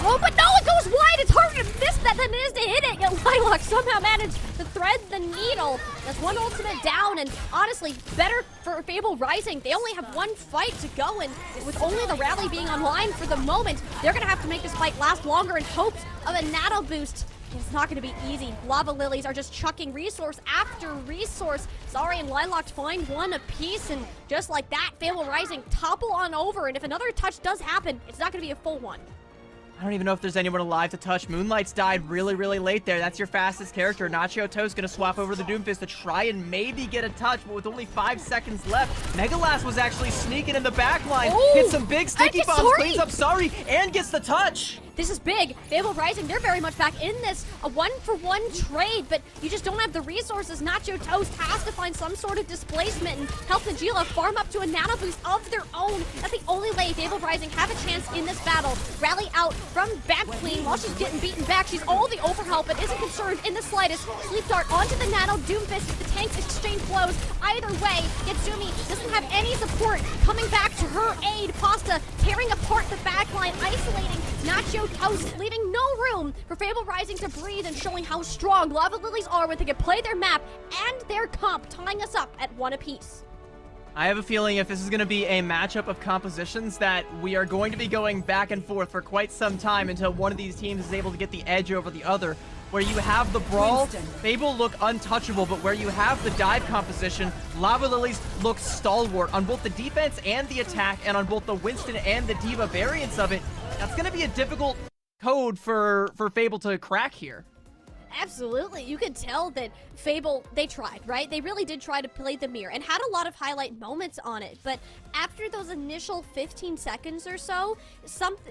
Oh, but no, it goes wide. It's harder to miss that than it is to hit it. Yet Lilac somehow managed to thread the needle. That's one ultimate down, and honestly, better for Fable Rising. They only have one fight to go, and with only the rally being online for the moment, they're going to have to make this fight last longer in hopes of a nano boost. It's not going to be easy. Lava Lilies are just chucking resource after resource. Sorry and Lilac find one apiece, and just like that, Fable Rising topple on over, and if another touch does happen, it's not going to be a full one. I don't even know if there's anyone alive to touch. Moonlights died really, really late there. That's your fastest character. Nacho Toast gonna swap over the Doomfist to try and maybe get a touch, but with only 5 seconds left, Megalast was actually sneaking in the back line. Hits some big sticky bombs, cleans up Sorry, and gets the touch. This is big. Fable Rising, they're very much back in this. A one-for-one trade, but you just don't have the resources. Nacho Toast has to find some sort of displacement and help Najila farm up to a nano boost of their own. That's the only way Fable Rising have a chance in this battle. Rally out from Vamp Queen while she's getting beaten back. She's all the overhelp, but isn't concerned in the slightest. Sleep Dart onto the nano Doomfist. The tanks exchange blows. Either way, Yatsumi doesn't have any support. Coming back to her aid, Pasta tearing apart the backline, isolating Nacho Toast, leaving no room for Fable Rising to breathe and showing how strong Lava Lilies are when they can play their map and their comp, tying us up at 1 apiece. I have a feeling if this is going to be a matchup of compositions that we are going to be going back and forth for quite some time until one of these teams is able to get the edge over the other. Where you have the brawl, Fable look untouchable, but where you have the dive composition, Lava Lilies look stalwart on both the defense and the attack, and on both the Winston and the D.Va variants of it. That's going to be a difficult code for Fable to crack here. Absolutely. You could tell that Fable, they tried, right? They really did try to play the mirror and had a lot of highlight moments on it. But after those initial 15 seconds or so,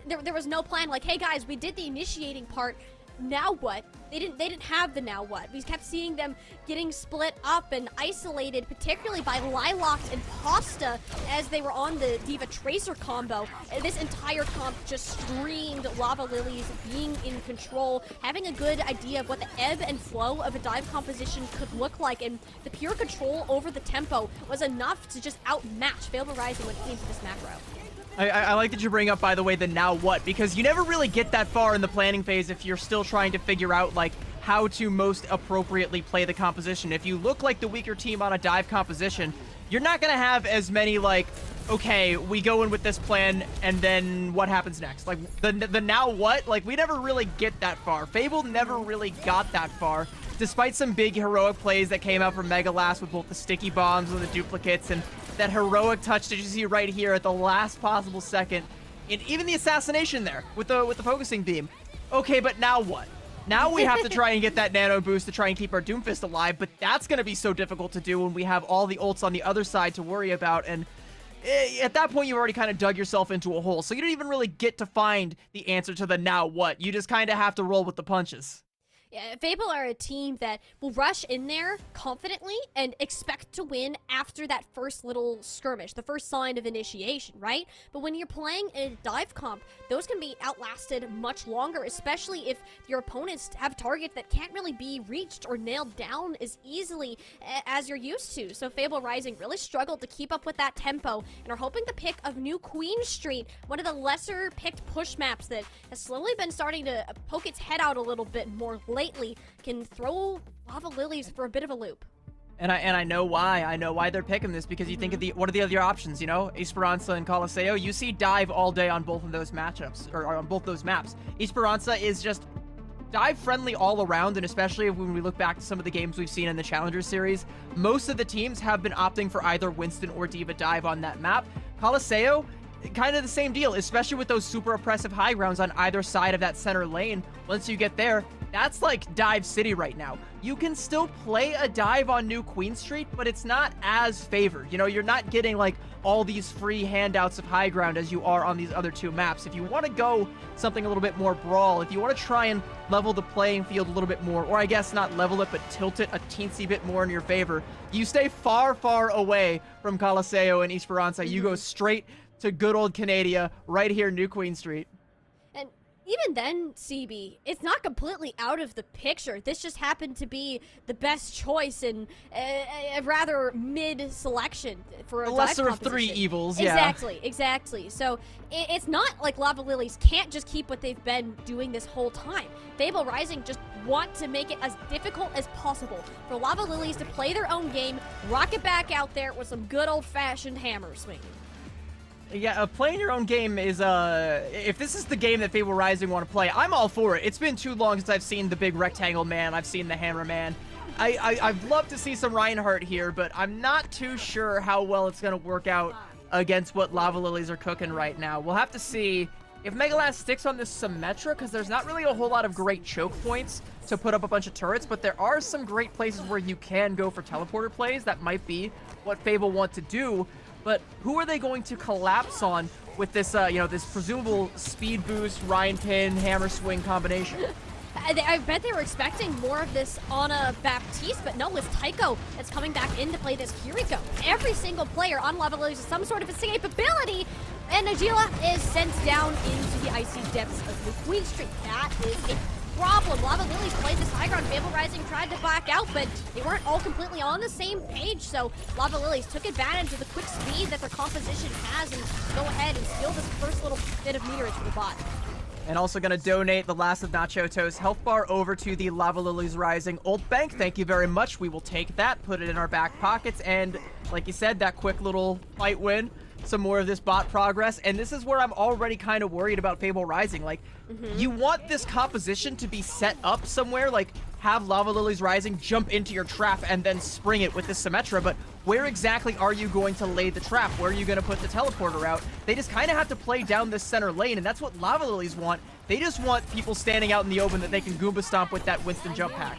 there was no plan like, hey guys, we did the initiating part. Now what? They didn't have the now what. We kept seeing them getting split up and isolated, particularly by Lilacs and Pasta as they were on the D.Va Tracer combo. This entire comp just screamed Lava Lilies being in control, having a good idea of what the ebb and flow of a dive composition could look like, and the pure control over the tempo was enough to just outmatch Fable Rising when it came to this macro. I like that you bring up, by the way, the now what, because you never really get that far in the planning phase if you're still trying to figure out, like, how to most appropriately play the composition. If you look like the weaker team on a dive composition, you're not going to have as many, like, okay, we go in with this plan, and then what happens next? Like, the now what? Like, we never really get that far. Fable never really got that far, despite some big heroic plays that came out from Mega Last with both the sticky bombs and the duplicates, and that heroic touch that you see right here at the last possible second, and even the assassination there with the focusing beam. Okay, but now what? Now we have to try and get that nano boost to try and keep our Doomfist alive, but that's going to be so difficult to do when we have all the ults on the other side to worry about, and at that point you've already kind of dug yourself into a hole, so you don't even really get to find the answer to the now what. You just kind of have to roll with the punches. Yeah, Fable are a team that will rush in there confidently and expect to win after that first little skirmish, the first sign of initiation, right? But when you're playing a dive comp, those can be outlasted much longer, especially if your opponents have targets that can't really be reached or nailed down as easily as you're used to. So Fable Rising really struggled to keep up with that tempo and are hoping the pick of New Queen Street, one of the lesser picked push maps that has slowly been starting to poke its head out a little bit more lately, can throw Lava Lilies for a bit of a loop. And I know why. I know why they're picking this, because you think of what are the other options, you know? Esperanza and Coliseo. You see dive all day on both of those matchups, or on both those maps. Esperanza is just dive friendly all around, and especially when we look back to some of the games we've seen in the Challenger Series, most of the teams have been opting for either Winston or D.Va dive on that map. Coliseo, kind of the same deal, especially with those super oppressive high grounds on either side of that center lane. Once you get there, that's like Dive City right now. You can still play a dive on New Queen Street, but it's not as favored. You know, you're not getting like all these free handouts of high ground as you are on these other two maps. If you want to go something a little bit more brawl, if you want to try and level the playing field a little bit more, or I guess not level it, but tilt it a teensy bit more in your favor, you stay far, far away from Coliseo and Esperanza. You go straight to good old Canada right here, New Queen Street. And even then, CB, it's not completely out of the picture. This just happened to be the best choice in a rather mid selection for a lesser of three evils. Yeah, exactly. So it's not like Lava Lilies can't just keep what they've been doing this whole time. Fable Rising just want to make it as difficult as possible for Lava Lilies to play their own game, rock it back out there with some good old-fashioned hammer swinging. Yeah, playing your own game is, if this is the game that Fable Rising want to play, I'm all for it. It's been too long since I've seen the big rectangle man, I've seen the hammer man. I'd love to see some Reinhardt here, but I'm not too sure how well it's going to work out against what Lava Lilies are cooking right now. We'll have to see if Megalast sticks on this Symmetra, because there's not really a whole lot of great choke points to put up a bunch of turrets, but there are some great places where you can go for teleporter plays. That might be what Fable want to do. But who are they going to collapse on with this, this presumable speed boost, Ryan Pin, hammer swing combination? I bet they were expecting more of this Ana Baptiste, but no, it's Tycho that's coming back in to play this Kiriko. Every single player on Lava Lilies has some sort of escapability, and Najila is sent down into the icy depths of the Queen Street. That is a problem. Lava Lilies played this high ground. Fable Rising tried to back out, but they weren't all completely on the same page, so Lava Lilies took advantage of the quick speed that their composition has and go ahead and steal this first little bit of meterage for the bot. And also going to donate the last of Nachoto's health bar over to the Lava Lilies Rising Ult Bank. Thank you very much. We will take that, put it in our back pockets, and like you said, that quick little fight win some more of this bot progress, and this is where I'm already kind of worried about Fable Rising. Like, you want this composition to be set up somewhere, like have Lava Lilies Rising jump into your trap and then spring it with this Symmetra, but where exactly are you going to lay the trap? Where are you going to put the teleporter out? They just kind of have to play down this center lane, and that's what Lava Lilies want. They just want people standing out in the open that they can Goomba Stomp with that Winston jump pack.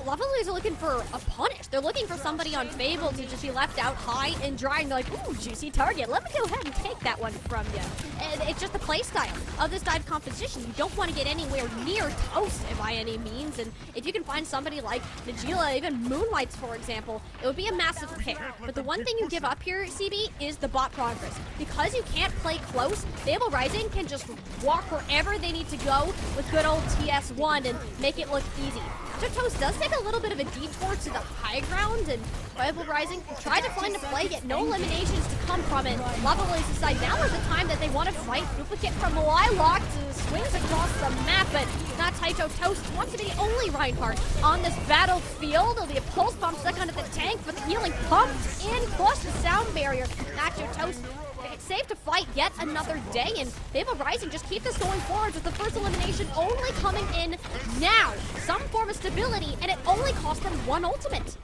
Lava Lilies are looking for a punish. They're looking for somebody on Fable to just be left out high and dry and be like, ooh, juicy target. Let me go ahead and take that one from you. And it's just the play style of this dive competition. You don't want to get anywhere near Toast by any means. And if you can find somebody like Najila, even Moonlights, for example, it would be a massive pick. But the one thing you give up here, CB, is the bot progress. Because you can't play close, Fable Rising can just walk wherever they need to go with good old TS1 and make it look easy. So Toast does take a little bit of a detour to the high ground, and Fable Rising tried to find a play, yet no eliminations to come from it. Lava Lilies decide now is the time that they want to fight. Duplicate from Lilac to swings across the map, but not Taito. Toast wants to be the only Reinhardt on this battlefield. It'll be a pulse bomb stuck under the tank, but the healing pumped in, plus the sound barrier. Nacho Toast safe to fight yet another day, and Fable Rising just keep this going forward with the first elimination only coming in now. Some form of stability, and it only cost them one ultimate.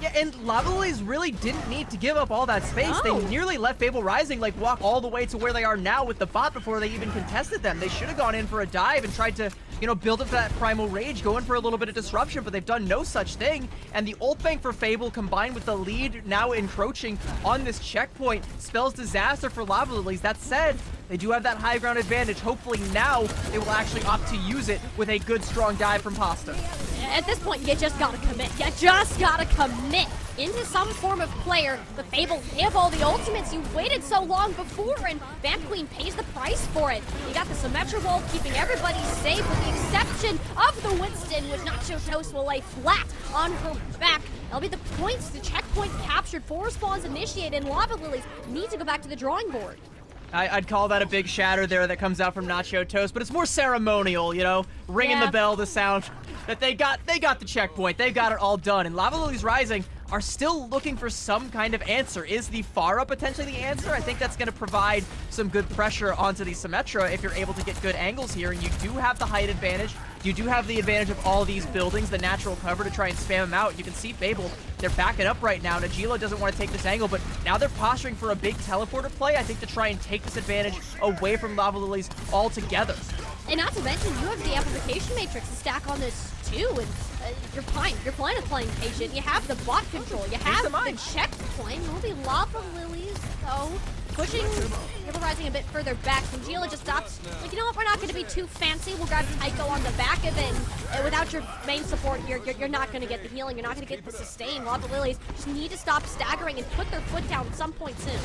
Yeah, and Lava Lilies really didn't need to give up all that space. No. They nearly let Fable Rising like walk all the way to where they are now with the bot before they even contested them. They should have gone in for a dive and tried to, you know, build up that Primal Rage, go in for a little bit of disruption, but they've done no such thing. And the ult bank for Fable combined with the lead now encroaching on this checkpoint spells disaster for Lava Lilies. That said, they do have that high ground advantage. Hopefully now they will actually opt to use it with a good strong dive from Pasta. At this point, you just gotta commit. You just gotta commit into some form of player. The Fable, they have all the ultimates. You waited so long before, and Vamp Queen pays the price for it. You got the Symmetra wall keeping everybody safe with the exception of the Winston, which Nacho Toast will lay flat on her back. That'll be the points, the checkpoint captured, 4 spawns initiated, and Lava Lilies need to go back to the drawing board. I'd call that a big shatter there that comes out from Nacho Toast, but it's more ceremonial, you know, ringing the bell, the sound that they got the checkpoint, they got it all done, and Lava Lilies Rising are still looking for some kind of answer. Is the Pharah potentially the answer? I think that's going to provide some good pressure onto the Symmetra if you're able to get good angles here, and you do have the height advantage. You do have the advantage of all these buildings, the natural cover to try and spam them out. You can see Fable, they're backing up right now. Najila doesn't want to take this angle, but now they're posturing for a big teleporter play, I think, to try and take this advantage away from Lava Lilies altogether. And not to mention, you have the amplification matrix to stack on this too, and you're fine. You're fine with playing patient. You have the bot control. You have the checkpoint. It will be Lava Lilies, though, pushing Fable Rising a bit further back. And Gila just stops. Like, you know what? We're not going to be too fancy. We'll grab Taiko on the back of it. And without your main support here, you're not going to get the healing. You're not going to get the sustain. Lava Lilies just need to stop staggering and put their foot down at some point soon.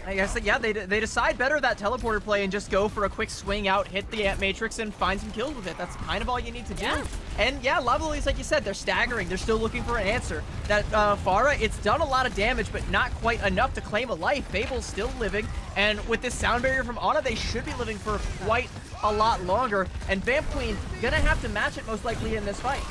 I guess, yeah, they decide better that teleporter play and just go for a quick swing out, hit the Ant Matrix, and find some kills with it. That's kind of all you need to do. Yeah. And yeah, Lava Lilies, like you said, they're staggering. They're still looking for an answer. That Pharah, it's done a lot of damage, but not quite enough to claim a life. Fable's still living, and with this sound barrier from Ana, they should be living for quite a lot longer. And Vamp Queen gonna have to match it most likely in this fight.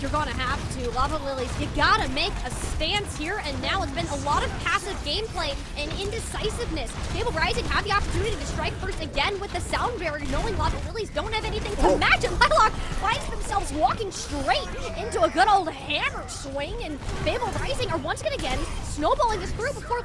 You're gonna have to. Lava Lilies, you gotta make a stance here, and now it's been a lot of passive gameplay and indecisiveness. Fable Rising have the opportunity to strike first again with the sound barrier, knowing Lava Lilies don't have anything to match it. Lilac finds themselves walking straight into a good old hammer swing, and Fable Rising are once again snowballing this through before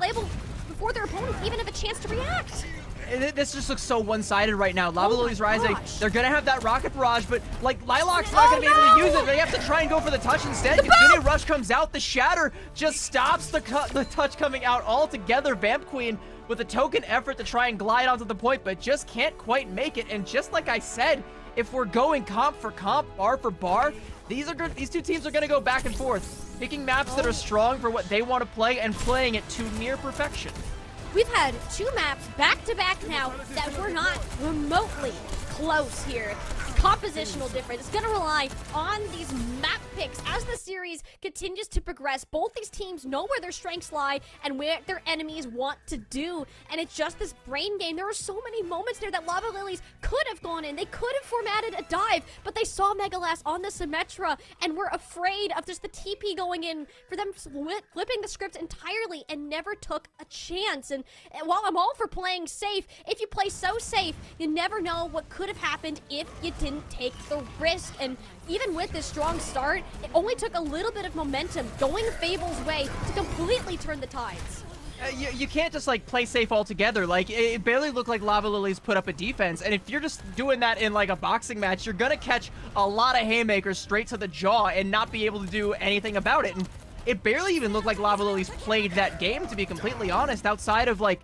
their opponents even have a chance to react. This just looks so one-sided right now. Lava Lilies Rising, they're gonna have that rocket barrage, but like Lilac's not gonna be able to use it. They have to try and go for the touch instead. Infinity Rush comes out, the shatter just stops the touch coming out altogether. Vamp Queen with a token effort to try and glide onto the point, but just can't quite make it. And just like I said, if we're going comp for comp, bar for bar, these two teams are gonna go back and forth, picking maps that are strong for what they want to play and playing it to near perfection. We've had 2 maps back-to-back now that were not remotely close here. compositional difference. It's going to rely on these map picks as the series continues to progress. Both these teams know where their strengths lie and where their enemies want to do. And it's just this brain game. There were so many moments there that Lava Lilies could have gone in. They could have formatted a dive, but they saw Megalast on the Symmetra and were afraid of just the TP going in for them flipping the script entirely and never took a chance. And while I'm all for playing safe, if you play so safe, you never know what could have happened if you didn't take the risk. And even with this strong start, it only took a little bit of momentum going Fable's way to completely turn the tides. You can't just like play safe altogether. Like it barely looked like Lava Lilies put up a defense, and if you're just doing that in like a boxing match, you're gonna catch a lot of haymakers straight to the jaw and not be able to do anything about it. And it barely even looked like Lava Lilies played that game, to be completely honest, outside of like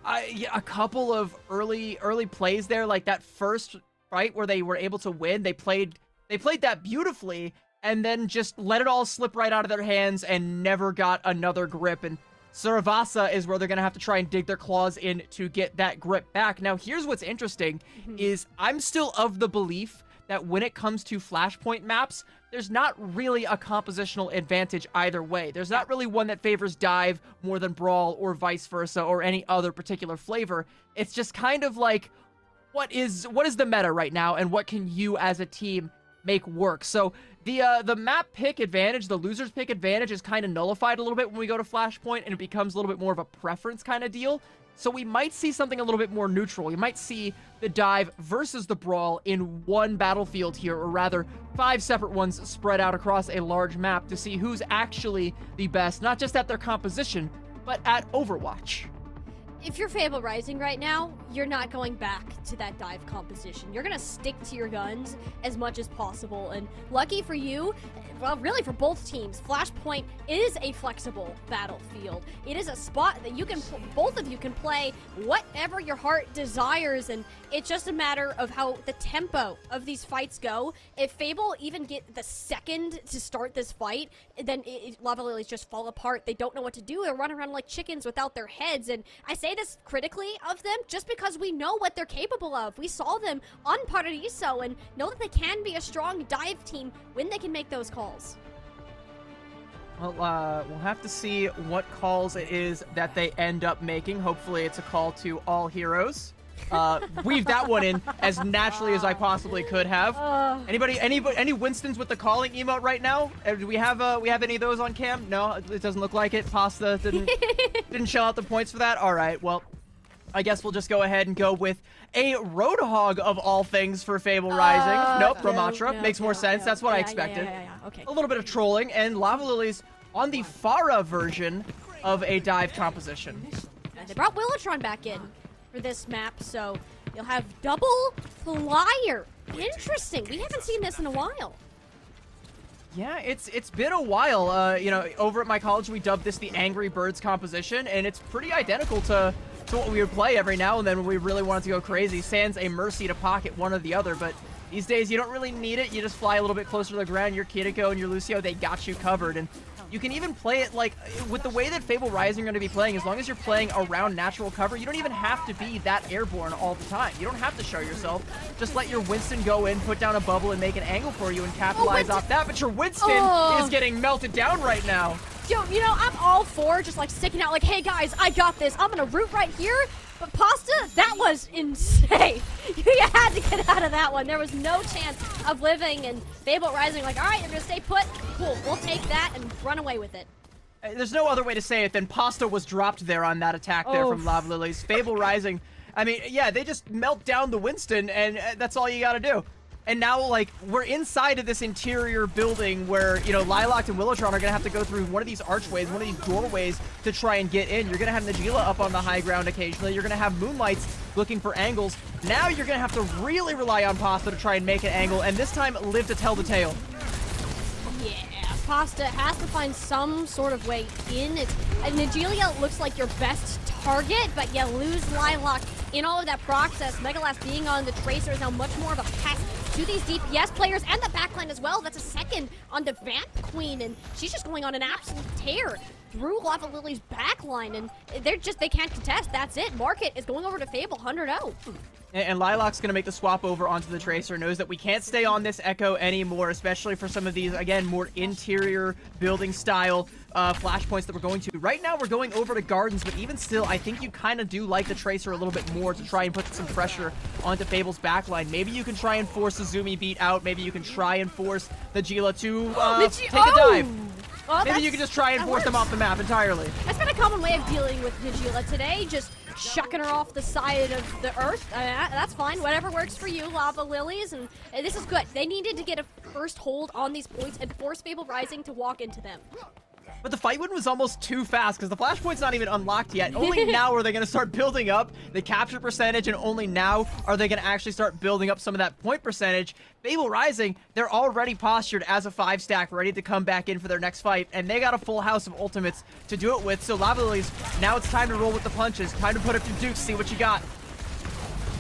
a couple of early plays there, like that first fight where they were able to win. They played that beautifully, and then just let it all slip right out of their hands and never got another grip. And Saravasa is where they're going to have to try and dig their claws in to get that grip back. Now, here's what's interesting is I'm still of the belief that when it comes to Flashpoint maps, there's not really a compositional advantage either way. There's not really one that favors dive more than brawl or vice versa or any other particular flavor. It's just kind of like, what is the meta right now, and what can you as a team make work? So the map pick advantage, the losers pick advantage is kind of nullified a little bit when we go to Flashpoint, and it becomes a little bit more of a preference kind of deal. So we might see something a little bit more neutral. You might see the dive versus the brawl in one battlefield here, or rather 5 separate ones spread out across a large map to see who's actually the best, not just at their composition, but at Overwatch. If you're Fable Rising right now, you're not going back to that dive composition. You're gonna stick to your guns as much as possible, and lucky for you, well, really for both teams, Flashpoint is a flexible battlefield. It is a spot that you can, both of you can play whatever your heart desires, and it's just a matter of how the tempo of these fights go. If Fable even get the second to start this fight, then Lava Lilies just fall apart. They don't know what to do. They're running around like chickens without their heads, and I say this critically of them just because we know what they're capable of. We saw them on Paradiso and know that they can be a strong dive team when they can make those calls. Well, we'll have to see what calls it is that they end up making. Hopefully it's a call to all heroes. Weave that one in as naturally as I possibly could have. Any Winstons with the calling emote right now? Do we have any of those on cam? No, it doesn't look like it. Pasta didn't shell out the points for that. All right, well, I guess we'll just go ahead and go with a Roadhog of all things for Fable Rising. Nope, Ramatra. Makes more sense. That's what I expected. Okay. A little bit of trolling, and Lava Lilies on the Pharah version of a dive composition. They brought Willotron back in for this map, so you'll have double flyer. Interesting. We haven't seen this in a while. Yeah, it's been a while. You know, over at my college, we dubbed this the Angry Birds composition, and it's pretty identical to what we would play every now and then when we really wanted to go crazy. Sans a Mercy to pocket one or the other, but these days you don't really need it. You just fly a little bit closer to the ground. Your Kiriko and your Lucio, they got you covered, and you can even play it like with the way that Fable Rising are going to be playing. As long as you're playing around natural cover, you don't even have to be that airborne all the time. You don't have to show yourself. Just let your Winston go in, put down a bubble, and make an angle for you and capitalize off that. But your Winston is getting melted down right now. Yo, you know, I'm all for just like sticking out like, hey guys, I got this. I'm gonna root right here. But Pasta, that was insane. You had to get out of that one. There was no chance of living, and Fable Rising like, all right, you're gonna stay put. Cool, we'll take that and run away with it. There's no other way to say it than Pasta was dropped there on that attack there from Lava Lilies. Fable Rising, I mean, yeah, they just melt down the Winston, and that's all you gotta do. And now, like, we're inside of this interior building where, you know, Lilac and Willotron are going to have to go through one of these archways, one of these doorways to try and get in. You're going to have Najila up on the high ground occasionally. You're going to have Moonlights looking for angles. Now you're going to have to really rely on Pasta to try and make an angle, and this time live to tell the tale. Yeah, Pasta has to find some sort of way in. Najilia looks like your best target, but you lose Lilac in all of that process. Megalast being on the Tracer is now much more of a pest to these DPS players and the backline as well. That's a second on the Vamp Queen, and she's just going on an absolute tear through Lava Lily's backline, and they can't contest. That's it. Market is going over to Fable 100-0. And Lilac's going to make the swap over onto the Tracer, knows that we can't stay on this Echo anymore, especially for some of these, again, more interior building style flashpoints that we're going to. Right now, we're going over to Gardens, but even still, I think you kind of do like the Tracer a little bit more to try and put some pressure onto Fable's backline. Maybe you can try and force the Zumi beat out. Maybe you can try and force the Gila to take a dive. Well, Maybe you can just try and force them off the map entirely. That's been a common way of dealing with Nagila today, just shucking her off the side of the earth. That's fine, whatever works for you, Lava Lilies, and this is good. They needed to get a first hold on these points and force Fable Rising to walk into them. But the fight win was almost too fast because the flashpoint's not even unlocked yet. Only now are they going to start building up the capture percentage, and only now are they going to actually start building up some of that point percentage. Fable Rising, they're already postured as a 5-stack, ready to come back in for their next fight, and they got a full house of ultimates to do it with. So Lava Lilies, now it's time to roll with the punches. Time to put up your dukes, see what you got.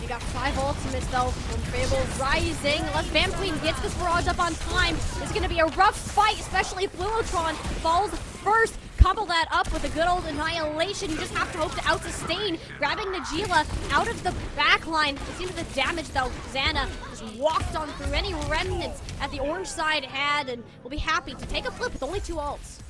You got 5 ultimates though from Fable Rising. Unless Vamp Queen gets this barrage up on time, it's going to be a rough fight, especially if Willowtron falls first. Couple that up with a good old annihilation. You just have to hope to out-sustain. Grabbing Nagila out of the backline. It seems the damage though, Xana just walked on through any remnants that the orange side had, and will be happy to take a flip with only 2 ults.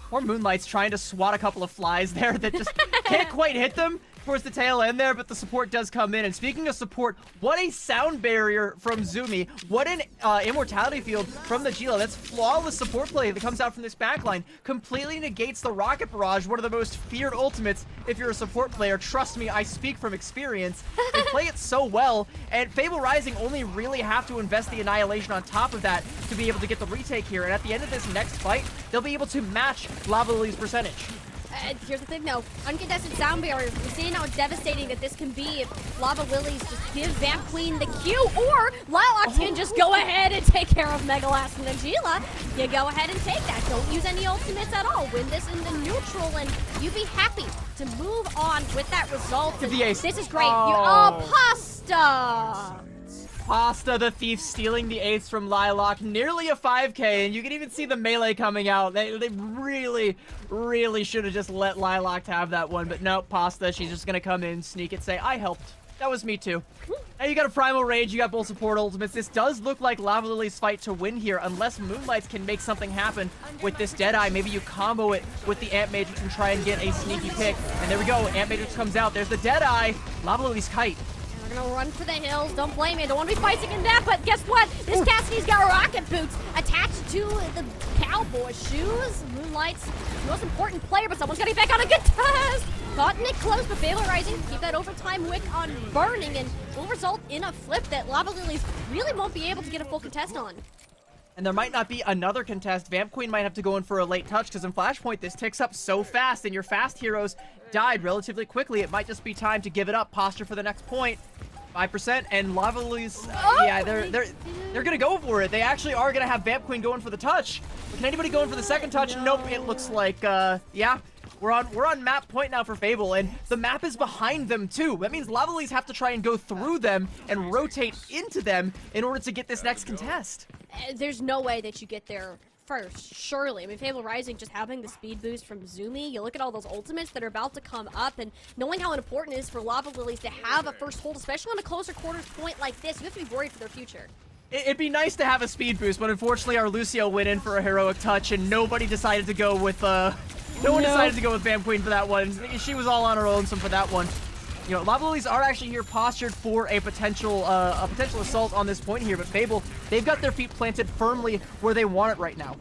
Poor Moonlight's trying to swat a couple of flies there that just can't quite hit them towards the tail end there, but the support does come in. And speaking of support, what a sound barrier from Zumi. What an immortality field from the Gila. That's flawless support play that comes out from this backline. Completely negates the rocket barrage, one of the most feared ultimates if you're a support player. Trust me, I speak from experience. They play it so well, and Fable Rising only really have to invest the annihilation on top of that to be able to get the retake here. And at the end of this next fight, they'll be able to match Lava Lily's percentage. Here's the thing though, uncontested sound barrier. We've seen how devastating that this can be if Lava Lilies just give Vamp Queen the Q, or Lilac can just go ahead and take care of Megalast and Nagila. You go ahead and take that. Don't use any ultimates at all. Win this in the neutral, and you be happy to move on with that result. Give the ace. This is great. Oh. Pasta! Pasta the Thief stealing the ace from Lilac, nearly a 5k, and you can even see the melee coming out. They really, really should have just let Lilac have that one, but no, Pasta, she's just gonna come in, sneak it, say, I helped. That was me too. Now you got a Primal Rage, you got both support ultimates. This does look like Lava Lily's fight to win here, unless Moonlights can make something happen with this Deadeye. Maybe you combo it with the Amp Matrix and try and get a sneaky pick. And there we go, Amp Matrix comes out. There's the Deadeye. Lava Lily's kite. We're gonna run for the hills. Don't blame me. Don't want to be fighting in that, but guess what? This Cassidy's got rocket boots attached to the cowboy shoes. Moonlight's the most important player, but someone's getting back on a good test. Gotten it close, but Fable Rising keep that overtime wick on burning, and will result in a flip that Lava Lilies really won't be able to get a full contest on. And there might not be another contest. Vamp Queen might have to go in for a late touch, because in Flashpoint, this ticks up so fast, and your fast heroes died relatively quickly. It might just be time to give it up. Posture for the next point. 5%, and Lava Lilies, yeah, they're gonna go for it. They actually are gonna have Vamp Queen going for the touch. But can anybody go in for the second touch? Nope, it looks like, yeah. We're on map point now for Fable, and the map is behind them too. That means Lava Lilies have to try and go through them and rotate into them in order to get this next contest. There's no way that you get there first, surely. I mean, Fable Rising just having the speed boost from Zumi, you look at all those ultimates that are about to come up, and knowing how important it is for Lava Lilies to have a first hold, especially on a closer quarters point like this, you have to be worried for their future. It'd be nice to have a speed boost, but unfortunately our Lucio went in for a heroic touch, and nobody decided to go with, no one decided to go with Vamp Queen for that one. She was all on her own, so for that one. You know, Lava Lilies are actually here postured for a potential assault on this point here, but Fable, they've got their feet planted firmly where they want it right now.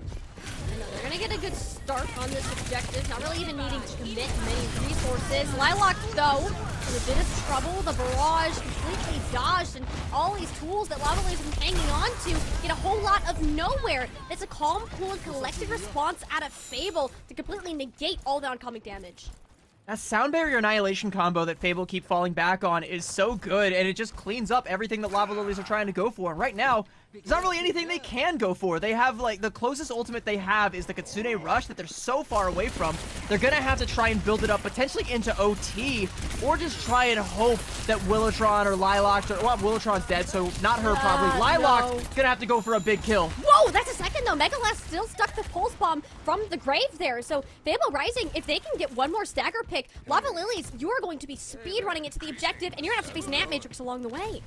They're gonna get a good start on this objective, not really even needing to commit many resources. Lilac, though, in a bit of trouble. The barrage completely dodged, and all these tools that Lava Lilies have been hanging on to get a whole lot of nowhere. It's a calm, cool, and collected response out of Fable to completely negate all the oncoming damage. That Sound Barrier Annihilation combo that Fable keep falling back on is so good, and it just cleans up everything that Lava Lilies are trying to go for. And right now, there's not really anything they can go for. They have, like, the closest ultimate they have is the Kitsune Rush that they're so far away from. They're gonna have to try and build it up, potentially into OT, or just try and hope that Willowtron or Lilac, well, Willowtron's dead, so not her probably. Lilac gonna have to go for a big kill. Whoa, Oh, that's a second though. Megalast still stuck the pulse bomb from the grave there. So Fable Rising, if they can get one more stagger pick, Lava Lilies, you are going to be speed running it to the objective, and you're gonna have to face Nat Matrix along the way.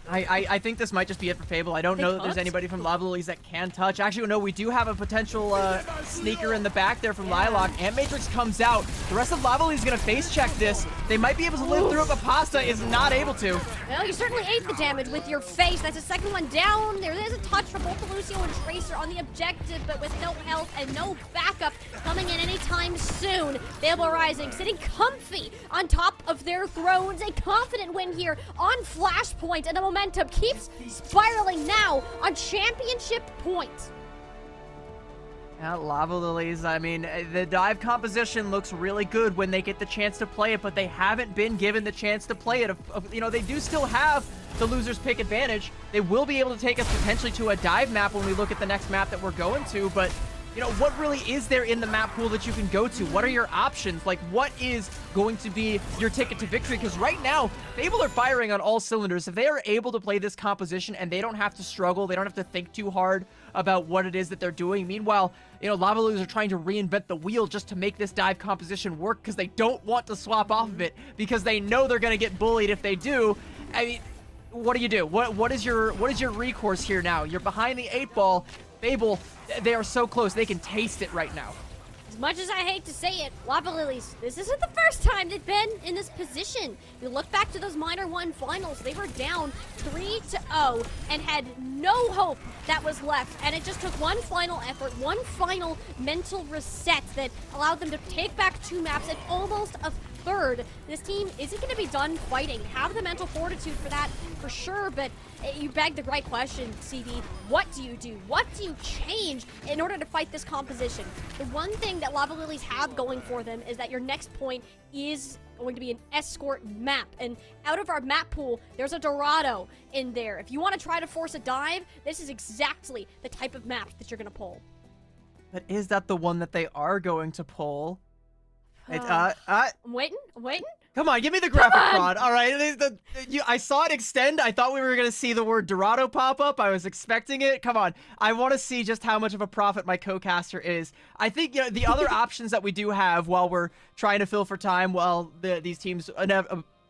I think this might just be it for Fable. I don't know that there's anybody from Lava Lilies that can touch. Actually, no, we do have a potential sneaker in the back there from Lilac. And Matrix comes out. The rest of Lava Lilies is going to face check this. They might be able to live through it, but Pasta is not able to. Well, you certainly ate the damage with your face. That's a second one down. There is a touch from both Lucio and Tracer on the objective, but with no health and no backup coming in anytime soon. Fable Rising sitting comfy on top of their thrones. A confident win here on Flashpoint, and the momentum keeps spiraling now on championship point. Yeah, Lava Lilies, I mean, the dive composition looks really good when they get the chance to play it, but they haven't been given the chance to play it. You know, they do still have the loser's pick advantage. They will be able to take us potentially to a dive map when we look at the next map that we're going to, but you know, what really is there in the map pool that you can go to? What are your options? Like, what is going to be your ticket to victory? Because right now, Fable are firing on all cylinders. If they are able to play this composition and they don't have to struggle, they don't have to think too hard about what it is that they're doing. Meanwhile, you know, Lava Lilies are trying to reinvent the wheel just to make this dive composition work because they don't want to swap off of it because they know they're going to get bullied if they do. I mean, what do? What is your recourse here now? You're behind the 8-ball. Fable, they are so close. They can taste it right now. As much as I hate to say it, Lava Lilies, this isn't the first time they've been in this position. You look back to those Minor 1 finals, they were down 3-0 and had no hope that was left. And it just took one final effort, one final mental reset that allowed them to take back 2 maps and almost a third. This team isn't going to be done fighting. Have the mental fortitude for that, for sure, but you beg the right question, CB. What do you do? What do you change in order to fight this composition? The one thing that Lava Lilies have going for them is that your next point is going to be an escort map. And out of our map pool, there's a Dorado in there. If you want to try to force a dive, this is exactly the type of map that you're going to pull. But is that the one that they are going to pull? I'm waiting. Come on, give me the graphic prod. All right, I saw it extend. I thought we were going to see the word Dorado pop up. I was expecting it. Come on. I want to see just how much of a prophet my co-caster is. I think, you know, the other options that we do have while we're trying to fill for time while these teams,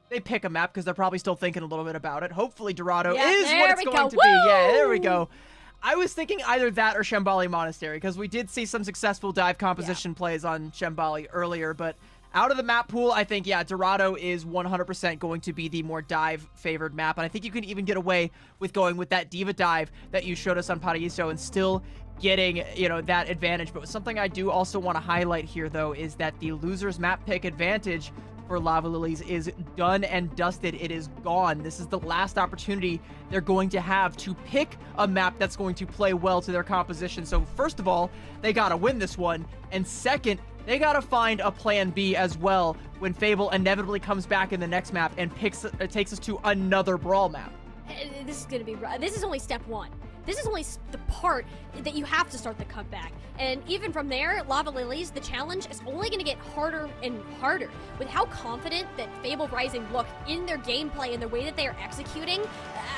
they pick a map because they're probably still thinking a little bit about it. Hopefully Dorado is what it's going to be. Yeah, there we go. I was thinking either that or Shambali Monastery because we did see some successful dive composition plays on Shambali earlier, but out of the map pool, I think, yeah, Dorado is 100% going to be the more dive-favored map, and I think you can even get away with going with that Diva dive that you showed us on Paraíso and still getting, you know, that advantage. But something I do also want to highlight here, though, is that the loser's map pick advantage for Lava Lilies is done and dusted. It is gone. This is the last opportunity they're going to have to pick a map that's going to play well to their composition. So first of all, they got to win this one. And second, they got to find a plan B as well when Fable inevitably comes back in the next map and takes us to another Brawl map. This is going to be rough. This is only step 1. This is only the part that you have to start the comeback. And even from there, Lava Lilies, the challenge is only going to get harder and harder. With how confident that Fable Rising look in their gameplay and the way that they are executing,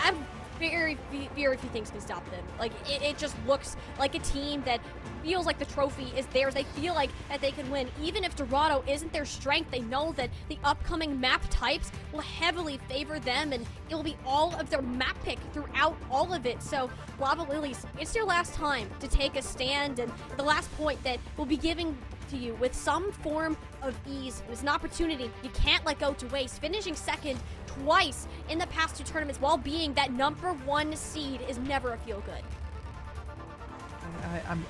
I'm very few things can stop them. Like, it just looks like a team that feels like the trophy is theirs. They feel like that they can win. Even if Dorado isn't their strength, they know that the upcoming map types will heavily favor them, and it will be all of their map pick throughout all of it. So, Lava Lilies, it's your last time to take a stand, and the last point that we'll be giving to you with some form of ease. It was an opportunity you can't let go to waste. Finishing second twice in the past 2 tournaments while being that #1 seed is never a feel-good.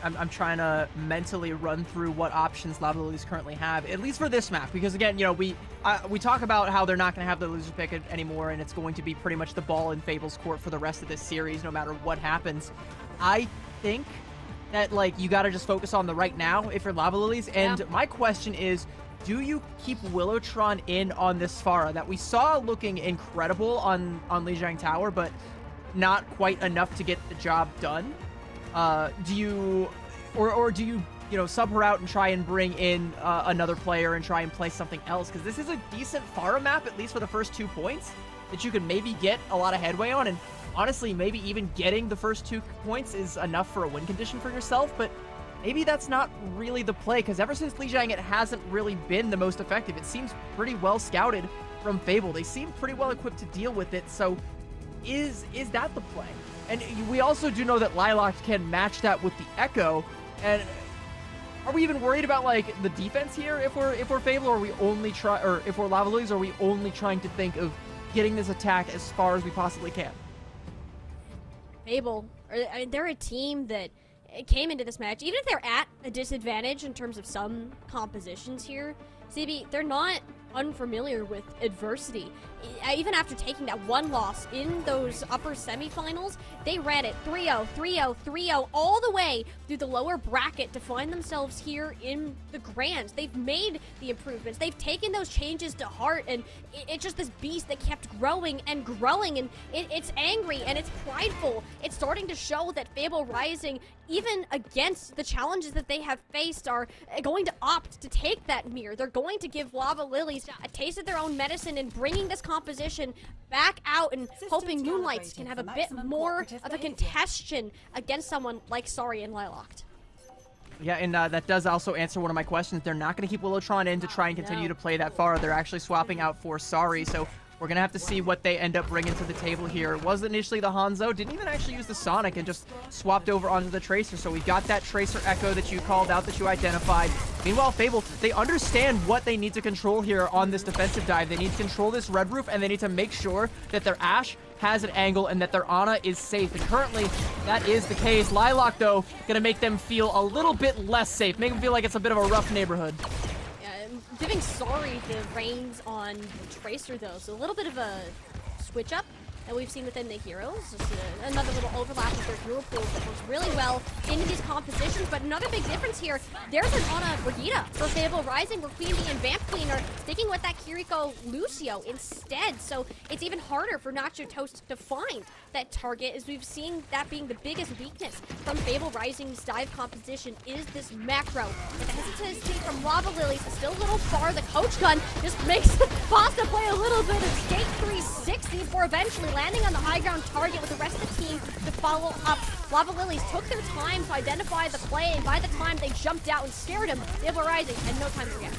I'm trying to mentally run through what options Lava Lilies currently have, at least for this map, because again, you know, we talk about how they're not going to have the loser pick anymore, and it's going to be pretty much the ball in Fable's court for the rest of this series, no matter what happens. I think that, like, you got to just focus on the right now if you're Lava Lilies, and my question is, do you keep Willowtron in on this Pharah that we saw looking incredible on Lijiang Tower, but not quite enough to get the job done? Do you sub her out and try and bring in another player and try and play something else? Because this is a decent Pharah map, at least for the first 2 points, that you could maybe get a lot of headway on. And honestly, maybe even getting the first 2 points is enough for a win condition for yourself, but maybe that's not really the play, because ever since Lijiang, it hasn't really been the most effective. It seems pretty well scouted from Fable. They seem pretty well equipped to deal with it, so is that the play? And we also do know that Lilac can match that with the Echo, and are we even worried about like the defense here if we're Fable, or are we only if we're Lava Lilies, are we only trying to think of getting this attack as far as we possibly can? Fable, I mean, they're a team that came into this match, even if they're at a disadvantage in terms of some compositions here, CB, they're not unfamiliar with adversity. Even after taking that 1 loss in those upper semifinals, they ran it 3-0, 3-0, 3-0 all the way through the lower bracket to find themselves here in the Grands. They've made the improvements. They've taken those changes to heart, and it's just this beast that kept growing and growing, and it's angry and it's prideful. It's starting to show that Fable Rising, even against the challenges that they have faced, are going to opt to take that mirror. They're going to give Lava Lilies a taste of their own medicine and bringing this composition back out, and hoping Moonlights can have a bit more of a contention against someone like Sari and Lilac. Yeah, and that does also answer one of my questions. They're not going to keep Willowtron in to try and continue to play that far. They're actually swapping out for Sari, so we're going to have to see what they end up bringing to the table here. It was initially the Hanzo, didn't even actually use the Sonic, and just swapped over onto the Tracer. So we've got that Tracer Echo that you called out, that you identified. Meanwhile, Fable, they understand what they need to control here on this defensive dive. They need to control this red roof, and they need to make sure that their Ashe has an angle and that their Ana is safe. And currently, that is the case. Lilac, though, going to make them feel a little bit less safe. Make them feel like it's a bit of a rough neighborhood. Giving Sari the reins on Tracer, though, so a little bit of a switch up that we've seen within the heroes. Just another little overlap with their hero pools that works really well into these compositions. But another big difference here, there's an Ana Brigitte for Fable Rising, where Queen Bee and Vamp Queen are sticking with that Kiriko Lucio instead. So it's even harder for Nacho Toast to find that target, as we've seen that being the biggest weakness from Fable Rising's dive composition is this macro. But the hesitancy from Lava Lilies is still a little far. The coach gun just makes Pasta play a little bit of skate 360 before eventually landing on the high ground target with the rest of the team to follow up. Lava Lilies took their time to identify the play, and by the time they jumped out and scared him, Fable Rising had no time to react.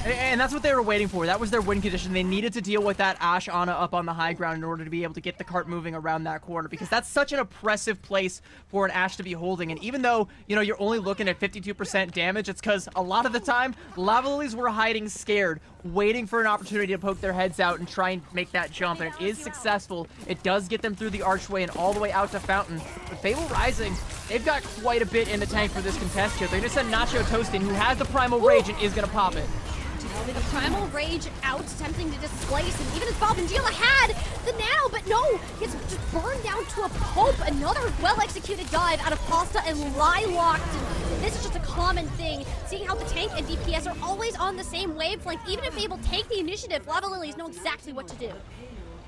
And that's what they were waiting for. That was their win condition. They needed to deal with that Ashe Ana up on the high ground in order to be able to get the cart moving around that corner, because that's such an oppressive place for an Ashe to be holding. And even though, you know, you're only looking at 52% damage, it's because a lot of the time, Lava Lilies were hiding scared, waiting for an opportunity to poke their heads out and try and make that jump. And it is successful. It does get them through the archway and all the way out to Fountain. But Fable Rising, they've got quite a bit in the tank for this contest here. They're going to send Nacho Toast in, who has the Primal Rage and is going to pop it. With the Primal Rage out, attempting to displace, and even as Balbangila had the nano, but no, gets just burned down to a pulp. Another well-executed dive out of Pasta and Lilac. And this is just a common thing, seeing how the tank and DPS are always on the same wavelength. Even if Fable take the initiative, Lava Lilies know exactly what to do.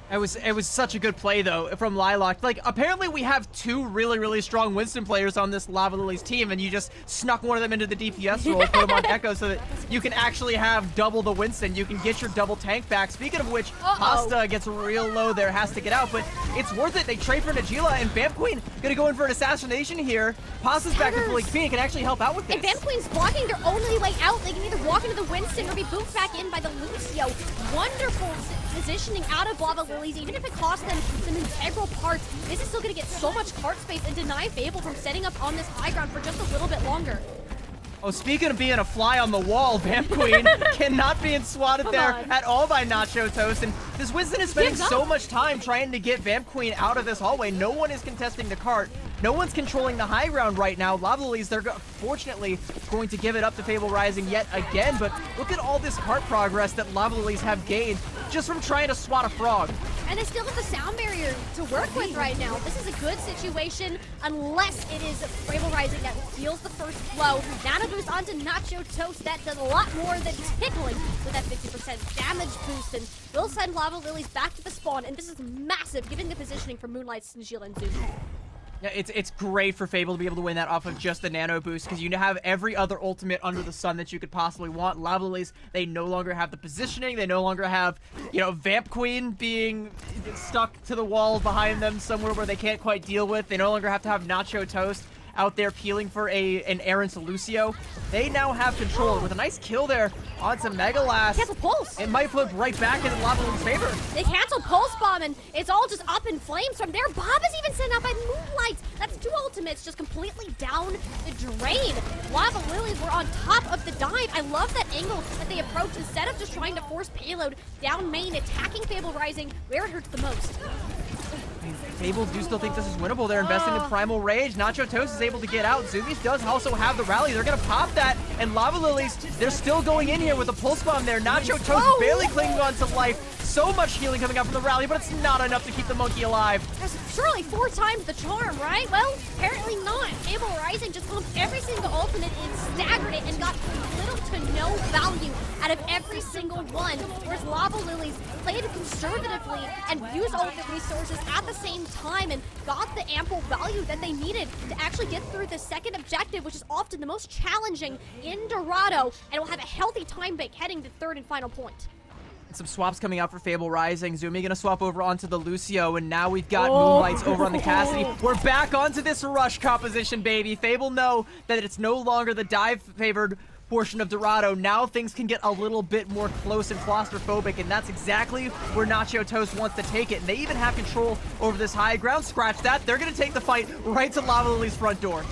It was such a good play, though, from Lilac. Like, apparently we have 2 really, really strong Winston players on this Lava Lilies team, and you just snuck one of them into the DPS role, put him on Echo so that you can actually have double the Winston. You can get your double tank back. Speaking of which, Pasta gets real low there, has to get out, but it's worth it. They trade for Najila, and Vamp Queen gonna go in for an assassination here. Pasta's back to full HP and can actually help out with this. And Vamp Queen's blocking their only way out. They can either walk into the Winston or be booped back in by the Lucio. Wonderful positioning out of Lava Lilies, even if it costs them some integral parts. This is still going to get so much cart space and deny Fable from setting up on this high ground for just a little bit longer. Oh, speaking of being a fly on the wall, Vamp Queen cannot be swatted there at all by Nacho Toast. And this Winston is spending so much time trying to get Vamp Queen out of this hallway. No one is contesting the cart. No one's controlling the high ground right now. Lava Lilies, they're fortunately going to give it up to Fable Rising yet again. But look at all this cart progress that Lava Lilies have gained just from trying to swat a frog. And they still have the sound barrier to work with right now. This is a good situation, unless it is Fable Rising that feels the first blow. Nano boost onto Nacho Toast. That does a lot more than tickling with that 50% damage boost. And will send Lava Lilies back to the spawn. And this is massive, given the positioning from Moonlight's, Najila, and Zuzu. Yeah, it's great for Fable to be able to win that off of just the nano boost, because you have every other ultimate under the sun that you could possibly want. Lava Lilies, they no longer have the positioning. They no longer have, you know, Vamp Queen being stuck to the wall behind them somewhere where they can't quite deal with. They no longer have to have Nacho Toast out there peeling for an errant Lucio. They now have control with a nice kill there onto Megalast. Cancel Pulse. It might flip right back into Lava Lilies' favor. They cancel Pulse Bomb, and it's all just up in flames from there. Bob is even sent out by Moonlight. That's 2 ultimates just completely down the drain. Lava Lilies were on top of the dive. I love that angle that they approached. Instead of just trying to force payload down main, attacking Fable Rising where it hurts the most. Fable do still think this is winnable. They're investing in Primal Rage. Nacho Toast is able to get out. Zoomies does also have the rally. They're going to pop that. And Lava Lilies, they're still going in here with a Pulse Bomb there. Nacho Toast barely clinging on to life. So much healing coming out from the rally, but it's not enough to keep the monkey alive. That's surely 4 times the charm, right? Well, apparently not. Fable Rising just pumped every single ultimate and staggered it and got little to no value out of every single one. Whereas Lava Lilies played conservatively and used all of the resources at the same time and got the ample value that they needed to actually get through the second objective, which is often the most challenging in Dorado, and will have a healthy time bank heading to 3rd and final point. Some swaps coming out for Fable Rising. Zumi gonna swap over onto the Lucio, and now we've got Moonlights over on the Cassidy. We're back onto this rush composition, baby. Fable know that it's no longer the dive-favored portion of Dorado. Now things can get a little bit more close and claustrophobic, and that's exactly where Nacho Toast wants to take it. And they even have control over this high ground. Scratch that. They're gonna take the fight right to Lava Lily's front door.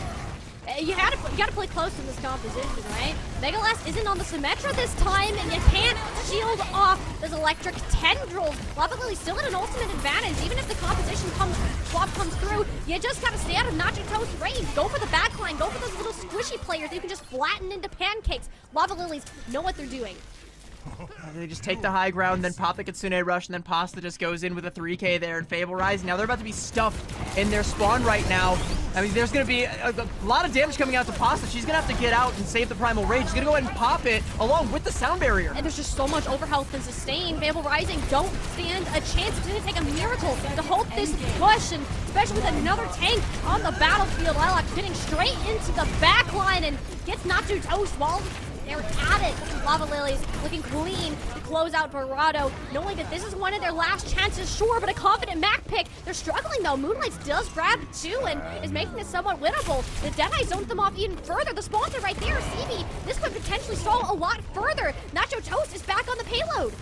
You gotta play close in this composition, right? Megalast isn't on the Symmetra this time, and you can't shield off those electric tendrils. Lava Lily's still at an ultimate advantage, even if the composition swap comes through. You just gotta stay out of Nacho Toast's range. Go for the backline, go for those little squishy players that you can just flatten into pancakes. Lava Lilies know what they're doing. They just take the high ground, then pop the Kitsune Rush, and then Pasta just goes in with a 3K there and Fable Rising. Now they're about to be stuffed in their spawn right now. I mean, there's going to be a lot of damage coming out to Pasta. She's going to have to get out and save the Primal Rage. She's going to go ahead and pop it along with the sound barrier. And there's just so much overhealth and sustain. Fable Rising don't stand a chance. It's going to take a miracle to hold this push, and especially with another tank on the battlefield. Lilac hitting straight into the back line and gets Nacho Toast while they're at it. Lava Lilies looking clean to close out Dorado, knowing that this is one of their last chances, sure, but a confident Mac pick. They're struggling though. Moonlights does grab 2 and is making this somewhat winnable. The Deadeye zones them off even further. The spawns are right there. CB, this could potentially stall a lot further. Nacho Toast is back on the payload.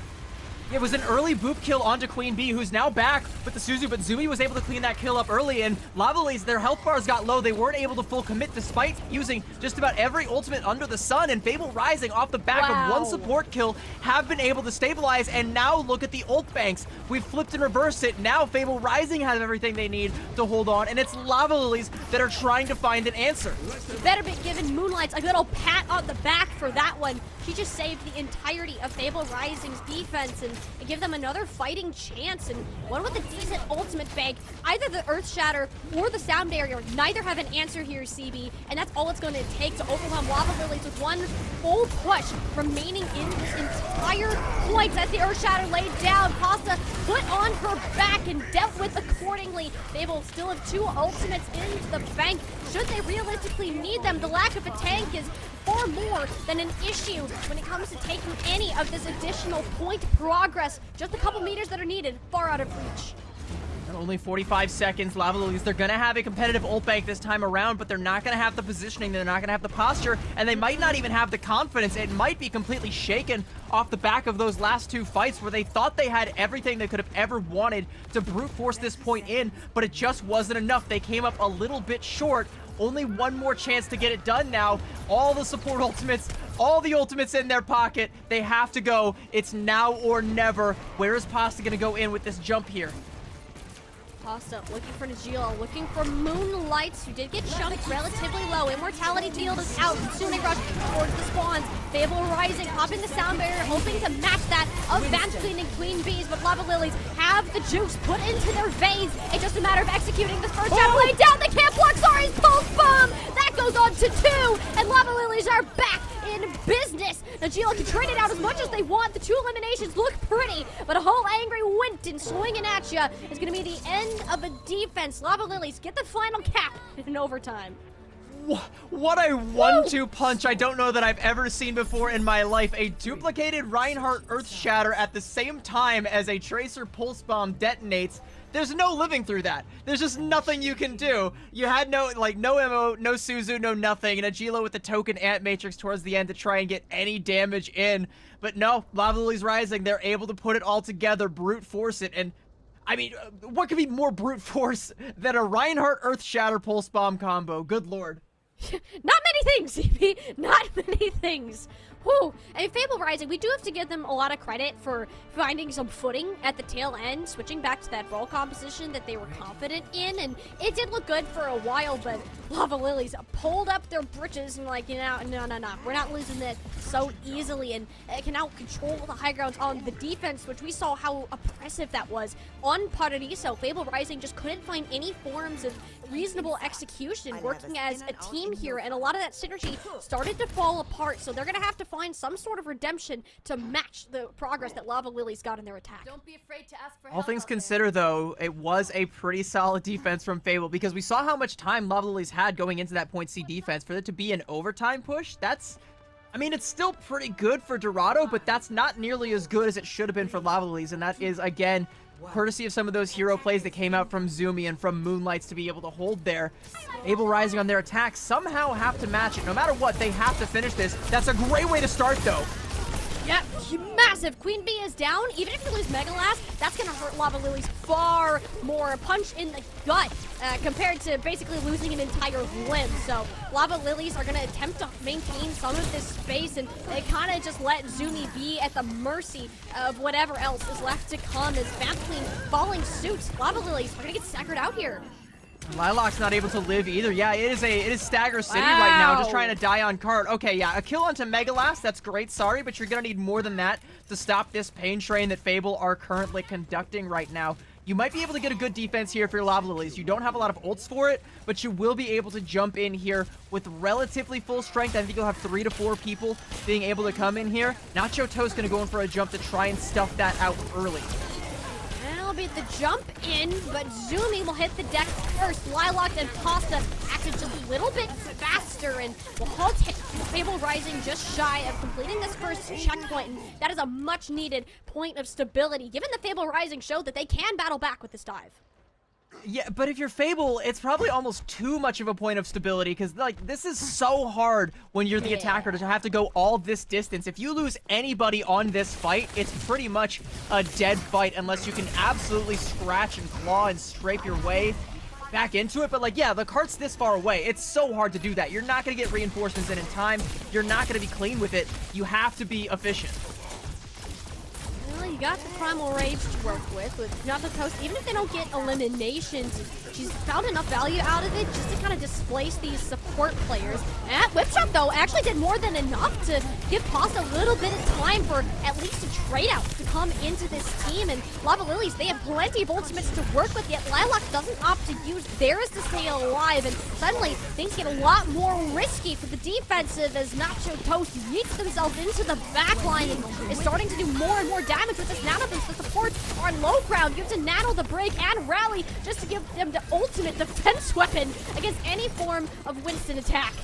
It was an early boop kill onto Queen Bee, who's now back with the Suzu, but Zumi was able to clean that kill up early, and Lava Lilies, their health bars got low. They weren't able to full commit despite using just about every ultimate under the sun, and Fable Rising off the back of one support kill have been able to stabilize, and now look at the ult banks. We've flipped and reversed it. Now Fable Rising has everything they need to hold on, and it's Lava Lilies that are trying to find an answer. You better be giving Moonlights a little pat on the back for that one. She just saved the entirety of Fable Rising's defense and give them another fighting chance, and one with a decent ultimate bank. Either the Earth Shatter or the Sound Barrier, neither have an answer here, CB, and that's all it's going to take to overwhelm Lava Lilies with one full push remaining in this entire point. As the Earth Shatter laid down, Pasta put on her back and dealt with accordingly. Fable still have 2 ultimates in the bank. Should they realistically need them, the lack of a tank is far more than an issue when it comes to taking any of this additional point progress. Just a couple meters that are needed, far out of reach. And only 45 seconds, Lava Lilies. They're gonna have a competitive ult bank this time around, but they're not gonna have the positioning, they're not gonna have the posture, and they might not even have the confidence. It might be completely shaken off the back of those last 2 fights where they thought they had everything they could have ever wanted to brute force this point in, but it just wasn't enough. They came up a little bit short. Only one more chance to get it done now. All the support ultimates, all the ultimates in their pocket. They have to go. It's now or never. Where is Pasta gonna go in with this jump here? Pasta looking for Najeel, looking for Moonlights, who did get jumped relatively low. Immortality field is out. Kitsune Rush towards the spawns. Fable Rising, popping the sound barrier, hoping to match that of Vance Queen and Queen Bees, but Lava Lilies have the juice put into their veins. It's just a matter of executing this first shot. Laid down, they can't block Sari's Pulse Bomb! That That goes on to 2, and Lava Lilies are back in business. Najila can trade it out as much as they want. The 2 eliminations look pretty, but a whole angry Winton swinging at you is going to be the end of a defense. Lava Lilies get the final cap in overtime. What a 1-2 punch I don't know that I've ever seen before in my life. A duplicated Reinhardt Earth Shatter at the same time as a Tracer Pulse Bomb detonates. There's no living through that. There's just nothing you can do. You had no ammo, no Suzu, no nothing, and Agila with the token Ant Matrix towards the end to try and get any damage in. But no, Lava Lilies Rising, they're able to put it all together, brute force it, and I mean, what could be more brute force than a Reinhardt Earth Shatter Pulse Bomb combo? Good lord. Not many things, CP. Not many things. Whew. And Fable Rising, we do have to give them a lot of credit for finding some footing at the tail end, switching back to that role composition that they were confident in, and it did look good for a while, but Lava Lilies pulled up their britches and like, no, we're not losing this so easily, and it can now control the high grounds on the defense, which we saw how oppressive that was on Paradiso. Fable Rising just couldn't find any forms of reasonable execution working as a team here, and a lot of that synergy started to fall apart, so they're gonna have to find some sort of redemption to match the progress that Lava Lilies got in their attack. Don't be afraid to ask for All help things out there. considered, though, it was a pretty solid defense from Fable because we saw how much time Lava Lilies had going into that point C defense. For it to be an overtime push, I mean, it's still pretty good for Dorado, but that's not nearly as good as it should have been for Lava Lilies, and that is, again, courtesy of some of those hero plays that came out from Zumi and from Moonlights to be able to hold there. Fable Rising on their attack somehow have to match it. No matter what, they have to finish this. That's a great way to start, though. Yep, massive. Queen Bee is down. Even if you lose Megalast, that's going to hurt Lava Lilies far more. Punch in the gut compared to basically losing an entire limb. So Lava Lilies are going to attempt to maintain some of this space, and they kind of just let Zumi be at the mercy of whatever else is left to come as Vampqueen following suit. Lava Lilies are going to get staggered out here. Lilac not able to live either. Yeah, it is Stagger City right now, just trying to die on cart. Okay, yeah, a kill onto Megalast, that's great, sorry, but you're gonna need more than that to stop this pain train that Fable are currently conducting right now. You might be able to get a good defense here for your Lava Lilies. You don't have a lot of ults for it, but you will be able to jump in here with relatively full strength. I think you'll have 3 to 4 people being able to come in here. Nacho Toast gonna go in for a jump to try and stuff that out early. That'll be the jump in, but Zumi will hit the deck first. Lilac and Pasta acted just a little bit faster, and will halt Fable Rising just shy of completing this first checkpoint, and that is a much needed point of stability, given the Fable Rising showed that they can battle back with this dive. Yeah, but if you're Fable, it's probably almost too much of a point of stability, because, like, this is so hard when you're the attacker to have to go all this distance. If you lose anybody on this fight, it's pretty much a dead fight unless you can absolutely scratch and claw and scrape your way back into it. But, like, yeah, the cart's this far away. It's so hard to do that. You're not going to get reinforcements in time. You're not going to be clean with it. You have to be efficient. Well, you got the Primal Rage to work with Nacho Toast. Even if they don't get eliminations, she's found enough value out of it just to kind of displace these support players. And Whipshot, though, actually did more than enough to give Pasta a little bit of time for at least a trade-out to come into this team. And Lava Lilies, they have plenty of ultimates to work with, yet Lilac doesn't opt to use theirs to stay alive. And suddenly, things get a lot more risky for the defensive as Nacho Toast yeets themselves into the backline and is starting to do more and more damage with this nano boost. The supports are on low ground. You have to nano the break and rally just to give them the ultimate defense weapon against any form of Winston attack.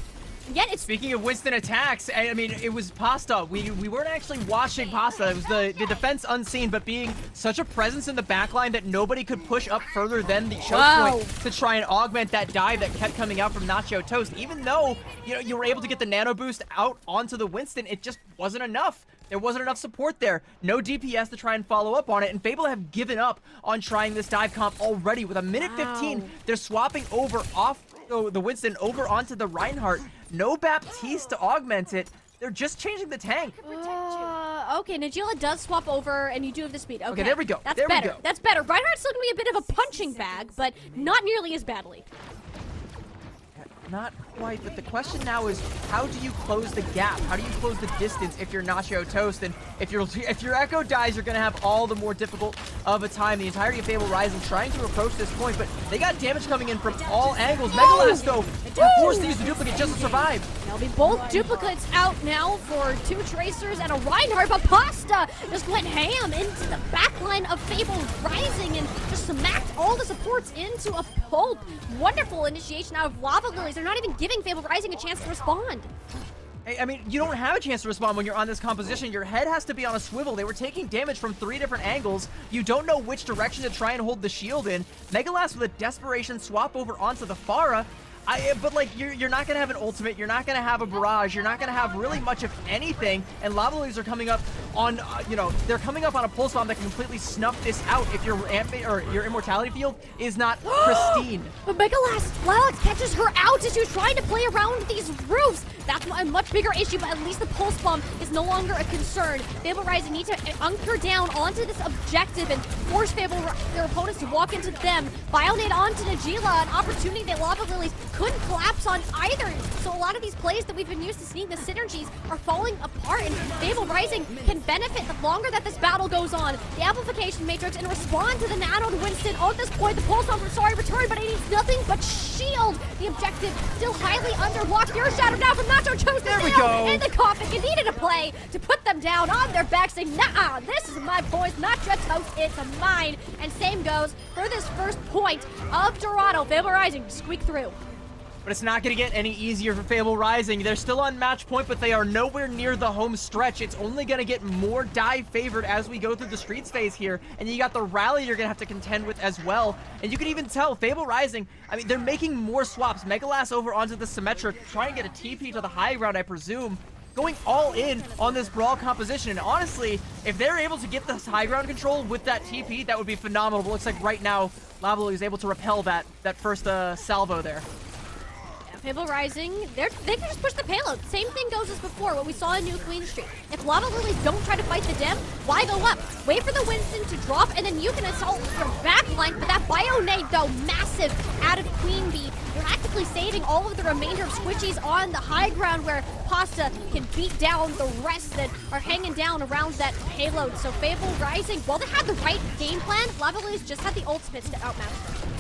Yet it's... Speaking of Winston attacks, I mean, it was Pasta. We weren't actually watching Pasta. It was the defense unseen, but being such a presence in the backline that nobody could push up further than the choke point to try and augment that dive that kept coming out from Nacho Toast. Even though, you know, you were able to get the nano boost out onto the Winston, it just wasn't enough. There wasn't enough support there. No DPS to try and follow up on it, and Fable have given up on trying this dive comp already. With a minute 15, they're swapping over off the Winston over onto the Reinhardt. No Baptiste to augment it. They're just changing the tank. Okay, Najila does swap over, and you do have the speed. Okay, there we go. That's there better. We go. That's better. Reinhardt's still going to be a bit of a punching bag, but not nearly as badly. Not quite, but the question now is, how do you close the gap? How do you close the distance if you're Nacho Toast? And if your Echo dies, you're gonna have all the more difficult of a time. The entirety of Fable Rising trying to approach this point, but they got damage coming in from all angles. Megalast, though, forced to use the duplicate just to survive. There'll be both duplicates out now for 2 Tracers and a Reinhardt, but Pasta just went ham into the backline of Fable Rising and just smacked all the supports into a pulp. Wonderful initiation out of Lava Lilies. They're not even giving Fable Rising a chance to respond. I mean, you don't have a chance to respond when you're on this composition. Your head has to be on a swivel. They were taking damage from 3 different angles. You don't know which direction to try and hold the shield in. Megalast with a desperation swap over onto the Pharah. But like, you're not gonna have an ultimate, you're not gonna have a barrage, you're not gonna have really much of anything, and Lava Lilies are coming up on, they're coming up on a pulse bomb that can completely snuff this out if your immortality field is not pristine. But Megalast catches her out as she was trying to play around these roofs. That's a much bigger issue, but at least the pulse bomb is no longer a concern. Fable Rising need to anchor down onto this objective and force their opponents to walk into them. Bionade onto Najila, an opportunity that Lava Lilies couldn't collapse on either. So a lot of these plays that we've been used to seeing, the synergies are falling apart, and Fable Rising can benefit the longer that this battle goes on. The amplification matrix and respond to the nano to Winston. Oh, at this point, the pulse bomb returned, but it needs nothing but shield. The objective still highly underlocked. Fear Shadow now from Nacho Toast. There we go. In the coffin. You needed a play to put them down on their back, saying, nah, this is my boys, Nacho Toast, it's mine. And same goes for this first point of Dorado. Fable Rising squeak through. But it's not going to get any easier for Fable Rising. They're still on match point, but they are nowhere near the home stretch. It's only going to get more dive favored as we go through the streets phase here. And you got the rally you're going to have to contend with as well. And you can even tell Fable Rising, I mean, they're making more swaps. Megalast over onto the Symmetric, trying to get a TP to the high ground, I presume. Going all in on this brawl composition. And honestly, if they're able to get this high ground control with that TP, that would be phenomenal. But it looks like right now, Lava Lily is able to repel that first salvo there. Fable Rising, they can just push the payload. Same thing goes as before, what we saw in New Queen Street. If Lava Lilies don't try to fight the Dem, why go up? Wait for the Winston to drop, and then you can assault your backline. But that Bionade, though, massive out of Queen Bee. You're actively saving all of the remainder of Squishies on the high ground where Pasta can beat down the rest that are hanging down around that payload. So Fable Rising, while they had the right game plan, Lava Lilies just had the ultimates to outmatch them.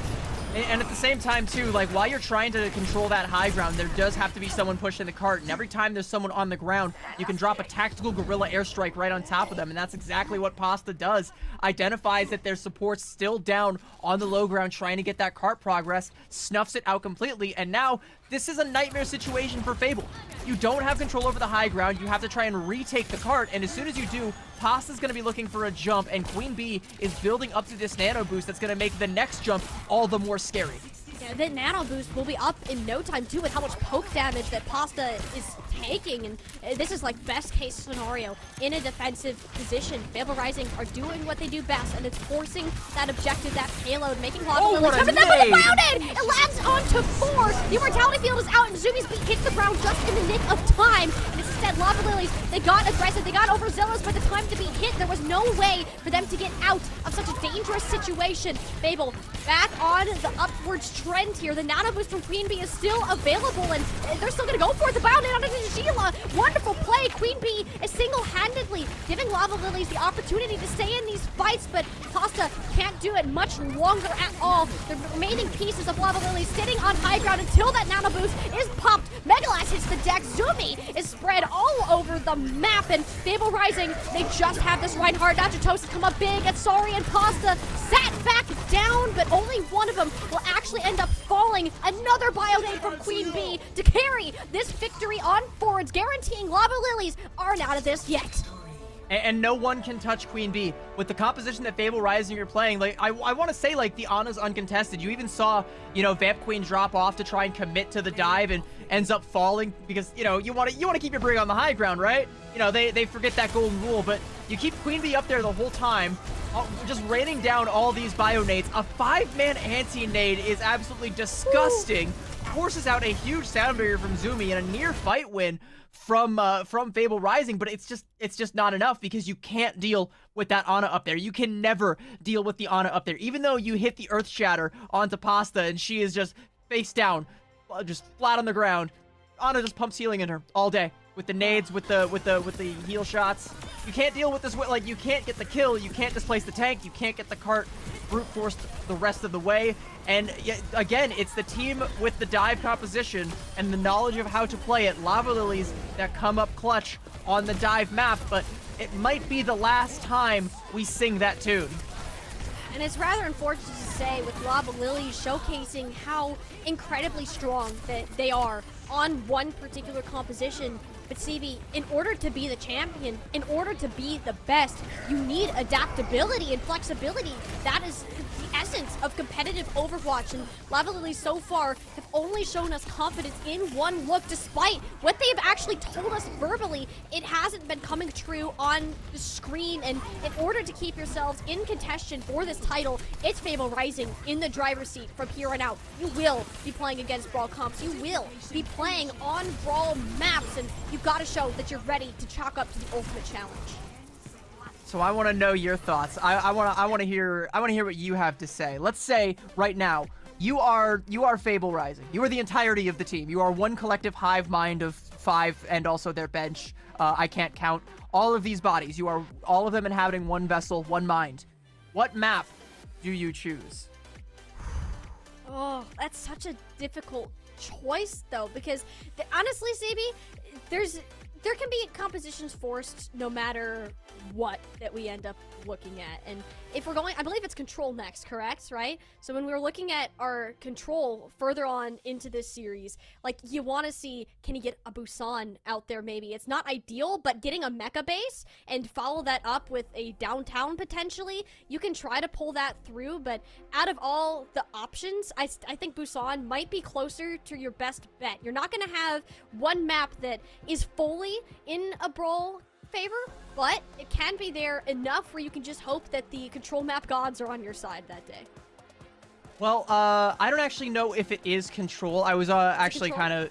And at the same time, too, like, while you're trying to control that high ground, there does have to be someone pushing the cart. And every time there's someone on the ground, you can drop a tactical guerrilla airstrike right on top of them. And that's exactly what Pasta does. Identifies that their support's still down on the low ground, trying to get that cart progress, snuffs it out completely. And now, this is a nightmare situation for Fable. You don't have control over the high ground. You have to try and retake the cart. And as soon as you do, Pasta's going to be looking for a jump, and Queen Bee is building up to this nano boost that's going to make the next jump all the more scary. Yeah, the nano boost will be up in no time too, with how much poke damage that Pasta is taking, and this is like best case scenario in a defensive position. Fable Rising are doing what they do best, and it's forcing that objective, that payload, making Lava Lily come in there with a Clouded! It lands onto 4. The immortality field is out, and Zumi's beat hits the ground just in the nick of time. And instead, Lava Lilies, they got aggressive, they got overzealous by the time to be hit. There was no way for them to get out of such a dangerous situation. Fable back on the upwards trend here. The nano boost from Queen Bee is still available, and they're still gonna go for it. The Bionade onto Sheila. Wonderful play. Queen Bee is single-handedly giving Lava Lilies the opportunity to stay in these fights, but Pasta can't do it much longer at all. The remaining pieces of Lava Lilies sitting on high ground until that nano boost is popped. Megalast hits the deck. Zumi is spread all over the map, and Fable Rising, they just have this Reinhardt. Nacho Toast come up big at Sorry, and Pasta sat back down, but only one of them will actually end up falling. Another Bionade from Queen Bee to carry this victory on forwards, guaranteeing Lava Lilies aren't out of this yet. And no one can touch Queen Bee. With the composition that Fable Rising are playing, like, I want to say, like, the Ana's uncontested. You even saw, Vamp Queen drop off to try and commit to the dive and ends up falling because, you want to keep your brig on the high ground, right? They forget that golden rule, but you keep Queen Bee up there the whole time, just raining down all these Bionades. A 5-man anti-nade is absolutely disgusting. Forces out a huge sound barrier from Zumi and a near fight win from Fable Rising, but it's just not enough because you can't deal with that Ana up there. You can never deal with the Ana up there. Even though you hit the Earth Shatter onto Pasta and she is just face down, just flat on the ground. Ana just pumps healing in her all day with the nades, with the heal shots. You can't deal with this. Like, you can't get the kill. You can't displace the tank. You can't get the cart brute forced the rest of the way. And again, it's the team with the dive composition and the knowledge of how to play it, Lava Lilies, that come up clutch on the dive map. But it might be the last time we sing that tune. And it's rather unfortunate to say, with Lava Lilies showcasing how incredibly strong that they are on one particular composition. But CB, in order to be the champion, in order to be the best, you need adaptability and flexibility. That is the essence of competitive Overwatch, and Lava Lilies so far have only shown us confidence in one look, despite what they've actually told us verbally. It hasn't been coming true on the screen, and in order to keep yourselves in contention for this title, it's Fable Rising in the driver's seat from here on out. You will be playing against Brawl comps, you will be playing on Brawl maps, and you've got to show that you're ready to chalk up to the ultimate challenge. So I want to know your thoughts. I want to hear what you have to say. Let's say right now you are Fable Rising. You are the entirety of the team. You are one collective hive mind of 5 and also their bench. I can't count all of these bodies. You are all of them inhabiting one vessel, one mind. What map do you choose? Oh, that's such a difficult choice though, because honestly, CB, there can be compositions forced no matter what that we end up looking at. And if we're going, I believe it's control next, correct? Right? So when we were looking at our control further on into this series, like, you want to see, can you get a Busan out there maybe? It's not ideal, but getting a mecha base and follow that up with a downtown potentially, you can try to pull that through. But out of all the options, I think Busan might be closer to your best bet. You're not going to have one map that is fully in a Brawl favor, but it can be there enough where you can just hope that the control map gods are on your side that day. Well, I don't actually know if it is control. I was actually kind of,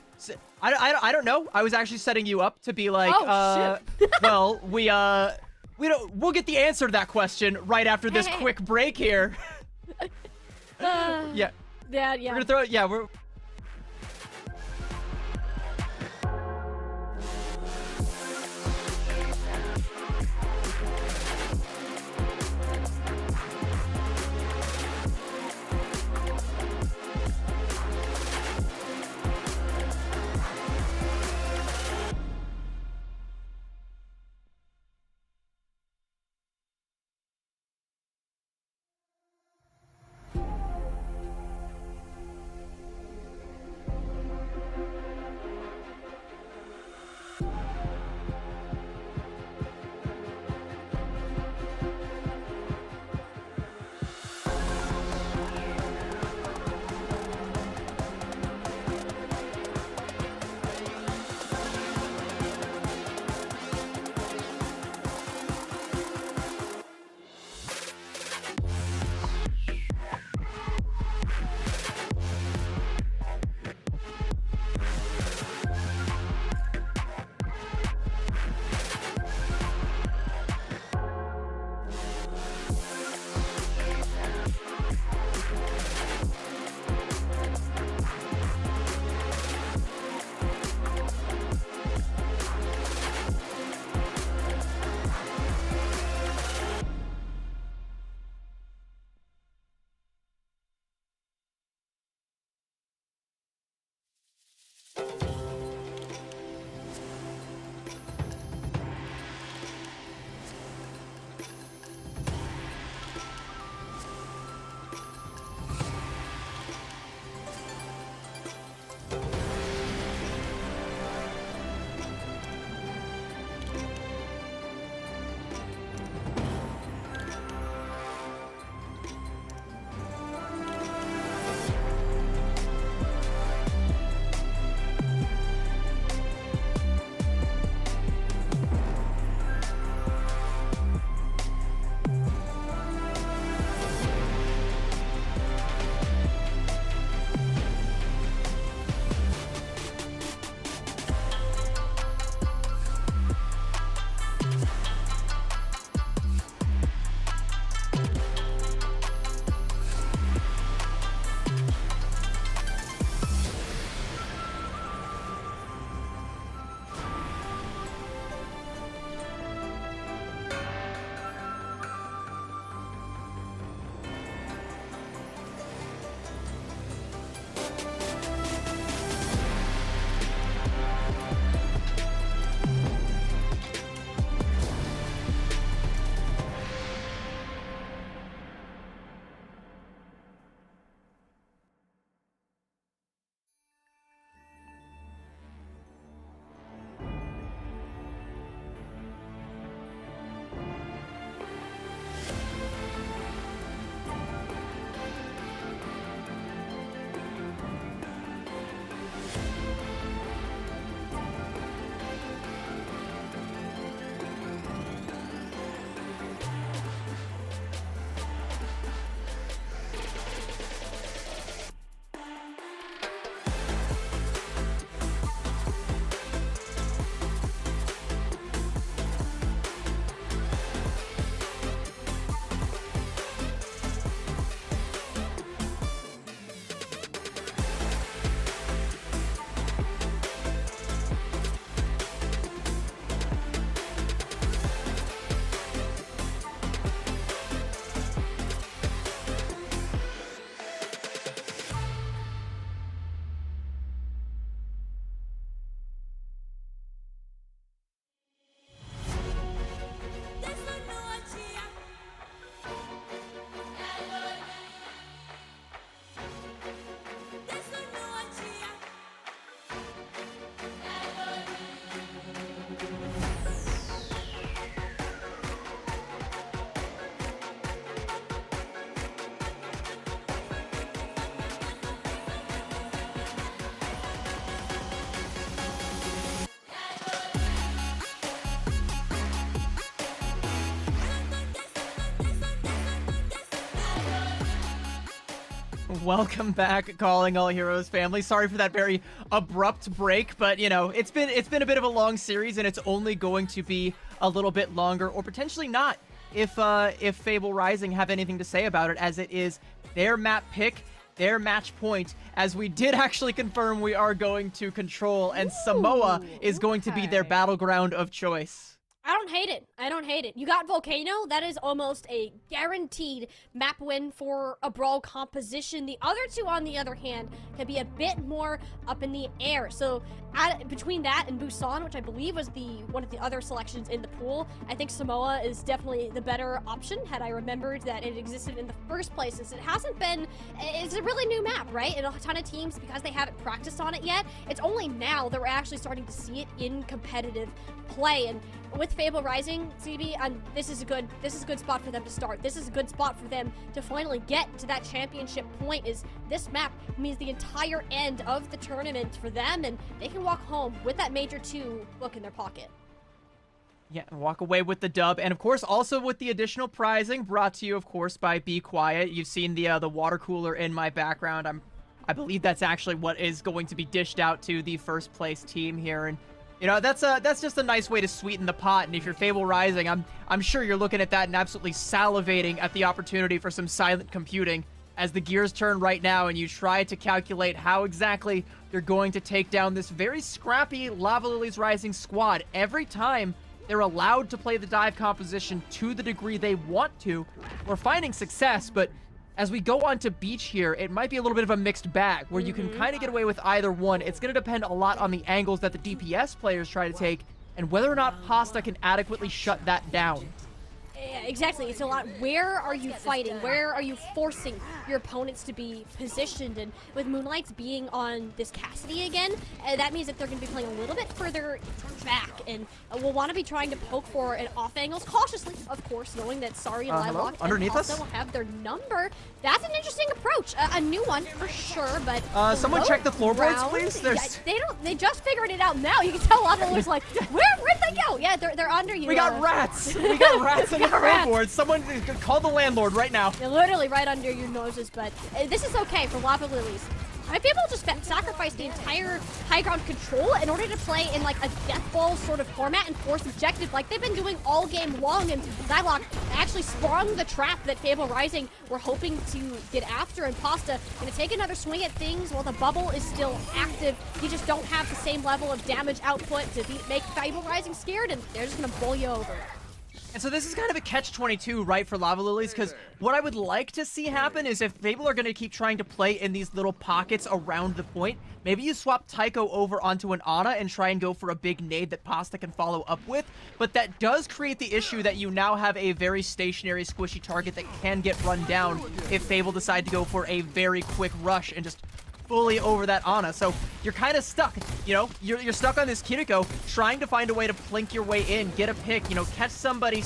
I don't know. I was actually setting you up to be like, shit. well, we'll get the answer to that question right after this quick break here. Yeah. Yeah. We're gonna throw it. Yeah, we're. Welcome back, Calling All Heroes family. Sorry for that very abrupt break, but you know, it's been a bit of a long series, and it's only going to be a little bit longer, or potentially not, if Fable Rising have anything to say about it, as it is their map pick, their match point, as we did actually confirm we are going to Control, and Samoa is going to be their battleground of choice. I don't hate it. I don't hate it. You got Volcano. That is almost a guaranteed map win for a Brawl composition. The other two, on the other hand, can be a bit more up in the air. So between that and Busan, which I believe was one of the other selections in the pool, I think Samoa is definitely the better option, had I remembered that it existed in the first place. Since it hasn't been, it's a really new map, right? And a ton of teams, because they haven't practiced on it yet, it's only now that we're actually starting to see it in competitive play. And with Fable Rising, CB, this is a good spot for them to start. This is a good spot for them to finally get to that championship point. Is this map means the entire end of the tournament for them, and they can walk home with that Major 2 book in their pocket. Yeah, and walk away with the dub, and of course also with the additional prizing brought to you, of course, by Be Quiet. You've seen the water cooler in my background. I believe that's actually what is going to be dished out to the first place team here, and you know, that's just a nice way to sweeten the pot. And if you're Fable Rising, I'm sure you're looking at that and absolutely salivating at the opportunity for some silent computing as the gears turn right now and you try to calculate how exactly you're going to take down this very scrappy Lava Lilies Rising squad. Every time they're allowed to play the dive composition to the degree they want to, we're finding success, but as we go on to Beach here, it might be a little bit of a mixed bag where you can kind of get away with either one. It's going to depend a lot on the angles that the DPS players try to take and whether or not Pasta can adequately shut that down. Yeah, exactly. It's a lot. Where are you fighting? Where are you forcing your opponents to be positioned? And with Moonlights being on this Cassidy again, that means that they're going to be playing a little bit further back, and we'll want to be trying to poke for an off angles cautiously, of course, knowing that Sari and Lilock underneath us will have their number. That's an interesting approach, a new one for sure. But someone check the floorboards, please. They just figured it out now. You can tell Lava was like, where'd they go? Yeah, they're under you. We got rats. We got rats in the floorboards. Someone call the landlord right now. They're literally right under your noses, but this is okay for Lava Lilies. Might be able to just sacrifice the entire high ground control in order to play in like a death ball sort of format and force objective like they've been doing all game long, and Zylock actually sprung the trap that Fable Rising were hoping to get after, and Pasta gonna take another swing at things while the bubble is still active. You just don't have the same level of damage output to make Fable Rising scared, and they're just gonna bowl you over. And so this is kind of a catch-22, right, for Lava Lilies, because what I would like to see happen is if Fable are going to keep trying to play in these little pockets around the point, maybe you swap Tycho over onto an Ana and try and go for a big nade that Pasta can follow up with, but that does create the issue that you now have a very stationary, squishy target that can get run down if Fable decide to go for a very quick rush and just fully over that Ana. So you're kind of stuck, you know, you're stuck on this Kiriko trying to find a way to plink your way in, get a pick, you know, catch somebody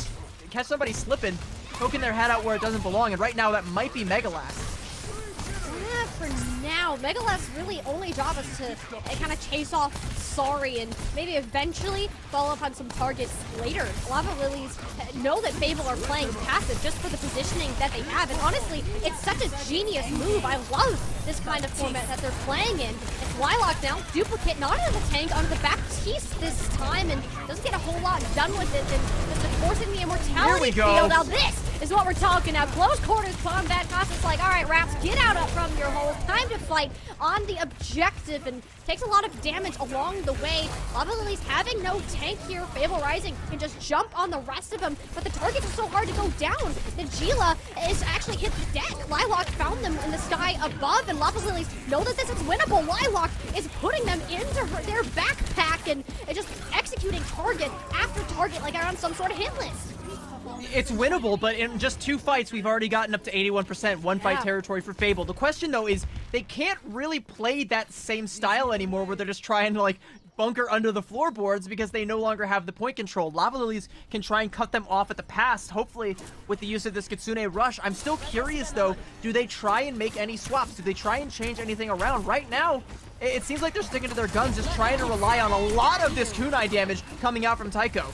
slipping, poking their head out where it doesn't belong, and right now that might be Megalast. Yeah, for now, Megalast's really only job is to kind of chase off Sari and maybe eventually follow up on some targets later. Lava Lilies know that Fable are playing passive just for the positioning that they have, and honestly, it's such a genius move. I love this kind of format that they're playing in. It's Lilock now, duplicate, not into the tank, onto the Baptiste this time, and doesn't get a whole lot done with it, and just forcing the immortality field. Now this is what we're talking about. Close quarters combat. Costa's like, all right, Raps, get out up from your hole. Time to fight on the objective, and takes a lot of damage along the way. Lava Lilies having no tank here. Fable Rising can just jump on the rest of them, but the targets are so hard to go down. The Gila is actually hit the deck. Lilock found them in the sky above, and Lava Lilies know that this is winnable. Lilock is putting them into their backpack and just executing target after target like they're on some sort of hit list. It's winnable, but in just 2 fights, we've already gotten up to 81% one-fight territory for Fable. The question, though, is they can't really play that same style anymore where they're just trying to, like, bunker under the floorboards because they no longer have the point control. Lava Lilies can try and cut them off at the pass, hopefully with the use of this Kitsune Rush. I'm still curious, though, do they try and make any swaps? Do they try and change anything around? Right now, it seems like they're sticking to their guns, just trying to rely on a lot of this kunai damage coming out from Tycho.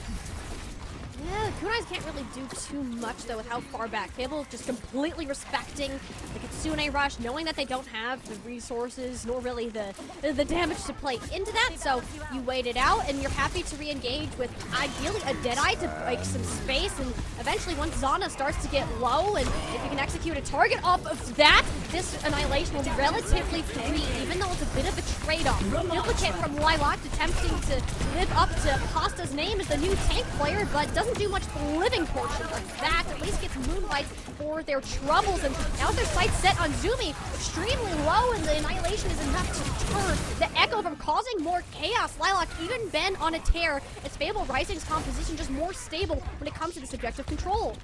Yeah, Kunais can't really do too much, though, with how far back. Fable just completely respecting the Kitsune rush, knowing that they don't have the resources, nor really the damage to play into that. So you wait it out, and you're happy to re-engage with, ideally, a Deadeye to break some space. And eventually, once Zana starts to get low, and if you can execute a target off of that, this Annihilation will be relatively free, even though it's a bit of a trade-off. Duplicate from Lilac attempting to live up to Pasta's name as the new tank player, but doesn't do much for the living portion of that. At least gets Moonlight for their troubles, and now their sights set on Zumi, extremely low, and the Annihilation is enough to turn the Echo from causing more chaos. Lilac even been on a tear. It's Fable Rising's composition just more stable when it comes to the subjective control.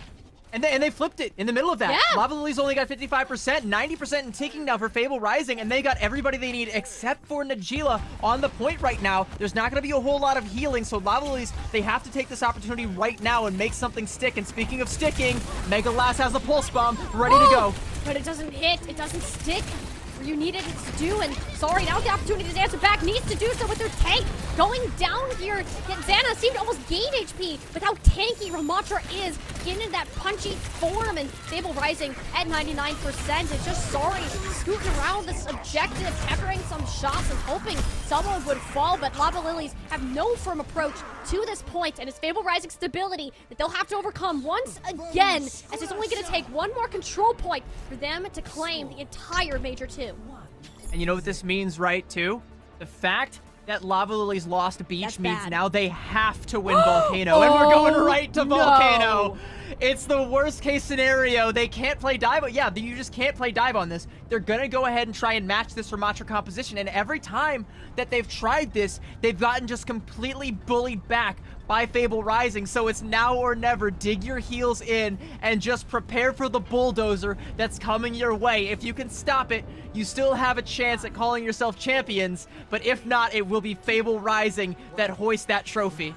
And they flipped it in the middle of that. Yeah. Lava Lily's only got 55%, 90% in ticking now for Fable Rising, and they got everybody they need except for Najila on the point right now. There's not going to be a whole lot of healing, so Lava Lilies, they have to take this opportunity right now and make something stick. And speaking of sticking, Mega Lass has the Pulse Bomb ready to go. But it doesn't hit, it doesn't stick where you needed it to do, and sorry, now the opportunity to answer back needs to do so with their tank going down here. Yet Xana seemed to almost gain HP with how tanky Ramattra is in that punchy form, and Fable Rising at 99%. It's just sorry scooting around this objective, peppering some shots and hoping someone would fall, but Lava Lilies have no firm approach to this point, and it's Fable Rising stability that they'll have to overcome once again, as it's only going to take one more control point for them to claim the entire Major 2. And you know what this means, right, too? The fact that Lava Lilies lost Beach That's means bad. now they have to win Volcano, and we're going right to Volcano. It's the worst case scenario. They can't play dive. Yeah, you just can't play dive on this. They're gonna go ahead and try and match this Ramattra composition, and every time that they've tried this, they've gotten just completely bullied back by Fable Rising. So it's now or never. Dig your heels in and just prepare for the bulldozer that's coming your way. If you can stop it, you still have a chance at calling yourself champions, but if not, it will be Fable Rising that hoists that trophy.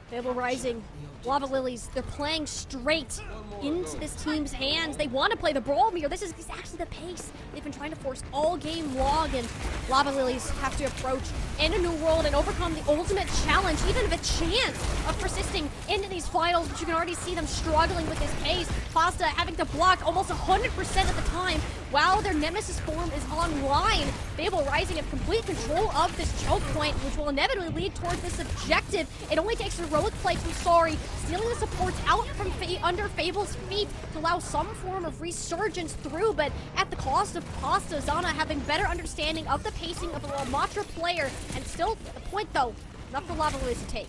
Fable Rising, Lava Lilies, they're playing straight into this team's hands. They want to play the brawl mirror. This is exactly the pace they've been trying to force all game long, and Lava Lilies have to approach in a new world and overcome the ultimate challenge, even of a chance of persisting into these finals, but you can already see them struggling with this pace. Pasta having to block almost 100% of the time while their Nemesis form is online. Fable Rising have complete control of this choke point, which will inevitably lead towards this objective. It only takes heroic play from Sorry, stealing the supports out from under Fable's feet to allow some form of resurgence through, but at the cost of Pasta. Zana having better understanding of the pacing of a Ramattra player, and still the point though, not for Lava Lilies to take.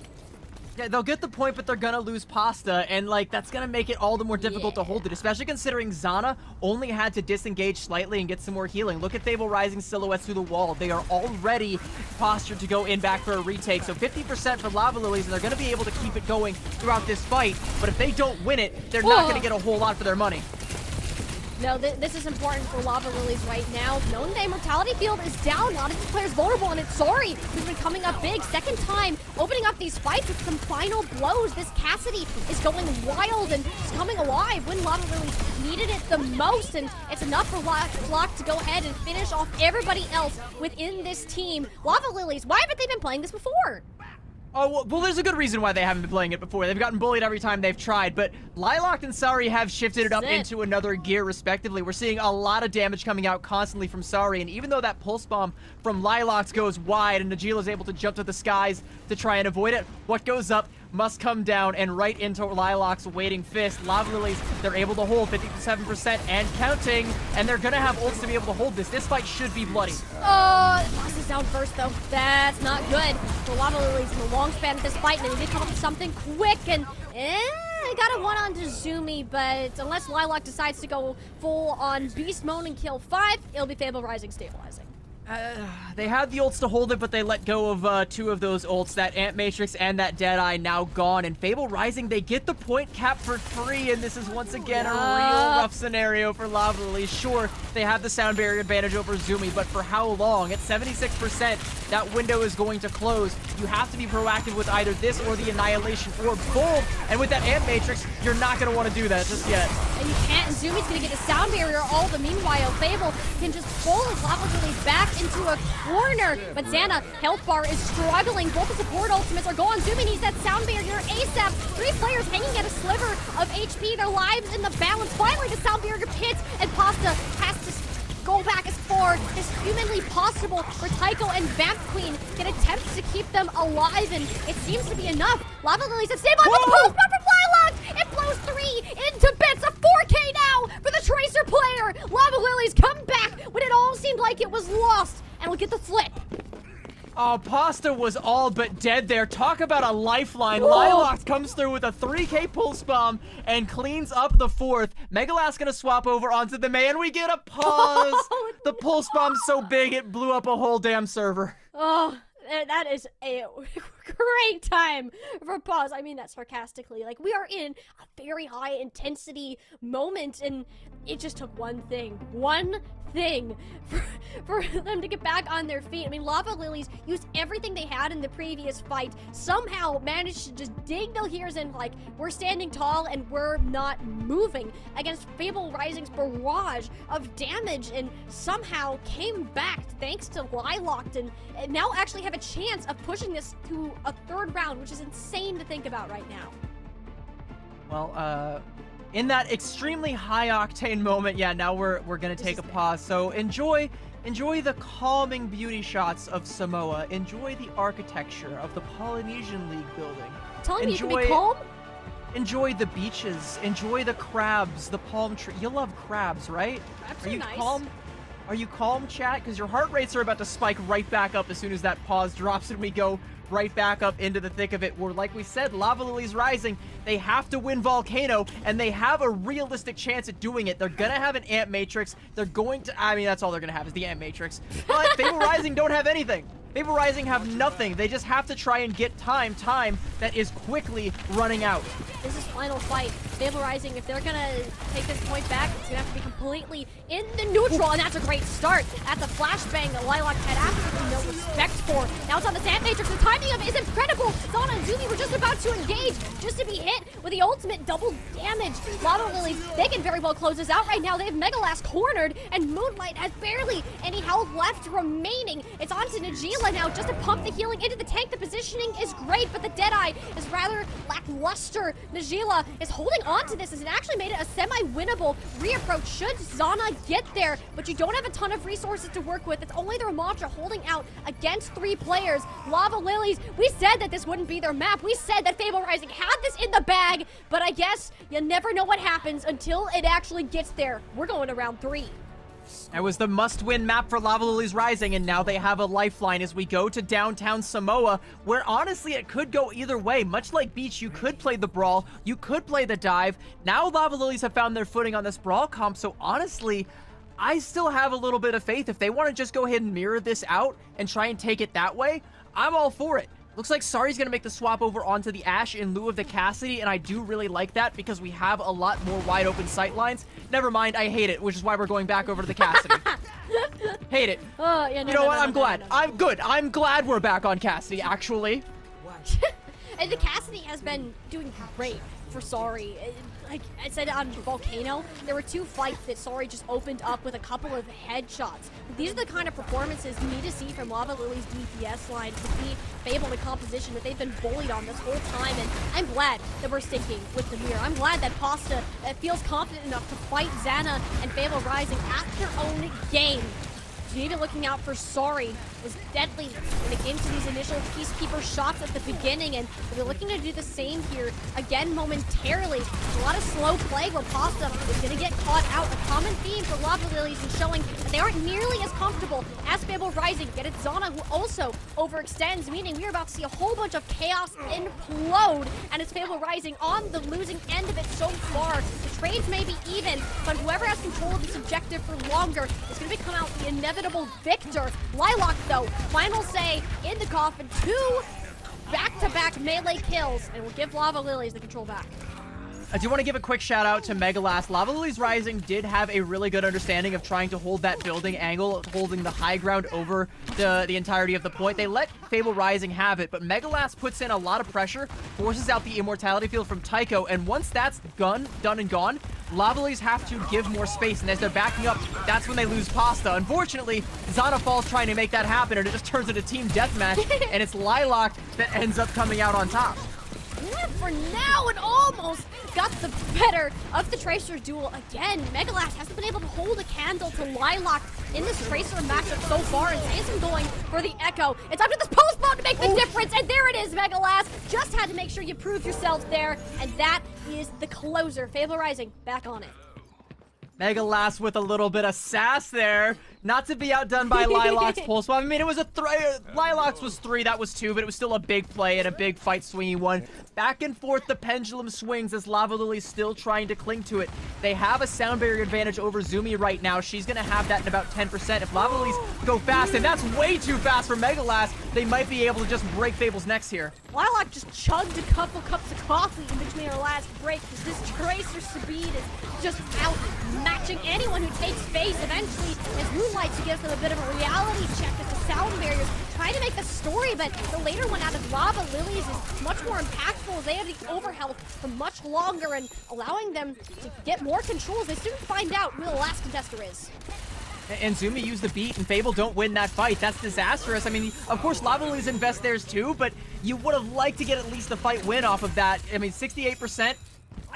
Yeah, they'll get the point, but they're gonna lose Pasta, and like that's gonna make it all the more difficult to hold it, especially considering Zana only had to disengage slightly and get some more healing. Look at Fable Rising silhouettes through the wall. They are already postured to go in back for a retake, so 50% for Lava Lilies, and they're gonna be able to keep it going throughout this fight, but if they don't win it, they're not gonna get a whole lot for their money. No, this is important for Lava Lilies right now. Knowing the Immortality field is down, a lot of these players vulnerable, and it's Sorry who's been coming up big. Second time opening up these fights with some final blows. This Cassidy is going wild and is coming alive when Lava Lilies needed it the most, and it's enough for Flock to go ahead and finish off everybody else within this team. Lava Lilies, why haven't they been playing this before? Oh, well, there's a good reason why they haven't been playing it before. They've gotten bullied every time they've tried, but Lilac and Sari have shifted it up into another gear, respectively. We're seeing a lot of damage coming out constantly from Sari, and even though that Pulse Bomb from Lilac goes wide and Najila is able to jump to the skies to try and avoid it, what goes up must come down, and right into Lilac's waiting fist. Lava Lilies, they're able to hold 57% and counting, and they're gonna have ults to be able to hold this. This fight should be bloody. Oh, Fox is down first though. That's not good for Lava Lilies in the long span of this fight, and they did come up with something quick, and they got a one on to Zumi, but unless Lilac decides to go full on Beast Mode and kill 5, it'll be Fable Rising stabilizing. They had the ults to hold it, but they let go of 2 of those ults, that Ant Matrix and that Deadeye, now gone. And Fable Rising, they get the point cap for free, and this is once again a real rough scenario for Lava Lilies. Sure, they have the sound barrier advantage over Zumi, but for how long? At 76%, that window is going to close. You have to be proactive with either this or the Annihilation or both, and with that Ant Matrix, you're not going to want to do that just yet. And you can't, and Zumi's going to get a sound barrier all the meanwhile. Fable can just pull his Lava Lilies back into a corner. But Xana, health bar is struggling. Both the support ultimates are gone. Zumi needs that sound barrier ASAP. 3 players hanging at a sliver of HP. Their lives in the balance. Finally, the sound barrier hits, and Pasta has to go back as far as humanly possible for Tycho and Vamp Queen can attempt to keep them alive, and it seems to be enough. Lava Lilies have stayed on with the post from Lilac. It blows 3 into bits. A 4K now for the Tracer player. Lava Lilies come back when it all seemed like it was lost, and we'll get the flip. Oh, Pasta was all but dead there. Talk about a lifeline. Whoa. Lilac comes through with a 3K pulse bomb and cleans up the 4th. Megalast's gonna swap over onto the May, and we get a pause. The pulse bomb's so big it blew up a whole damn server. Oh, that is a great time for pause. I mean that sarcastically. Like, we are in a very high intensity moment, and it just took one thing for them to get back on their feet. I mean, Lava Lilies used everything they had in the previous fight, somehow managed to just dig their heels in like, we're standing tall and we're not moving against Fable Rising's barrage of damage, and somehow came back thanks to Lilac, and now actually have a chance of pushing this to a 3rd round, which is insane to think about right now. Well, in that extremely high octane moment, yeah, now we're gonna take a pause. So enjoy the calming beauty shots of Samoa. Enjoy the architecture of the Polynesian League building. Telling me you can be calm? Enjoy the beaches. Enjoy the crabs, the palm tree. You love crabs, right? Crabs Are you nice. calm? Are you calm, chat? Because your heart rates are about to spike right back up as soon as that pause drops and we go right back up into the thick of it. Where, like we said, Lava Lilies Rising, they have to win Volcano, and they have a realistic chance at doing it. They're gonna have an Ant Matrix. They're going to, I mean, that's all they're gonna have is the Ant Matrix. But Fable Rising don't have anything. Fable Rising have nothing. They just have to try and get time that is quickly running out. This is final fight. Fable Rising, if they're gonna take this point back, it's gonna have to be completely in the neutral, and that's a great start. That's a flashbang that Lilac had absolutely no respect for. Now it's on the Sand Matrix. The timing of it is incredible. Zana and Zumi were just about to engage, just to be hit with the ultimate double damage. Lava Lilies, they can very well close this out right now. They have Megalast cornered, and Moonlight has barely any health left remaining. It's on to Najila now, just to pump the healing into the tank. The positioning is great, but the Deadeye is rather lackluster. Najila is holding on to this as it actually made it a semi-winnable reapproach should Zana get there, but you don't have a ton of resources to work with. It's only the Ramattra holding out against 3 players. Lava Lilies, we said that this wouldn't be their map. We said that Fable Rising had this in the bag, but I guess you never know what happens until it actually gets there. We're going to round 3. It was the must-win map for Lava Lilies Rising, and now they have a lifeline as we go to downtown Samoa, where honestly it could go either way. Much like Beach, you could play the Brawl, you could play the Dive. Now Lava Lilies have found their footing on this Brawl comp, so honestly, I still have a little bit of faith. If they want to just go ahead and mirror this out and try and take it that way, I'm all for it. Looks like Sari's going to make the swap over onto the Ashe in lieu of the Cassidy, and I do really like that because we have a lot more wide open sight lines. Never mind, I hate it, which is why we're going back over to the Cassidy. Hate it. Oh, yeah, no, you know no, what? no, I'm no, glad. no, no. I'm good. I'm glad we're back on Cassidy, actually. And the Cassidy has been doing great for Sari. Like I said on Volcano, there were 2 fights that Sari just opened up with a couple of headshots. These are the kind of performances you need to see from Lava Lily's DPS line to see Fable the composition that they've been bullied on this whole time, and I'm glad that we're sticking with the mirror. I'm glad that Pasta feels confident enough to fight Xana and Fable Rising at their own game. Even looking out for Sari was deadly when it came to these initial Peacekeeper shots at the beginning, and they're looking to do the same here again momentarily. A lot of slow play where Pasta is going to get caught out. A common theme for Lava Lilies is showing that they aren't nearly as comfortable as Fable Rising. Yet it's Zana who also overextends, meaning we're about to see a whole bunch of chaos implode, and it's Fable Rising on the losing end of it so far. The trades may be even, but whoever has control of this objective for longer is going to become out the inevitable victor. Lilac, though, final say in the coffin. 2 back-to-back melee kills, and will give Lava Lilies the control back. I do want to give a quick shout out to Megalast. Lava Lilies Rising did have a really good understanding of trying to hold that building angle, holding the high ground over the entirety of the point. They let Fable Rising have it, but Megalast puts in a lot of pressure, forces out the immortality field from Tycho, and once that's done and gone, Lava Lilies have to give more space, and as they're backing up, that's when they lose Pasta. Unfortunately, Zana falls trying to make that happen, and it just turns into team deathmatch, and it's Lilac that ends up coming out on top. Yeah, for now, it almost got the better of the Tracer duel again. Megalash hasn't been able to hold a candle to Lilac in this Tracer matchup so far, and Sansom going for the Echo. It's up to this post-bomb to make the difference, and there it is, Megalash. Just had to make sure you prove yourself there, and that is the closer. Fable Rising, back on it. Megalass with a little bit of sass there. Not to be outdone by Lilac's pulse bomb. I mean, it was a Lilac's was 3, that was 2, but it was still a big play and a big fight swingy one. Back and forth, the pendulum swings as Lava Lily's still trying to cling to it. They have a sound barrier advantage over Zumi right now. She's going to have that in about 10%. If Lava Lily's go fast, and that's way too fast for Megalass, they might be able to just break Fable's necks here. Lilac just chugged a couple cups of coffee in between her last break, because this Tracer speed is just outmatching anyone who takes face. Eventually, as Moonlight gives them a bit of a reality check as the sound barriers trying to make the story, but the later one out of Lava Lilies is much more impactful as they have the overhealth for much longer and allowing them to get more controls. They soon find out who the last contester is. And Zumi used the beat, and Fable don't win that fight. That's disastrous. I mean, of course, Lava Lilies invest theirs too, but you would have liked to get at least a fight win off of that. I mean, 68%.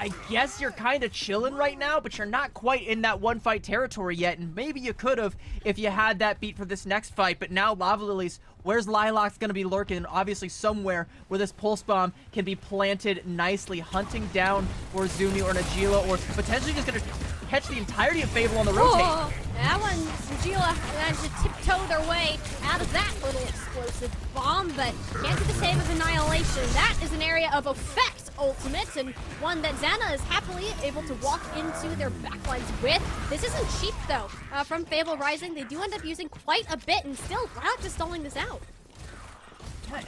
I guess you're kind of chilling right now, but you're not quite in that one fight territory yet, and maybe you could have if you had that beat for this next fight. But now Lava Lilies, where's Lilac's going to be lurking? Obviously somewhere where this pulse bomb can be planted nicely, hunting down for Zumi or Najila, or potentially just going to catch the entirety of Fable on the rotate. Oh, that one, Najila managed to tiptoe their way out of that little explosive bomb, but can't do the same as Annihilation. That is an area of effect ultimate, and one that Xana is happily able to walk into their backlines with. This isn't cheap, though, from Fable Rising. They do end up using quite a bit, and still, Lilac is stalling this out.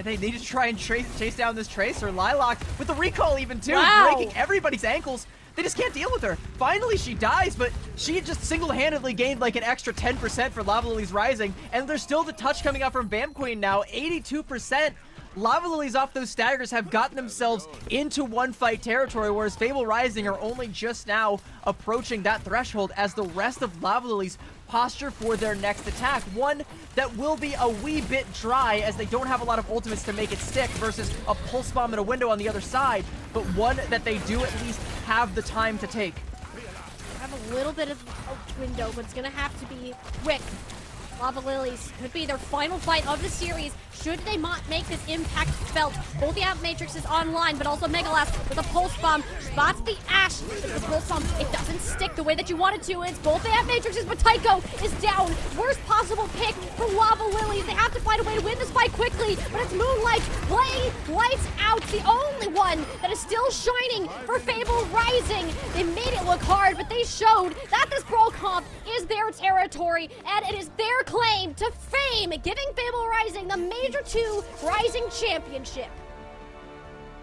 They need to try and chase down this Tracer. Lilac with the recall even, too, Wow. breaking everybody's ankles. They just can't deal with her. Finally, she dies, but she just single-handedly gained like an extra 10% for Lava Lily's Rising, and there's still the touch coming out from Vam Queen now, 82%. Lava Lilies off those staggers have gotten themselves into one-fight territory, whereas Fable Rising are only just now approaching that threshold as the rest of Lava Lilies posture for their next attack. One that will be a wee bit dry as they don't have a lot of ultimates to make it stick versus a pulse bomb and a window on the other side, but one that they do at least have the time to take. Have a little bit of a window, but it's gonna have to be quick. Lava Lilies could be their final fight of the series should they not make this impact felt. Both the Amp Matrix is online, but also Megalass with a Pulse Bomb spots the Ash. The Pulse Bomb, it doesn't stick the way that you want it to. It's both the Amp Matrixes, but Tycho is down. Worst possible pick for Lava Lilies. They have to find a way to win this fight quickly, but it's Moonlight playing lights out. The only one that is still shining for Fable Rising. They made it look hard, but they showed that this Brawl Comp is their territory, and it is their claim to fame, giving Fable Rising the Major 2 Rising Championship.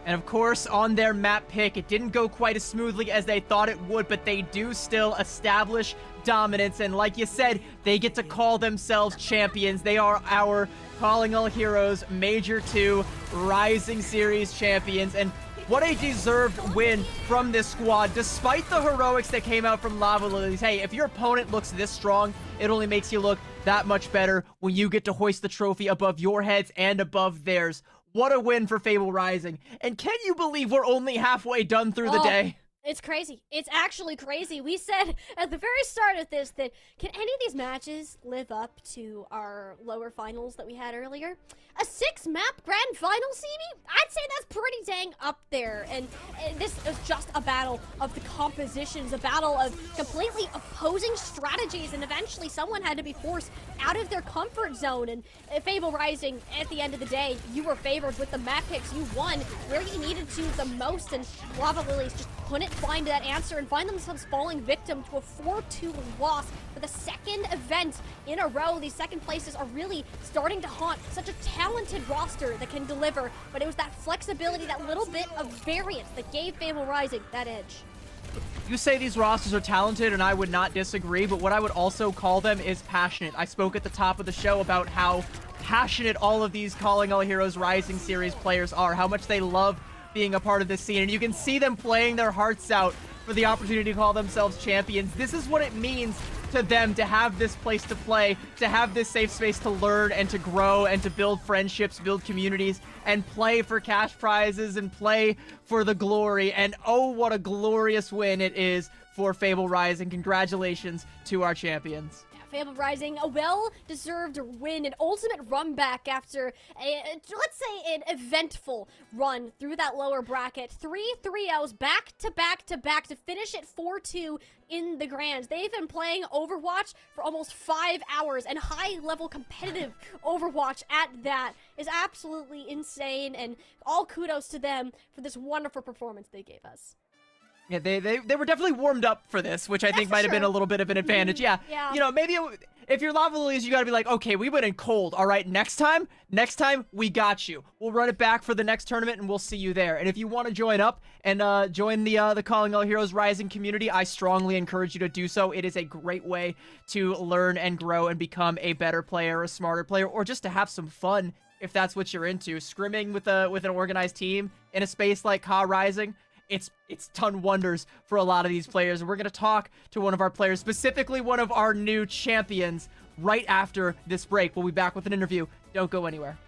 And of course, on their map pick, it didn't go quite as smoothly as they thought it would, but they do still establish dominance. And like you said, they get to call themselves champions. They are our Calling All Heroes Major 2 Rising Series champions. And what a deserved win from this squad, despite the heroics that came out from Lava Lilies. Hey, if your opponent looks this strong, it only makes you look that much better when you get to hoist the trophy above your heads and above theirs. What a win for Fable Rising. And can you believe we're only halfway done through the day? It's crazy. It's actually crazy. We said at the very start of this that can any of these matches live up to our lower finals that we had earlier? A 6-map grand final, CB? I'd say that's pretty dang up there. And this is just a battle of the compositions, a battle of completely opposing strategies, and eventually someone had to be forced out of their comfort zone. And Fable Rising, at the end of the day, you were favored with the map picks. You won where you needed to the most, and Lava Lilies just couldn't find that answer and find themselves falling victim to a 4-2 loss for the second event in a row. These second places are really starting to haunt such a talented roster that can deliver, but it was that flexibility, that little bit of variance that gave Fable Rising that edge. You say these rosters are talented, and I would not disagree, but what I would also call them is passionate. I spoke at the top of the show about how passionate all of these Calling All Heroes Rising Series players are, how much they love being a part of this scene, and you can see them playing their hearts out for the opportunity to call themselves champions. This is what it means to them to have this place to play, to have this safe space to learn and to grow and to build friendships, build communities, and play for cash prizes and play for the glory. And oh, what a glorious win it is for Fable Rising. Congratulations to our champions. Fable Rising, a well-deserved win, an ultimate run back after let's say, an eventful run through that lower bracket. 3 3-0s back to finish it 4-2 in the Grands. They've been playing Overwatch for almost 5 hours, and high-level competitive Overwatch at that is absolutely insane, and all kudos to them for this wonderful performance they gave us. Yeah, they were definitely warmed up for this, which I think might have been a little bit of an advantage. Yeah. You know, maybe if you're Lava Lilies, you got to be like, okay, we went in cold. All right, next time, we got you. We'll run it back for the next tournament, and we'll see you there. And if you want to join up and join the Calling All Heroes Rising community, I strongly encourage you to do so. It is a great way to learn and grow and become a better player, a smarter player, or just to have some fun if that's what you're into. Scrimming with an organized team in a space like Ka Rising, it's done wonders for a lot of these players. And we're going to talk to one of our players, specifically one of our new champions, right after this break. We'll be back with an interview. Don't go anywhere.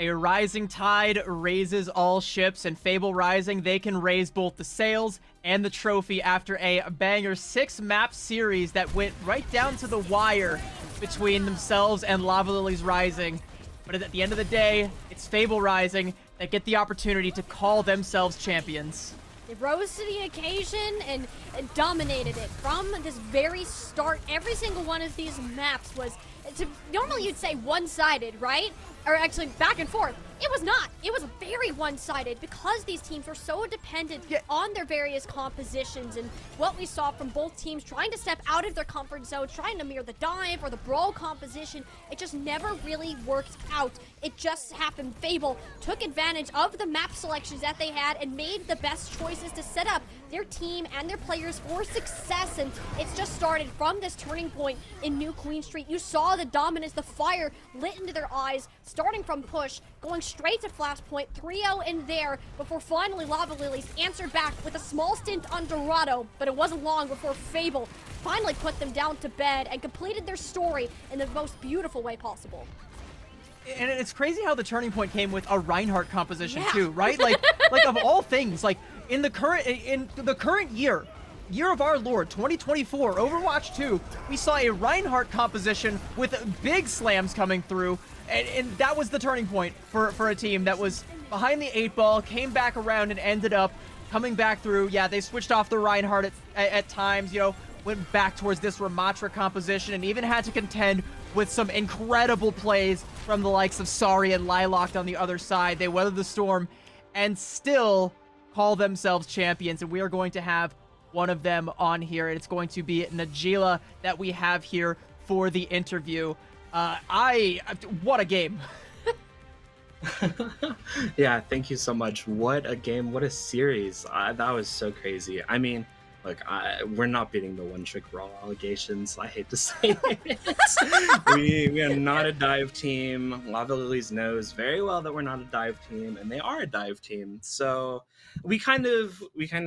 A rising tide raises all ships, and Fable Rising, they can raise both the sails and the trophy after a banger 6-map series that went right down to the wire between themselves and Lava Lilies Rising. But at the end of the day, it's Fable Rising that get the opportunity to call themselves champions. They rose to the occasion and dominated it from this very start. Every single one of these maps was, normally you'd say one-sided, right? or actually back and forth. It was not. It was very one-sided because these teams were so dependent on their various compositions, and what we saw from both teams trying to step out of their comfort zones, trying to mirror the dive or the brawl composition, it just never really worked out. It just happened. Fable took advantage of the map selections that they had and made the best choices to set up their team and their players for success, and it's just started from this turning point in New Queen Street. You saw the dominance, the fire lit into their eyes, starting from push, going straight to Flashpoint, 3-0 in there, before finally Lava Lilies answered back with a small stint on Dorado, but it wasn't long before Fable finally put them down to bed and completed their story in the most beautiful way possible. And it's crazy how the turning point came with a Reinhardt composition too, right? Like of all things, like in the current year of our Lord, 2024, Overwatch 2, we saw a Reinhardt composition with big slams coming through, and that was the turning point for a team that was behind the 8-ball, came back around and ended up coming back through. Yeah, they switched off the Reinhardt at times, you know, went back towards this Ramatra composition, and even had to contend with some incredible plays from the likes of Sari and Lilac on the other side. They weathered the storm and still call themselves champions, and we are going to have one of them on here, and it's going to be Najila that we have here for the interview. What a game. Yeah, thank you so much. What a game, what a series. That was so crazy. I mean, look, we're not beating the one-trick brawl allegations. I hate to say it. we are not a dive team. Lava Lilies knows very well that we're not a dive team, and they are a dive team. So we kind of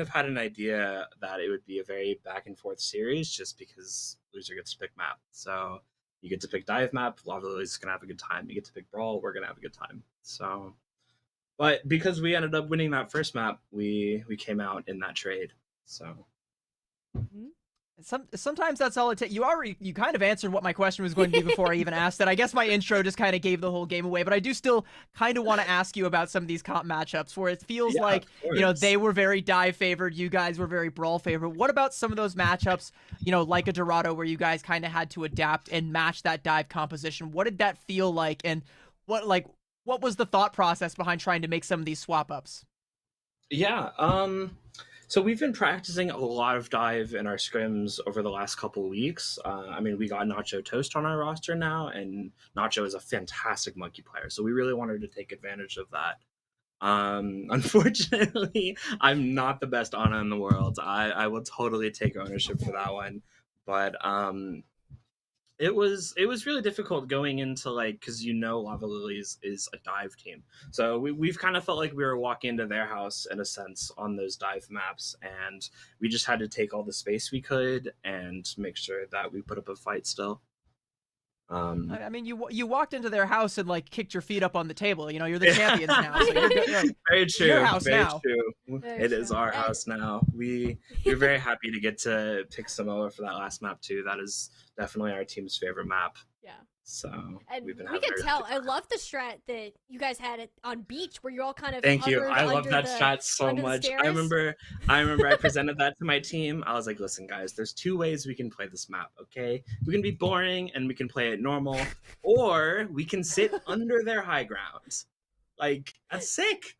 had an idea that it would be a very back and forth series, just because loser gets to pick map. So you get to pick dive map, Lava Lilies is gonna have a good time. You get to pick brawl, we're gonna have a good time. So, but because we ended up winning that first map, we came out in that trade. So. Sometimes that's all it takes. You kind of answered what my question was going to be before I even asked it. I guess my intro just kind of gave the whole game away, but I do still kind of want to ask you about some of these comp matchups where it feels like, you know, they were very dive favored, you guys were very brawl favored. What about some of those matchups, you know, like a Dorado, where you guys kind of had to adapt and match that dive composition? What did that feel like, and what was the thought process behind trying to make some of these swap ups? Yeah, so we've been practicing a lot of dive in our scrims over the last couple of weeks. I mean, we got Nacho Toast on our roster now, and Nacho is a fantastic monkey player, so we really wanted to take advantage of that. Unfortunately, I'm not the best Ana in the world. I will totally take ownership for that one, but it was really difficult going into, like, because Lava Lilies is a dive team, so we've kind of felt like we were walking into their house in a sense on those dive maps, and we just had to take all the space we could and make sure that we put up a fight still. I mean, you walked into their house and like kicked your feet up on the table. You know, you're the champions now. So you're like, very true. Your house very now. true. Very It true. is our house now. We're very happy to get to pick Samoa for that last map too. That is definitely our team's favorite map. Yeah. So And we've been we having can very tell. good I time. love the strat that you guys had on beach, where you're all kind of. Thank you. hovered I love under that the- strat so under the much. stairs. I remember I presented that to my team. I was like, listen, guys, there's two ways we can play this map, okay? We can be boring and we can play it normal, or we can sit under their high ground. Like, that's sick.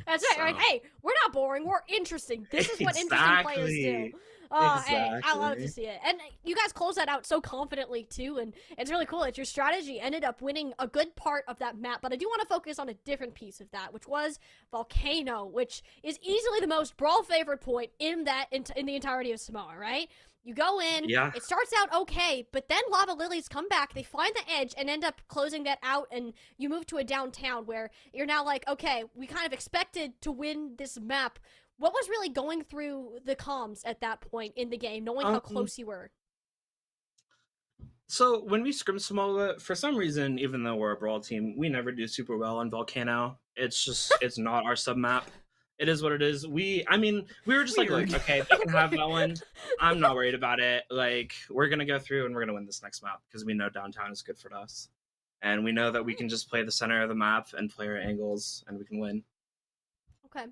That's right. So- Like, hey, we're not boring. We're interesting. This is what interesting players do. Exactly. Oh, hey, I love to Exactly. see it. And you guys close that out so confidently, too. And it's really cool that your strategy ended up winning a good part of that map. But I do want to focus on a different piece of that, which was Volcano, which is easily the most brawl favored point in the entirety of Samoa, right? You go in, Yeah. it starts out okay, but then Lava Lilies come back, they find the edge, and end up closing that out, and you move to a downtown where you're now like, okay, we kind of expected to win this map. What was really going through the comms at that point in the game, knowing how close you were? So when we scrim Samoa, for some reason, even though we're a brawl team, we never do super well on Volcano. It's just, it's not our sub map. It is what it is. We were just like, okay, they can have that one. I'm not worried about it. Like, we're going to go through and we're going to win this next map because we know downtown is good for us. And we know that we can just play the center of the map and play our angles and we can win. Okay.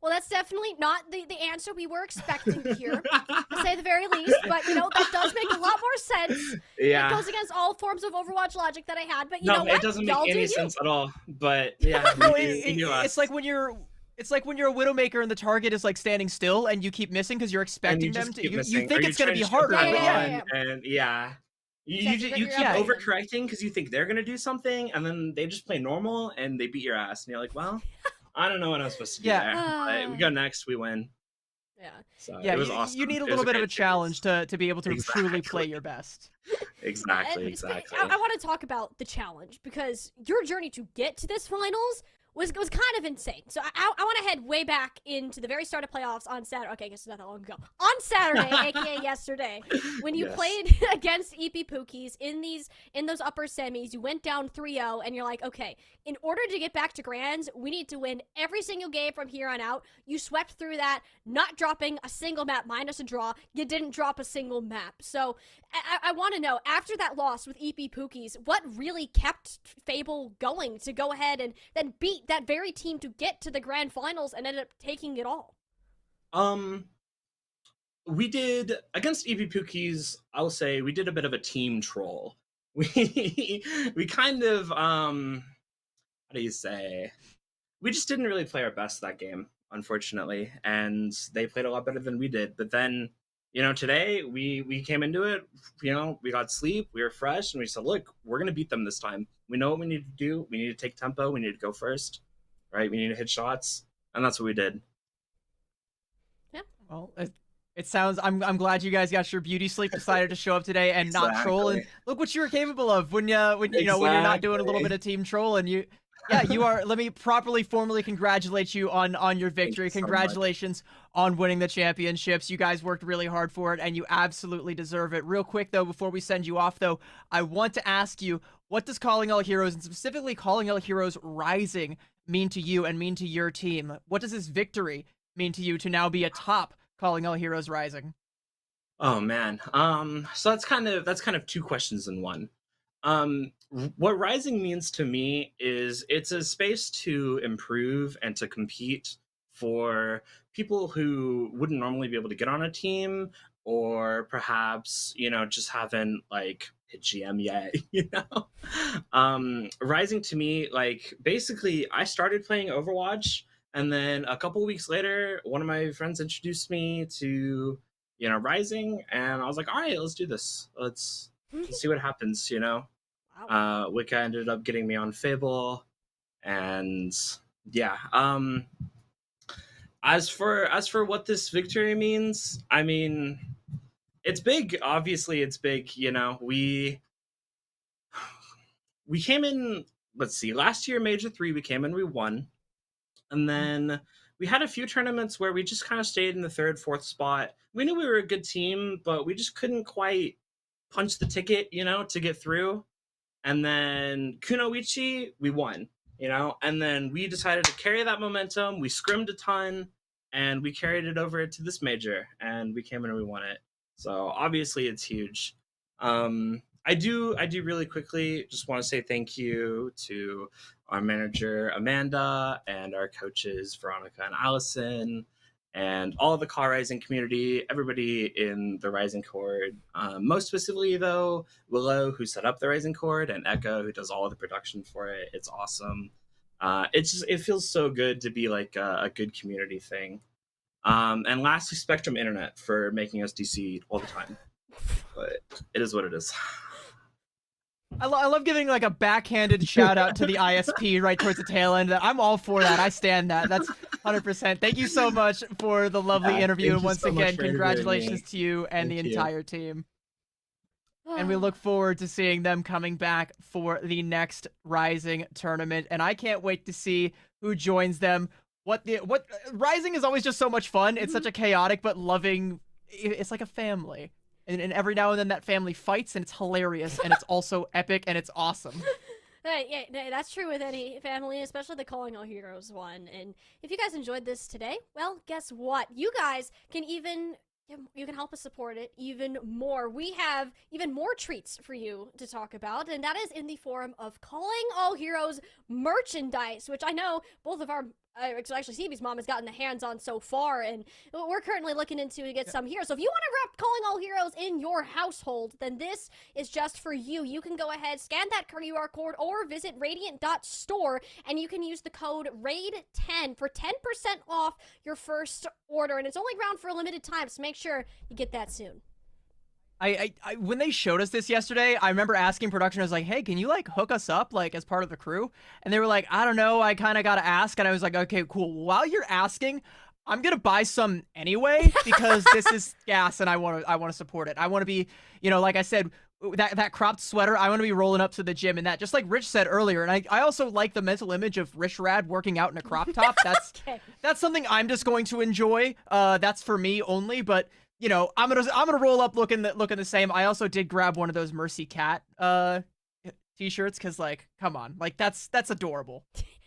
Well, that's definitely not the answer we were expecting here, to say the very least. But, you know, that does make a lot more sense. Yeah. It goes against all forms of Overwatch logic that I had. But you know No, what? it doesn't make Y'all do any you. sense at all. But yeah, No, we knew us. it's like when you're a Widowmaker and the target is like standing still and you keep missing because you're And expecting you them just to. keep You missing. think Or it's gonna be trying to harder, shoot but yeah. Yeah. and yeah. Exactly, but You you're keep avoiding them. overcorrecting because you think they're gonna do something, and then they just play normal and they beat your ass, and you're like, well, I don't know what I'm supposed to do Yeah. there. But we go next, we win. Yeah. So Yeah, it was you, awesome. you need a It was little bit of great a challenge series. to be able to truly play Exactly. your best. Exactly, And exactly. I want to talk about the challenge because your journey to get to this finals was kind of insane. So I want to head way back into the very start of playoffs on Saturday. Okay, I guess it's not that long ago. On Saturday, aka yesterday, when you Yes. played against EP Pookies in those upper semis, you went down 3-0, and you're like, okay, in order to get back to Grands, we need to win every single game from here on out. You swept through that, not dropping a single map minus a draw. You didn't drop a single map. So I want to know, after that loss with EP Pookies, what really kept Fable going to go ahead and then beat that very team to get to the grand finals and ended up taking it all? We did against EP Pookies. I'll say we did a bit of a team troll. We kind of how do you say? We just didn't really play our best that game, unfortunately, and they played a lot better than we did. But then, you know, today we came into it. You know, we got sleep, we were fresh, and we said, look, we're gonna beat them this time. We know what we need to do. We need to take tempo. We need to go first, right? We need to hit shots, and that's what we did. Well, it sounds. I'm glad you guys got your beauty sleep, decided to show up today and not troll. And Exactly. look what you were capable of when you know when you're not doing a little bit of team troll and you. Yeah, you are. Let me formally congratulate you on your victory. you so much. Congratulations on winning the championships. You guys worked really hard for it, and you absolutely deserve it. Real quick, though, before we send you off, though, I want to ask you, what does Calling All Heroes, and specifically Calling All Heroes Rising, mean to you and mean to your team? What does this victory mean to you to now be atop Calling All Heroes Rising? Oh man. So that's kind of two questions in one. What Rising means to me is it's a space to improve and to compete for people who wouldn't normally be able to get on a team, or perhaps, you know, just haven't like hit GM yet, you know? Rising to me, like, basically I started playing Overwatch, and then a couple weeks later, one of my friends introduced me to, you know, Rising, and I was like, all right, let's do this. Let's see what happens, you know? Wow. Wicca ended up getting me on Fable, and yeah. As for what this victory means, I mean, it's big. Obviously, it's big. You know, we came in. Let's see. Last year, Major 3, we came in, we won, and then we had a few tournaments where we just kind of stayed in the third, fourth spot. We knew we were a good team, but we just couldn't quite punch the ticket, you know, to get through. And then Kunoichi, we won, you know, and then we decided to carry that momentum. We scrimmed a ton, and we carried it over to this major, and we came in and we won it. So obviously it's huge. I do really quickly just want to say thank you to our manager Amanda and our coaches Veronica and Allison, and all of the Call Rising community, everybody in the Rising Chord. Most specifically, though, Willow, who set up the Rising Chord, and Echo, who does all of the production for it. It's awesome. It feels so good to be like a good community thing. And lastly, Spectrum Internet for making us DC all the time. But it is what it is. I love giving like a backhanded shout out to the ISP right towards the tail end. I'm all for that. I stand that. That's 100%. Thank you so much for the lovely interview. Thank And you once so much again, for interviewing congratulations me. to you and Thank the you. entire team. And we look forward to seeing them coming back for the next Rising tournament. And I can't wait to see who joins them. What Rising is always just so much fun. It's such a chaotic but loving. It's like a family. And every now and then that family fights, and it's hilarious, and it's also epic, and it's awesome. Yeah, that's true with any family, especially the Calling All Heroes one. And if you guys enjoyed this today, well, guess what? You guys can you can help us support it even more. We have even more treats for you to talk about, and that is in the form of Calling All Heroes merchandise, which I know both of our actually CB's mom has gotten the hands on so far, and we're currently looking into to get some here. So if you want to rep Calling All Heroes in your household, then this is just for you. You can go ahead, scan that QR code, or visit radiant.store, and you can use the code RAID10 for 10% off your first order, and it's only around for a limited time, so make sure you get that soon. I when they showed us this yesterday, I remember asking production, I was like, hey, can you like hook us up like as part of the crew? And they were like, I don't know, I kind of got to ask. And I was like, okay, cool. While you're asking, I'm going to buy some anyway, because this is gas and I want to support it. I want to be, you know, like I said, that cropped sweater, I want to be rolling up to the gym in that, just like Rich said earlier. And I also like the mental image of Rich Rad working out in a crop top. That's Okay. that's something I'm just going to enjoy. That's for me only, but you know, I'm gonna roll up looking the same. I also did grab one of those Mercy Cat t-shirts, because like, come on, like that's adorable.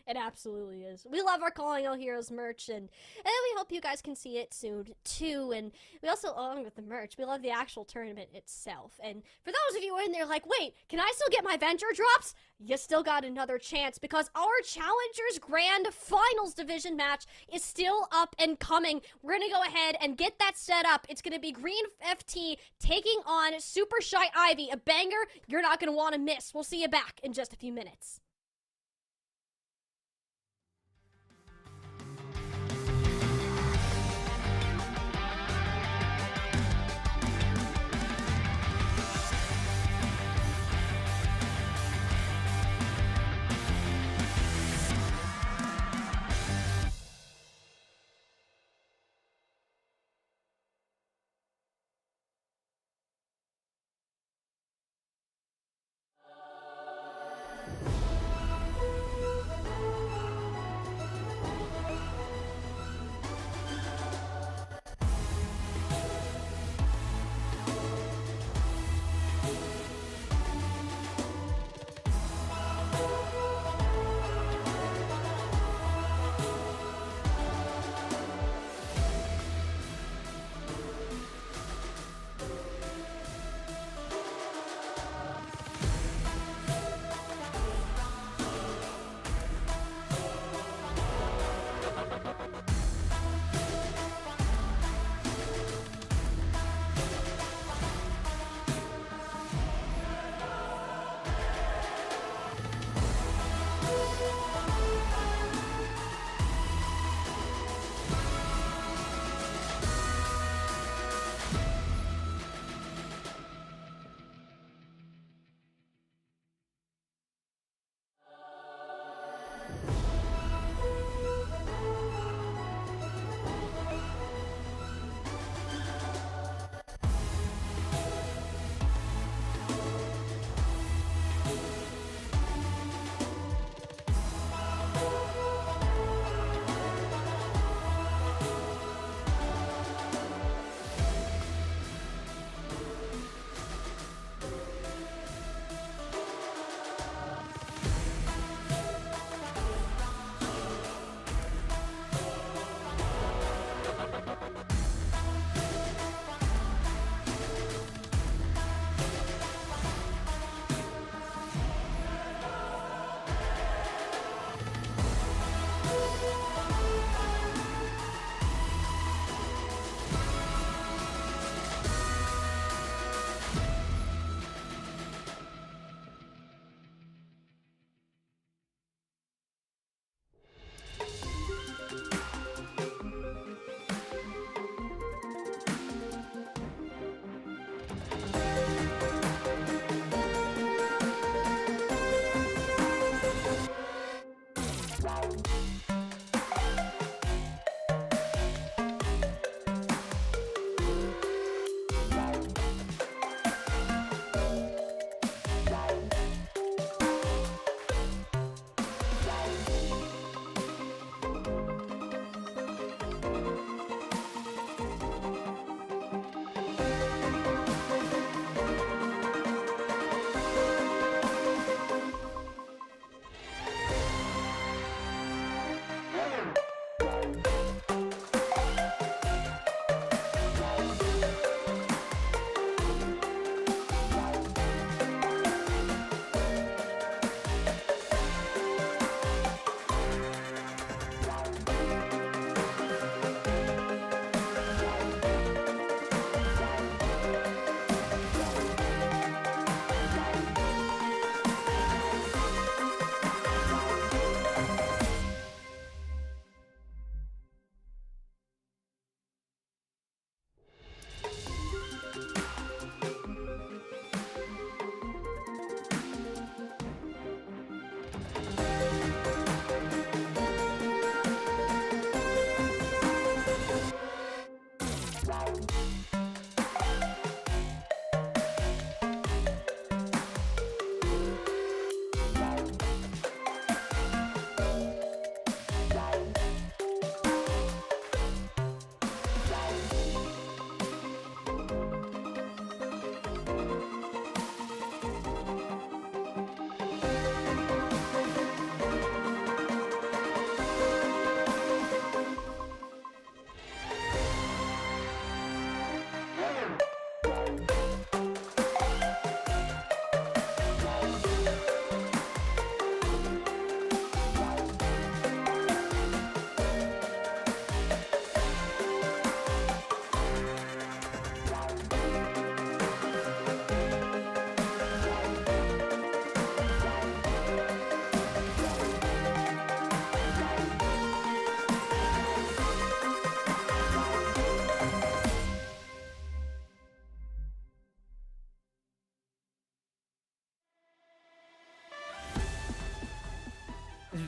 It absolutely is. We love our Calling All Heroes merch, and we hope you guys can see it soon too. And we also, along with the merch, we love the actual tournament itself. And for those of you in there like, wait, can I still get my Venture drops? You still got another chance, because our Challengers Grand Finals Division match is still up and coming. We're gonna go ahead and get that set up. It's gonna be Green FT taking on Super Shy Ivy, a banger you're not gonna want to miss. We'll see you back in just a few minutes.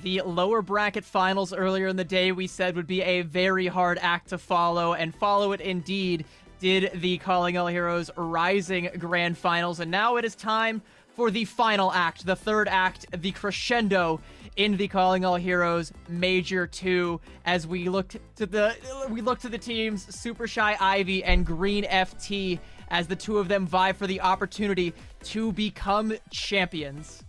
The lower bracket finals earlier in the day we said would be a very hard act to follow, and follow it indeed did the Calling All Heroes Rising Grand Finals. And now it is time for the final act, the third act, the crescendo in the Calling All Heroes Major 2, as we look to the teams Super Shy Ivy and Green FT, as the two of them vie for the opportunity to become champions.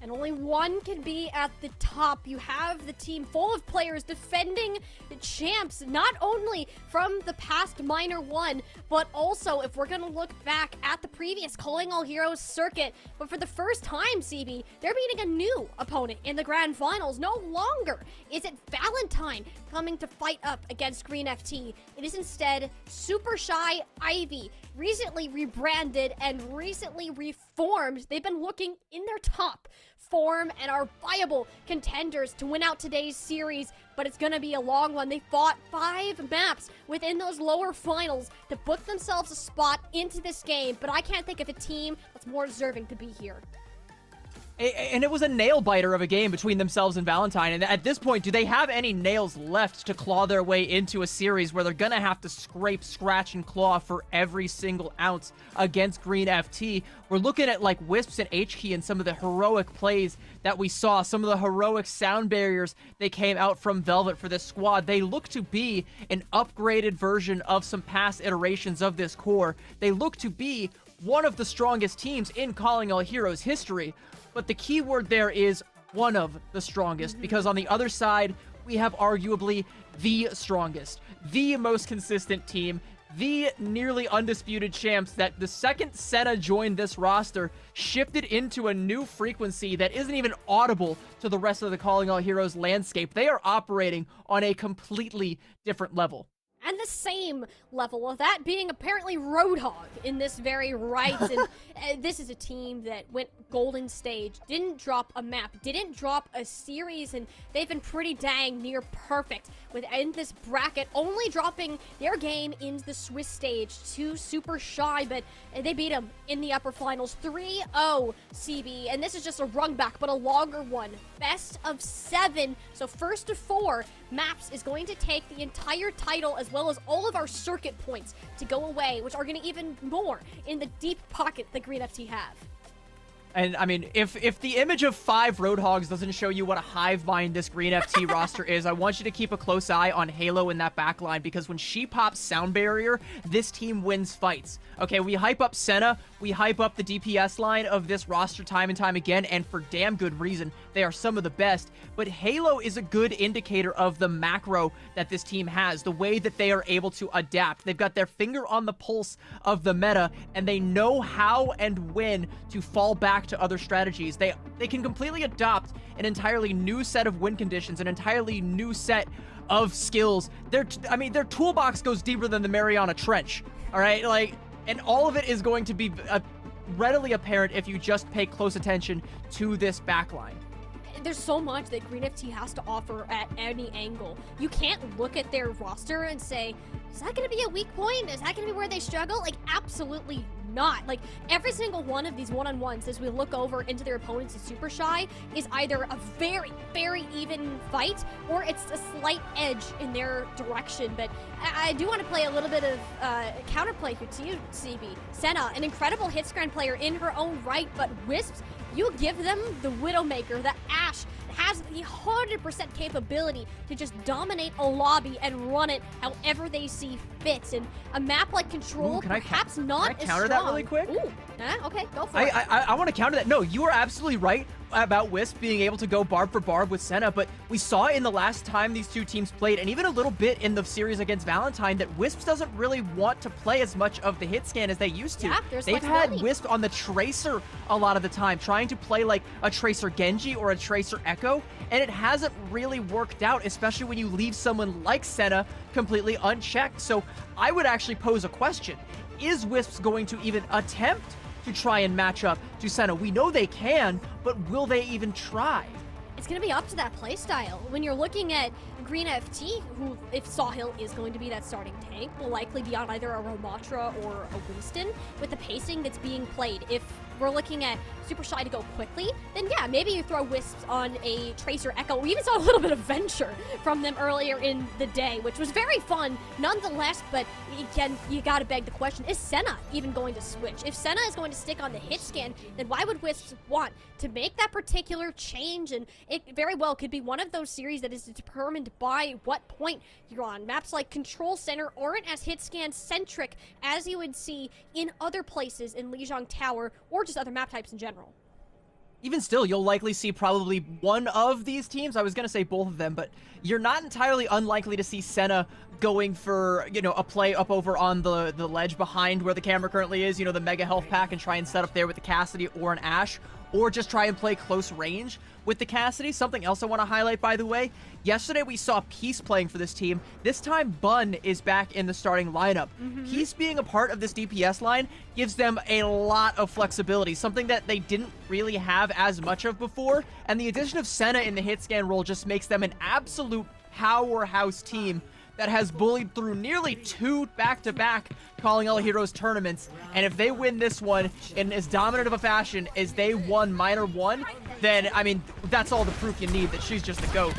And only one can be at the top. You have the team full of players defending the champs, not only from the past Minor 1, but also if we're going to look back at the previous Calling All Heroes circuit. But for the first time, CB, they're meeting a new opponent in the Grand Finals. No longer is it Valentine coming to fight up against Green FT. It is instead Super Shy Ivy, recently rebranded and recently reformed. They've been looking in their top form and are viable contenders to win out today's series, but it's gonna be a long one. They fought 5 maps within those lower finals to book themselves a spot into this game, but I can't think of a team that's more deserving to be here. And it was a nail-biter of a game between themselves and Valentine. And at this point, do they have any nails left to claw their way into a series where they're going to have to scrape, scratch, and claw for every single ounce against Green FT? We're looking at, like, Wisps and HKey and some of the heroic plays that we saw, some of the heroic sound barriers that came out from Velvet for this squad. They look to be an upgraded version of some past iterations of this core. They look to be one of the strongest teams in Calling All Heroes history. But the key word there is one of the strongest, because on the other side, we have arguably the strongest, the most consistent team, the nearly undisputed champs that the second Senna joined this roster shifted into a new frequency that isn't even audible to the rest of the Calling All Heroes landscape. They are operating on a completely different level. And the same level of that being apparently Roadhog in this very right. And this is a team that went golden stage, didn't drop a map, didn't drop a series, and they've been pretty dang near perfect within this bracket, only dropping their game in the Swiss stage to Super Shy, but they beat them in the upper finals 3-0 CB. And this is just a run back, but a longer one. Best of 7, so first to 4 maps is going to take the entire title as well as all of our circuit points to go away, which are going to even more in the deep pocket that Green FT have. And, I mean, if the image of 5 Roadhogs doesn't show you what a hive mind this Green FT roster is, I want you to keep a close eye on Halo in that backline, because when she pops Sound Barrier, this team wins fights. Okay, we hype up Senna, we hype up the DPS line of this roster time and time again, and for damn good reason. They are some of the best, but Halo is a good indicator of the macro that this team has, the way that they are able to adapt. They've got their finger on the pulse of the meta, and they know how and when to fall back to other strategies. They can completely adopt an entirely new set of win conditions, an entirely new set of skills. Their toolbox goes deeper than the Mariana Trench, all right? Like, and all of it is going to be readily apparent if you just pay close attention to this backline. There's so much that Green FT has to offer at any angle. You can't look at their roster and say, is that going to be a weak point? Is that going to be where they struggle? Like, absolutely not. Like, every single one of these one-on-ones, as we look over into their opponents in Super Shy, is either a very, very even fight, or it's a slight edge in their direction. But I do want to play a little bit of counterplay here to you, CB. Senna, an incredible hitscran player in her own right, but Wisps, you give them the Widowmaker, the Ashe, has the 100% capability to just dominate a lobby and run it however they see fit. And a map like Control, perhaps not as strong. Can I counter that really quick? Ooh, okay, go for it. I want to counter that. No, you are absolutely right about Wisp being able to go barb for barb with Senna, but we saw in the last time these two teams played, and even a little bit in the series against Valentine, that Wisp doesn't really want to play as much of the hit scan as they used to. Yeah, they've had Wisp on the Tracer a lot of the time, trying to play like a Tracer Genji or a Tracer Echo, and it hasn't really worked out, especially when you leave someone like Senna completely unchecked. So I would actually pose a question. Is Wisps going to even attempt to try and match up to Senna? We know they can, but will they even try? It's going to be up to that playstyle. When you're looking at Green FT, who, if Sawhill is going to be that starting tank, will likely be on either a Ramatra or a Winston, with the pacing that's being played. If we're looking at Super Shy to go quickly, then yeah, maybe you throw Wisps on a Tracer Echo. We even saw a little bit of Venture from them earlier in the day, which was very fun nonetheless, but again, you gotta beg the question, is Senna even going to switch? If Senna is going to stick on the hit scan, then why would Wisps want to make that particular change? And it very well could be one of those series that is determined by what point you're on. Maps like Control Center aren't as hit scan centric as you would see in other places in Lijiang Tower or just other map types in general. Even still, you'll likely see probably one of these teams. I was going to say both of them, but you're not entirely unlikely to see Senna going for, you know, a play up over on the ledge behind where the camera currently is, you know, the Mega Health Pack, and try and set up there with the Cassidy or an Ashe, or just try and play close range with the Cassidy. Something else I want to highlight, by the way, yesterday we saw Peace playing for this team. This time Bun is back in the starting lineup. Peace being a part of this DPS line gives them a lot of flexibility, something that they didn't really have as much of before, and the addition of Senna in the hit scan role just makes them an absolute powerhouse team that has bullied through nearly 2 back-to-back Calling All Heroes tournaments. And if they win this one in as dominant of a fashion as they won Minor 1, then, I mean, that's all the proof you need that she's just a GOAT.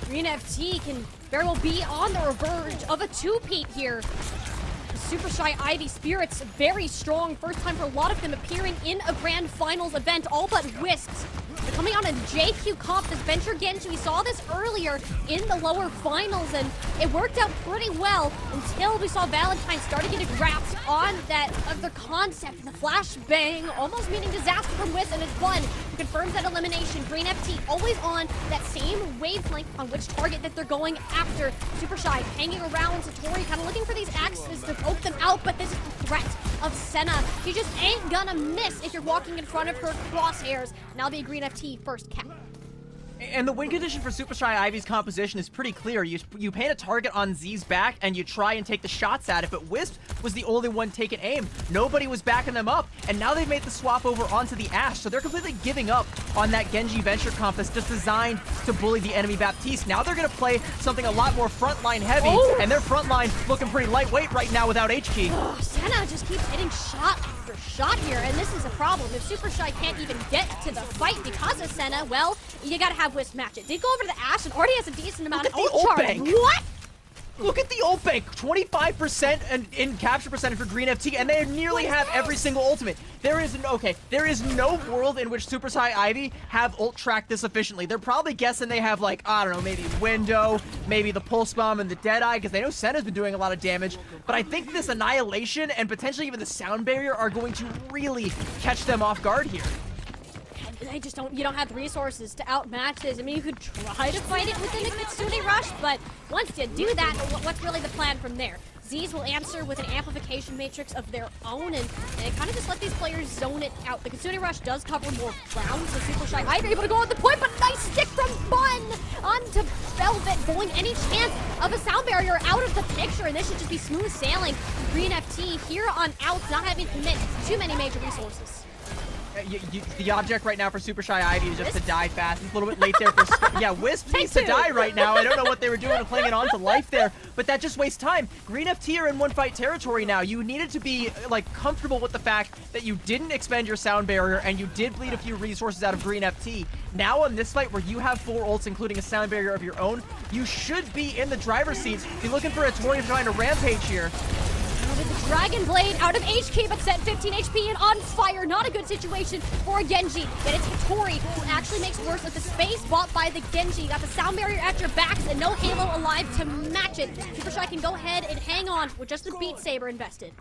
Green FT can very well be on the verge of a two-peat here. The Super Shy Ivy Spirits, very strong. First time for a lot of them appearing in a Grand Finals event, all but Wisps. They're coming on a JQ comp, this Venture Genji. We saw this earlier in the lower finals, and it worked out pretty well until we saw Valentine starting getting wrapped on that other concept. The flashbang, almost meaning disaster from Wisp, and it's Bun who confirms that elimination. Green FT always on that same wavelength on which target that they're going after. Super Shy hanging around Satori, kind of looking for these axes to poke them out, but this is the threat of Senna. She just ain't gonna miss if you're walking in front of her crosshairs. And that'll be a Green FT first cap. And the win condition for Super Shy Ivy's composition is pretty clear. You paint a target on Z's back and you try and take the shots at it, but Wisp was the only one taking aim. Nobody was backing them up, and now they've made the swap over onto the Ashe, so they're completely giving up on that Genji Venture comp that's just designed to bully the enemy Baptiste. Now they're going to play something a lot more frontline heavy, and their frontline looking pretty lightweight right now without H-Key. Oh, Senna just keeps hitting shot after shot here, and this is a problem. If Super Shy can't even get to the fight because of Senna, well, you gotta have Wisp match it. Did go over to the Ashe and already has a decent amount of ult charge. What? Look at the ult bank, 25% in capture percentage for Green FT, and they nearly have every single ultimate. There is no world in which Super Shy Ivy have ult tracked this efficiently. They're probably guessing they have, like, I don't know, maybe Window, maybe the Pulse Bomb and the Deadeye, because they know Senna's been doing a lot of damage. But I think this Annihilation and potentially even the Sound Barrier are going to really catch them off guard here. They just you don't have the resources to outmatch this. I mean, you could try to fight it within a Kitsune Rush, but once you do that, what's really the plan from there? Z's will answer with an amplification matrix of their own, and kind of just let these players zone it out. The Kitsune Rush does cover more ground, so Super Shy Ivy able to go on the point, but nice stick from Bun onto Velvet, pulling any chance of a sound barrier out of the picture, and this should just be smooth sailing. Green FT here on out, not having to commit too many major resources. The object right now for Super Shy Ivy is just to die fast. It's a little bit late there for... Yeah, Wisp needs to die right now. I don't know what they were doing to playing it on to life there, but that just wastes time. Green FT are in one fight territory now. You needed to be, like, comfortable with the fact that you didn't expend your sound barrier and you did bleed a few resources out of Green FT. Now on this fight where you have 4 ults, including a sound barrier of your own, you should be in the driver's seats. You're looking for a Tori trying to rampage here. With the Dragon Blade out of HK, but set 15 HP and on fire. Not a good situation for Genji. Then it's Hattori who actually makes worse with the space bought by the Genji. Got the sound barrier at your backs and no Halo alive to match it. Super Shy can go ahead and hang on with just the Beat Saber invested.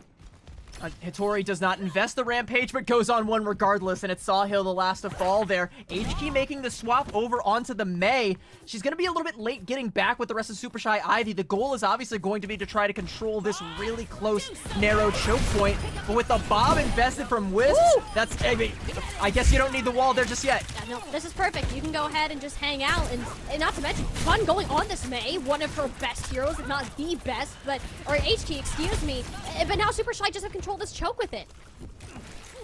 Hattori does not invest the Rampage, but goes on one regardless, and it's Sawhill, the last to fall there. HK making the swap over onto the Mei. She's going to be a little bit late getting back with the rest of Super Shy Ivy. The goal is obviously going to be to try to control this really close, narrow choke point, but with the bomb invested from Wisp, that's... I guess you don't need the wall there just yet. Yeah, no, this is perfect. You can go ahead and just hang out, and not to mention, fun going on this Mei, one of her best heroes, if not the best, or HK, excuse me. But now Super Shy just have control this choke with it.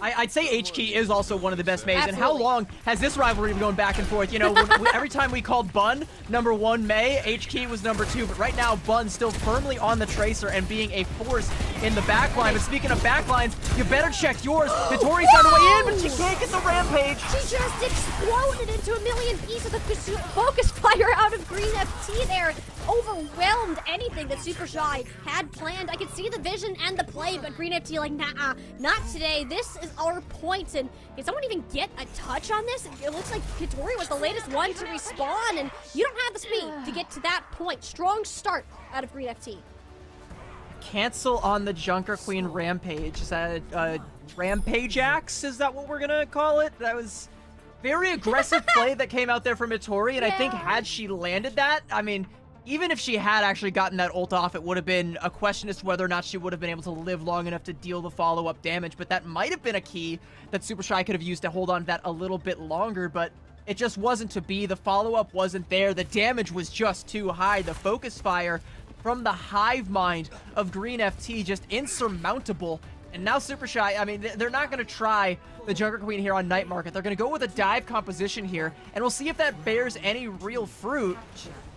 I'd say H-Key is also one of the best Meis. Absolutely. And how long has this rivalry been going back and forth? You know, every time we called Bun #1 Mei, H-Key was #2. But right now, Bun's still firmly on the Tracer and being a force in the backline. But speaking of backlines, you better check yours. Hittori's found a way in, but she can't get the rampage. She just exploded into a million pieces of focus fire out of Green FT there. Overwhelmed anything that Super Shy had planned. I could see the vision and the play, but Green FT like, nah, not today. This is our point. And can someone even get a touch on this? It looks like Hittori was the latest one to respawn, and you don't have the speed to get to that point. Strong start out of Green FT. Cancel on the Junker Queen Rampage. Is that Rampage Axe? Is that what we're gonna call it? That was very aggressive play that came out there from Hittori, and I think had she landed that, I mean, even if she had actually gotten that ult off, it would have been a question as to whether or not she would have been able to live long enough to deal the follow-up damage, but that might have been a key that Super Shy could have used to hold on to that a little bit longer, but it just wasn't to be. The follow-up wasn't there. The damage was just too high. The focus fire from the hive mind of Green FT just insurmountable. And now Super Shy, I mean, they're not going to try the Junker Queen here on Night Market. They're going to go with a dive composition here, and we'll see if that bears any real fruit.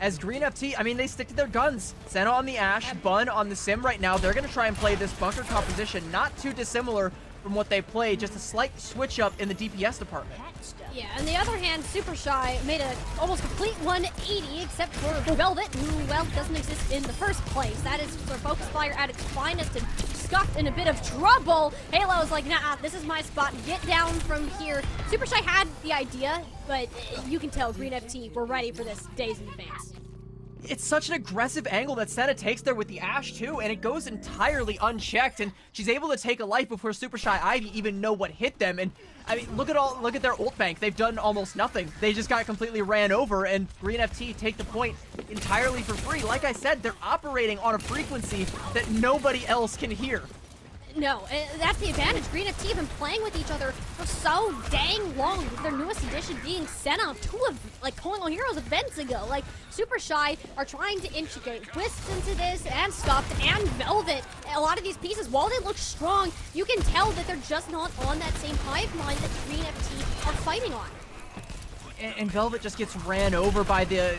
As Green FT, I mean, they stick to their guns. Senna on the Ashe, Bun on the Sim right now. They're going to try and play this bunker composition, not too dissimilar from what they played, just a slight switch up in the DPS department. Yeah, on the other hand, Super Shy made a almost complete 180, except for Velvet, who, well, doesn't exist in the first place. That is their focus fire at its finest, and Scuffed in a bit of trouble. Halo's like, nah, this is my spot. Get down from here. Super Shy had the idea, but you can tell Green FT were ready for this days in advance. It's such an aggressive angle that Senna takes there with the Ashe too, and it goes entirely unchecked, and she's able to take a life before Super Shy Ivy even know what hit them. And I mean, look at their ult bank. They've done almost nothing. They just got completely ran over, and Green FT take the point entirely for free. Like I said, they're operating on a frequency that nobody else can hear. No, that's the advantage. Green FT have been playing with each other for so dang long, with their newest addition being Senna, two of, like, Colonial Heroes events ago. Like, Super Shy are trying to integrate Wisp into this, and Scuffed, and Velvet. A lot of these pieces, while they look strong, you can tell that they're just not on that same hive mind that Green FT are fighting on. And Velvet just gets ran over by the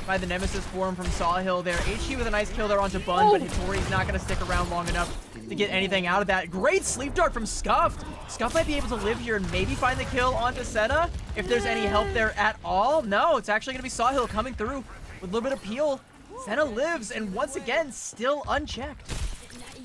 Nemesis form from Sawhill there. HG with a nice kill there onto Bun, but Hittori's not going to stick around long enough to get anything out of that. Great sleep dart from Scuffed. Scuffed might be able to live here and maybe find the kill onto Senna if there's any help there at all. No, it's actually going to be Sawhill coming through with a little bit of peel. Senna lives, and once again, still unchecked.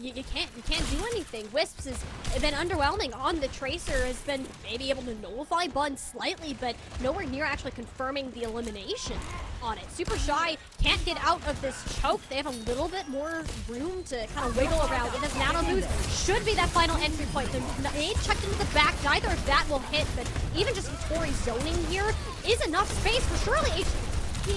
You can't do anything. Wisps has been underwhelming on the Tracer, has been maybe able to nullify Bun slightly, but nowhere near actually confirming the elimination on it. Super Shy can't get out of this choke. They have a little bit more room to kind of wiggle around. And this nano boost should be that final entry point. The nade checked into the back. Neither of that will hit, but even just Hittori zoning here is enough space for surely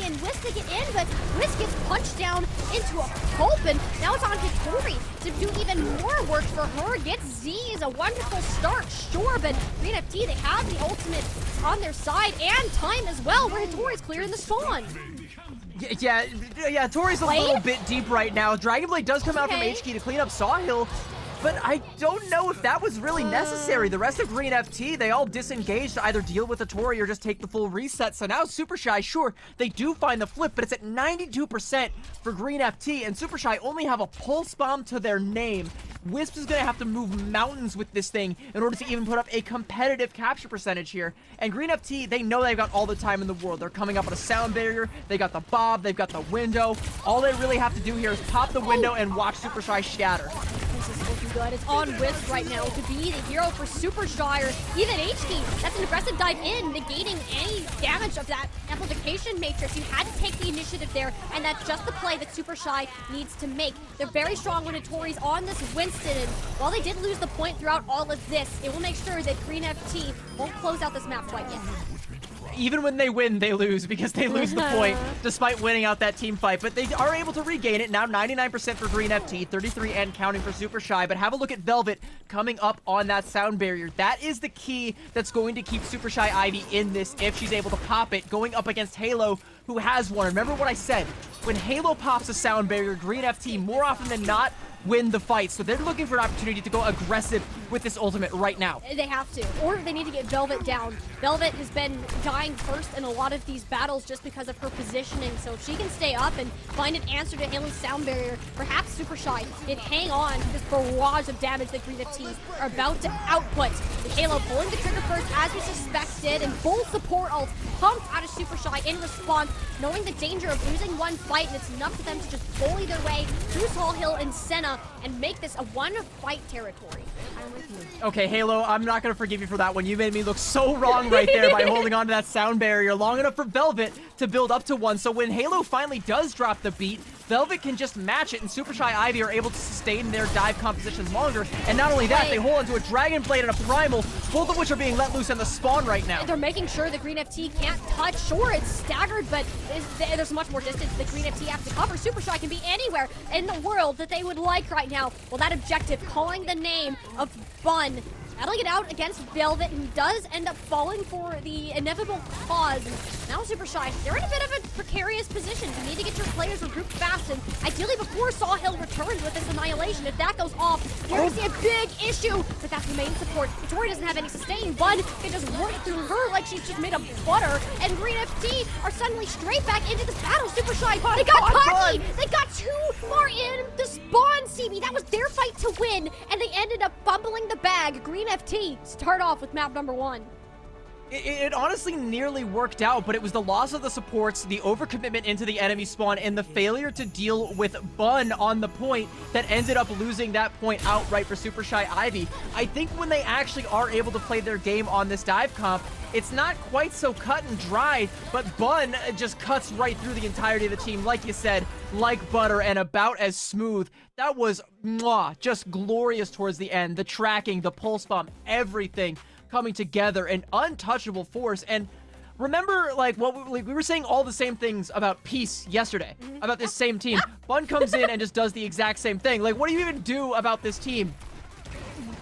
and Wisp to get in, but Wisp gets punched down into a pulp, and now it's on Hittori to do even more work for her. Gets Z is a wonderful start, sure, but Green FT, they have the ultimate on their side, and time as well, where Hittori's clearing the spawn. Yeah, Tori's a little bit deep right now. Dragonblade does come out from HK to clean up Sawhill, but I don't know if that was really necessary. The rest of Green FT, they all disengaged to either deal with the Tori or just take the full reset. So now Super Shy, sure, they do find the flip, but it's at 92% for Green FT, and Super Shy only have a pulse bomb to their name. Wisp is going to have to move mountains with this thing in order to even put up a competitive capture percentage here. And Green FT, they know they've got all the time in the world. They're coming up on a sound barrier. They got the bob. They've got the window. All they really have to do here is pop the window and watch Super Shy shatter. This is looking good. It's on Wisp right now to be the hero for Super Shy, or even HK. That's an aggressive dive in, negating any damage of that amplification matrix. You had to take the initiative there, and that's just the play that Super Shy needs to make. They're very strong when Hittori's on this Winston, and while they did lose the point throughout all of this, it will make sure that Green FT won't close out this map quite yet. Even when they win, they lose, because they lose the point despite winning out that team fight. But they are able to regain it. Now 99% for Green FT, 33 and counting for Super Shy. But have a look at Velvet coming up on that sound barrier. That is the key that's going to keep Super Shy Ivy in this if she's able to pop it, going up against Halo, who has one. Remember what I said. When Halo pops a sound barrier, Green FT, more often than not, win the fight. So they're looking for an opportunity to go aggressive with this ultimate right now. They have to, or they need to get Velvet down. Velvet has been dying first in a lot of these battles just because of her positioning, so if she can stay up and find an answer to Halo's sound barrier, perhaps Super Shy can hang on to this barrage of damage that Green FT are about to output. With Halo pulling the trigger first, as we suspected, and full support ult pumped out of Super Shy in response, knowing the danger of losing one fight, and it's enough for them to just bully their way through Tall Hill and Senna and make this a one-fight territory. I'm with you. Okay, Halo, I'm not going to forgive you for that one. You made me look so wrong right there by holding on to that sound barrier long enough for Velvet to build up to one. So when Halo finally does drop the beat, Velvet can just match it, and Super Shy Ivy are able to sustain their dive compositions longer. And not only that, they hold onto a Dragon Blade and a Primal, both of which are being let loose in the spawn right now. They're making sure the Green FT can't touch. Sure, it's staggered, but there's much more distance the Green FT have to cover. Super Shy can be anywhere in the world that they would like right now. Well, that objective, calling the name of Bun, battling it out against Velvet, who does end up falling for the inevitable cause. And now Super Shy, they're in a bit of a precarious position. You need to get your players regrouped fast, and ideally before Saw Hill returns with this annihilation. If that goes off, you're going to see a big issue, but that's the main support. Victoria doesn't have any sustain. Bud can just work through her like she's just made of butter, and Green FT are suddenly straight back into this battle. Super Shy, they got cocky! They got too far in the spawn, CB. That was their fight to win, and they ended up fumbling the bag. Green FT start off with map number 1. It honestly nearly worked out, but it was the loss of the supports, the overcommitment into the enemy spawn, and the failure to deal with Bun on the point that ended up losing that point outright for Super Shy Ivy. I think when they actually are able to play their game on this dive comp, it's not quite so cut and dry, but Bun just cuts right through the entirety of the team, like you said, like butter, and about as smooth. That was just glorious towards the end. The tracking, the pulse bomb, everything coming together, an untouchable force. And remember, like, what we were saying all the same things about Peace yesterday, about this same team. Bun comes in and just does the exact same thing. Like, what do you even do about this team?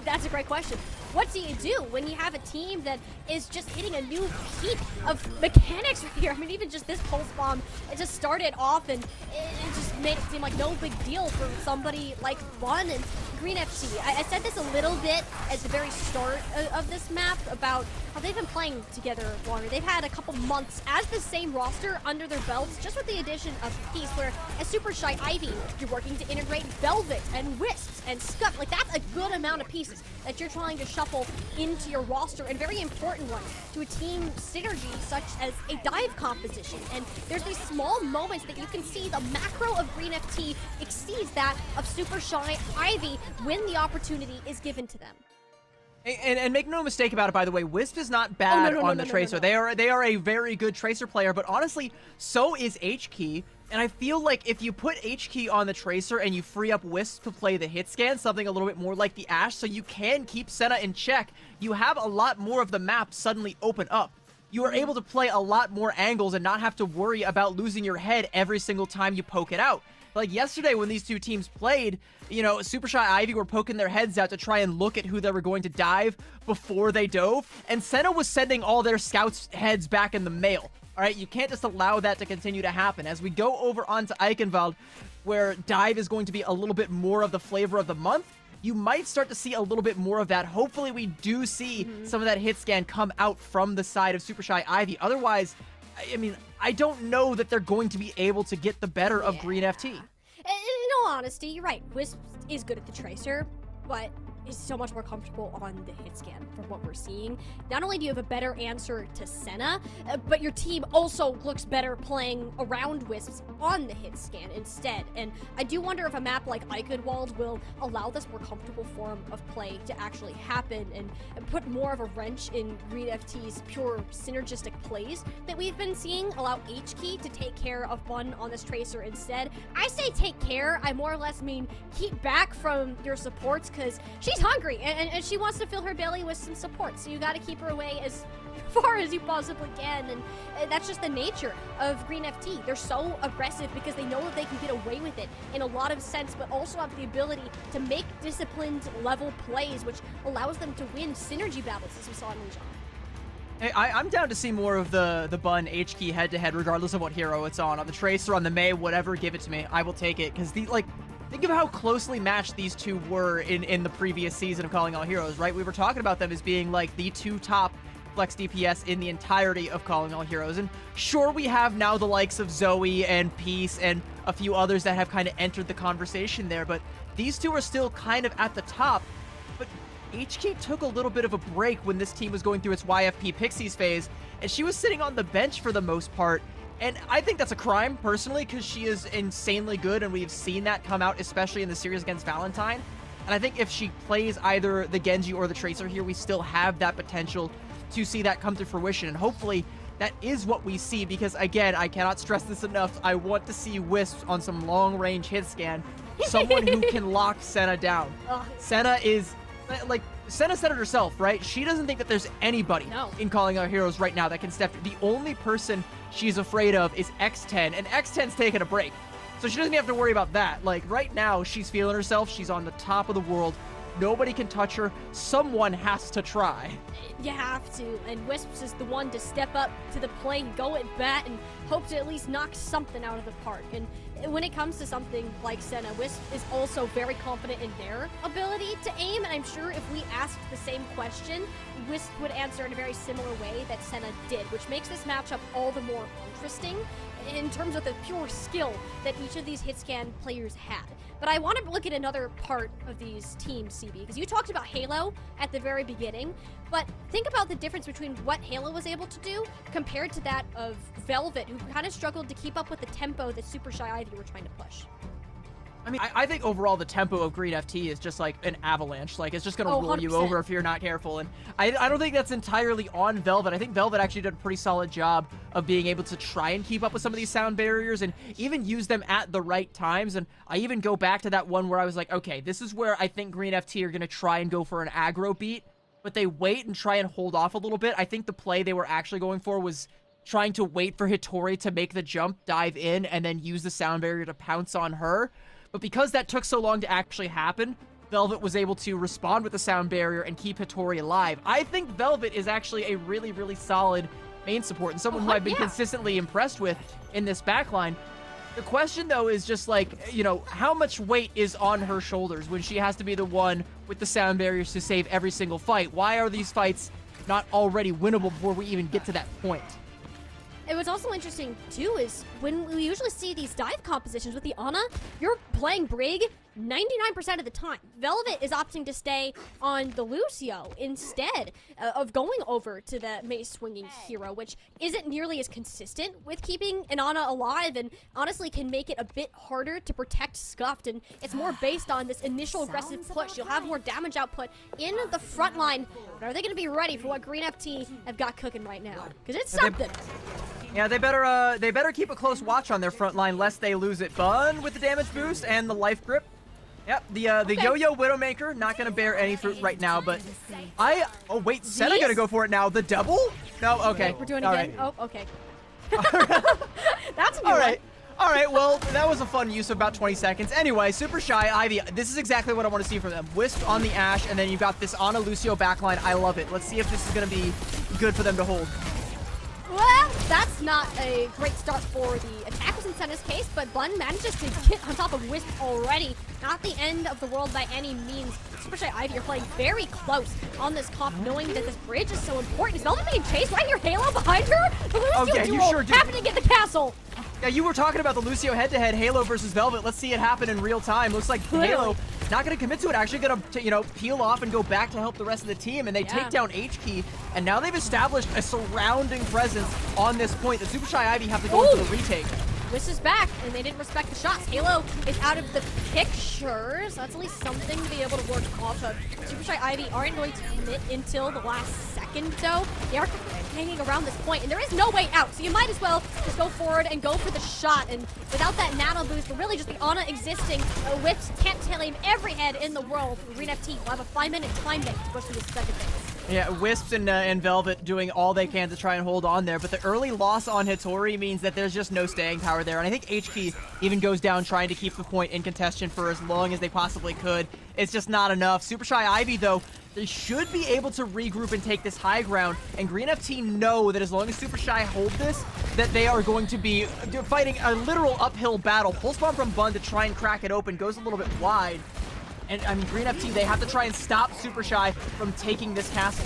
That's a great question. What do you do when you have a team that is just hitting a new peak of mechanics right here? I mean, even just this pulse bomb, it just started off and it just made it seem like no big deal for somebody like Bun and Green FT. I said this a little bit at the very start of this map about how they've been playing together longer. They've had a couple months as the same roster under their belts, just with the addition of Peace, where as Super Shy Ivy, you're working to integrate Velvet and Wisps and Scuff. Like, that's a good amount of pieces that you're trying to shuffle into your roster, and very important one to a team synergy such as a dive composition. And there's these small moments that you can see the macro of Green FT exceeds that of Super Shy Ivy when the opportunity is given to them. And make no mistake about it, by the way, Wisp is not bad on the Tracer. They are a very good Tracer player, but honestly, so is H-Key. And I feel like if you put H-Key on the Tracer and you free up Wisp to play the hit scan, something a little bit more like the Ashe, so you can keep Senna in check, you have a lot more of the map suddenly open up. You are able to play a lot more angles and not have to worry about losing your head every single time you poke it out. Like yesterday when these two teams played, you know, Super Shy Ivy were poking their heads out to try and look at who they were going to dive before they dove, and Senna was sending all their scouts' heads back in the mail. All right, you can't just allow that to continue to happen. As we go over onto Eichenwald, where dive is going to be a little bit more of the flavor of the month, you might start to see a little bit more of that. Hopefully we do see some of that hit scan come out from the side of Super Shy Ivy. Otherwise, I mean, I don't know that they're going to be able to get the better of Green FT. In all honesty, you're right. Wisp is good at the Tracer, but is so much more comfortable on the hit scan from what we're seeing. Not only do you have a better answer to Senna, but your team also looks better playing around Wisps on the hit scan instead. And I do wonder if a map like Eichenwald will allow this more comfortable form of play to actually happen and put more of a wrench in Green FT's pure synergistic plays that we've been seeing, allow H-Key to take care of Bun on this Tracer instead. I say take care, I more or less mean keep back from your supports, because she's hungry and she wants to fill her belly with some support, so you got to keep her away as far as you possibly can. And that's just the nature of Green FT. They're so aggressive because they know that they can get away with it in a lot of sense, but also have the ability to make disciplined level plays, which allows them to win synergy battles, as we saw in Legion. Hey, I'm down to see more of the Bun H-Key head-to-head, regardless of what hero it's on. On the Tracer, on the Mei, whatever, give it to me. I will take it, because think of how closely matched these two were in the previous season of Calling All Heroes, right? We were talking about them as being like the two top flex DPS in the entirety of Calling All Heroes. And sure, we have now the likes of Zoe and Peace and a few others that have kind of entered the conversation there, but these two are still kind of at the top. But HK took a little bit of a break when this team was going through its YFP Pixies phase, and she was sitting on the bench for the most part. And I think that's a crime, personally, because she is insanely good, and we've seen that come out, especially in the series against Valentine. And I think if she plays either the Genji or the Tracer here, we still have that potential to see that come to fruition. And hopefully that is what we see, because again, I cannot stress this enough. I want to see Wisp on some long-range hit scan. Someone who can lock Senna down. Senna is, like, Senna said it herself, right? She doesn't think that there's anybody in Calling Our Heroes right now that can step. The only person she's afraid of is X10, and X10's taking a break. So she doesn't have to worry about that. Like, right now, she's feeling herself. She's on the top of the world. Nobody can touch her. Someone has to try. You have to, and Wisps is the one to step up to the plate, go at bat, and hope to at least knock something out of the park. And when it comes to something like Senna, Wisp is also very confident in their ability to aim, and I'm sure if we asked the same question, Wisp would answer in a very similar way that Senna did, which makes this matchup all the more interesting in terms of the pure skill that each of these hit scan players had. But I want to look at another part of these teams, CB, because you talked about Halo at the very beginning, but think about the difference between what Halo was able to do compared to that of Velvet, who kind of struggled to keep up with the tempo that Super Shy Ivy were trying to push. I mean, I think overall the tempo of Green FT is just like an avalanche. Like, it's just going to roll you over if you're not careful. And I don't think that's entirely on Velvet. I think Velvet actually did a pretty solid job of being able to try and keep up with some of these sound barriers and even use them at the right times. And I even go back to that one where I was like, okay, this is where I think Green FT are going to try and go for an aggro beat, but they wait and try and hold off a little bit. I think the play they were actually going for was trying to wait for Hitori to make the jump, dive in, and then use the sound barrier to pounce on her. But because that took so long to actually happen, Velvet was able to respond with the sound barrier and keep Hitori alive. I think Velvet is actually a really, really solid main support and someone who I've been consistently impressed with in this backline. The question, though, is just like, you know, how much weight is on her shoulders when she has to be the one with the sound barriers to save every single fight? Why are these fights not already winnable before we even get to that point? And what's also interesting, too, is when we usually see these dive compositions with the Ana, you're playing Brig 99% of the time. Velvet is opting to stay on the Lucio instead of going over to the mace-swinging hero, which isn't nearly as consistent with keeping an Ana alive and honestly can make it a bit harder to protect Scuffed, and it's more based on this initial aggressive push. You'll have more damage output in the front line, but are they going to be ready for what Green FT have got cooking right now? Because it's something. Yeah, they better keep a close watch on their front line lest they lose it. Bun with the damage boost and the life grip. Yep, the Yo-Yo Widowmaker, not going to bear any fruit right now, but oh wait, Senna going to go for it now. The double? No, okay. We're doing it again? Right. Oh, okay. That's a new one. All right, well, that was a fun use of about 20 seconds. Anyway, Super Shy, Ivy, this is exactly what I want to see from them. Wisp on the Ashe, and then you've got this Ana Lucio backline. I love it. Let's see if this is going to be good for them to hold. Well, that's not a great start for the attackers in Senna's case, but Bun manages to get on top of Wisp already. Not the end of the world by any means. Super Shy Ivy are playing very close on this comp, knowing that this bridge is so important. Is Velvet being chased right here? Halo behind her? The Lucio duo you sure did. happened to get the castle. Yeah, you were talking about the Lucio head-to-head, Halo versus Velvet. Let's see it happen in real time. Looks like Halo not going to commit to it, actually going to, you know, peel off and go back to help the rest of the team, and they take down H-Key, and now they've established a surrounding presence on this point. The Super Shy Ivy have to go into the retake. Wisp is back, and they didn't respect the shots. Halo is out of the picture, so that's at least something to be able to work off of. Super Shy Ivy aren't going to commit until the last second, though. They are hanging around this point, and there is no way out, so you might as well just go forward and go for the shot. And without that nano boost, but really just the Ana existing, Wisp can't claim every head in the world. Green FT will have a 5-minute time bank to push through this second phase. Yeah, Wisps and Velvet doing all they can to try and hold on there, but the early loss on Hitori means that there's just no staying power there, and I think H-Key even goes down trying to keep the point in contention for as long as they possibly could. It's just not enough. Super Shy Ivy, though, they should be able to regroup and take this high ground, and Green FT know that as long as Super Shy hold this, that they are going to be fighting a literal uphill battle. Pulse Bomb from Bun to try and crack it open goes a little bit wide, and I mean, Green FT, they have to try and stop Super Shy from taking this castle.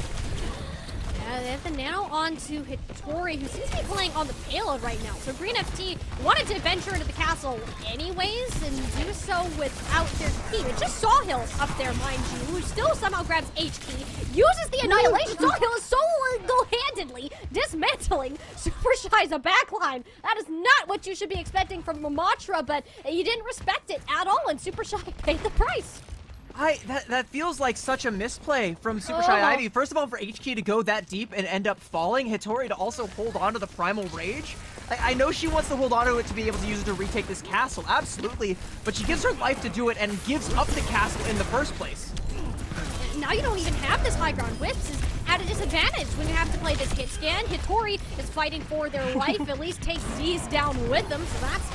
They have the nano on to Hittori, who seems to be playing on the payload right now. So Green FT wanted to venture into the castle anyways, and do so without their key. It's just Sawhill up there, mind you, who still somehow grabs H key, uses the Annihilation. Sawhill is so single-handedly dismantling Super Shy's backline. That is not what you should be expecting from Mamatra, but you didn't respect it at all, and Super Shy paid the price. That feels like such a misplay from Super Shy Ivy. First of all, for HK to go that deep and end up falling, Hittori to also hold on to the Primal Rage. I know she wants to hold on to it to be able to use it to retake this castle, absolutely, but she gives her life to do it and gives up the castle in the first place. Now you don't even have this high ground. Whips is at a disadvantage when you have to play this hit scan. Hittori is fighting for their life, at least takes Z's down with them, so that's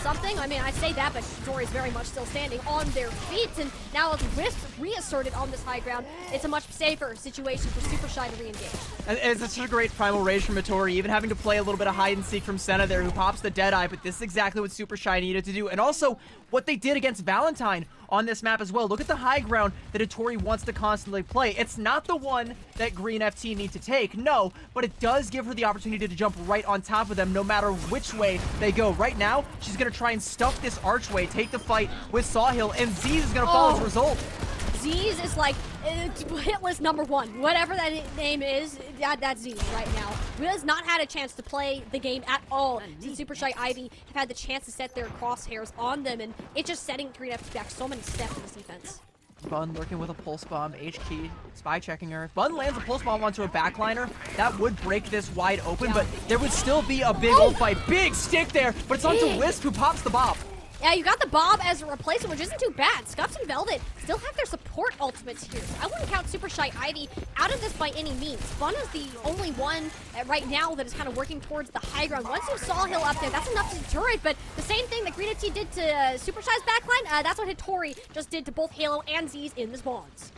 something. I mean, I say that, but Hittori is very much still standing on their feet, and now with Wisp reasserted on this high ground, it's a much safer situation for Super Shy to re-engage. And it's such a great Primal Rage from Hittori, even having to play a little bit of hide and seek from Senna there, who pops the Deadeye, but this is exactly what Super Shy needed to do, and also what they did against Valentine on this map as well. Look at the high ground that Hittori wants to constantly play. It's not the one that Green FT need to take, no, but it does give her the opportunity to jump right on top of them no matter which way they go. Right now, she's going to try and stuff this archway, take the fight with Sawhill, and Z's is going to fall as a result. Z's is like hitless #1. Whatever that name is, that's Z's right now. Has not had a chance to play the game at all since Super Shy Ivy have had the chance to set their crosshairs on them, and it's just setting Green FT back so many steps in this defense. Bun lurking with a Pulse Bomb, H-Key spy checking her. If Bun lands a Pulse Bomb onto a backliner, that would break this wide open, but there would still be a big old fight. Big stick there, but it's onto Wisp, who pops the Bob. Yeah, you got the Bob as a replacement, which isn't too bad. Scuffs and Velvet still have their support ultimates here. I wouldn't count Super Shy Ivy out of this by any means. Bun is the only one right now that is kind of working towards the high ground. Once you saw Hill up there, that's enough to deter it, but the same thing that Green FT did to Super Shy's backline, that's what Hittori just did to both Halo and Z's in the spawns.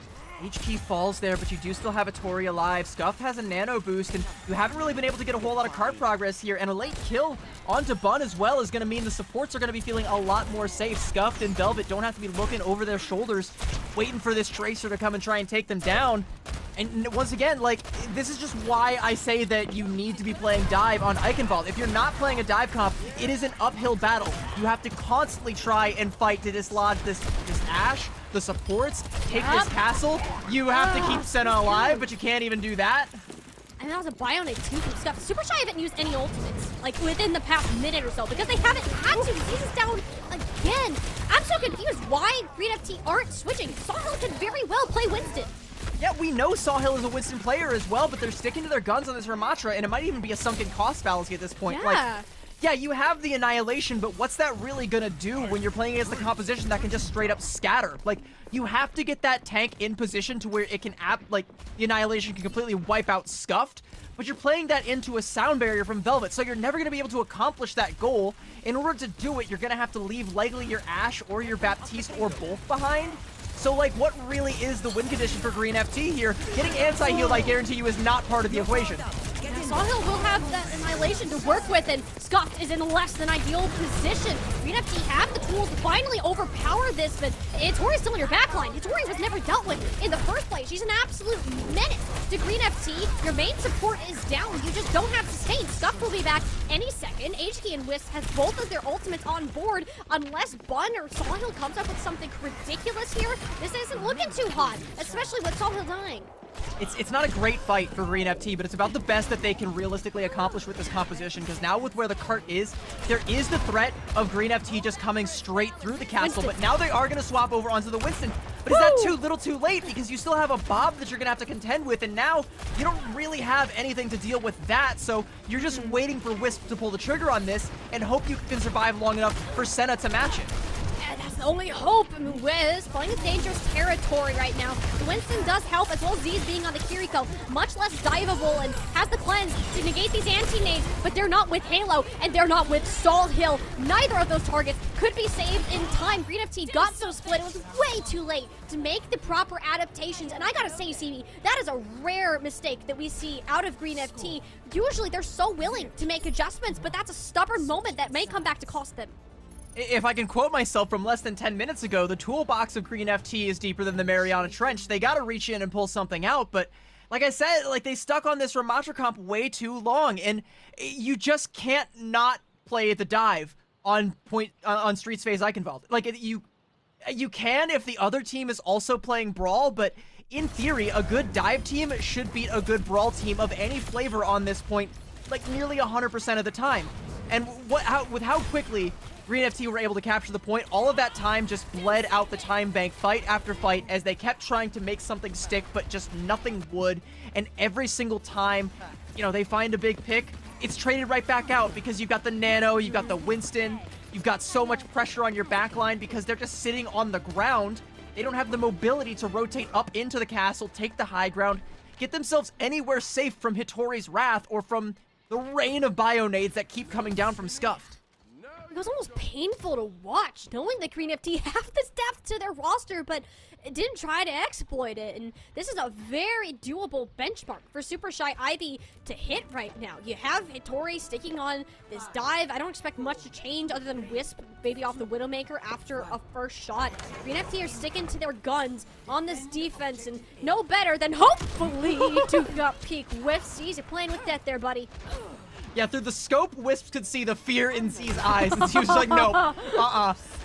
H-Key falls there, but you do still have a Tori alive. Scuff has a nano boost, and you haven't really been able to get a whole lot of card progress here, and a late kill onto Bun as well is going to mean the supports are going to be feeling a lot more safe. Scuffed and Velvet don't have to be looking over their shoulders, waiting for this Tracer to come and try and take them down. And once again, like, this is just why I say that you need to be playing dive on Eichenwald. If you're not playing a dive comp, it is an uphill battle. You have to constantly try and fight to dislodge this Ashe, the supports, take this castle. You have to keep Senna alive, but you can't even do that. And that was a Bionic too from Scuff. Super Shy haven't used any ultimates, like, within the past minute or so, because they haven't had to. This is down again. I'm so confused why Green FT aren't switching. Sawhill could very well play Winston. Yeah, we know Sawhill is a Winston player as well, but they're sticking to their guns on this Ramatra, and it might even be a sunken cost fallacy at this point. Yeah. Like, yeah, you have the Annihilation, but what's that really gonna do when you're playing against the composition that can just straight up scatter? Like, you have to get that tank in position to where it can the Annihilation can completely wipe out Scuffed, but you're playing that into a sound barrier from Velvet, so you're never gonna be able to accomplish that goal. In order to do it, you're gonna have to leave likely your Ashe or your Baptiste or both behind. So, like, what really is the win condition for Green FT here? Getting anti-healed, I guarantee you, is not part of the equation. Sawhill will have that Annihilation to work with, and Scuffed is in a less than ideal position. Green FT have the tools to finally overpower this, but Hittori's still in your backline. Hittori was never dealt with in the first place. She's an absolute menace to Green FT. Your main support is down. You just don't have sustain. Scuffed will be back any second. HK and Wisp has both of their ultimates on board. Unless Bun or Sawhill comes up with something ridiculous here, this isn't looking too hot, especially with Sawhill dying. It's not a great fight for Green FT, but it's about the best that they can realistically accomplish with this composition, because now with where the cart is, there is the threat of Green FT just coming straight through the castle, but now they are going to swap over onto the Winston. But is that too little too late? Because you still have a Bob that you're going to have to contend with, and now you don't really have anything to deal with that, so you're just waiting for Wisp to pull the trigger on this and hope you can survive long enough for Senna to match it. That's only hope. Wiz playing with dangerous territory right now. The Winston does help, as well as Z's being on the Kiriko. Much less diveable and has the cleanse to negate these anti-nades, but they're not with Halo, and they're not with Salt Hill. Neither of those targets could be saved in time. Green FT got so split, it was way too late to make the proper adaptations. And I gotta say, CB, that is a rare mistake that we see out of Green FT. Usually they're so willing to make adjustments, but that's a stubborn moment that may come back to cost them. If I can quote myself from less than 10 minutes ago, the toolbox of Green FT is deeper than the Mariana Trench. They gotta reach in and pull something out, but like I said, like they stuck on this Ramatra comp way too long, and you just can't not play the dive on Streets Phase Eichenwald. Like you can if the other team is also playing Brawl, but in theory, a good dive team should beat a good Brawl team of any flavor on this point, like nearly 100% of the time. And with how quickly Green FT were able to capture the point, all of that time just bled out the time bank fight after fight as they kept trying to make something stick, but just nothing would. And every single time, you know, they find a big pick, it's traded right back out because you've got the Nano, you've got the Winston, you've got so much pressure on your backline because they're just sitting on the ground. They don't have the mobility to rotate up into the castle, take the high ground, get themselves anywhere safe from Hitori's wrath or from the rain of bio-nades that keep coming down from Scuffed. It was almost painful to watch, knowing that Green FT have this depth to their roster, but it didn't try to exploit it. And this is a very doable benchmark for Super Shy Ivy to hit right now. You have Hitori sticking on this dive. I don't expect much to change other than Wisp maybe off the Widowmaker after a first shot. Green FT are sticking to their guns on this defense, and no better than hopefully to peak Wisp. You're playing with death there, buddy. Yeah, through the scope, Wisp could see the fear in Z's eyes, and she was like, no,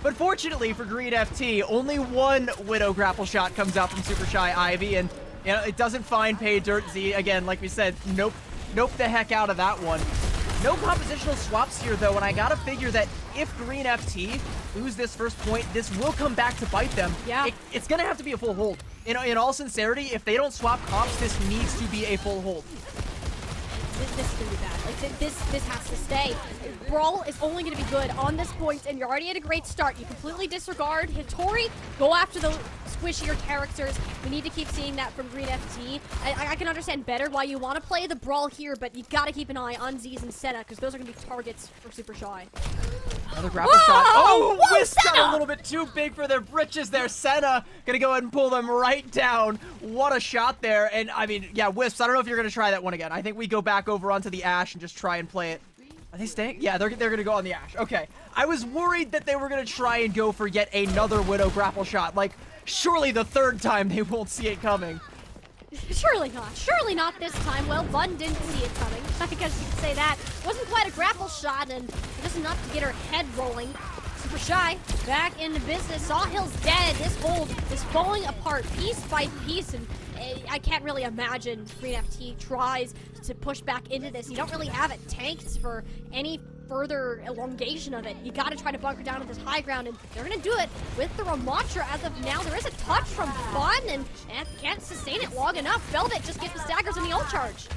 But fortunately for Green FT, only one Widow grapple shot comes out from Super Shy Ivy, and you know, it doesn't find Pay Dirt. Z, again, like we said, nope the heck out of that one. No compositional swaps here, though, and I gotta figure that if Green FT lose this first point, this will come back to bite them. Yeah. It's gonna have to be a full hold. In all sincerity, if they don't swap comps, this needs to be a full hold. This is gonna be bad. Like this has to stay. Brawl is only gonna be good on this point, and you're already at a great start. You completely disregard Hitori. Go after the squishier characters. We need to keep seeing that from Green FT. I can understand better why you want to play the Brawl here, but you gotta keep an eye on Z's and Senna, because those are gonna be targets for Super Shy. Another grapple shot. Oh, Wisp got a little bit too big for their britches there. Senna gonna go ahead and pull them right down. What a shot there. And I mean, yeah, Wisps, I don't know if you're gonna try that one again. I think we go back over onto the Ashe and just try and play it. Are they staying? Yeah, they're gonna go on the Ashe. Okay. I was worried that they were gonna try and go for yet another Widow grapple shot. Like, surely the third time they won't see it coming. Surely not. Surely not this time. Well, Bun didn't see it coming. I guess you could say that. Wasn't quite a grapple shot, and just enough to get her head rolling. Super Shy back into business. Sawhill's dead. This hold is falling apart piece by piece, and I can't really imagine Green FT tries to push back into this. You don't really have it tanked for any further elongation of it. You got to try to bunker down to this high ground, and they're going to do it with the Ramatra as of now. There is a touch from Bun, and can't sustain it long enough. Velvet just gets the staggers in the ult charge.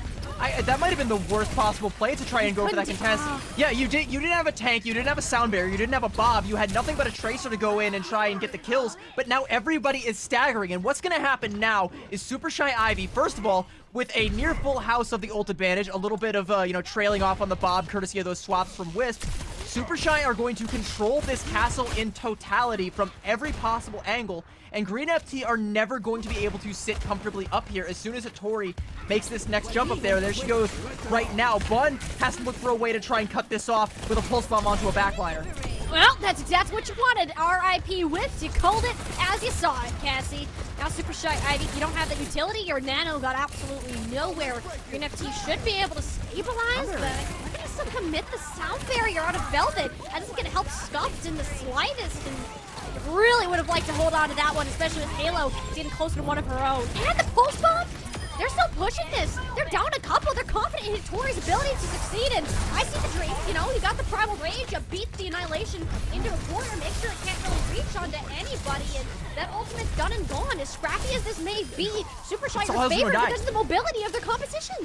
That might have been the worst possible play to try and go for that contest. Yeah, you didn't have a tank, you didn't have a sound barrier, you didn't have a Bob, you had nothing but a Tracer to go in and try and get the kills, but now everybody is staggering, and what's gonna happen now is Super Shy Ivy, first of all, with a near full house of the ult advantage, a little bit of, trailing off on the Bob courtesy of those swaps from Wisp, Super Shy are going to control this castle in totality from every possible angle, and Green FT are never going to be able to sit comfortably up here as soon as Hitori makes this next jump up there. There she goes right now. Bun has to look for a way to try and cut this off with a pulse bomb onto a backliner. Well, that's exactly what you wanted. R.I.P. Wisp. You called it as you saw it, Cassie. Now Super Shy Ivy, you don't have the utility. Your Nano got absolutely nowhere. Green FT should be able to stabilize, but they're going to still commit the sound barrier out of Velvet. That isn't going to help Scuffed in the slightest, and really would have liked to hold on to that one, especially with Halo getting closer to one of her own. And the pulse bomb? They're still pushing this. They're down a couple. They're confident in Hitori's ability to succeed, and I see the dream. You got the Primal Rage. You beat the Annihilation into a corner, make sure it can't really reach onto anybody, and that ultimate's done and gone. As scrappy as this may be, Super Shy Sawhill's are gonna favored die. because of the mobility of their competition.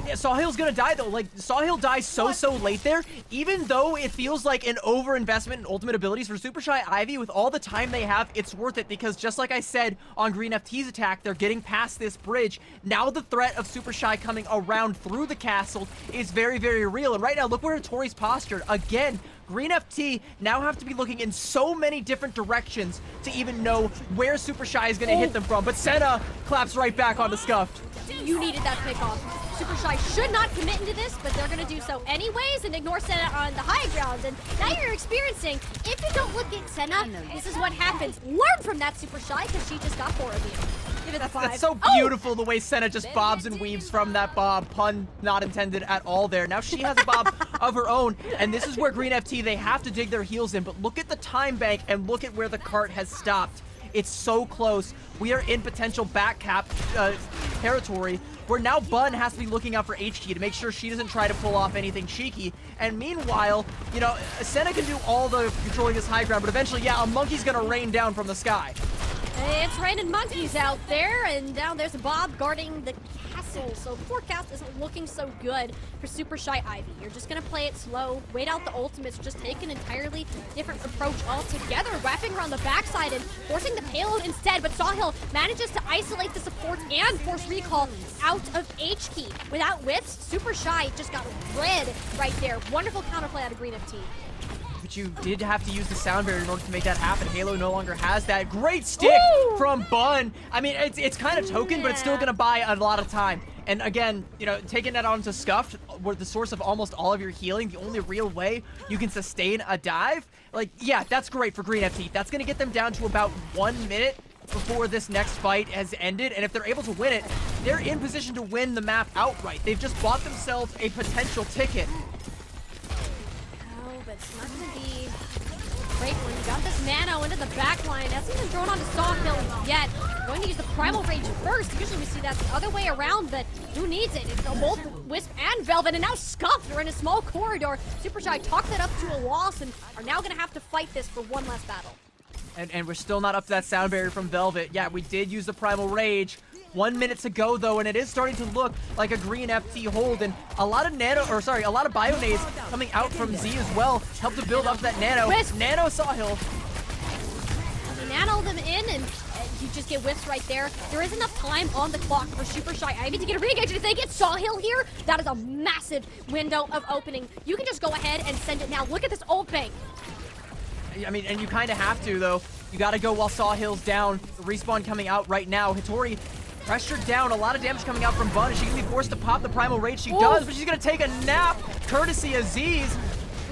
Yeah, Sawhill's gonna die though. Like, Sawhill dies so late there. Even though it feels like an over-investment in ultimate abilities for Super Shy Ivy, with all the time they have, it's worth it because just like I said on Green FT's attack, they're getting past this bridge. Now the threat of Super Shy coming around through the castle is very, very real. And right now, look where Hattori's postured. Again, Green FT now have to be looking in so many different directions to even know where Super Shy is going to hit them from. But Senna claps right back onto Scuffed. You needed that pickoff. Super Shy should not commit into this, but they're going to do so anyways and ignore Senna on the high ground. And now you're experiencing, if you don't look at Senna, this is what happens. Learn from that Super Shy because she just got 4 of you. Give it a 5. That's so beautiful the way Senna just bobs and weaves from that bob. Pun not intended at all there. Now she has a bob of her own, and this is where Green FT, they have to dig their heels in. But look at the time bank and look at where the cart has stopped. It's so close. We are in potential back cap territory where now Bun has to be looking out for H-Key to make sure she doesn't try to pull off anything cheeky. And meanwhile, you know, Senna can do all the controlling this high ground, but eventually, yeah, a monkey's gonna rain down from the sky. It's raining monkeys out there, and down there's Bob guarding the castle. So forecast isn't looking so good for Super Shy Ivy. You're just gonna play it slow, wait out the ultimates, just take an entirely different approach altogether, wrapping around the backside and forcing the payload instead. But Sawhill manages to isolate the support and force recall out of H-Key. Without whiffs, Super Shy just got red right there. Wonderful counterplay out of Green FT. But you did have to use the sound barrier in order to make that happen. Halo no longer has that. Great stick from Bun. I mean, it's kind of token, but it's still going to buy a lot of time. And again, you know, taking that onto Scuffed, where the source of almost all of your healing, the only real way you can sustain a dive, like, yeah, that's great for Green FT. That's going to get them down to about 1 minute before this next fight has ended. And if they're able to win it, they're in position to win the map outright. They've just bought themselves a potential ticket. But it's not going to be great when you got this nano into the back line. That's even thrown onto Sawhill yet. Going to use the Primal Rage first. Usually we see that the other way around, but who needs it? It's both Wisp and Velvet, and now Scuffed are in a small corridor. Super Shy talked that up to a loss and are now going to have to fight this for one last battle. And we're still not up to that sound barrier from Velvet. Yeah, we did use the Primal Rage. 1 minute to go though, and it is starting to look like a Green FT hold, and a lot of a lot of Bionades coming out from Z as well, help to build up that nano. Wisp. Nano Sawhill. Nano them in, and you just get whiffs right there. There is enough time on the clock for Super Shy Ivy to get a re-engage. If they get Sawhill here, that is a massive window of opening. You can just go ahead and send it now. Look at this ult bank. I mean, and you kind of have to though. You got to go while Sawhill's down. The respawn coming out right now. Hattori pressured down, a lot of damage coming out from Bun. Is she gonna be forced to pop the Primal Rage? She does, but she's gonna take a nap, courtesy of Z's.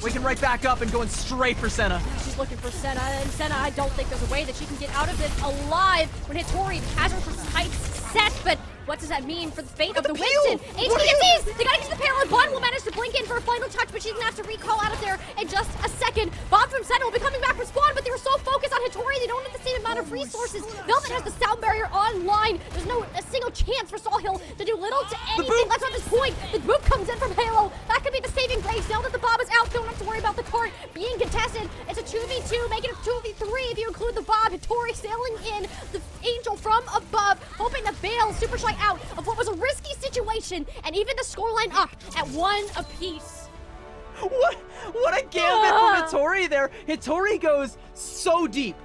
Waking right back up and going straight for Senna. She's looking for Senna, and Senna, I don't think there's a way that she can get out of it alive when Hattori has her sights set, but what does that mean for the fate of the Winston? HDSEs! They gotta get to the payload. Bun will manage to blink in for a final touch, but she's gonna have to recall out of there in just a second. Bob from Senna will be coming back from spawn, but they were so focused on Hattori, they don't have the same amount of resources. Velvet has the sound barrier online. There's a single chance for Sawhill to do little to anything. That's on this point. The boop comes in from Halo. That could be the saving grace. Now that the Bob is out, don't have to worry about the cart being contested. It's a 2v2, making it a 2v3 if you include the Bob. Hattori sailing in, the Angel from above, hoping to bail Super Shy out of what was a risky situation, and even the scoreline up at 1 apiece. What a gambit from Hattori there. Hattori goes so deep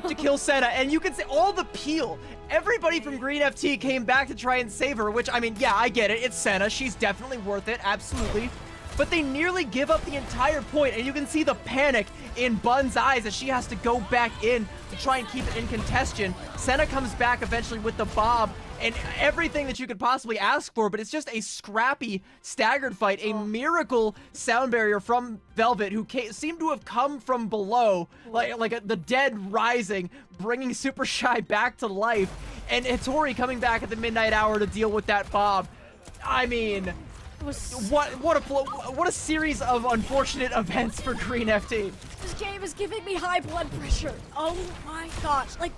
to kill Senna, and you can see all the peel. Everybody from Green FT came back to try and save her, which, I mean, yeah, I get it. It's Senna. She's definitely worth it, absolutely. But they nearly give up the entire point, and you can see the panic in Bun's eyes as she has to go back in to try and keep it in contention. Senna comes back eventually with the Bob and everything that you could possibly ask for, but it's just a scrappy, staggered fight. A miracle sound barrier from Velvet, who seemed to have come from below, like the dead rising, bringing Super Shy back to life, and Hattori coming back at the midnight hour to deal with that Bob. I mean, what a series of unfortunate events for Green FT. This game is giving me high blood pressure. Oh my gosh. Like,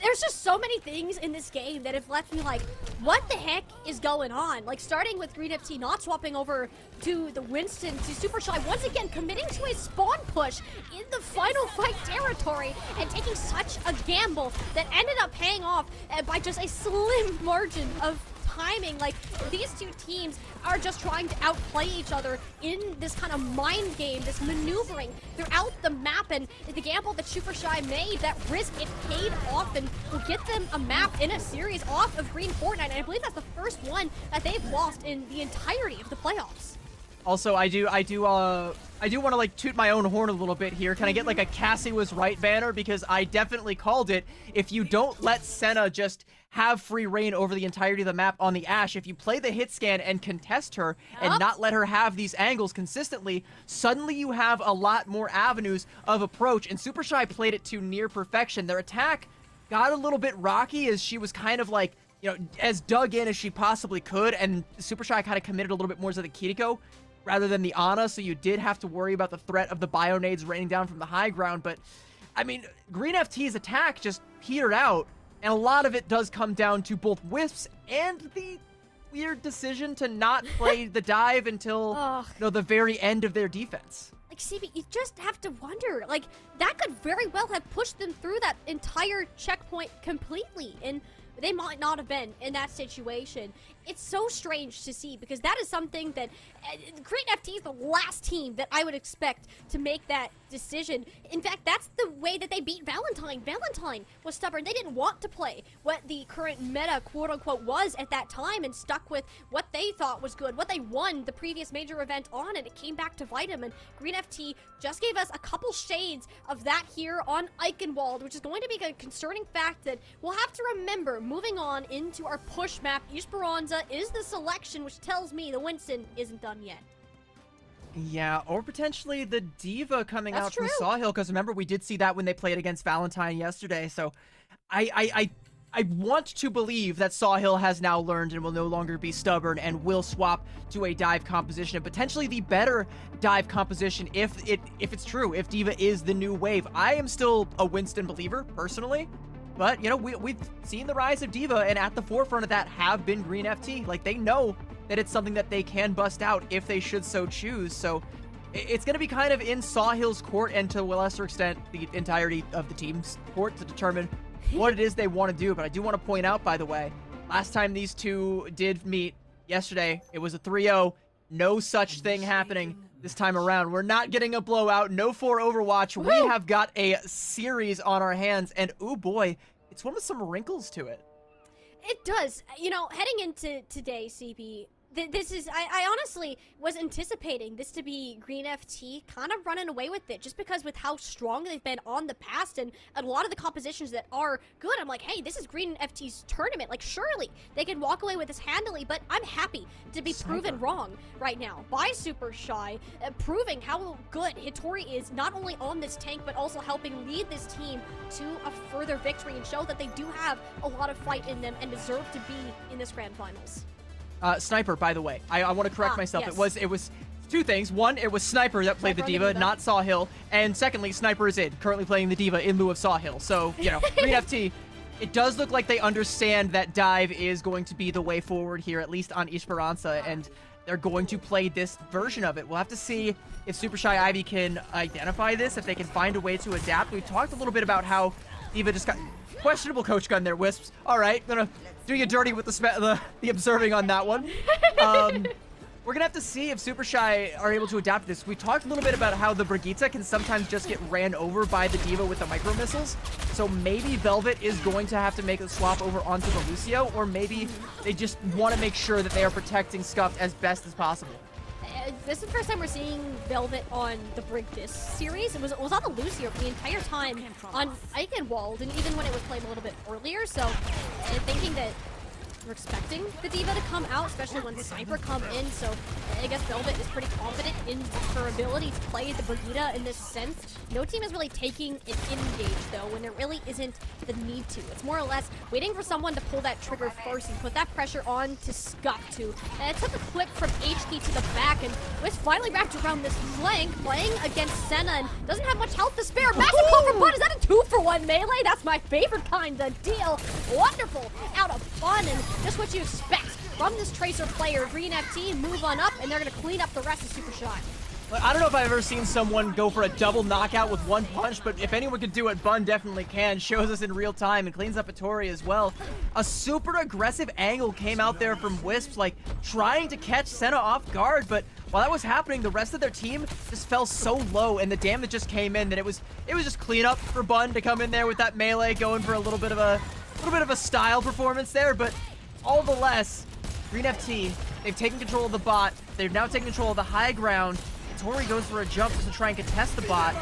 there's just so many things in this game that have left me like, what the heck is going on? Like, starting with Green FT not swapping over to the Winston to Super Shy, once again committing to a spawn push in the final fight territory and taking such a gamble that ended up paying off by just a slim margin of timing. Like, these two teams are just trying to outplay each other in this kind of mind game, this maneuvering throughout the map, and the gamble that Super Shy made, that risk, it paid off and will get them a map in a series off of Green Fortnite, and I believe that's the first one that they've lost in the entirety of the playoffs. Also, I do want to like toot my own horn a little bit here. Can I get like a Cassie was right banner? Because I definitely called it. If you don't let Senna just have free reign over the entirety of the map on the Ashe, if you play the hit scan and contest her and not let her have these angles consistently, suddenly you have a lot more avenues of approach. And Super Shy played it to near perfection. Their attack got a little bit rocky as she was kind of like, you know, as dug in as she possibly could, and Super Shy kind of committed a little bit more to the Kiriko rather than the Ana, so you did have to worry about the threat of the bio-nades raining down from the high ground. But, I mean, Green FT's attack just petered out, and a lot of it does come down to both Wisps and the weird decision to not play the dive until, you know, the very end of their defense. Like, CB, you just have to wonder, like, that could very well have pushed them through that entire checkpoint completely, and they might not have been in that situation. It's so strange to see, because that is something that Green FT is the last team that I would expect to make that decision. In fact, that's the way that they beat Valentine. Valentine was stubborn. They didn't want to play what the current meta, quote-unquote, was at that time, and stuck with what they thought was good, what they won the previous major event on, and it came back to bite them. And Green FT just gave us a couple shades of that here on Eichenwald, which is going to be a concerning fact that we'll have to remember moving on into our push map. Esperanza is the selection, which tells me the Winston isn't done yet. Yeah, or potentially the Diva coming That's out true. from Sawhill, because remember, we did see that when they played against Valentine yesterday. So I want to believe that Sawhill has now learned and will no longer be stubborn and will swap to a dive composition, and potentially the better dive composition if it's true, if Diva is the new wave. I am still a Winston believer, personally. But, you know, we've seen the rise of Diva, and at the forefront of that have been Green FT. Like, they know that it's something that they can bust out if they should so choose. So it's going to be kind of in Sawhill's court, and to a lesser extent, the entirety of the team's court, to determine what it is they want to do. But I do want to point out, by the way, last time these two did meet yesterday, it was a 3-0. No such thing happening this time around. We're not getting a blowout. No for Overwatch. Woo! We have got a series on our hands, and oh boy, it's one with some wrinkles to it. It does. You know, heading into today, CB, this is, I honestly was anticipating this to be Green FT kind of running away with it, just because with how strong they've been on the past and a lot of the compositions that are good. I'm like, hey, this is Green FT's tournament. Like, surely they can walk away with this handily, but I'm happy to be proven wrong right now by Super Shy, proving how good Hitori is, not only on this tank, but also helping lead this team to a further victory and show that they do have a lot of fight in them and deserve to be in this grand finals. Sniper, by the way, I want to correct myself. Yes. It was two things. One, it was Sniper that played Sniper the Diva, not Sawhill. And secondly, Sniper is currently playing the Diva in lieu of Sawhill. So, you know, Green FT, it does look like they understand that dive is going to be the way forward here, at least on Esperanza, and they're going to play this version of it. We'll have to see if Super Shy Ivy can identify this, if they can find a way to adapt. We talked a little bit about how Diva just got questionable coach gun there, Wisps. All right, gonna do you dirty with the observing on that one. We're gonna have to see if Super Shy are able to adapt this. We talked a little bit about how the Brigitte can sometimes just get ran over by the Diva with the micro missiles. So maybe Velvet is going to have to make a swap over onto the Lucio, or maybe they just want to make sure that they are protecting Scuffed as best as possible. This is the first time we're seeing Velvet on the Brig this series. It was on the Lucio the entire time on Eichenwald, and even when it was played a little bit earlier. So thinking that we're expecting the Diva to come out, especially when the Sniper come in. So I guess Velvet is pretty confident in her ability to play the Brigitte in this sense. No team is really taking an engage, though, when there really isn't the need to. It's more or less waiting for someone to pull that trigger first and put that pressure on to Scuff to. And it took a clip from HK to the back, and was finally wrapped around this flank, playing against Senna, and doesn't have much health to spare. Massive call from Bud. Is that a 2-for-1 2-on-1 melee. That's my favorite kind of deal. Wonderful. Out of Bun, and just what you expect from this Tracer player. Green FT move on up, and they're going to clean up the rest of Super Shy. I don't know if I've ever seen someone go for a double knockout with one punch, but if anyone could do it, Bun definitely can. Shows us in real time and cleans up Hattori as well. A super aggressive angle came out there from Wisps, like trying to catch Senna off guard, but while that was happening, the rest of their team just fell so low, and the damage just came in that it was just clean up for Bun to come in there with that melee, going for a little bit of a style performance there, but all the less, Green FT, they've taken control of the bot. They've now taken control of the high ground. Tori goes for a jump just to try and contest the bot.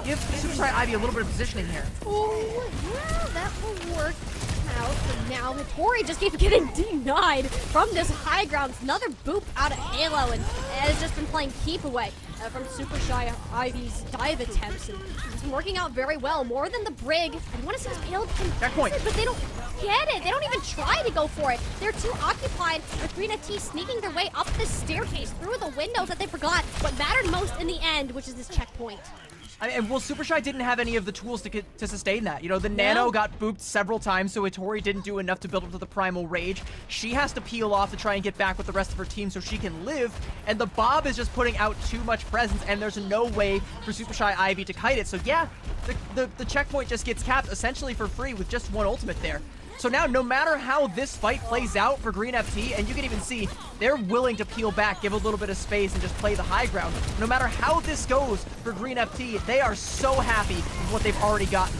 Give Super Shy Ivy a little bit of positioning here. Oh, well, that will work out. But now Tori just keeps getting denied from this high ground. Another boop out of Halo, and has just been playing keep away from Super Shy Ivy's dive attempts. And it's been working out very well, more than the Brig. I want to see this payload contested, but they don't get it. They don't even try to go for it. They're too occupied with Green FT sneaking their way up this staircase through the windows that they forgot what mattered most in the end, which is this checkpoint. Well, Super Shy didn't have any of the tools to sustain that. You know, the Nano got booped several times, so Hattori didn't do enough to build up to the Primal Rage. She has to peel off to try and get back with the rest of her team so she can live, and the Bob is just putting out too much presence, and there's no way for Super Shy Ivy to kite it. So yeah, the checkpoint just gets capped essentially for free with just one ultimate there. So now, no matter how this fight plays out for Green FT, and you can even see they're willing to peel back, give a little bit of space, and just play the high ground. No matter how this goes for Green FT, they are so happy with what they've already gotten.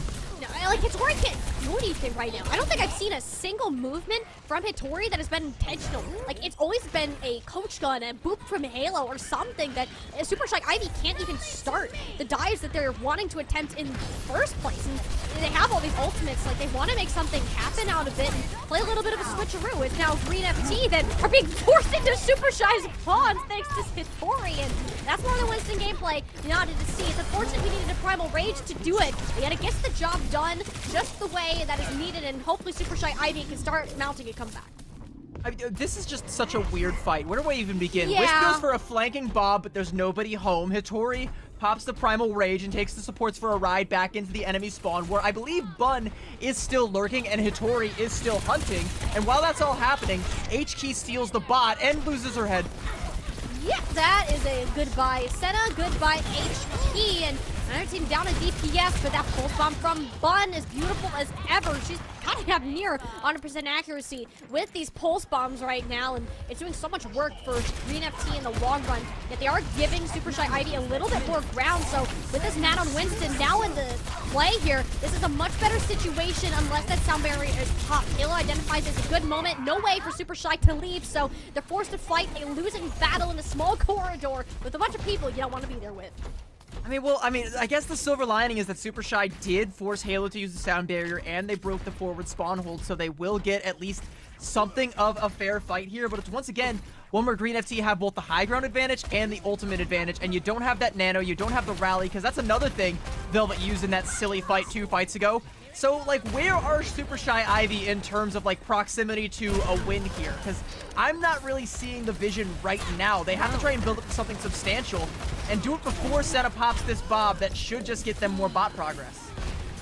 Like, Hattori can't do anything right now. I don't think I've seen a single movement from Hattori that has been intentional. Like, it's always been a coach gun, a boop from Halo, or something that Super Shy Ivy can't even start the dives that they're wanting to attempt in the first place. And they have all these ultimates. Like, they want to make something happen out of it and play a little bit of a switcheroo. It's now Green FT that are being forced into Super Shy's pawns thanks to Hattori. And that's more than Winston gameplay nodded to see. It's unfortunate we needed a Primal Rage to do it. Yet it gets the job done just the way that is needed, and hopefully Super Shy Ivy can start mounting a comeback. I mean, this is just such a weird fight. Where do I even begin? Yeah. Wisp goes for a flanking Bob, but there's nobody home. Hattori pops the Primal Rage and takes the supports for a ride back into the enemy spawn, where I believe Bun is still lurking and Hattori is still hunting. And while that's all happening, H-Key steals the bot and loses her head. Yeah, that is a goodbye Senna, goodbye H-Key, and another team down in DPS, but that pulse bomb from Bun is beautiful as ever. She's kind of have near 100% accuracy with these pulse bombs right now, and it's doing so much work for Green FT in the long run. Yet they are giving Super Shy Ivy a little bit more ground, so with this Nat on Winston now in the play here, this is a much better situation unless that sound barrier is popped. Halo identifies as a good moment. No way for Super Shy to leave, so they're forced to fight a losing battle in a small corridor with a bunch of people you don't want to be there with. I guess the silver lining is that Super Shy did force Halo to use the sound barrier, and they broke the forward spawn hold, so they will get at least something of a fair fight here. But it's once again one where Green FT have both the high ground advantage and the ultimate advantage, and you don't have that Nano, you don't have the rally, because that's another thing Velvet used in that silly fight 2 fights ago. So, like, where are Super Shy Ivy in terms of, like, proximity to a win here? Because I'm not really seeing the vision right now. They have to try and build up to something substantial and do it before Senna pops this Bob that should just get them more bot progress.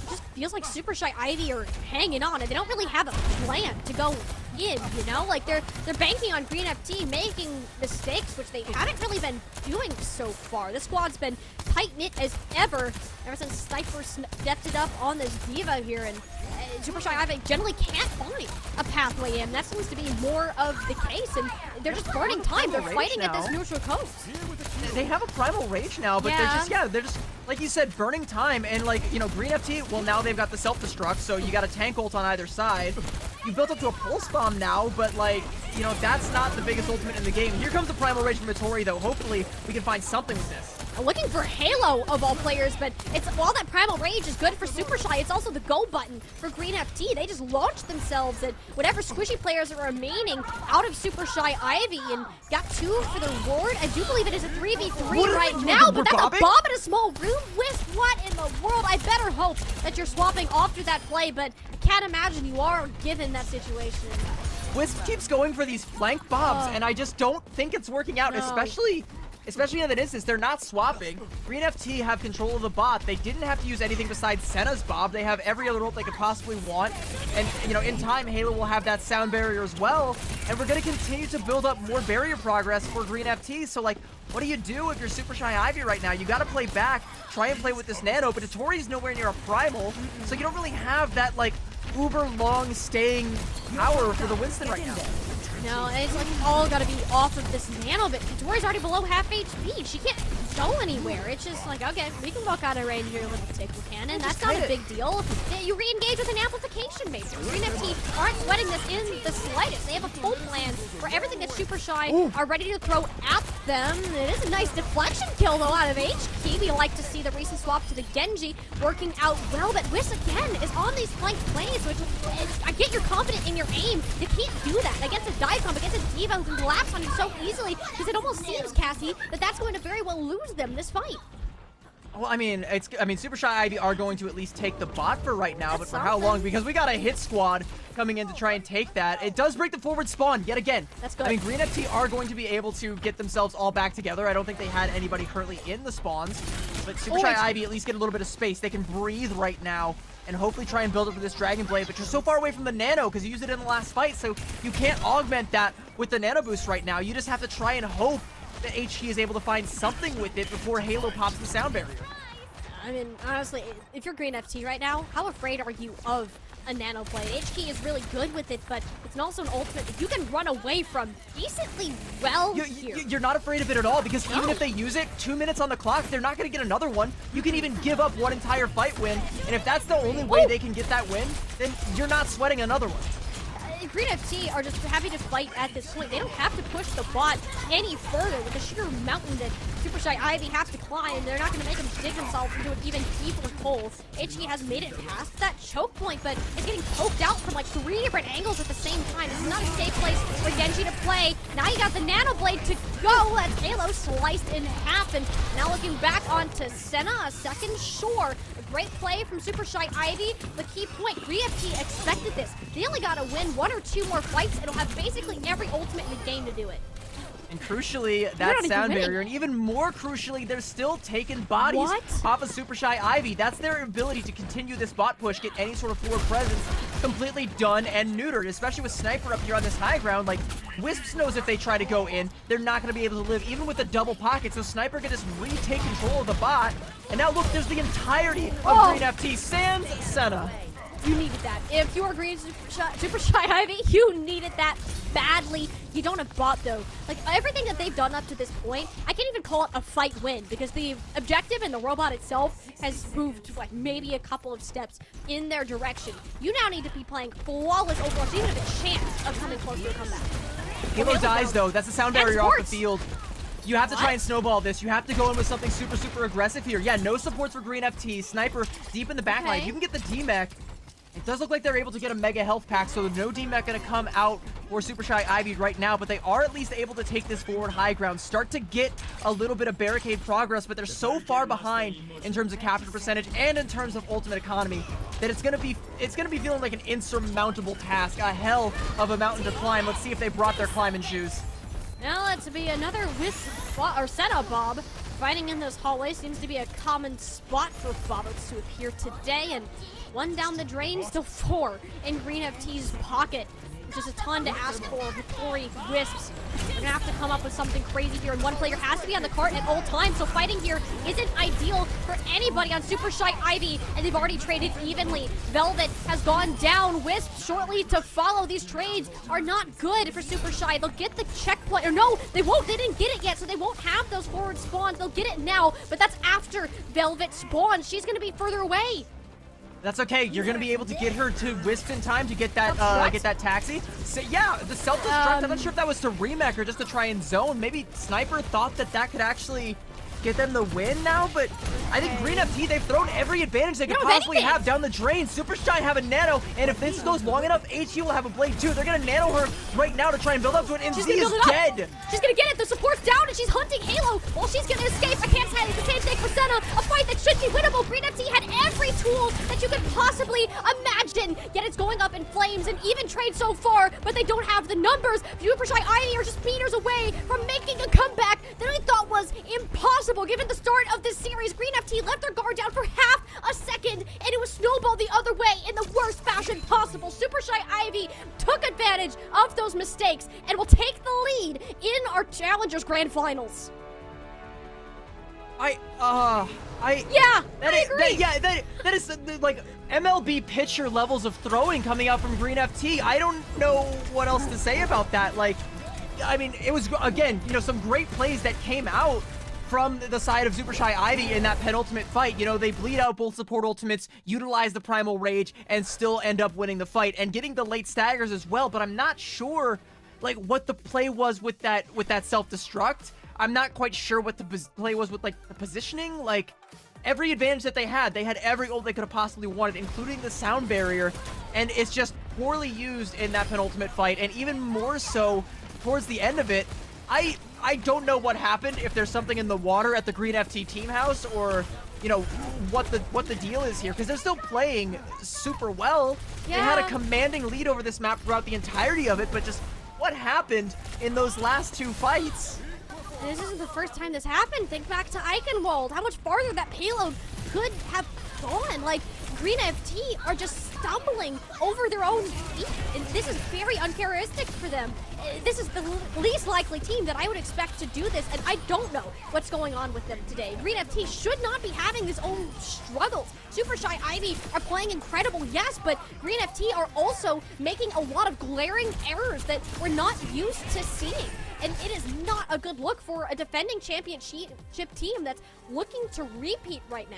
It just feels like Super Shy Ivy are hanging on, and they don't really have a plan to go in, you know? Like, they're banking on Green FT making mistakes, which they haven't really been doing so far. This squad's been tight-knit as ever since Sniper stepped it up on this Diva here, and Super Shy Ivy generally can't find a pathway in. That seems to be more of the case, and they're just burning time. They're fighting at this neutral coast. They have a Primal Rage now, but they're just, like you said, burning time, and, like, you know, Green FT, well, now they've got the self-destruct, so you got a tank ult on either side. You built up to a pulse bomb now, but, like, you know, that's not the biggest ultimate in the game. Here comes the Primal Rage from Hattori, though. Hopefully, we can find something with this. Looking for Halo of all players, but it's while that Primal Rage is good for Super Shy, it's also the go button for Green FT. They just launched themselves at whatever squishy players are remaining out of Super Shy Ivy and got 2 for the reward. I do believe it is a 3v3 right now, but that's a bomb in a small room. Wisp, what in the world? I better hope that you're swapping off to that play, but I can't imagine you are given that situation. Wisp keeps going for these flank bobs, and I just don't think it's working out, especially especially in that instance, they're not swapping. Green FT have control of the bot. They didn't have to use anything besides Senna's Bob. They have every other ult they could possibly want. And, you know, in time, Halo will have that sound barrier as well. And we're going to continue to build up more barrier progress for Green FT. So, like, what do you do if you're Super Shy Ivy right now? You got to play back, try and play with this Nano, but Tori's nowhere near a Primal, so you don't really have that, like, uber long staying power for the Winston right now. No, it's like all gotta be off of this Nano, but Tori's already below half HP. She can't go anywhere. It's just like, okay, we can walk out of range here with a tickle cannon. That's not a big deal. You re-engage with an amplification maybe. Green FT aren't sweating this in the slightest. They have a full plan for everything that Super Shy are ready to throw at them. It is a nice deflection kill though out of HK. We like to see the recent swap to the Genji working out well, but Whis again is on these flanked plays, which I get you're confident in your aim. You can't do that against a dive comp, against a diva who can collapse on you so easily, because it almost seems, Cassie, that that's going to very well lose them this fight. Well, I mean, Super Shy Ivy are going to at least take the bot for right now, but for how long? Because we got a hit squad coming in to try and take that. It does break the forward spawn yet again. That's good. I mean, Green FT are going to be able to get themselves all back together. I don't think they had anybody currently in the spawns, but Super Shy Ivy at least get a little bit of space. They can breathe right now and hopefully try and build up for this Dragon Blade, but you're so far away from the Nano because you used it in the last fight, so you can't augment that with the Nano Boost right now. You just have to try and hope that HG is able to find something with it before Halo pops the sound barrier. I mean, honestly, if you're Green FT right now, how afraid are you of a Nano Blade? HK is really good with it, but it's also an ultimate that you can run away from decently well here. You're not afraid of it at all, because even if they use it, 2 minutes on the clock, they're not going to get another one. You can even give up one entire fight win, and if that's the only way they can get that win, then you're not sweating another one. Green FT are just happy to fight at this point. They don't have to push the bot any further with the sheer mountain that Super Shy Ivy has to climb. They're not going to make them dig themselves into an even deeper hole. HG has made it past that choke point, but it's getting poked out from like 3 different angles at the same time. This is not a safe place for Genji to play. Now you got the Nano Blade to go. That's Halo sliced in half, and now looking back onto Senna, a second. Sure, a great play from Super Shy Ivy. The key point, Green FT expected this. They only got to win 1 or 2 more fights. It'll have basically every ultimate in the game to do it. And crucially, that sound barrier, and even more crucially, they're still taking bodies off of Super Shy Ivy. That's their ability to continue this bot push, get any sort of forward presence completely done and neutered, especially with Sniper up here on this high ground. Like, Wisps knows if they try to go in, they're not going to be able to live, even with the double pocket, so Sniper can just retake control of the bot. And now look, there's the entirety of Green FT, sans Senna. You needed that. If you are Green Super Shy Ivy, you needed that badly. You don't have bot though. Like everything that they've done up to this point, I can't even call it a fight win because the objective and the robot itself has moved like maybe a couple of steps in their direction. You now need to be playing flawless Overwatch, even if a chance of coming close to a comeback. Halo dies though. That's the sound barrier off the field. You have to try and snowball this. You have to go in with something super, super aggressive here. Yeah, no supports for Green FT. Sniper deep in the backline. You can get the D-Mech. It does look like they're able to get a mega health pack, so no D-Mech gonna come out for Super Shy Ivy right now, but they are at least able to take this forward high ground, start to get a little bit of barricade progress, but they're so far behind in terms of capture percentage and in terms of ultimate economy that it's gonna be feeling like an insurmountable task, a hell of a mountain to climb. Let's see if they brought their climbing shoes. Now let's be another Senna Bob. Fighting in this hallway seems to be a common spot for Bobbits to appear today, and 1 down the drain, still 4 in Green FT's pocket. Which is a ton to ask for Tori Wisps. They're gonna have to come up with something crazy here, and one player has to be on the cart at all times, so fighting here isn't ideal for anybody on Super Shy Ivy, and they've already traded evenly. Velvet has gone down, Wisp shortly to follow. These trades are not good for Super Shy. They'll get the checkpoint, or no, they won't, they didn't get it yet, so they won't have those forward spawns. They'll get it now, but that's after Velvet spawns. She's gonna be further away. That's okay. You're gonna be able to get her to Wisp in time to get that taxi. So yeah, the self-destruct. I'm not sure if that was to remake or just to try and zone. Maybe Sniper thought that could actually get them the win now, but I think Green FT, they've thrown every advantage they could possibly have down the drain. Super Shy have a nano, and if this goes long enough, HG will have a blade too. They're gonna nano her right now to try and build up to it, and Z is dead. She's gonna get it, the support's down, and she's hunting Halo while she's gonna escape. I can't say the same thing for Senna. A fight that should be winnable. Green FT had every tool that you could possibly imagine didn't, yet it's going up in flames, and even trade so far, but they don't have the numbers. Supershy Ivy are just meters away from making a comeback that I thought was impossible given the start of this series. Green FT left their guard down for half a second, and it was snowballed the other way in the worst fashion possible. Supershy Ivy took advantage of those mistakes and will take the lead in our Challengers Grand Finals. I agree. That is like MLB pitcher levels of throwing coming out from Green FT. I don't know what else to say about that. Like, I mean, it was, again, you know, some great plays that came out from the side of Supershy Ivy in that penultimate fight. You know, they bleed out both support ultimates, utilize the Primal Rage, and still end up winning the fight and getting the late staggers as well. But I'm not sure, like, what the play was with that self-destruct. I'm not quite sure what the play was with, like, the positioning. Like, every advantage that they had every ult they could have possibly wanted, including the sound barrier, and it's just poorly used in that penultimate fight, and even more so towards the end of it. I don't know what happened, if there's something in the water at the Green FT team house, or, you know, what the deal is here, because they're still playing super well. Yeah. They had a commanding lead over this map throughout the entirety of it, but just what happened in those last two fights? This isn't the first time this happened. Think back to Eichenwald, how much farther that payload could have gone. Like, Green FT are just stumbling over their own feet, and this is very uncharacteristic for them. This is the least likely team that I would expect to do this, and I don't know what's going on with them today. Green FT should not be having his own struggles. Supershy Ivy are playing incredible, yes, but Green FT are also making a lot of glaring errors that we're not used to seeing. And it is not a good look for a defending championship team that's looking to repeat right now.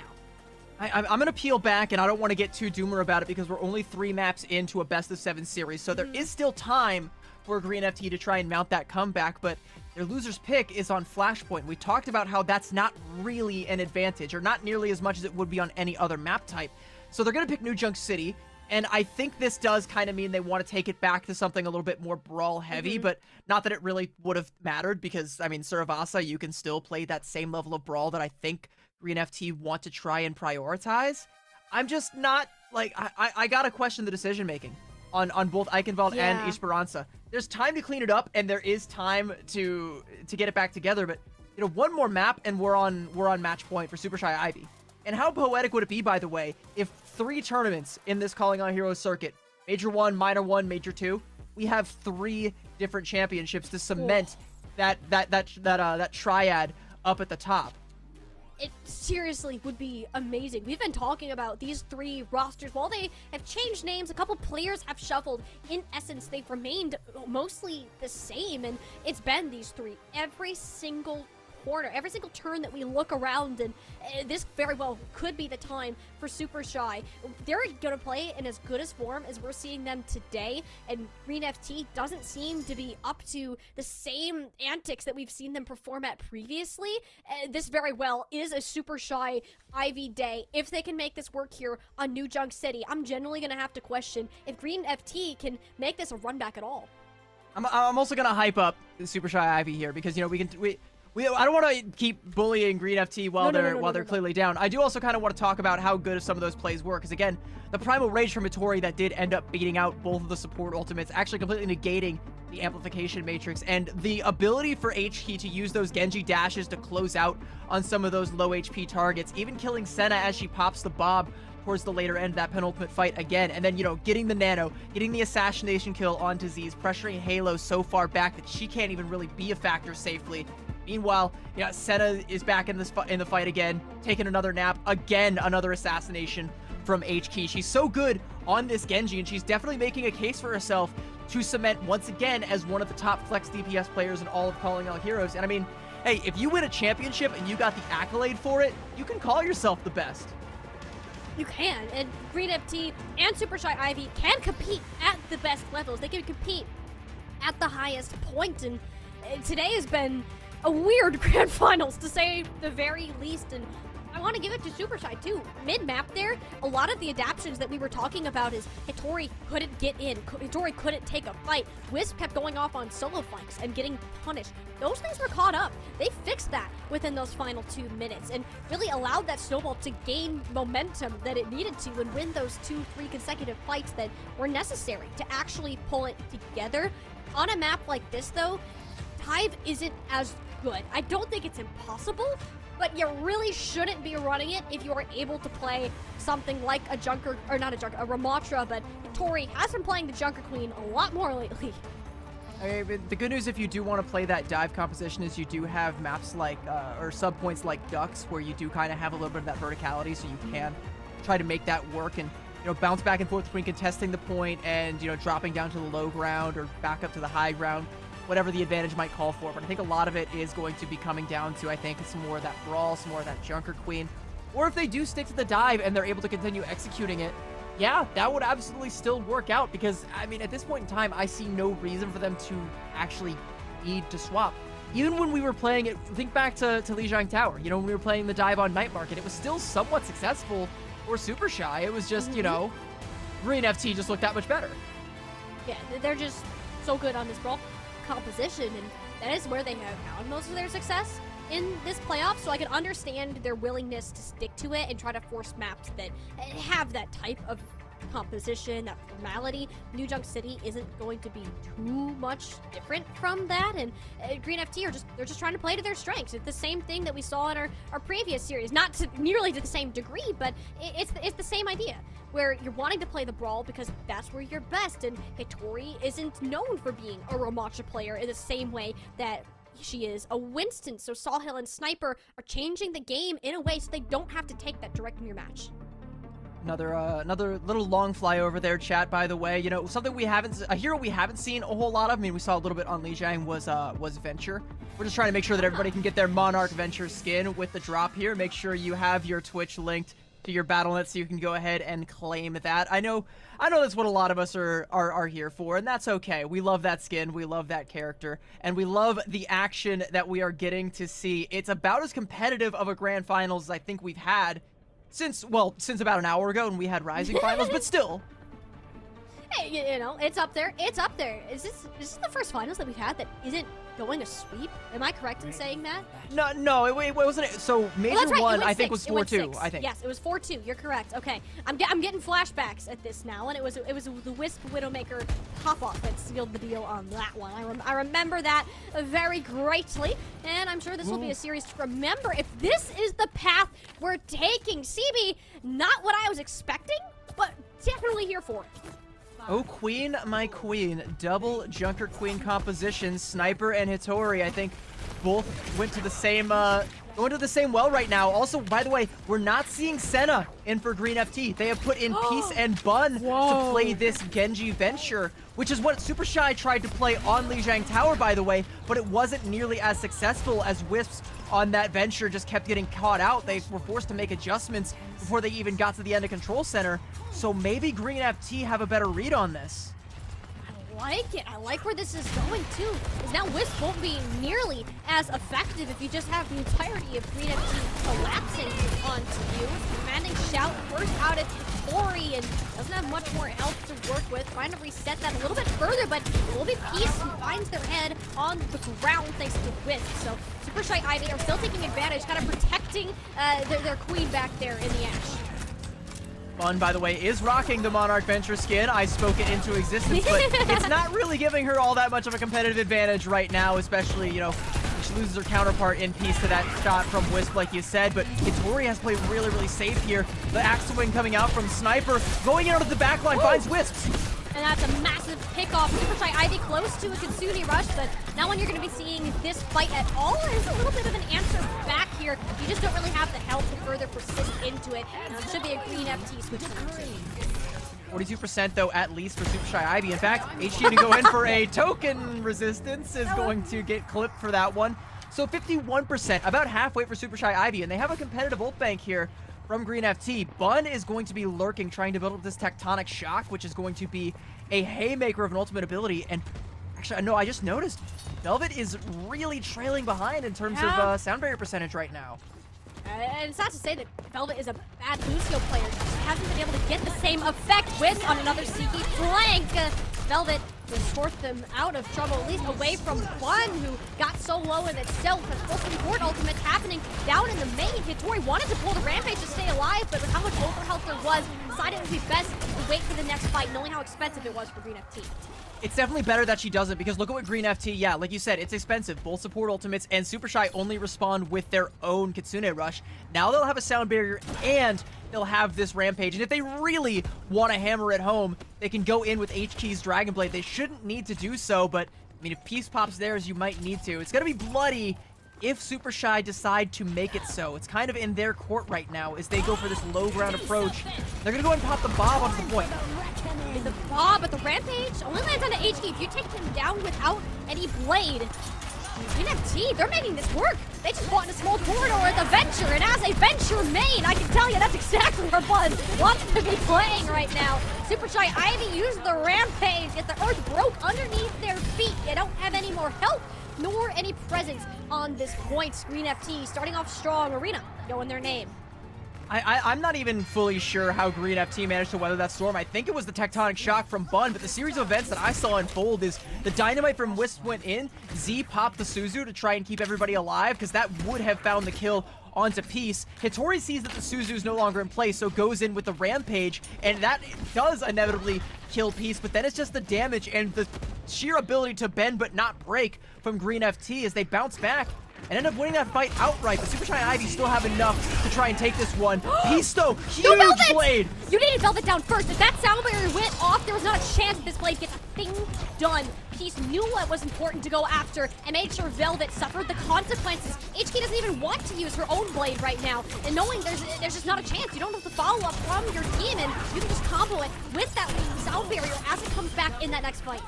I'm going to peel back, and I don't want to get too doomer about it because we're only 3 maps into a best-of-7 series, so there is still time for Green FT to try and mount that comeback, but their loser's pick is on Flashpoint. We talked about how that's not really an advantage, or not nearly as much as it would be on any other map type. So they're going to pick New Junk City, and I think this does kind of mean they want to take it back to something a little bit more brawl-heavy, but not that it really would have mattered, because, I mean, Suravasa, you can still play that same level of brawl that I think Green FT want to try and prioritize. I'm just not, like, I gotta question the decision-making on both Eichenwald and Esperanza. There's time to clean it up, and there is time to get it back together, but, you know, one more map, and we're on match point for Supershy Ivy. And how poetic would it be, by the way, if 3 tournaments in this Calling All Heroes circuit, Major 1, Minor 1, Major 2, we have 3 different championships to cement that triad up at the top. It seriously would be amazing. We've been talking about these 3 rosters. While they have changed names, a couple players have shuffled. In essence, they've remained mostly the same, and it's been these 3 every single corner, every single turn that we look around, and this very well could be the time for Supershy. They're gonna play in as good as form as we're seeing them today, and Green FT doesn't seem to be up to the same antics that we've seen them perform at previously. This very well is a Supershy Ivy day. If they can make this work here on New Junk City, I'm generally gonna have to question if Green FT can make this a run back at all. I'm also gonna hype up Supershy Ivy here, because, you know, I don't want to keep bullying Green FT while they're clearly down. I do also kind of want to talk about how good some of those plays were, because again, the Primal Rage from Ittori that did end up beating out both of the support ultimates, actually completely negating the amplification matrix, and the ability for HK to use those Genji dashes to close out on some of those low HP targets, even killing Senna as she pops the Bob towards the later end of that penultimate fight again, and then, you know, getting the nano, getting the assassination kill onto Z's, pressuring Halo so far back that she can't even really be a factor safely. Meanwhile, you know, Senna is back in the fight again, taking another nap, again, another assassination from HK. She's so good on this Genji, and she's definitely making a case for herself to cement once again as one of the top flex DPS players in all of Calling All Heroes. And I mean, hey, if you win a championship and you got the accolade for it, you can call yourself the best. You can, and Green FT and Supershy Ivy can compete at the best levels. They can compete at the highest point, and today has been a weird grand finals, to say the very least, and I want to give it to Super Shy too. Mid-map there, a lot of the adaptions that we were talking about is Hitori couldn't get in, Hitori couldn't take a fight. Wisp kept going off on solo flanks and getting punished. Those things were caught up. They fixed that within those final 2 minutes and really allowed that snowball to gain momentum that it needed to and win those 2-3 consecutive fights that were necessary to actually pull it together. On a map like this though, Dive isn't as good. I don't think it's impossible, but you really shouldn't be running it if you are able to play something like a Junker, or not a Junker, a Ramatra, but Hitori has been playing the Junker Queen a lot more lately. Okay, but the good news if you do want to play that dive composition is you do have maps like, or sub points like Ducks, where you do kind of have a little bit of that verticality, so you can try to make that work and, you know, bounce back and forth between contesting the point and, you know, dropping down to the low ground or back up to the high ground, whatever the advantage might call for. But I think a lot of it is going to be coming down to, I think, some more of that brawl, some more of that Junker Queen. Or if they do stick to the dive and they're able to continue executing it, yeah, that would absolutely still work out because, I mean, at this point in time, I see no reason for them to actually need to swap. Even when we were playing it, think back to Lijiang Tower, you know, when we were playing the dive on Night Market, it was still somewhat successful for Super Shy. It was just, you know, Green FT just looked that much better. Yeah, they're just so good on this brawl composition, and that is where they have found most of their success in this playoff, so I can understand their willingness to stick to it and try to force maps that have that type of composition, that formality. New Junk City isn't going to be too much different from that, and Green FT they're just trying to play to their strengths. It's the same thing that we saw in our previous series, not to nearly to the same degree, but it's the same idea, where you're wanting to play the brawl because that's where you're best, and Hitori isn't known for being a Ramacha player in the same way that she is a Winston. So Sawhill and Sniper are changing the game in a way so they don't have to take that direct mirror match. Another little long flyover there, chat, by the way. You know, something a hero we haven't seen a whole lot of. I mean, we saw a little bit on Lijiang was Venture. We're just trying to make sure that everybody can get their Monarch Venture skin with the drop here. Make sure you have your Twitch linked to your Battle.net so you can go ahead and claim that. I know that's what a lot of us are here for, and that's okay. We love that skin, we love that character, and we love the action that we are getting to see. It's about as competitive of a grand finals as I think we've had since about an hour ago when we had Rising finals, but still. Hey, you know, it's up there. It's up there. Is this the first finals that we've had that isn't going a sweep? Am I correct in saying that? No, it wasn't. So major right, one, I think, was 4-2. I think. Yes, it was 4-2. You're correct. Okay, I'm getting flashbacks at this now, and it was the Wisp Widowmaker pop off that sealed the deal on that one. I remember that very greatly, and I'm sure this will be a series to remember. If this is the path we're taking, CB, not what I was expecting, but definitely here for it. Oh, Queen, my Queen. Double Junker Queen composition. Sniper and Hitori, I think, both went to the same, going to the same well right now. Also, by the way, we're not seeing Senna in for Green FT. They have put in Peace and Bun to play this Genji Venture, which is what Super Shy tried to play on Lijiang Tower, by the way, but it wasn't nearly as successful as Wisps on that Venture just kept getting caught out. They were forced to make adjustments before they even got to the end of Control Center. So maybe Green FT have a better read on this. I like it. I like where this is going too. Because now Wisp won't be nearly as effective if you just have the entirety of Green FT collapsing onto you. Commanding Shout first out at Hitori and doesn't have much more health to work with. Trying to reset that a little bit further, but it will be Peace who finds their head on the ground thanks to Wisp. So Super Shy Ivy are still taking advantage, kind of protecting their queen back there in the Ash. Bun, by the way, is rocking the Monarch Venture skin. I spoke it into existence, but it's not really giving her all that much of a competitive advantage right now, especially, you know, she loses her counterpart in Peace to that shot from Wisp, like you said, but Hitori has played really, really safe here. The axe swing coming out from Sniper, going out of the backline, finds Wisp. And that's a massive pickoff. Super Shy Ivy close to a Kitsune rush, but not when you're going to be seeing this fight at all. Is a little bit of an answer back here. You just don't really have the health to further persist into it. It should be a Green FT switch. 42% though, at least for Super Shy Ivy. In fact, HG to go in for a token resistance is going to get clipped for that one. So 51%, about halfway for Super Shy Ivy, and they have a competitive ult bank here from Green FT. Bun is going to be lurking, trying to build up this Tectonic Shock, which is going to be a haymaker of an ultimate ability. And actually, no, I just noticed Velvet is really trailing behind in terms of sound barrier percentage right now. And it's not to say that Velvet is a bad Lucio player, just hasn't been able to get the same effect with on another Siki flank. Velvet just forced them out of trouble, at least away from Bun, who got so low in itself. With full support ultimates happening down in the main. Hittori wanted to pull the Rampage to stay alive, but with how much overhealth there was, decided it would be best to wait for the next fight, knowing how expensive it was for Green FT. It's definitely better that she doesn't, because look at what Green FT, yeah, like you said, it's expensive. Both support ultimates and Super Shy only respond with their own Kitsune Rush. Now they'll have a sound barrier and they'll have this Rampage. And if they really want to hammer it home, they can go in with HK's Dragon Blade. They shouldn't need to do so, but I mean, if Peace pops theirs, you might need to. It's going to be bloody if Super Shy decide to make it so. It's kind of in their court right now as they go for this low ground approach. They're going to go and pop the bomb onto the point. The bomb, but the Rampage only lands on the HK. If you take him down without any blade, Green FT, they're making this work. They just bought in a small corridor at the Venture, and as a Venture main, I can tell you that's exactly where Buzz wants to be playing right now. Super Shy Ivy used the Rampage, yet the earth broke underneath their feet. They don't have any more help, nor any presence on this point. Green FT starting off strong. Arena knowing their name. I'm not even fully sure how Green FT managed to weather that storm. I think it was the tectonic shock from Bun, but the series of events that I saw unfold is the dynamite from Wisp went in, Z popped the Suzu to try and keep everybody alive, because that would have found the kill onto Peace. Hittori sees that the Suzu is no longer in place, so goes in with the Rampage, and that does inevitably kill Peace, but then it's just the damage and the sheer ability to bend but not break from Green FT as they bounce back and end up winning that fight outright. But Super Shy Ivy still have enough to try and take this one. Peace though, huge blade! You needed Velvet down first. If that sound barrier went off, there was not a chance that this blade gets a thing done. Peace knew what was important to go after and made sure Velvet suffered the consequences. HK doesn't even want to use her own blade right now, and knowing there's just not a chance. You don't have to follow up from your team, and you can just combo it with that sound barrier as it comes back in that next fight.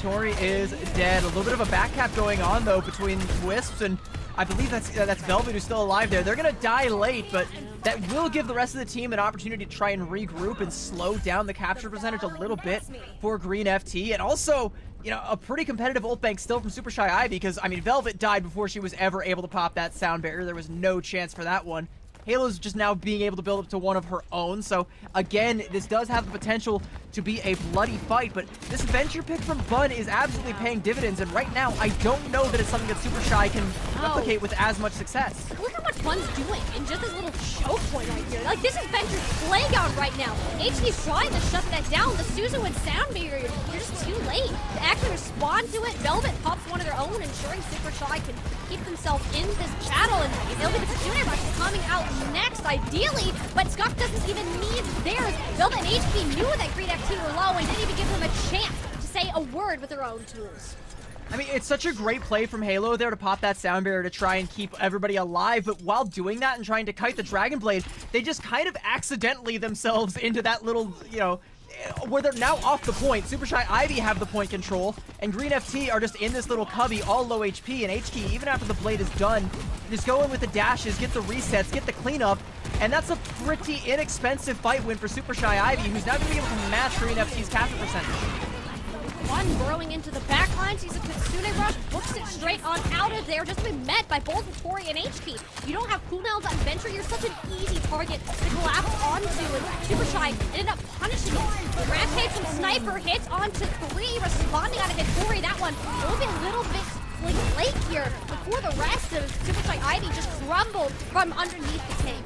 Tori is dead. A little bit of a back cap going on though between Wisps, and I believe that's Velvet who's still alive there. They're gonna die late, but that will give the rest of the team an opportunity to try and regroup and slow down the capture percentage a little bit for Green FT. And also, you know, a pretty competitive ult bank still from Super Shy Ivy, because I mean, Velvet died before she was ever able to pop that sound barrier. There was no chance for that one. Halo's just now being able to build up to one of her own. So again, this does have the potential to be a bloody fight, but this Venture pick from Bun is absolutely paying dividends, and right now I don't know that it's something that Super Shy can replicate with as much success. Look how much Bun's doing in just this little choke point right here. Like, this is Venture's playground right now. HD's trying to shut that down. The Suzu and sound barrier, you're just too late to actually respond to it. Velvet pops one of their own, ensuring Super Shy can keep themselves in this battle, and they'll be the Kitsune Rush coming out next, ideally, but Scott doesn't even need theirs. Velvet and HP knew that Green FT were low and didn't even give them a chance to say a word with their own tools. I mean, it's such a great play from Halo there to pop that sound barrier to try and keep everybody alive, but while doing that and trying to kite the Dragon Blade, they just kind of accidentally themselves into that little, you know, where they're now off the point. Super Shy Ivy have the point control, and Green FT are just in this little cubby, all low HP, and HK, even after the blade is done, just go in with the dashes, get the resets, get the cleanup, and that's a pretty inexpensive fight win for Super Shy Ivy, who's not going to be able to match Green FT's capture percentage. One burrowing into the backlines, he's a Kitsune Rush, books it straight on out of there, just to be met by both Tori and HK. You don't have cooldowns on Venture, you're such an easy target to collapse onto, and Super Shy ended up punishing it. The Rampage from Sniper hits onto 3, responding out of Hittori. That one will be a little bit like late here before the rest of Super Shy Ivy just crumbled from underneath the tank.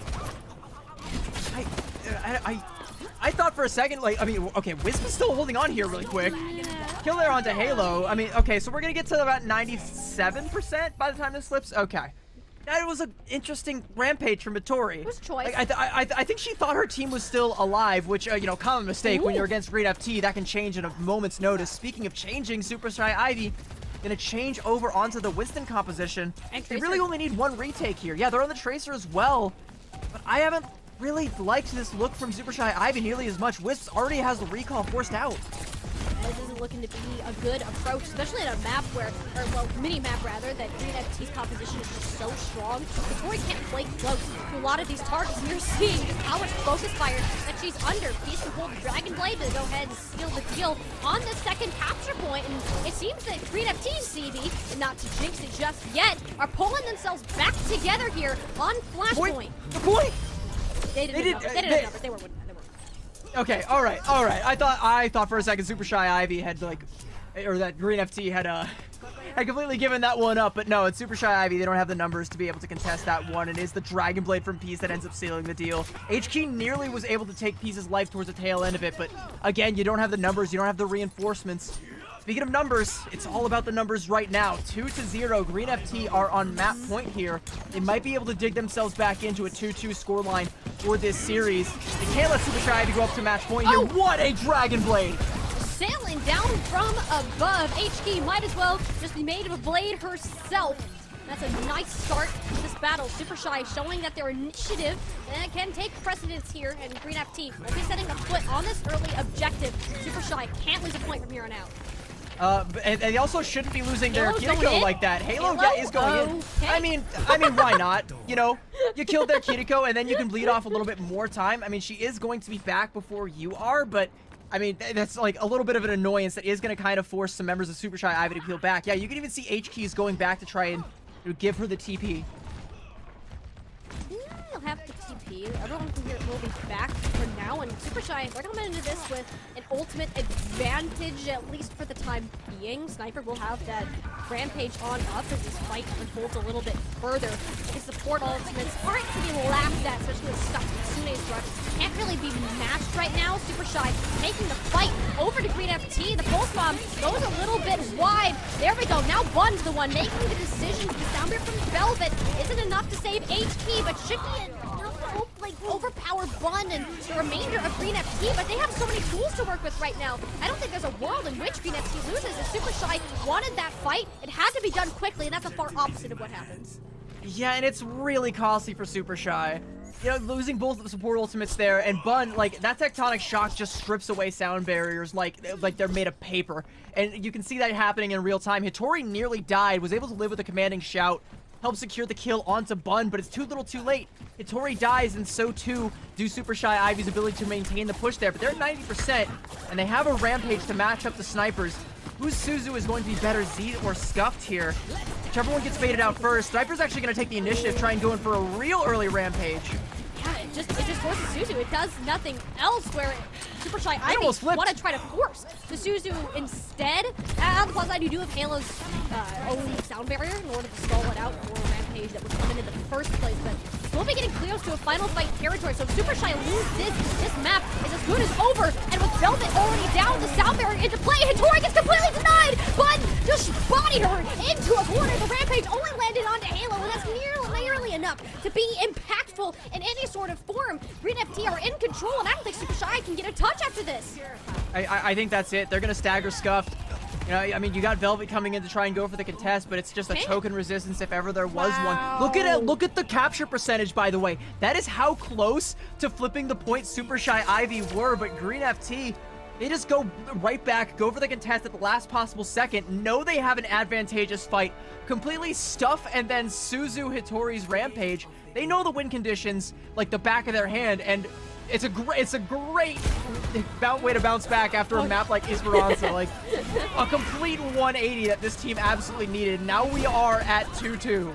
I thought for a second, like, I mean, okay, Wisp is still holding on here really quick. Kill there onto Halo. I mean, okay, so we're going to get to about 97% by the time this flips. Okay. That was an interesting Rampage from Mittori. It was choice. Like, I think she thought her team was still alive, which, you know, common mistake. When you're against Green FT, that can change in a moment's notice. Speaking of changing, Super Shy Ivy gonna change over onto the Winston composition. And they really only need one retake here. Yeah, they're on the Tracer as well, but I haven't really liked this look from Super Shy Ivy nearly as much. Wisp already has the recall forced out. This isn't looking to be a good approach, especially in a map where, or well, mini-map rather, that Green FT's composition is just so strong. Before he can't play close to a lot of these targets, and you're seeing just how much focus fire that she's under. Peace can hold the Dragon Blade to go ahead and seal the deal on the second capture point, and it seems that Green FT's CB, and not to jinx it just yet, are pulling themselves back together here on Flashpoint. Point. They didn't have numbers. They were winning. Okay, all right. I thought for a second Super Shy Ivy had like, or that Green FT had completely given that one up, but no, it's Super Shy Ivy. They don't have the numbers to be able to contest that one. It is the Dragon Blade from Peace that ends up sealing the deal. HK nearly was able to take Peace's life towards the tail end of it, but again, you don't have the numbers, you don't have the reinforcements. Speaking of numbers, it's all about the numbers right now. 2-0. Green FT are on map point here. They might be able to dig themselves back into a 2-2 scoreline for this series. They can't let Super Shy Ivy go up to match point here. What a Dragon Blade! Sailing down from above. HK might as well just be made of a blade herself. That's a nice start to this battle. Super Shy showing that their initiative can take precedence here, and Green FT will be setting a foot on this early objective. Super Shy can't lose a point from here on out. And they also shouldn't be losing their Halo's Kiriko like that. Halo is going in. I mean, why not? You know, you killed their Kiriko, and then you can bleed off a little bit more time. I mean, she is going to be back before you are, but I mean, that's like a little bit of an annoyance that is going to kind of force some members of Super Shy Ivy to peel back. Yeah, you can even see HK's going back to try and give her the TP. He'll have to TP. Everyone from here will be back for now, and Super Shy, they're coming into this with an ultimate advantage, at least for the time being. Sniper will have that rampage on up as this fight unfolds a little bit further. His support ultimates aren't to be laughed at, especially with stuff with Sune's rush. Can't really be matched right now. Super Shy taking the fight over to Green FT. The pulse bomb goes a little bit wide. There we go. Now Bun's the one making the decision. The sound beer from Velvet isn't enough to save HP, but should be enough to like overpower Bun and the remainder of Green FT. But they have so many tools to work with right now. I don't think there's a world in which Green FT loses. If Super Shy wanted that fight, it had to be done quickly, and that's the far opposite of what happens. Yeah, and it's really costly for Super Shy. You know, losing both of the support ultimates there, and Bun, like, that Tectonic Shock just strips away sound barriers like they're made of paper. And you can see that happening in real time. Hitori nearly died, was able to live with a commanding shout, help secure the kill onto Bun, but it's too little too late. Hitori dies, and so too do Super Shy Ivy's ability to maintain the push there. But they're at 90%, and they have a Rampage to match up the snipers. Whose Suzu is going to be better, Z or Scuffed here? Whichever one gets baited out first. Sniper's actually going to take the initiative, try and go in for a real early Rampage. Yeah, it just forces Suzu. It does nothing else where Super Shy Ivy want to try to force the Suzu instead. On the plus side, you do have Halo's own sound barrier in order to stall it out for a Rampage that was coming in the first place. But we'll be getting Cleos to a final fight territory, so if Super Shy loses this map is as good as over. And with Velvet already down, the sound barrier into play, Hitori gets completely denied, but just bodied her into a corner. The Rampage only landed onto Halo, and that's nearly enough to be impactful in any sort of form. Green FT are in control, and I don't think Super Shy can get a touch after this. I think that's it. They're going to stagger Scuffed. You know, I mean, you got Velvet coming in to try and go for the contest, but it's just a token resistance if ever there was one. Look at it. Look at the capture percentage, by the way. That is how close to flipping the point Super Shy Ivy were, but Green FT, they just go right back, go for the contest at the last possible second, know they have an advantageous fight, completely stuff and then Suzu Hitori's Rampage. They know the win conditions like the back of their hand, and it's a great way to bounce back after a map like Esperanza. Like a complete 180 that this team absolutely needed. Now we are at 2-2.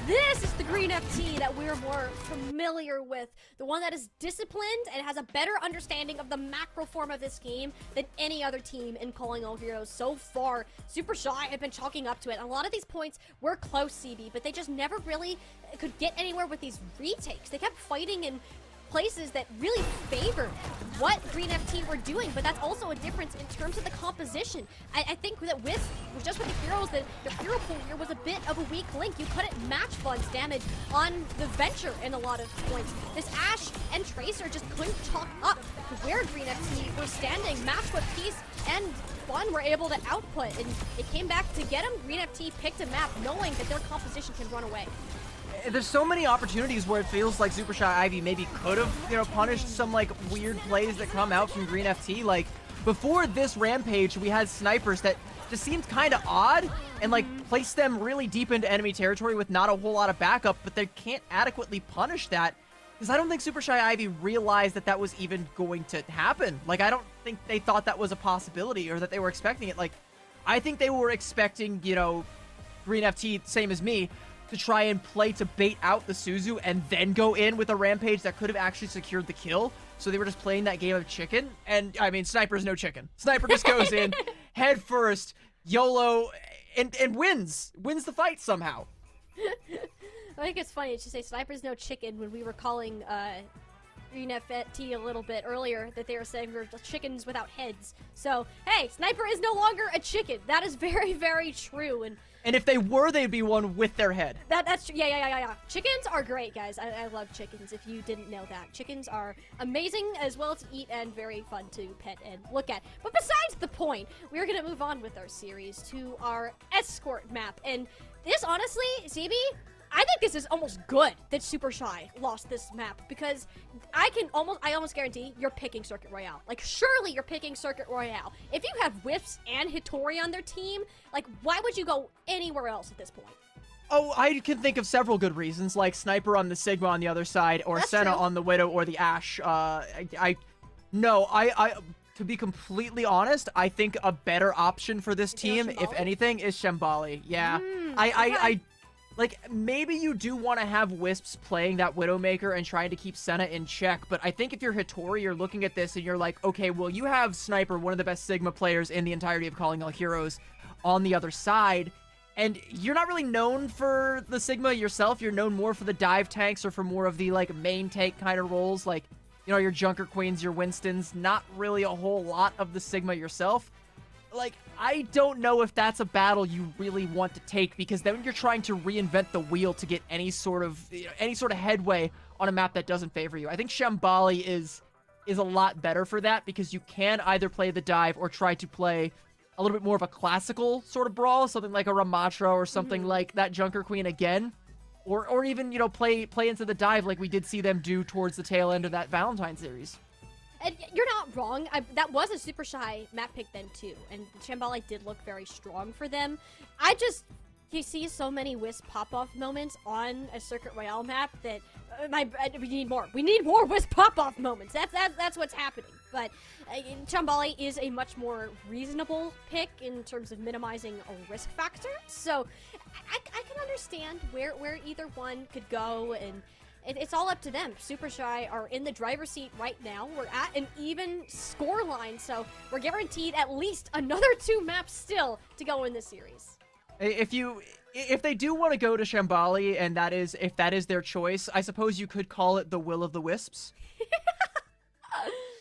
This is the Green FT that we're more familiar with. The one that is disciplined and has a better understanding of the macro form of this game than any other team in Calling All Heroes so far. Super Shy have been chalking up to it. A lot of these points were close, CB, but they just never really could get anywhere with these retakes. They kept fighting in places that really favored what Green FT were doing, but that's also a difference in terms of the composition. I think that with the heroes, the hero pool here was a bit of a weak link. You couldn't match Bud's damage on the Venture in a lot of points. This Ashe and Tracer just couldn't chalk up to where Green FT were standing. Match what Peace and Bun were able to output, and it came back to get him. Green FT picked a map knowing that their composition can run away. there's so many opportunities where it feels like Super Shy Ivy maybe could have, you know, punished some like weird plays that come out from Green FT. Like before this rampage, we had snipers that just seemed kind of odd and like placed them really deep into enemy territory with not a whole lot of backup, but they can't adequately punish that because I don't think Super Shy Ivy realized that that was even going to happen. Like I don't think they thought that was a possibility or that they were expecting it. Like I think they were expecting, you know, Green FT, same as me, to try and play to bait out the Suzu and then go in with a rampage that could have actually secured the kill. So they were just playing that game of chicken. And I mean, Sniper's no chicken. Sniper just goes in head first, YOLO, and wins the fight somehow. I think it's funny to say Sniper's no chicken when we were calling Green FT a little bit earlier that they were saying we're chickens without heads. So, hey, Sniper is no longer a chicken. That is very, very true. And if they were, they'd be one with their head. That's yeah. Chickens are great, guys. I love chickens. If you didn't know that, chickens are amazing as well to eat and very fun to pet and look at. But besides the point, we're gonna move on with our series to our escort map. And this, honestly, CB, I think this is almost good that Super Shy lost this map because I almost guarantee you're picking Circuit Royale. Like, surely you're picking Circuit Royale. If you have Whiffs and Hitori on their team, like, why would you go anywhere else at this point? Oh, I can think of several good reasons, like Sniper on the Sigma on the other side, or That's Senna true. on the Widow or the Ashe. To be completely honest, I think a better option for this team, if Shambali? anything, is Shambali. Yeah, Okay. like, maybe you do want to have Wisps playing that Widowmaker and trying to keep Senna in check, but I think if you're Hitori, you're looking at this and you're like, okay, well, you have Sniper, one of the best Sigma players in the entirety of Calling All Heroes, on the other side, and you're not really known for the Sigma yourself. You're known more for the dive tanks or for more of the, like, main tank kind of roles, like, you know, your Junker Queens, your Winstons, not really a whole lot of the Sigma yourself. Like, I don't know if that's a battle you really want to take, because then you're trying to reinvent the wheel to get any sort of headway on a map that doesn't favor you. I think Shambali is a lot better for that, because you can either play the dive or try to play a little bit more of a classical sort of brawl, something like a Ramatra or something like that Junker Queen again, or even, you know, play into the dive like we did see them do towards the tail end of that Valentine series. And you're not wrong. That was a Super Shy map pick then too, and Shambali did look very strong for them. You see so many Wisp pop-off moments on a Circuit Royale map that we need more. We need more Wisp pop-off moments. That's what's happening. But Shambali is a much more reasonable pick in terms of minimizing a risk factor. So I can understand where either one could go, and it's all up to them. Super Shy are in the driver's seat right now. We're at an even score line, so we're guaranteed at least another 2 maps still to go in this series. If they do want to go to Shambali, and if that is their choice, I suppose you could call it the Will of the Wisps.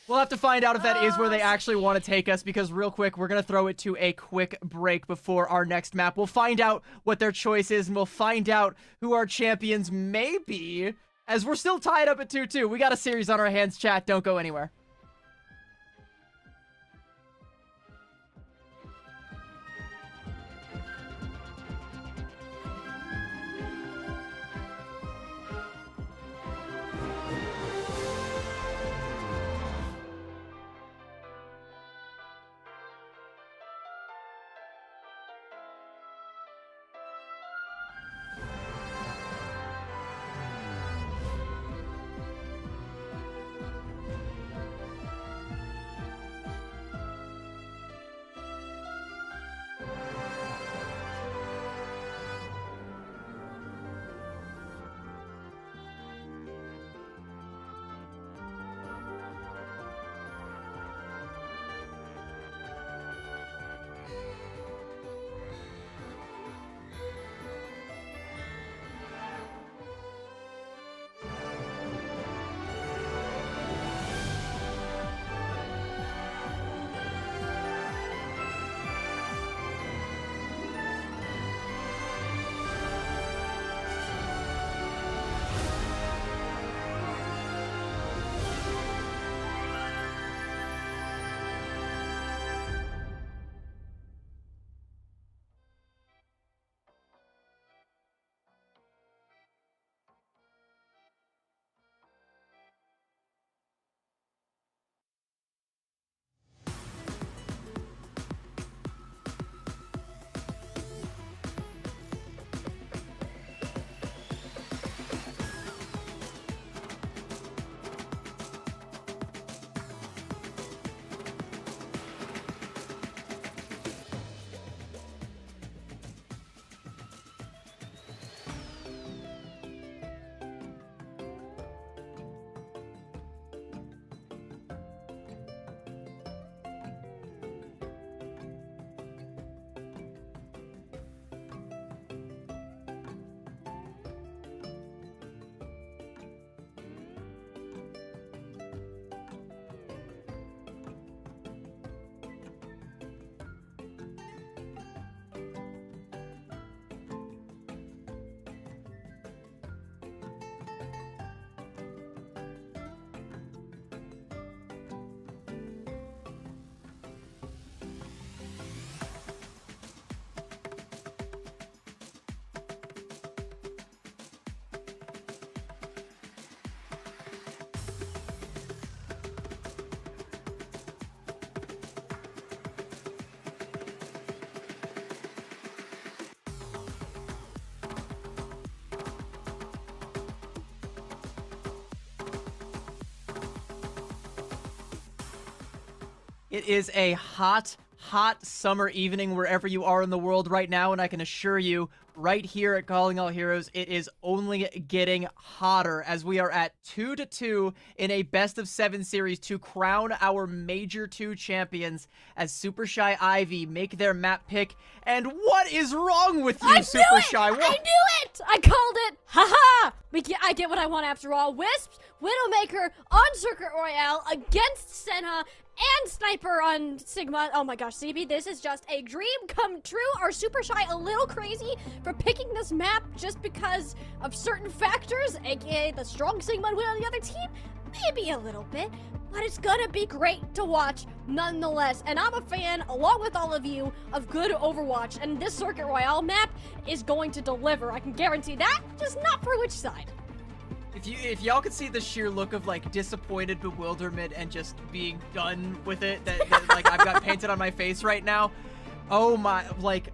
We'll have to find out if that is where they actually want to take us, because real quick, we're going to throw it to a quick break before our next map. We'll find out what their choice is, and we'll find out who our champions may be, as we're still tied up at 2-2. We got a series on our hands, chat. Don't go anywhere. It is a hot summer evening wherever you are in the world right now, and I can assure you, right here at Calling All Heroes, it is only getting hotter as we are at 2-2 in a best-of-7 series to crown our Major 2 champions as Super Shy Ivy make their map pick. And what is wrong with you, Super Shy? I knew it! I called it! Haha! I get what I want after all. Wisps, Widowmaker on Circuit Royale against Senna and Sniper on Sigma. Oh my gosh, CB, this is just a dream come true. Are Super Shy a little crazy for picking this map just because of certain factors, aka the strong Sigma and win on the other team? Maybe a little bit, but it's gonna be great to watch nonetheless. And I'm a fan, along with all of you, of good Overwatch, and this Circuit Royale map is going to deliver. I can guarantee that, just not for which side. If y'all could see the sheer look of like disappointed bewilderment and just being done with it that like I've got painted on my face right now, oh my, like,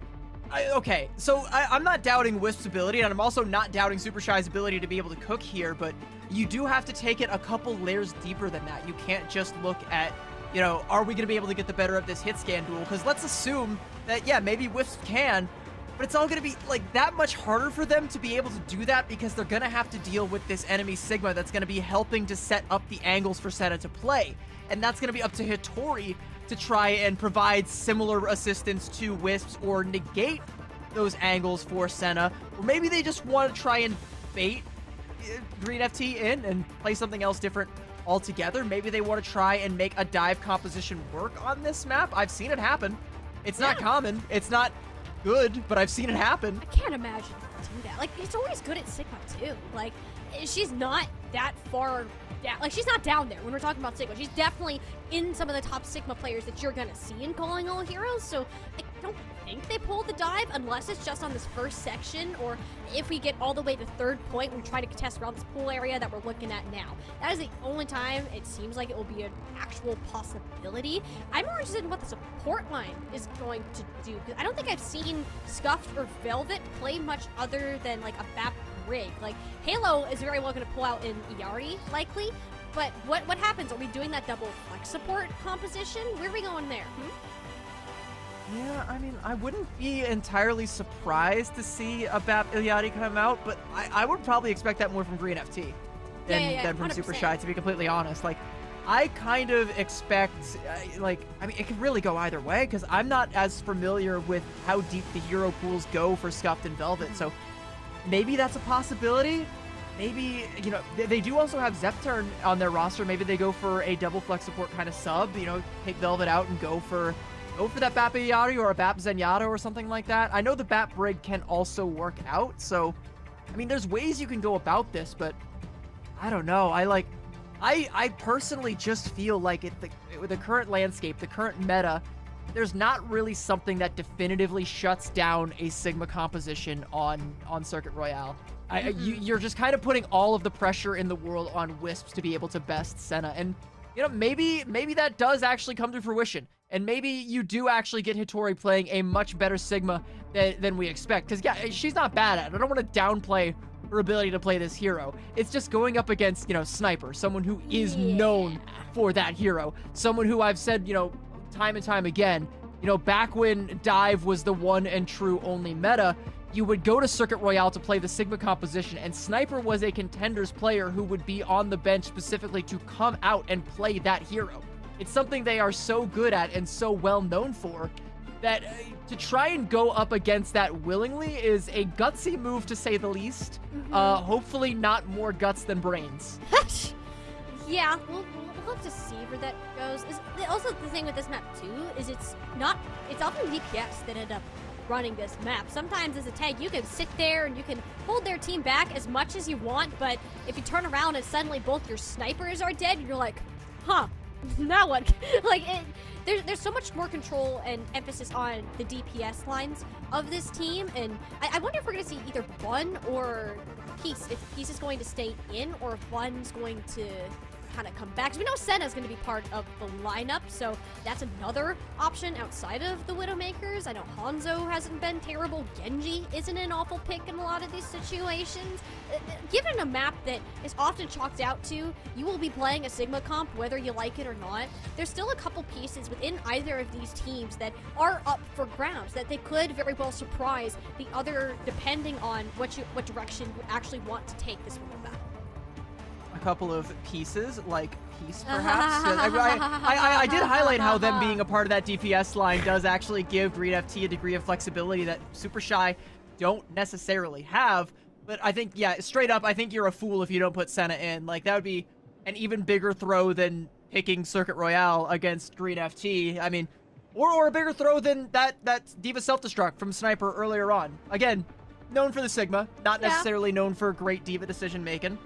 okay, so I'm not doubting Wisp's ability, and I'm also not doubting Super Shy's ability to be able to cook here, but you do have to take it a couple layers deeper than that. You can't just look at, you know, are we going to be able to get the better of this hit scan duel? Because let's assume that, yeah, maybe Wisp can, but it's all going to be like that much harder for them to be able to do that because they're going to have to deal with this enemy Sigma that's going to be helping to set up the angles for Senna to play. And that's going to be up to Hitori to try and provide similar assistance to Wisps or negate those angles for Senna. Or maybe they just want to try and bait Green FT in and play something else different altogether. Maybe they want to try and make a dive composition work on this map. I've seen it happen. It's not common. It's not good, but I've seen it happen. I can't imagine doing that. Like, it's always good at Sigma too. Like, she's not that far down. Like, she's not down there when we're talking about Sigma. She's definitely in some of the top Sigma players that you're gonna see in Calling All Heroes. So I don't think they pulled the dive unless it's just on this first section, or if we get all the way to third point and try to contest around this pool area that we're looking at now. That is the only time it seems like it will be an actual possibility. I'm more interested in what the support line is going to do, because I don't think I've seen Scuffed or Velvet play much other than like a BAP rig. Like, Halo is very well going to pull out in Iari, likely, but what happens? Are we doing that double flex support composition? Where are we going there? Yeah, I mean, I wouldn't be entirely surprised to see a BAP Iliadi come out, but I would probably expect that more from Green FT than from 100%. Super Shy, to be completely honest. Like, I kind of expect, like, I mean, it could really go either way, because I'm not as familiar with how deep the hero pools go for Scuffed and Velvet, so maybe that's a possibility. Maybe, you know, they do also have Zepturn on their roster. Maybe they go for a double flex support kind of sub, you know, take Velvet out and go for that BAP Iyari or a BAP Zenyatta or something like that. I know the BAP Brig can also work out, so, I mean, there's ways you can go about this, but I don't know. I personally just feel like with the current landscape, the current meta, there's not really something that definitively shuts down a Sigma composition on Circuit Royale. You're just kind of putting all of the pressure in the world on Wisps to be able to best Senna, and, you know, maybe that does actually come to fruition. And maybe you do actually get Hitori playing a much better Sigma than we expect. Because, yeah, she's not bad at it. I don't want to downplay her ability to play this hero. It's just going up against, you know, Sniper, someone who is known for that hero. Someone who I've said, you know, time and time again, you know, back when Dive was the one and true only meta, you would go to Circuit Royale to play the Sigma composition, and Sniper was a contenders player who would be on the bench specifically to come out and play that hero. It's something they are so good at and so well known for that to try and go up against that willingly is a gutsy move, to say the least. Hopefully not more guts than brains. Yeah, we'll have to see where that goes. Also, the thing with this map too is it's often DPS that end up running this map. Sometimes as a tank, you can sit there and you can hold their team back as much as you want, but if you turn around and suddenly both your snipers are dead, you're like, huh, now what? Like, there's so much more control and emphasis on the DPS lines of this team, and I wonder if we're going to see either Bun or Peace, if Peace is going to stay in or if Bun's going to kind of come back. 'Cause we know Senna's going to be part of the lineup, so that's another option outside of the Widowmakers. I know Hanzo hasn't been terrible. Genji isn't an awful pick in a lot of these situations. Given a map that is often chalked out to, you will be playing a Sigma comp whether you like it or not. There's still a couple pieces within either of these teams that are up for grabs, that they could very well surprise the other depending on what direction you actually want to take this winter battle. A couple of pieces, like Peace, perhaps. I did highlight how them being a part of that DPS line does actually give Green FT a degree of flexibility that Super Shy don't necessarily have. But I think, yeah, straight up, I think you're a fool if you don't put Senna in. Like, that would be an even bigger throw than picking Circuit Royale against Green FT. I mean, or a bigger throw than that D.Va self-destruct from Sniper earlier on. Again, known for the Sigma, not necessarily known for great D.Va decision-making.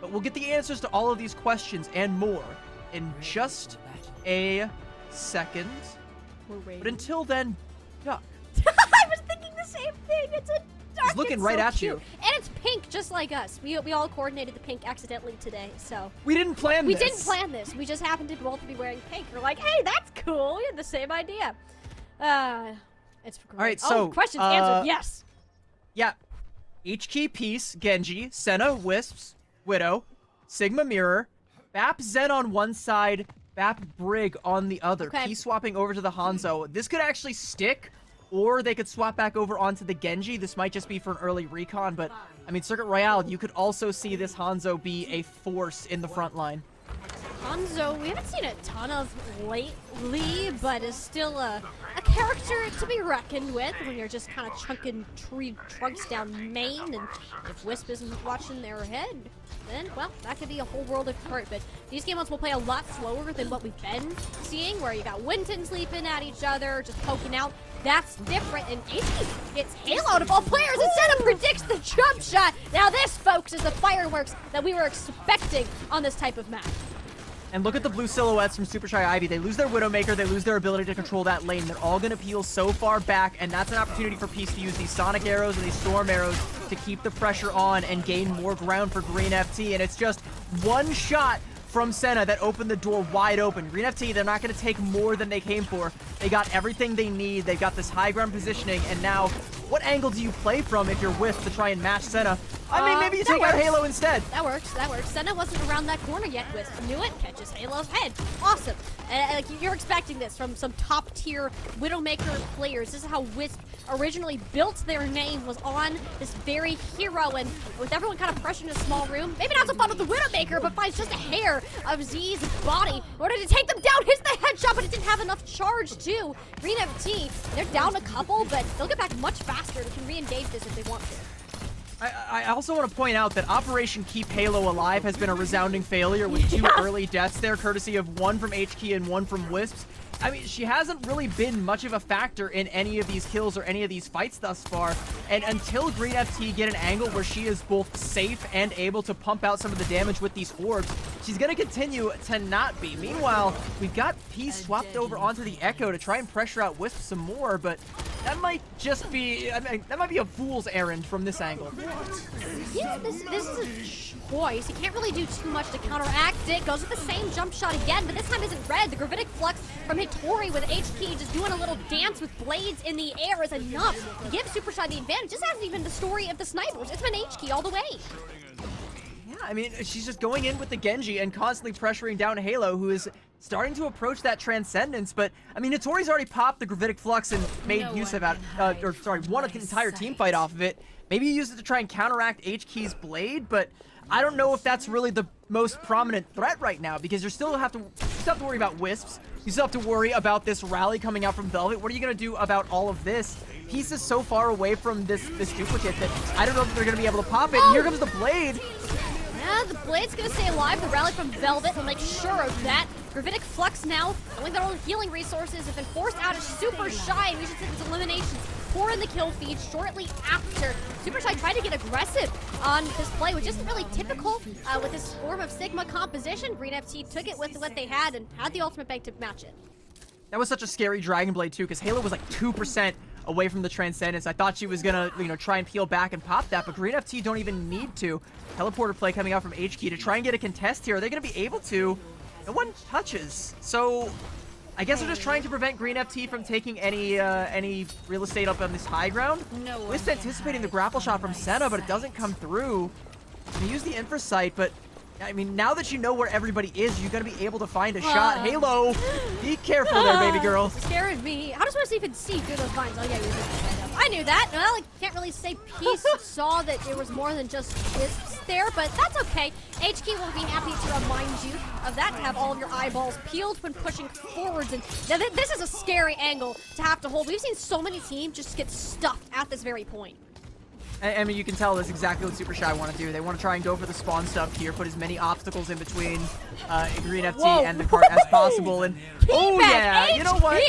But we'll get the answers to all of these questions and more in just a second. But until then, Duck. I was thinking the same thing. It's a duck. He's looking It's right so at cute. you. And it's pink, just like us. We all coordinated the pink accidentally today, so. We didn't plan this. We didn't plan this. We just happened to both be wearing pink. We're like, hey, that's cool. We had the same idea. It's great. All right, so, questions answered. Yes. Yeah. H-Key, Peace, Genji, Senna, Wisps, Widow, Sigma Mirror, Bap Zen on one side, Bap Brig on the other. Okay. Peace swapping over to the Hanzo. This could actually stick, or they could swap back over onto the Genji. This might just be for an early recon, but, I mean, Circuit Royale, you could also see this Hanzo be a force in the front line. Hanzo, we haven't seen a ton of lately, but is still a character to be reckoned with when you're just kind of chunking tree trunks down main, and if Wisp isn't watching their head, then, well, that could be a whole world apart. But these game modes will play a lot slower than what we've been seeing, where you got Winton sleeping at each other, just poking out. That's different, and H-Key gets Halo out of all players instead of predicts the jump shot. Now this, folks, is the fireworks that we were expecting on this type of map. And look at the blue silhouettes from Super Shy Ivy. They lose their Widowmaker, they lose their ability to control that lane. They're all going to peel so far back, and that's an opportunity for Peace to use these Sonic Arrows and these Storm Arrows to keep the pressure on and gain more ground for Green FT. And it's just one shot from Senna that opened the door wide open. Green FT, they're not going to take more than they came for. They got everything they need. They've got this high ground positioning, and now, what angle do you play from if you're Wisp to try and match Senna? I mean, maybe you take out Halo instead. That works. Senna wasn't around that corner yet. Wisp knew it. Catches Halo's head. Awesome. Like, you're expecting this from some top-tier Widowmaker players. This is how Wisp originally built their name, was on this very hero, and with everyone kind of pressured in a small room, maybe not so fun with the Widowmaker, but finds just a hair of Z's body in order to take them down. Hits the headshot, but it didn't have enough charge, too. Green FT, they're down a couple, but they'll get back much faster. They can re-engage this if they want to. I also want to point out that Operation Keep Halo Alive has been a resounding failure with two early deaths there, courtesy of one from H-Key and one from Wisps. I mean, she hasn't really been much of a factor in any of these kills or any of these fights thus far. And until Green FT get an angle where she is both safe and able to pump out some of the damage with these orbs, she's going to continue to not be. Meanwhile, we've got Peace swapped over onto the Echo to try and pressure out Wisp some more, but that might just be, I mean, that might be a fool's errand from this angle. Yeah, this is a choice. He can't really do too much to counteract it. Goes with the same jump shot again, but this time isn't red. The Gravitic Flux from Hittori with H-Key just doing a little dance with blades in the air is enough to give Super Shy the advantage. This hasn't even been the story of the snipers. It's been H-Key all the way. Yeah, I mean, she's just going in with the Genji and constantly pressuring down Halo, who is starting to approach that Transcendence. But, I mean, Hittori's already popped the Gravitic Flux and made use of it, won an entire team fight off of it. Maybe you use it to try and counteract H-Key's blade, but I don't know if that's really the most prominent threat right now, because you still have to worry about Wisps. You still have to worry about this rally coming out from Velvet. What are you going to do about all of this? Peace is so far away from this duplicate that I don't know if they're going to be able to pop it. And here comes the blade. Yeah, the blade's gonna stay alive. The rally from Velvet will make sure of that. Gravitic Flux now, knowing their own healing resources, have been forced out of Super Shy, and we should see his eliminations pour in the kill feed shortly after. Super Shy tried to get aggressive on this play, which isn't really typical with this form of Sigma composition. Green FT took it with what they had and had the ultimate bank to match it. That was such a scary Dragon Blade too, because Halo was like 2% away from the Transcendence. I thought she was gonna, try and peel back and pop that, but Green FT don't even need to. Teleporter play coming out from HK to try and get a contest here. Are they gonna be able to? No one touches. So I guess they're just trying to prevent Green FT from taking any real estate up on this high ground. Wisp anticipating the grapple shot from Senna, but it doesn't come through. They use the Infra Sight, but I mean, now that you know where everybody is, you're gonna be able to find a shot. Halo, be careful there, baby girl. Scared me. How does Wisp even see through those vines? Oh yeah, he was right up. I knew that. Well, I can't really say Peace saw that there was more than just Wisps there, but that's okay. HK will be happy to remind you of that, to have all of your eyeballs peeled when pushing forwards. And this is a scary angle to have to hold. We've seen so many teams just get stuffed at this very point. I mean, you can tell that's exactly what Super Shy want to do. They want to try and go for the spawn stuff here, put as many obstacles in between Green FT and the cart as possible. And oh yeah, HT. you know what?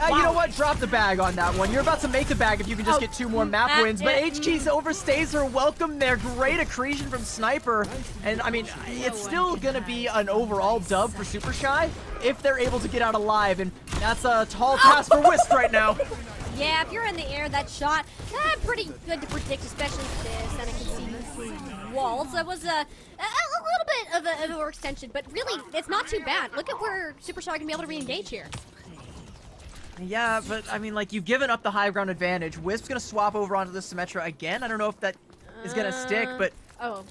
You know what? Drop the bag on that one. You're about to make the bag if you can just get 2 more map wins. But HK overstays her welcome there. Great accretion from Sniper. And I mean, it's still going to be an overall dub for Super Shy if they're able to get out alive. And that's a tall task for Wisp right now. Yeah, if you're in the air, that shot, pretty good to predict, especially with this. And I can see walls. That was a little bit of an overextension, but really, it's not too bad. Look at where Super Shy can be able to re-engage here. Yeah, but I mean, like, you've given up the high ground advantage. Wisp's gonna swap over onto the Symmetra again. I don't know if that is gonna stick, but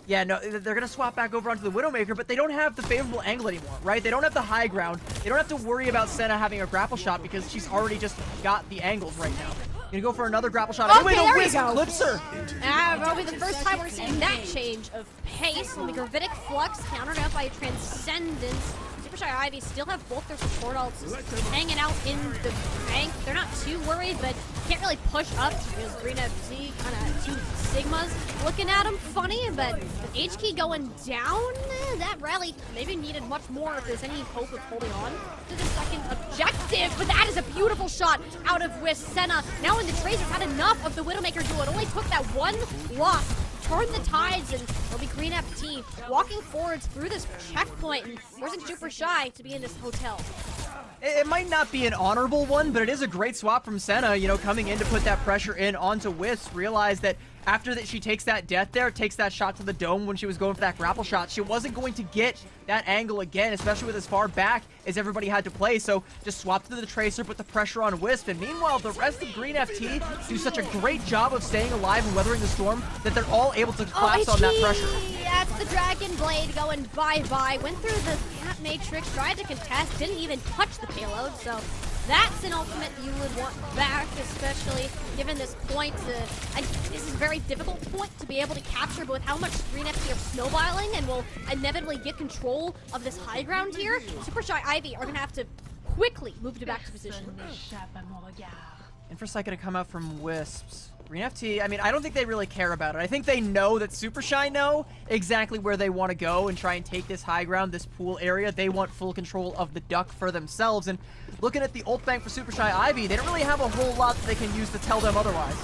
yeah, no, they're gonna swap back over onto the Widowmaker, but they don't have the favorable angle anymore, right? They don't have the high ground. They don't have to worry about Senna having a grapple shot because she's already just got the angles right now. Gonna go for another grapple shot. Okay, Anyway, the Wisp clips her. Probably the first time we're seeing that change of pace. When the Gravitic Flux countered out by a Transcendence. Super Shy Ivy still have both their support ults hanging out in the bank. They're not too worried, but can't really push up because Green FC kind of 2 Sigmas looking at him funny. But with HK going down, that rally maybe needed much more if there's any hope of holding on to the second objective. But that is a beautiful shot out of Wisp. Senna now in the Tracer's had enough of the Widowmaker duo. It only took that one loss. Turn the tides, and it'll be Green FT walking forwards through this checkpoint and forcing Super Shy to be in this hotel. It might not be an honorable one, but it is a great swap from Senna, coming in to put that pressure in onto Wisp. Realize that after that she takes that death there, takes that shot to the dome when she was going for that grapple shot, she wasn't going to get that angle again, especially with as far back as everybody had to play. So just swap to the Tracer, put the pressure on Wisp, and meanwhile the rest of Green FT do such a great job of staying alive and weathering the storm that they're all able to collapse on that pressure. That's the Dragon Blade going bye-bye. Went through the Cat Matrix, tried to contest, didn't even touch the payload, so that's an ultimate you would want back, especially given this point. This is a very difficult point to be able to capture, but with how much Green FT are snowballing and will inevitably get control of this high ground here, Super Shy Ivy are going to have to quickly move to back to position. And for a second to come out from Wisps. Green FT, I mean, I don't think they really care about it. I think they know that Super Shy know exactly where they want to go and try and take this high ground, this pool area. They want full control of the duck for themselves. And looking at the ult bank for Super Shy Ivy, they don't really have a whole lot that they can use to tell them otherwise.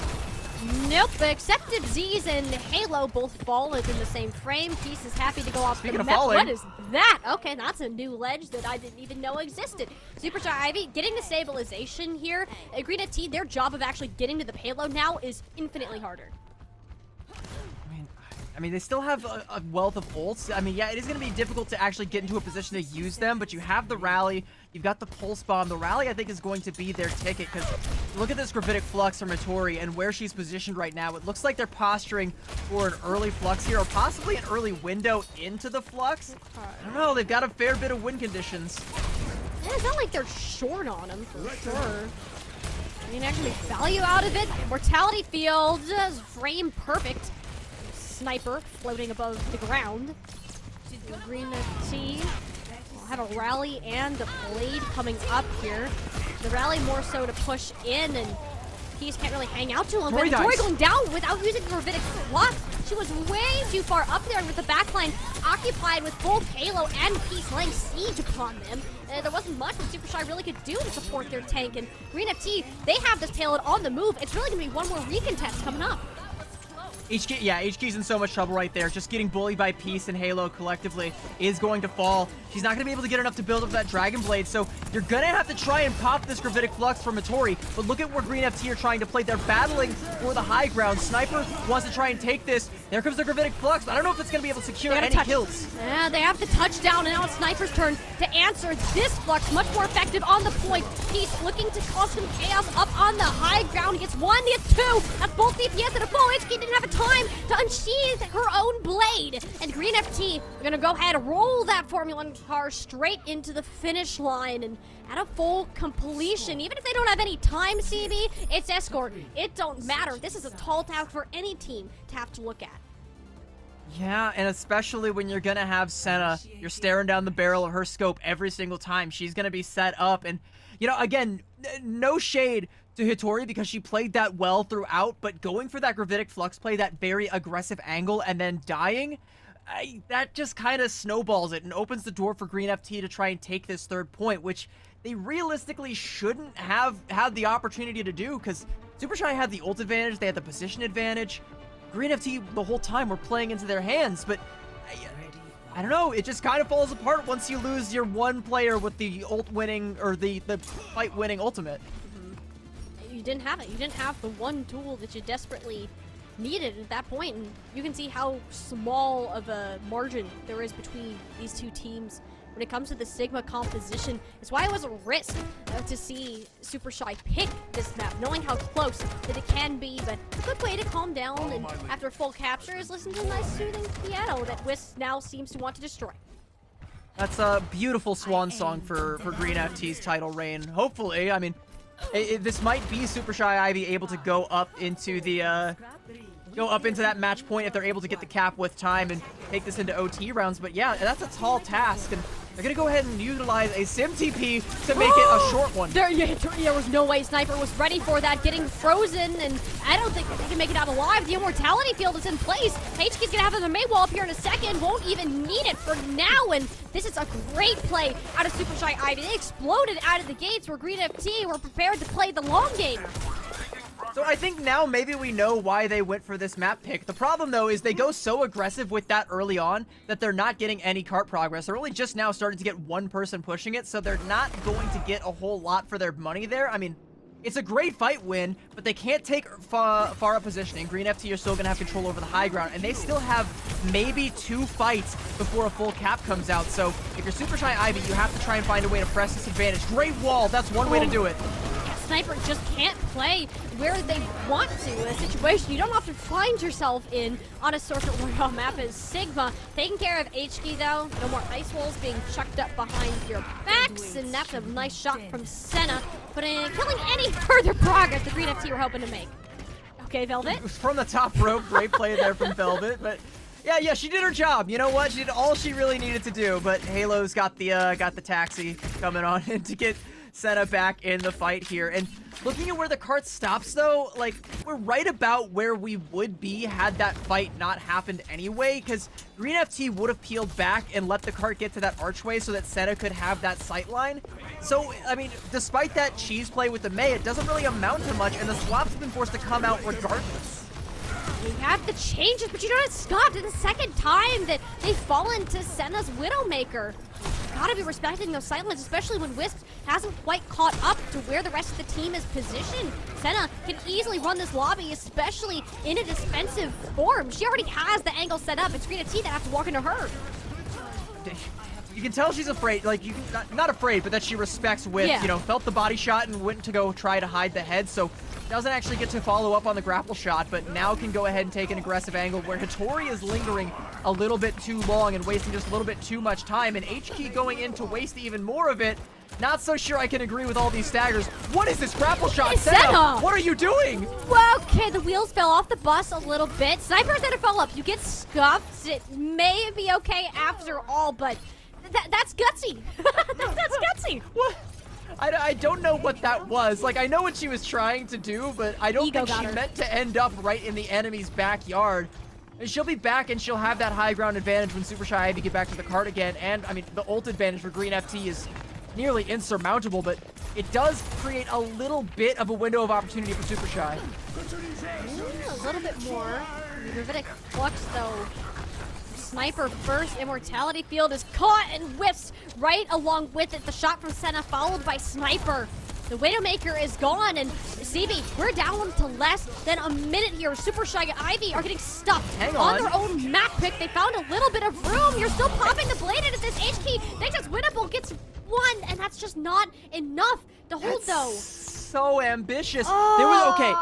Nope, except if Z's and Halo both fall in the same frame. Peace is happy to go off the map. What is that? Okay, that's a new ledge that I didn't even know existed. Super Shy Ivy getting the stabilization here. Green FT, their job of actually getting to the payload now is infinitely harder. I mean, they still have a wealth of ults. I mean, yeah, it is going to be difficult to actually get into a position to use them, but you have the rally, you've got the pulse bomb. The rally, I think, is going to be their ticket, because look at this Gravitic Flux from Matori and where she's positioned right now. It looks like they're posturing for an early Flux here, or possibly an early window into the Flux. I don't know, they've got a fair bit of win conditions. Yeah, it's not like they're short on them, for sure. I mean, actually, value out of it. Mortality Field is frame perfect. Sniper floating above the ground. Green FT will have a rally and a blade coming up here. The rally more so to push in, and Peace can't really hang out too long. But Tori going down without using the Gravitic Flux. She was way too far up there with the backline occupied with both Halo and Peace laying siege upon them. There wasn't much that Super Shy really could do to support their tank. And Green FT, they have this payload on the move. It's really going to be one more recontest coming up. HK's in so much trouble right there. Just getting bullied by Peace and Halo collectively is going to fall. She's not going to be able to get enough to build up that Dragon Blade, so you're going to have to try and pop this Gravitic Flux from Hattori. But look at where Green FT are trying to play. They're battling for the high ground. Sniper wants to try and take this. There comes the Gravitic Flux. I don't know if it's going to be able to secure any kills. Yeah, they have the touchdown, and now it's Sniper's turn to answer this Flux. Much more effective on the point. Peace looking to cause some chaos up on the high ground. He gets one, he gets two. That's both DPS and a full. HK didn't have a time to unsheath her own blade. And Green FT are going to go ahead and roll that Formula 1 car straight into the finish line. And at a full completion, even if they don't have any time, CB, it's Escort. It don't matter. This is a tall task for any team to have to look at. Yeah, and especially when you're going to have Senna, you're staring down the barrel of her scope every single time. She's going to be set up. And, you know, again, no shade to Hattori because she played that well throughout, but going for that Gravitic Flux play, that very aggressive angle, and then dying, that just kind of snowballs it and opens the door for Green FT to try and take this third point, which they realistically shouldn't have had the opportunity to do because Super Shy had the ult advantage, they had the position advantage. Green FT the whole time were playing into their hands, but I don't know, it just kind of falls apart once you lose your one player with the ult winning, or the fight winning ultimate. You didn't have it. You didn't have the one tool that you desperately needed at that point, and you can see how small of a margin there is between these two teams when it comes to the Sigma composition. It's why it was a risk to see Super Shy pick this map, knowing how close that it can be, but a good way to calm down and after full capture is listen to a nice soothing piano that Wisp now seems to want to destroy. That's a beautiful swan song for Green FT's title reign. Hopefully, I mean, this might be Super Shy Ivy able to go up into the that match point if they're able to get the cap with time and take this into OT rounds. But yeah, that's a tall task, and they're gonna go ahead and utilize a Sim TP to make it a short one. There was no way Sniper was ready for that, getting frozen, and I don't think they can make it out alive. The immortality field is in place. HK's gonna have the May wall up here in a second, won't even need it for now, and this is a great play out of Super Shy Ivy. They exploded out of the gates where Green FT were prepared to play the long game. So I think now maybe we know why they went for this map pick. The problem, though, is they go so aggressive with that early on that they're not getting any cart progress. They're only just now starting to get one person pushing it, so they're not going to get a whole lot for their money there. I mean, it's a great fight win, but they can't take far up positioning. Green FT are still going to have control over the high ground, and they still have maybe 2 fights before a full cap comes out. So if you're Super Shy Ivy, you have to try and find a way to press this advantage. Great wall. That's one way to do it. Sniper just can't play where they want to in a situation you don't often find yourself in on a Sorcerer Warrior map as Sigma. Taking care of HK though, no more ice walls being chucked up behind your backs, and that's a nice shot from Senna, but killing any further progress the Green FT were hoping to make. Okay, Velvet. From the top rope, great play there from Velvet, but yeah, she did her job. You know what? She did all she really needed to do, but Halo's got the taxi coming on in to get Senna back in the fight here. And looking at where the cart stops though, like, we're right about where we would be had that fight not happened anyway, because Green FT would have peeled back and let the cart get to that archway so that Senna could have that sight line. So, I mean, despite that cheese play with the Mei, it doesn't really amount to much, and the swap's been forced to come out regardless. We have the changes, but you know what, Scott, it's the second time that they've fallen to Senna's Widowmaker. Gotta be respecting those sightlines, especially when Wisp hasn't quite caught up to where the rest of the team is positioned. Senna can easily run this lobby, especially in a defensive form. She already has the angle set up. It's Green FT that have to walk into her. You can tell she's afraid, like, you can, not afraid, but that she respects Wisp. Yeah. You know, felt the body shot and went to go try to hide the head, so doesn't actually get to follow up on the grapple shot, but now can go ahead and take an aggressive angle where Hattori is lingering a little bit too long and wasting just a little bit too much time, and HK going in to waste even more of it. Not so sure I can agree with all these staggers. What is this grapple shot? Senna, what are you doing? Well, okay, the wheels fell off the bus a little bit. Sniper's gonna fall up. You get scuffed. It may be okay after all, but that's gutsy. That's gutsy. What? I don't know what that was. Like, I know what she was trying to do, but I don't think she meant to end up right in the enemy's backyard. And she'll be back, and she'll have that high ground advantage when Super Shy Ivy get back to the cart again. And, I mean, the ult advantage for Green FT is nearly insurmountable, but it does create a little bit of a window of opportunity for Super Shy. A little bit more. The Gravitic Flux, though. Sniper first, Immortality Field is caught and whiffs right along with it. The shot from Senna followed by Sniper. The Widowmaker is gone, and CB, we're down to less than a minute here. Super Shy and Ivy are getting stuck on their own map pick. They found a little bit of room. You're still popping the blade into this H-Key. Thinks it's winnable, gets one, and that's just not enough to hold, though. So ambitious. There was, okay,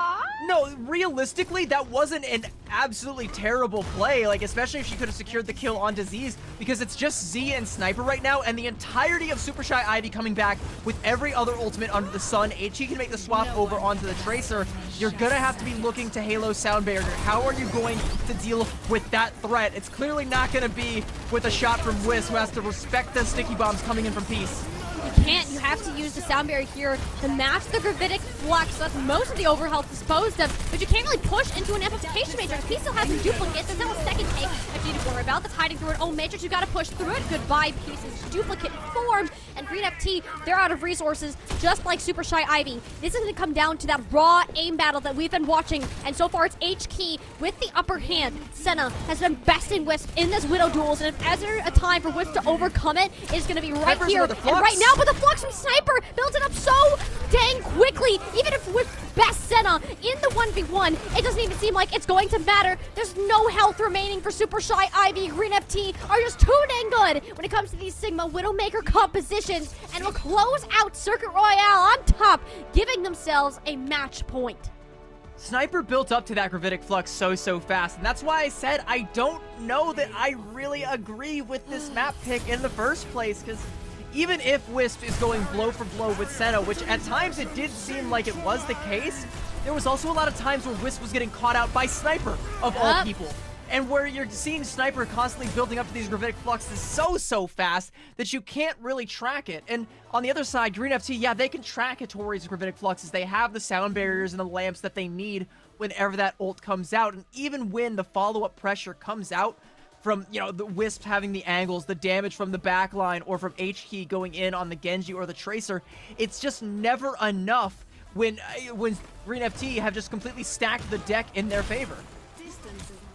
no, realistically, that wasn't an absolutely terrible play, like, especially if she could have secured the kill on Disease, because it's just Z and Sniper right now, and the entirety of Super Shy Ivy coming back with every other ultimate under the sun. HE can make the swap over onto the Tracer. You're gonna have to be looking to Halo Sound Barrier. How are you going to deal with that threat? It's clearly not gonna be with a shot from Wisp, who has to respect the sticky bombs coming in from Peace. You can't. You have to use the Sound Barrier here to match the Gravitic Flux. That's most of the overhealth disposed of, but you can't really push into an Amplification Matrix. He still has a duplicate. There's now a second take of G to worry about. That's hiding through an own Matrix. You gotta push through it. Goodbye, Pieces. Duplicate formed, and Green FT, they're out of resources, just like Super Shy Ivy. This is gonna come down to that raw aim battle that we've been watching, and so far it's H-Key with the upper hand. Senna has been besting Wisp in this Widow duels, and if ever a time for Wisp to overcome it, it's gonna be right here and right now. But the Flux from Sniper builds it up so dang quickly. Even if Wisp best Senna in the 1v1, it doesn't even seem like it's going to matter. There's no health remaining for Super Shy Ivy. Green FT are just too dang good when it comes to these Sigma Widowmaker compositions, and will close out Circuit Royale on top, giving themselves a match point. Sniper built up to that Gravitic Flux so fast, and that's why I said I don't know that I really agree with this map pick in the first place, because even if Wisp is going blow for blow with Senna, which at times it did seem like it was the case, there was also a lot of times where Wisp was getting caught out by Sniper, of all people. And where you're seeing Sniper constantly building up to these Gravitic Fluxes so fast that you can't really track it. And on the other side, Green FT, yeah, they can track Hattori's Gravitic Fluxes. They have the sound barriers and the lamps that they need whenever that ult comes out. And even when the follow-up pressure comes out from, you know, the Wisp having the angles, the damage from the backline, or from H-Key going in on the Genji or the Tracer, it's just never enough when Green FT have just completely stacked the deck in their favor.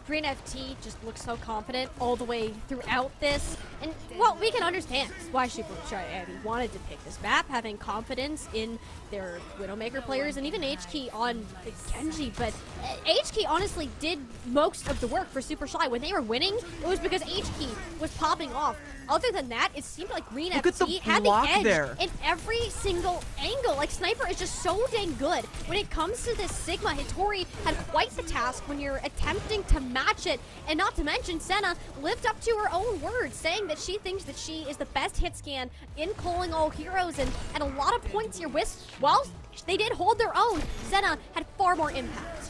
Green FT just looks so confident all the way throughout this. And, well, we can understand why Super Shy Ivy wanted to pick this map, having confidence in their Widowmaker players and even H-Key on the Genji. But H-Key honestly did most of the work for Super Shy. When they were winning, it was because H-Key was popping off. Other than that, it seemed like Green FT had the edge in every single angle. Like, Sniper is just so dang good. When it comes to this Sigma, Hattori had quite the task when you're attempting to match it. And not to mention, Senna lived up to her own words, saying that she thinks that she is the best hit scan in calling all heroes. And at a lot of points here, Wisp, well, they did hold their own. Senna had far more impact.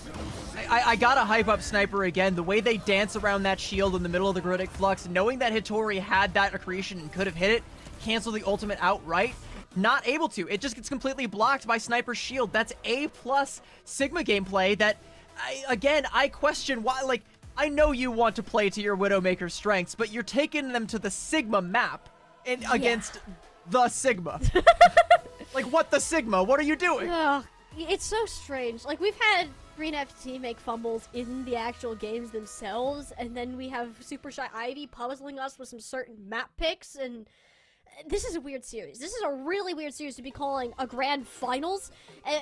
I gotta hype up Sniper again. The way they dance around that shield in the middle of the Gravitic Flux, knowing that Hattori had that accretion and could have hit it, cancel the ultimate outright, not able to. It just gets completely blocked by Sniper's shield. That's A+ Sigma gameplay that, I question why. Like, I know you want to play to your Widowmaker strengths, but you're taking them to the Sigma map against the Sigma. Like, what the Sigma? What are you doing? It's so strange. Like, we've had Green FT make fumbles in the actual games themselves, and then we have Super Shy Ivy puzzling us with some certain map picks, and this is a weird series. This is a really weird series to be calling a grand finals,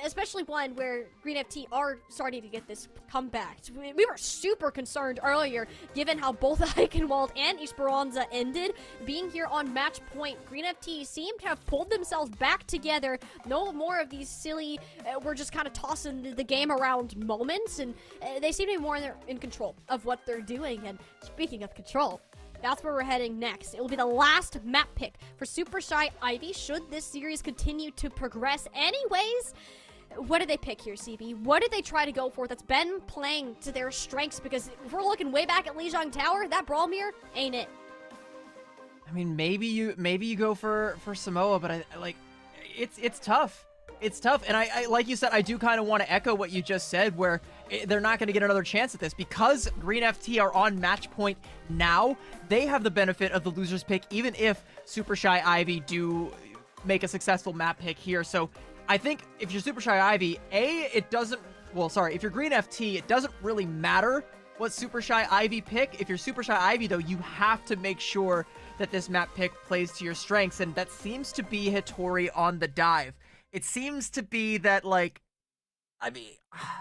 especially one where Green FT are starting to get this comeback. We were super concerned earlier, given how both Eichenwald and Esperanza ended. Being here on match point, Green FT seem to have pulled themselves back together. No more of these silly, we're just kind of tossing the game around moments, and they seem to be more in control of what they're doing. And speaking of control, that's where we're heading next. It will be the last map pick for Super Shy Ivy should this series continue to progress. Anyways, what did they pick here, CB? What did they try to go for that's been playing to their strengths? Because if we're looking way back at Lijiang Tower, that brawl mirror ain't it. I mean, maybe you go for Samoa, but it's tough. It's tough, and I like you said, I do kind of want to echo what you just said, where they're not going to get another chance at this. Because Green FT are on match point now, they have the benefit of the loser's pick, even if Super Shy Ivy do make a successful map pick here. So I think if you're Super Shy Ivy, if you're Green FT, it doesn't really matter what Super Shy Ivy pick. If you're Super Shy Ivy, though, you have to make sure that this map pick plays to your strengths, and that seems to be Hattori on the dive. It seems to be that, like, I mean,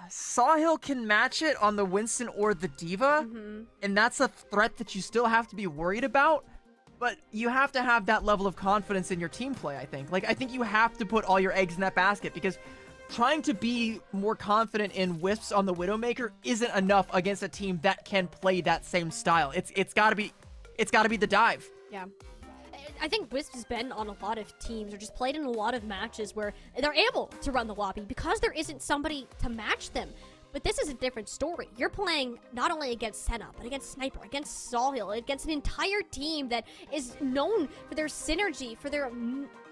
Sawhill can match it on the Winston or the Diva, and that's a threat that you still have to be worried about. But you have to have that level of confidence in your team play, I think. Like, I think you have to put all your eggs in that basket, because trying to be more confident in Wisps on the Widowmaker isn't enough against a team that can play that same style. It's gotta be the dive. Yeah. I think Wisp has been on a lot of teams, or just played in a lot of matches where they're able to run the lobby because there isn't somebody to match them. But this is a different story. You're playing not only against Senna, but against Sniper, against Sawhill, against an entire team that is known for their synergy, for their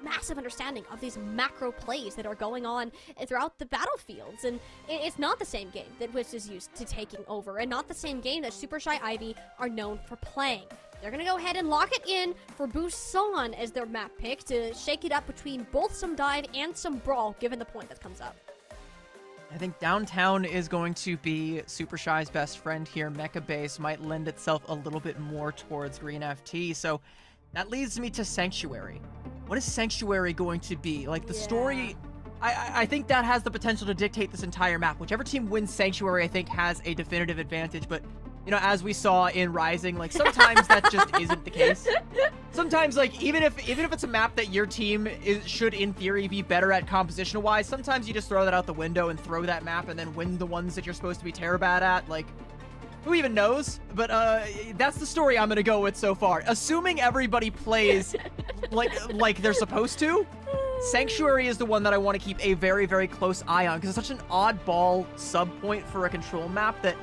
massive understanding of these macro plays that are going on throughout the battlefields. And it's not the same game that Wisp is used to taking over, and not the same game that Super Shy Ivy are known for playing. They're going to go ahead and lock it in for Busan as their map pick to shake it up between both some dive and some brawl, given the point that comes up. I think downtown is going to be Super Shy's best friend here. Mecha Base might lend itself a little bit more towards Green FT. So that leads me to Sanctuary. What is Sanctuary going to be? Like, the story, I think that has the potential to dictate this entire map. Whichever team wins Sanctuary, I think, has a definitive advantage. But, you know, as we saw in Rising, like, sometimes that just isn't the case. Sometimes, like, even if it's a map that your team should, in theory, be better at compositional-wise, sometimes you just throw that out the window and throw that map and then win the ones that you're supposed to be terrible at. Like, who even knows? But that's the story I'm gonna go with so far. Assuming everybody plays like they're supposed to, Sanctuary is the one that I want to keep a very, very close eye on, because it's such an oddball sub-point for a control map that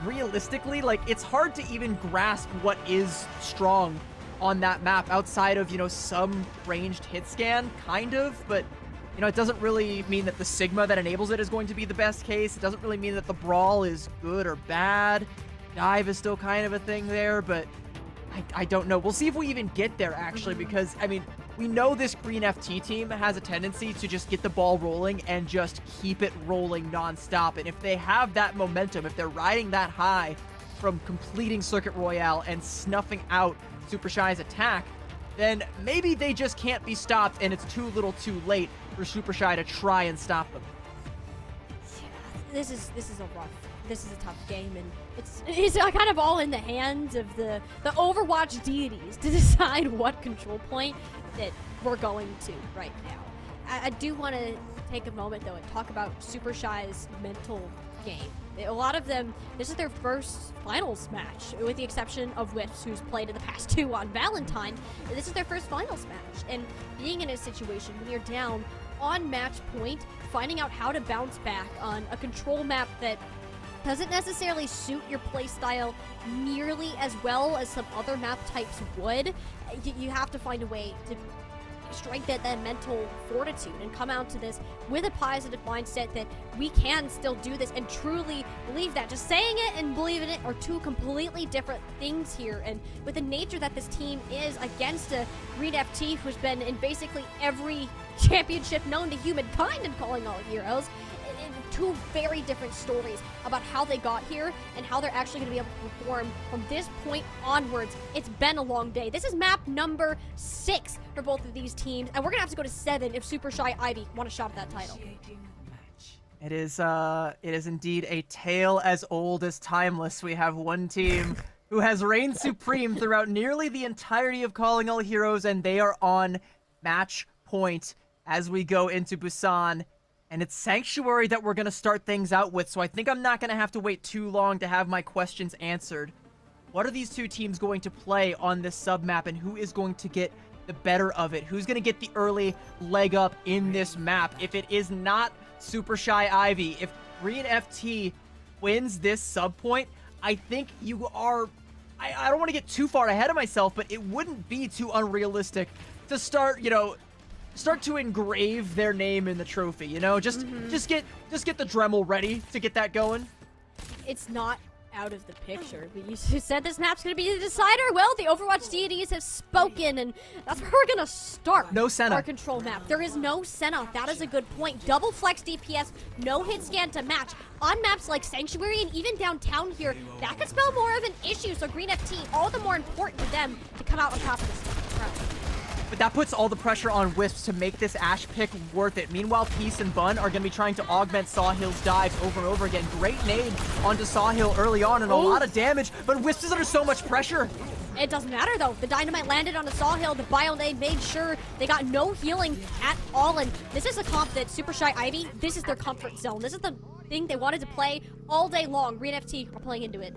realistically, like, it's hard to even grasp what is strong on that map outside of, you know, some ranged hit scan, kind of, but, you know, it doesn't really mean that the Sigma that enables it is going to be the best case. It doesn't really mean that the Brawl is good or bad. Dive is still kind of a thing there, but I don't know. We'll see if we even get there, actually, because, I mean, we know this Green FT team has a tendency to just get the ball rolling and just keep it rolling nonstop. And if they have that momentum, if they're riding that high from completing Circuit Royale and snuffing out Super Shy's attack, then maybe they just can't be stopped, and it's too little too late for Super Shy to try and stop them. This is a tough game, and it's kind of all in the hands of the Overwatch deities to decide what control point that we're going to right now. I do want to take a moment, though, and talk about Super Shy's mental game. A lot of them, this is their first finals match, with the exception of Wisps, who's played in the past two on Valentine. This is their first finals match, and being in a situation when you're down on match point, finding out how to bounce back on a control map that doesn't necessarily suit your playstyle nearly as well as some other map types would, you have to find a way to strike that mental fortitude and come out to this with a positive mindset that we can still do this and truly believe that. Just saying it and believing it are two completely different things here, and with the nature that this team is against a Green FT who's been in basically every championship known to humankind in Calling All Heroes, two very different stories about how they got here and how they're actually going to be able to perform from this point onwards. It's been a long day. This is map number 6 for both of these teams, and we're going to have to go to 7 if Super Shy Ivy want a shot at that title. It is indeed a tale as old as timeless. We have one team who has reigned supreme throughout nearly the entirety of Calling All Heroes, and they are on match point as we go into Busan. And it's Sanctuary that we're going to start things out with, so I think I'm not going to have to wait too long to have my questions answered. What are these two teams going to play on this sub-map, and who is going to get the better of it? Who's going to get the early leg up in this map? If it is not Super Shy Ivy, if Green FT wins this sub-point, I think you are... I don't want to get too far ahead of myself, but it wouldn't be too unrealistic to start, you know... start to engrave their name in the trophy, you know? Just get the Dremel ready to get that going. It's not out of the picture. But you said this map's gonna be the decider. Well, the Overwatch deities have spoken, and that's where we're gonna start. No Senna. Our control map. There is no Senna. That is a good point. Double flex DPS, no hit scan to match. On maps like Sanctuary and even downtown here, that could spell more of an issue. So Green FT, all the more important to them to come out on top of this round. But that puts all the pressure on Wisps to make this Ashe pick worth it. Meanwhile, Peace and Bun are going to be trying to augment Sawhill's dives over and over again. Great nade onto Sawhill early on and a lot of damage, but Wisps is under so much pressure. It doesn't matter though. The dynamite landed on the Sawhill. The bio nade made sure they got no healing at all. And this is a comp that Super Shy Ivy, this is their comfort zone. This is the thing they wanted to play all day long. Green FT are playing into it.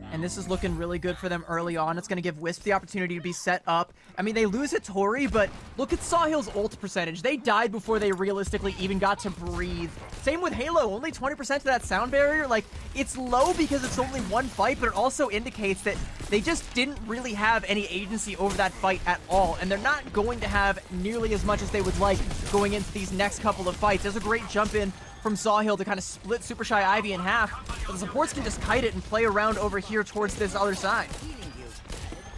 And this is looking really good for them early on. It's going to give Wisp the opportunity to be set up. I mean, they lose a Tori, but look at Sawhill's ult percentage. They died before they realistically even got to breathe. Same with Halo, only 20% to that sound barrier. Like, it's low because it's only one fight, but it also indicates that they just didn't really have any agency over that fight at all. And they're not going to have nearly as much as they would like going into these next couple of fights. There's a great jump in from Sawhill to kind of split Super Shy Ivy in half, but the supports can just kite it and play around over here towards this other side.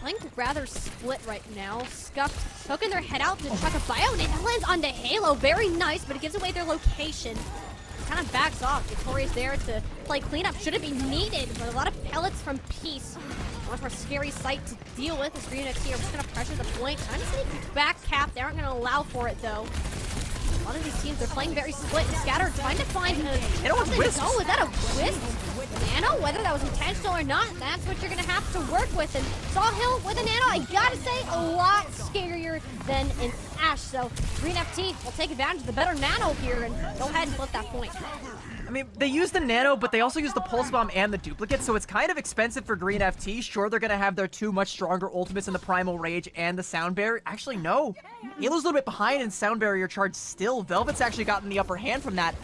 Playing rather split right now. Scuffed poking their head out to chuck a bio nade. That lands onto Halo. Very nice, but it gives away their location. Kind of backs off. Victoria's there to play cleanup. Shouldn't be needed, but a lot of pellets from Peace. Much more scary sight to deal with. This Green FT are just going to pressure the point. Trying to sneak back cap. They aren't going to allow for it, though. A lot of these teams, they're playing very split and scattered, trying to find a... Oh, was that a Wisp? Nano? Whether that was intentional or not, that's what you're going to have to work with. And Sawhill with a Nano, I gotta say, a lot scarier than an Ashe. So Green FT will take advantage of the better Nano here and go ahead and flip that point. I mean, they use the Nano, but they also use the Pulse Bomb and the Duplicate, so it's kind of expensive for Green FT. Sure, they're going to have their two much stronger ultimates in the Primal Rage and the Sound Barrier. Actually, no. Halo's a little bit behind in Sound Barrier charge still. Velvet's actually gotten the upper hand from that.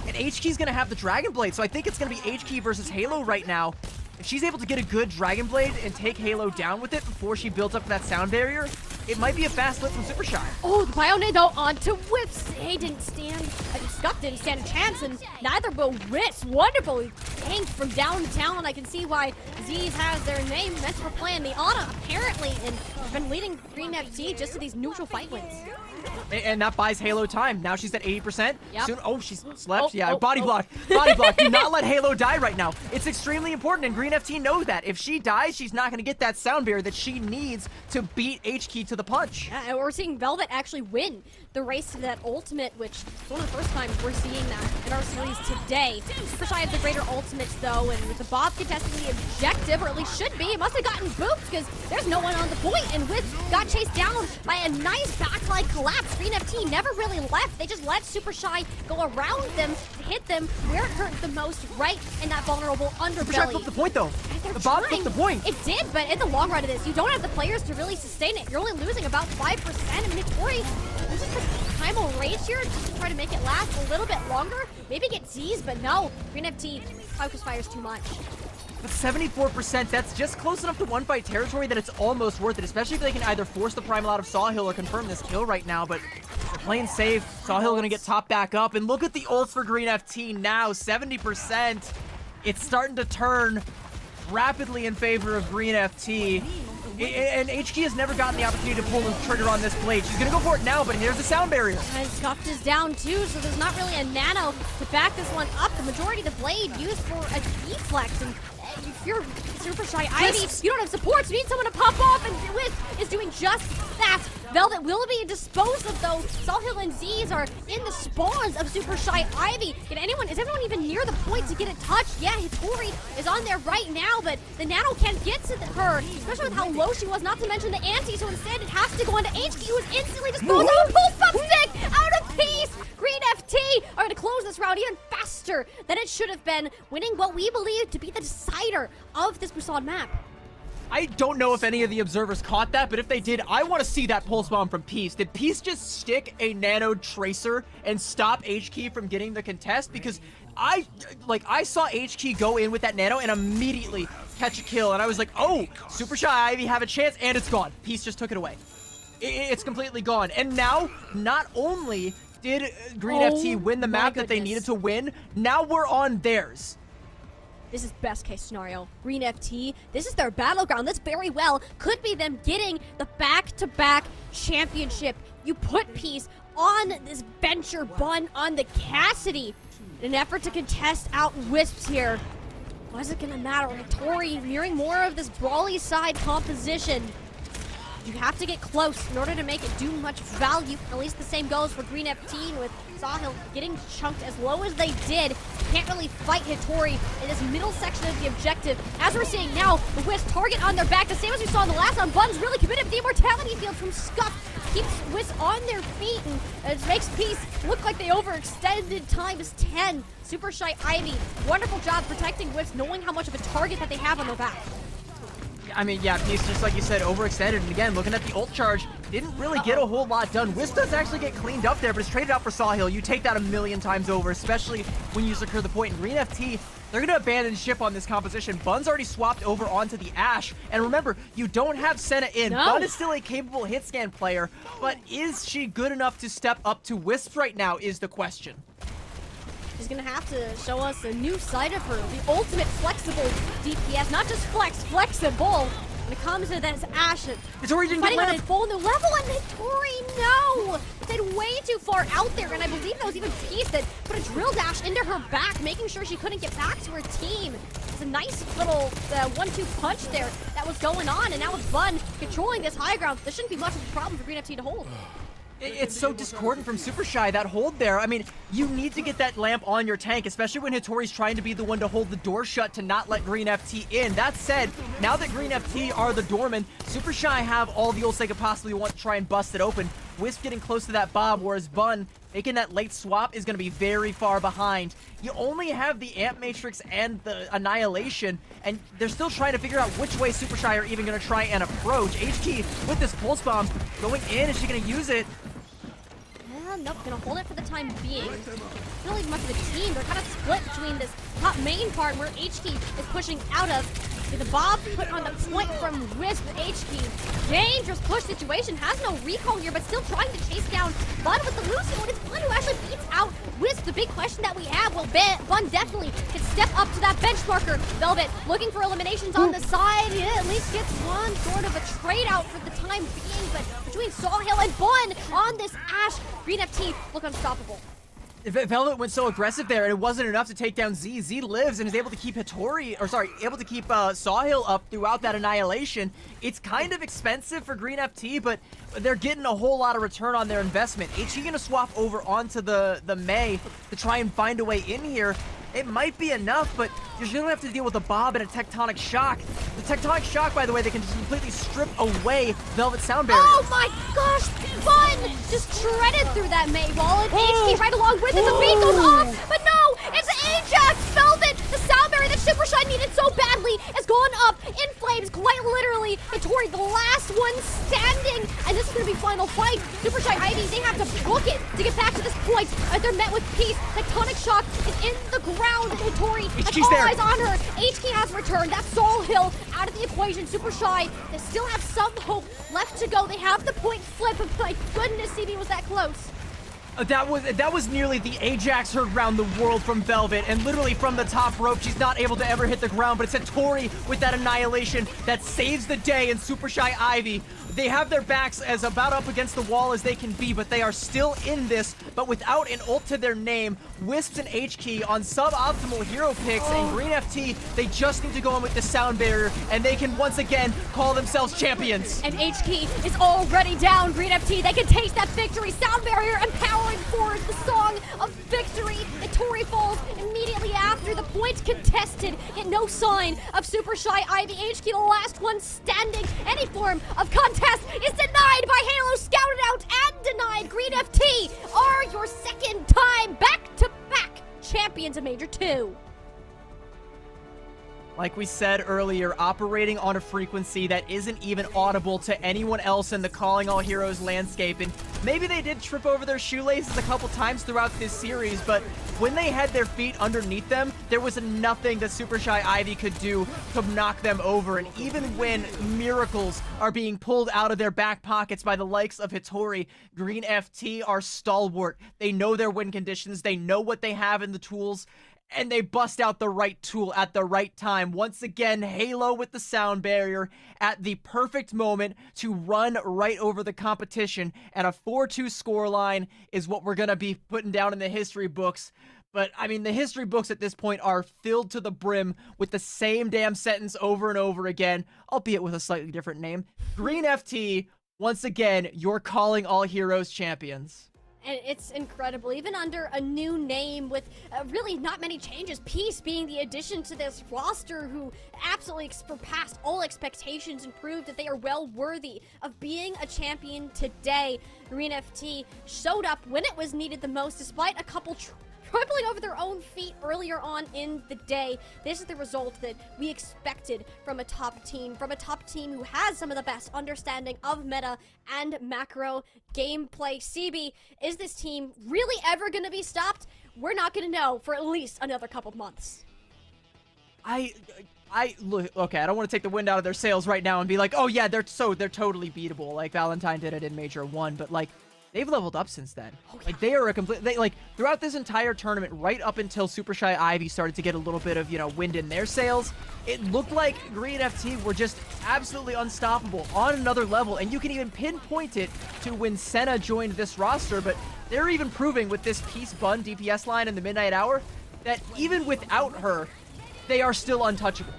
And HK's going to have the Dragon Blade, so I think it's going to be HK versus Halo right now. If she's able to get a good Dragon Blade and take Halo down with it before she builds up that Sound Barrier, it might be a fast flip from Super Shy. Oh, the Bionade though onto Whips. They didn't stand, Scuff didn't stand a chance, and neither will Wisp. Wonderful. He came from downtown. I can see why Z's has their name. Meant for playing the Ana, apparently, and been leading Green FT just to these neutral fight wins. And that buys Halo time. Now she's at 80%. Yep. Soon, oh, she's slept. Body block. Body block. Do not let Halo die right now. It's extremely important, and Green FT knows that. If she dies, she's not going to get that sound barrier that she needs to beat HK to the punch. Yeah, and we're seeing Velvet actually win the race to that ultimate, which is one of the first times we're seeing that in our series today. Super Shy has the greater ultimates, though, and with the Bob contesting the objective, or at least should be, it must have gotten booped because there's no one on the point, and Wisp got chased down by a nice backline collapse. Green FT never really left. They just let Super Shy go around them, hit them where it hurt the most, right in that vulnerable underbelly. Super Shy flipped the point, though. The Bob flipped the point. It did, but in the long run of this, you don't have the players to really sustain it. You're only losing about 5%. I mean, Tori uses the primal rage here just to try to make it last a little bit longer. Maybe get Z's, but no. Green FT focus fires too much. But 74%, that's just close enough to one fight territory that it's almost worth it, especially if they can either force the Primal out of Sawhill or confirm this kill right now, but they're playing safe. Sawhill gonna get topped back up, and look at the ults for Green FT now, 70%. It's starting to turn rapidly in favor of Green FT. And HK has never gotten the opportunity to pull the trigger on this blade. She's gonna go for it now, but here's the sound barrier. And Scuffed is down too, so there's not really a nano to back this one up. The majority of the blade used for a deflect, and if you're Super Shy Ivy, you don't have supports. You need someone to pop off, and Wisp is doing just that. Velvet will be disposed of, though. Sawhill and Z's are in the spawns of Super Shy Ivy. Is everyone even near the point to get it touched? Yeah, Hitori is on there right now, but the nano can't get to her, especially with how low she was, not to mention the anti, so instead it has to go onto HQ, who is instantly disposed of. A pulse pop stick out of Peace. Green FT are going to close this round even faster than it should have been, winning what we believe to be the decider of this Busan map. I don't know if any of the observers caught that, but if they did, I want to see that pulse bomb from Peace. Did Peace just stick a nano tracer and stop HK from getting the contest? Because I saw HK go in with that nano and immediately catch a kill, and I was like, oh, Super Shy Ivy have a chance, and it's gone. Peace just took it away. It's completely gone. And now, not only did Green FT win the map that they needed to win, now we're on theirs. This is best case scenario. Green FT, this is their battleground. This very well could be them getting the back-to-back championship. You put Peace on this Venture Bun on the Cassidy in an effort to contest out Wisps here. Why is it gonna matter? Tori mirroring more of this brawly side composition. You have to get close in order to make it do much value. At least the same goes for Green FT with Sahil getting chunked as low as they did. Can't really fight Hitori in this middle section of the objective. As we're seeing now, the Wisp target on their back. The same as we saw in the last round. Bun's really committed. The immortality field from Scuff keeps Wisp on their feet, and it makes Peace look like they overextended times 10. Super Shy Ivy, wonderful job protecting Wisp, knowing how much of a target that they have on their back. I mean, yeah, Peace, just like you said, overextended. And again, looking at the ult charge, didn't really get a whole lot done. Wisp does actually get cleaned up there, but it's traded out for Sawhill. You take that a million times over, especially when you secure the point. And Green FT, they're going to abandon ship on this composition. Bun's already swapped over onto the Ashe. And remember, you don't have Senna in. No. Bun is still a capable hit scan player, but is she good enough to step up to Wisp right now is the question. She's gonna have to show us a new side of her, the ultimate flexible DPS, not just flexible. When it comes to this Ashe, Hitori didn't get fighting on a lamp. full new level, and Hitori, no! It's way too far out there, and I believe that was even Peace that put a drill dash into her back, making sure she couldn't get back to her team. It's a nice little 1-2 punch there that was going on, and now with Bun controlling this high ground, this shouldn't be much of a problem for Green FT to hold. It's so discordant from Super Shy, that hold there. I mean, you need to get that lamp on your tank, especially when Hitori's trying to be the one to hold the door shut to not let Green FT in. That said, now that Green FT are the doorman, Super Shy have all the ults they could possibly want to try and bust it open. Wisp getting close to that bomb, whereas Bun making that late swap is going to be very far behind. You only have the Amp Matrix and the Annihilation, and they're still trying to figure out which way Super Shy are even going to try and approach. HT with this Pulse Bomb going in, is she going to use it? Nope, gonna hold it for the time being. Not really much of a team. They're kind of split between this top main part where HT is pushing out of. The Bob put on the point from Wisp. HT. Dangerous push situation. Has no recall here, but still trying to chase down Bun with the Lucy. When it's Bun who actually beats out Wisp. The big question that we have, well, Bun definitely can step up to that benchmarker. Velvet looking for eliminations on the side. He at least gets one sort of a trade out for the time being, but between Sawhill and Bun on this Ashe, Green FT look unstoppable. Velvet went so aggressive there, and it wasn't enough to take down Z. Z lives and is able to keep able to keep Sawhill up throughout that Annihilation. It's kind of expensive for Green FT, but they're getting a whole lot of return on their investment. HE gonna swap over onto the Mei to try and find a way in here. It might be enough, but you're gonna have to deal with a Bob and a Tectonic Shock. The Tectonic Shock, by the way, they can just completely strip away Velvet Sound Barrier. Oh my gosh! Bun just shredded through that Mei wall, and HT right along with it. The beat goes off, but no! It's Ajax! Velvet! The Sound Barrier that Super Shy needed so badly has gone up in flames, quite literally. And Tori, the last one standing, and this is gonna be final fight. Super Shy Ivy, they have to book it to get back to this point. They're met with Peace. Tectonic Shock is in the ground. Tori has all eyes on her. HK has returned. That's Sawhill out of the equation. Super Shy, they still have some hope left to go. They have the point flip, but my goodness, CB was that close. That was nearly the Ajax heard round the world from Velvet, and literally from the top rope, she's not able to ever hit the ground, but it's a Tori with that Annihilation that saves the day, and Super Shy Ivy, they have their backs as about up against the wall as they can be, but they are still in this, but without an ult to their name. Wisps and H-Key on suboptimal hero picks, and Green FT, they just need to go in with the Sound Barrier, and they can once again call themselves champions. And H-Key is already down. Green FT, they can taste that victory. Sound Barrier empowering forward the song of victory. And Tori falls immediately after the point contested, yet no sign of Super Shy Ivy. H-Key, the last one standing. Any form of contest is denied by Halo, scouted out and denied. Green FT are your second time back-to-back champions of Major 2. Like we said earlier, operating on a frequency that isn't even audible to anyone else in the Calling All Heroes landscape. And maybe they did trip over their shoelaces a couple times throughout this series, but when they had their feet underneath them, there was nothing that Super Shy Ivy could do to knock them over. And even when miracles are being pulled out of their back pockets by the likes of Hitori, Green FT are stalwart. They know their win conditions. They know what they have in the tools. and they bust out the right tool at the right time. Once again, Halo with the sound barrier at the perfect moment to run right over the competition, and a 4-2 scoreline is what we're going to be putting down in the history books. But, I mean, the history books at this point are filled to the brim with the same damn sentence over and over again, albeit with a slightly different name. Green FT, once again, you're calling all heroes champions. And it's incredible, even under a new name with really not many changes. Peace being the addition to this roster who absolutely surpassed all expectations and proved that they are well worthy of being a champion today. Green FT showed up when it was needed the most, despite a couple trampling over their own feet earlier on in the day. This is the result that we expected from a top team who has some of the best understanding of meta and macro gameplay. CB, is this team really ever going to be stopped? We're not going to know for at least another couple months. Look, okay, I don't want to take the wind out of their sails right now and be like, oh yeah, they're totally beatable. Like Valentine did it in Major 1, but like, they've leveled up since then. Oh, yeah. Like, they are like, throughout this entire tournament, right up until Super Shy Ivy started to get a little bit of, wind in their sails, it looked like Green FT were just absolutely unstoppable on another level, and you can even pinpoint it to when Senna joined this roster, but they're even proving with this Peace Bun DPS line in the Midnight Hour that even without her, they are still untouchable.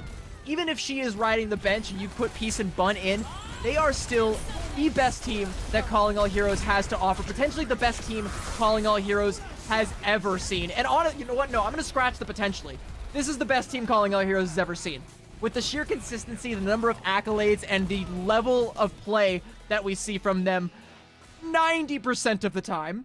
Even if she is riding the bench and you put Peace and Bun in, they are still the best team that Calling All Heroes has to offer. Potentially the best team Calling All Heroes has ever seen. And you know what? No, I'm going to scratch the potentially. This is the best team Calling All Heroes has ever seen. With the sheer consistency, the number of accolades, and the level of play that we see from them 90% of the time.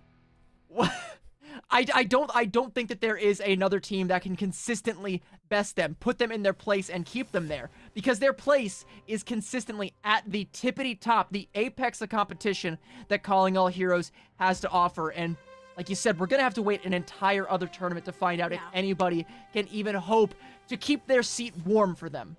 I don't think that there is another team that can consistently best them, put them in their place, and keep them there. Because their place is consistently at the tippity top, the apex of competition that Calling All Heroes has to offer. And like you said, we're going to have to wait an entire other tournament to find out if anybody can even hope to keep their seat warm for them.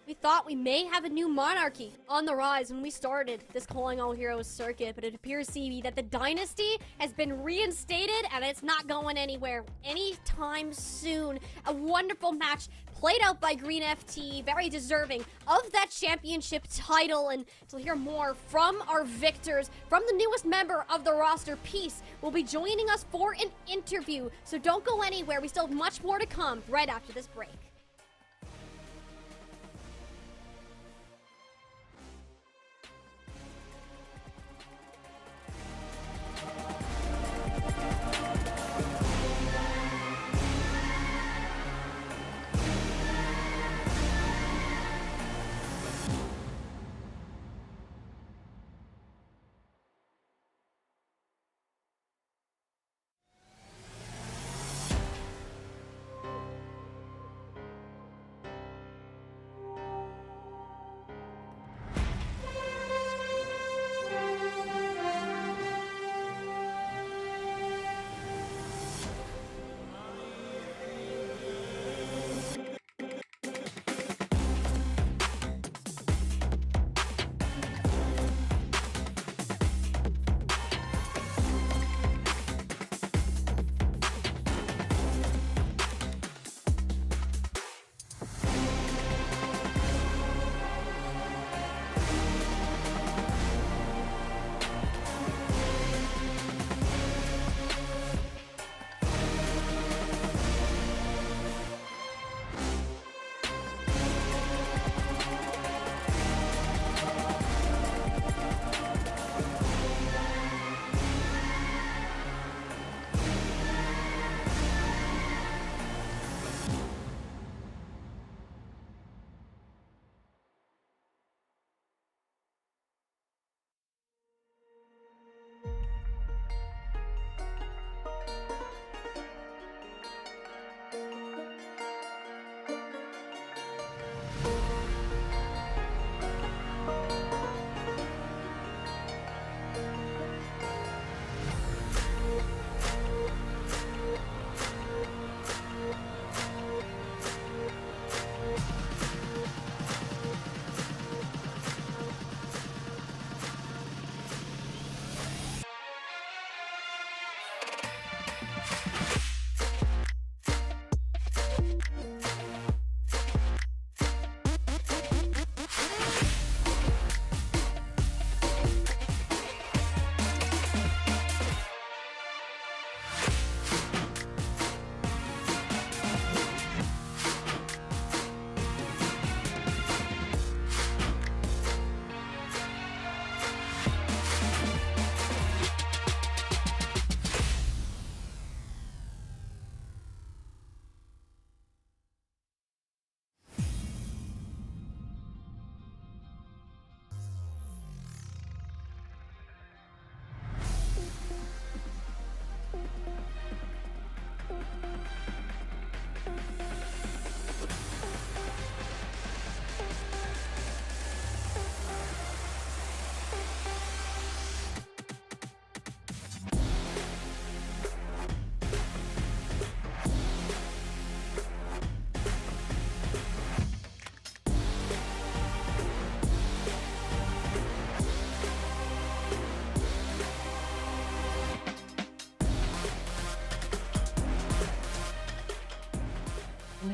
We thought we may have a new monarchy on the rise when we started this Calling All Heroes circuit, but it appears, CB, that the dynasty has been reinstated and it's not going anywhere anytime soon. A wonderful match played out by Green FT, very deserving of that championship title. And to hear more from our victors, from the newest member of the roster, Peace, will be joining us for an interview. So don't go anywhere. We still have much more to come right after this break.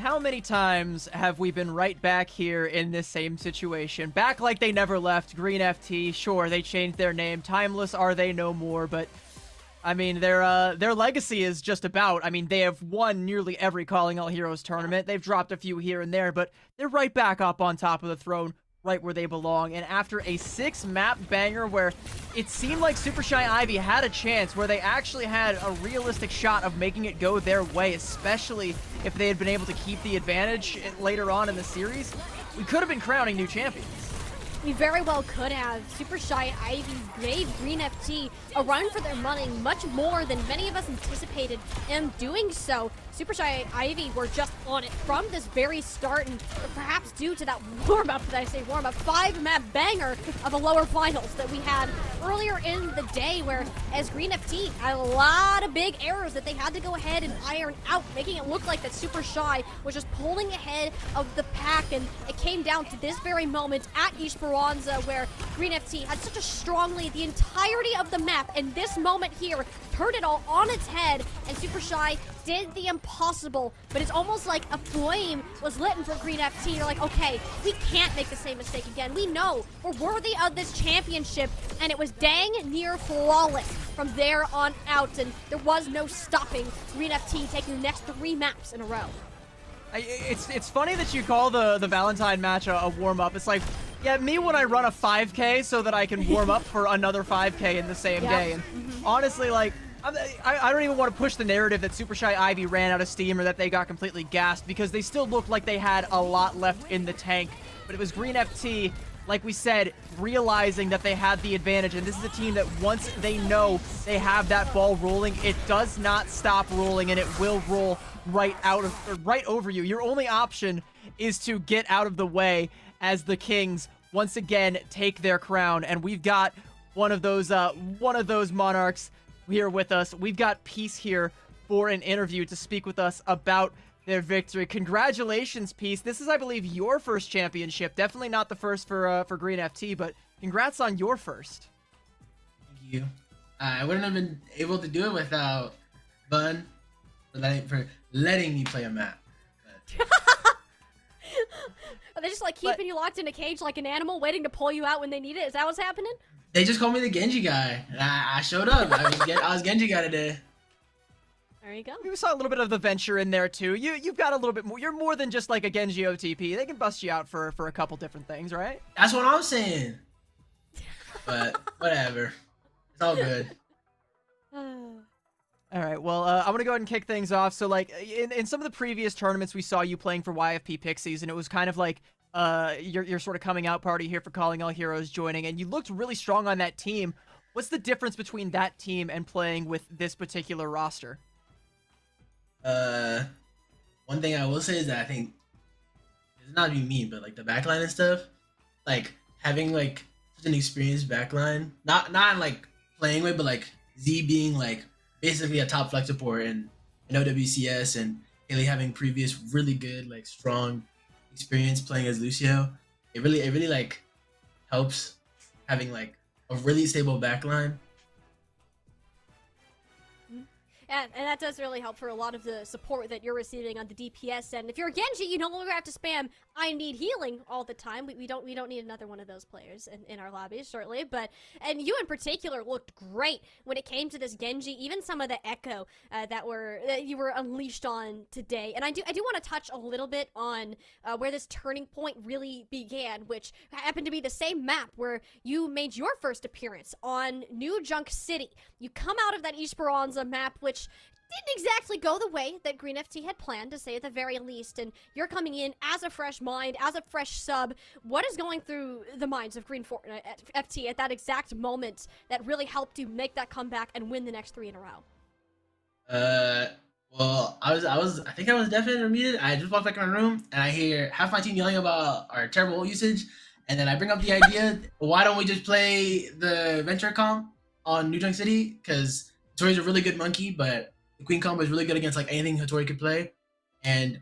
how many times have we been right back here in this same situation? Back like they never left. Green FT, sure, they changed their name. Timeless are they no more, but I mean, their legacy is just about. I mean, they have won nearly every Calling All Heroes tournament. They've dropped a few here and there, but they're right back up on top of the throne, right where they belong. And after a 6-map banger where it seemed like Super Shy Ivy had a chance, where they actually had a realistic shot of making it go their way, especially if they had been able to keep the advantage later on in the series, we could have been crowning new champions. We very well could have. Super Shy Ivy gave Green FT a run for their money, much more than many of us anticipated. And doing so, Super Shy Ivy were just on it from this very start, and perhaps due to that warm-up, 5-map banger of the lower finals that we had earlier in the day, where as Green FT had a lot of big errors that they had to go ahead and iron out, making it look like that Super Shy was just pulling ahead of the pack, and it came down to this very moment at Esperanza where Green FT had such a strong lead the entirety of the map, and this moment here turned it all on its head, and Super Shy did the impossible, but it's almost like a flame was lit for Green FT. They're like, okay, we can't make the same mistake again. We know we're worthy of this championship, and it was dang near flawless from there on out, and there was no stopping Green FT taking the next 3 maps in a row. It's funny that you call the Valentine match a warm-up. It's like, yeah, me when I run a 5K so that I can warm up for another 5K in the same day. And honestly, like, I don't even want to push the narrative that Super Shy Ivy ran out of steam or that they got completely gassed, because they still looked like they had a lot left in the tank. But it was Green FT, like we said, realizing that they had the advantage. And this is a team that once they know they have that ball rolling, it does not stop rolling, and it will roll right over you. Your only option is to get out of the way as the Kings once again take their crown. And we've got one of those monarchs here with us. We've got Peace here for an interview to speak with us about their victory. Congratulations, Peace. This is, I believe, your first championship. Definitely not the first for Green FT, but congrats on your first. Thank you. I wouldn't have been able to do it without Bun for letting me play a map. Are they just like keeping you locked in a cage like an animal, waiting to pull you out when they need it? Is that what's happening? They just called me the Genji guy, and I showed up. I was Genji guy today. There you go. We saw a little bit of the venture in there too. You've got a little bit more. You're more than just like a Genji OTP. They can bust you out for a couple different things, right? That's what I'm saying. But whatever, it's all good. All right, well, I'm going to go ahead and kick things off. So, like, in some of the previous tournaments, we saw you playing for YFP Pixies, and it was kind of like your sort of coming out party here for Calling All Heroes joining, and you looked really strong on that team. What's the difference between that team and playing with this particular roster? One thing I will say is that I think, it's not being mean, but, like, the backline and stuff, like, having, like, such an experienced backline, not like, playing with, but, like, Z being, like, basically a top flex support in OWCS, and Haley having previous really good, like, strong experience playing as Lucio, it really like helps having like a really stable backline. And that does really help for a lot of the support that you're receiving on the DPS end. If you're a Genji, you no longer have to spam "I need healing" all the time. We don't need another one of those players in our lobbies, certainly. And you in particular looked great when it came to this Genji. Even some of the echo that you were unleashed on today. And I do want to touch a little bit on where this turning point really began, which happened to be the same map where you made your first appearance on New Junk City. You come out of that Esperanza map, which didn't exactly go the way that Green FT had planned, to say at the very least, and you're coming in as a fresh mind, as a fresh sub. What is going through the minds of Green FT at that exact moment that really helped you make that comeback and win the next 3 in a row? Well, I think I was definitely muted. I just walked back in my room and I hear half my team yelling about our terrible ult usage, and then I bring up the idea, why don't we just play the Venture comp on New Junk City? Because Hattori's a really good monkey, but the Queen combo is really good against like anything Hattori could play. And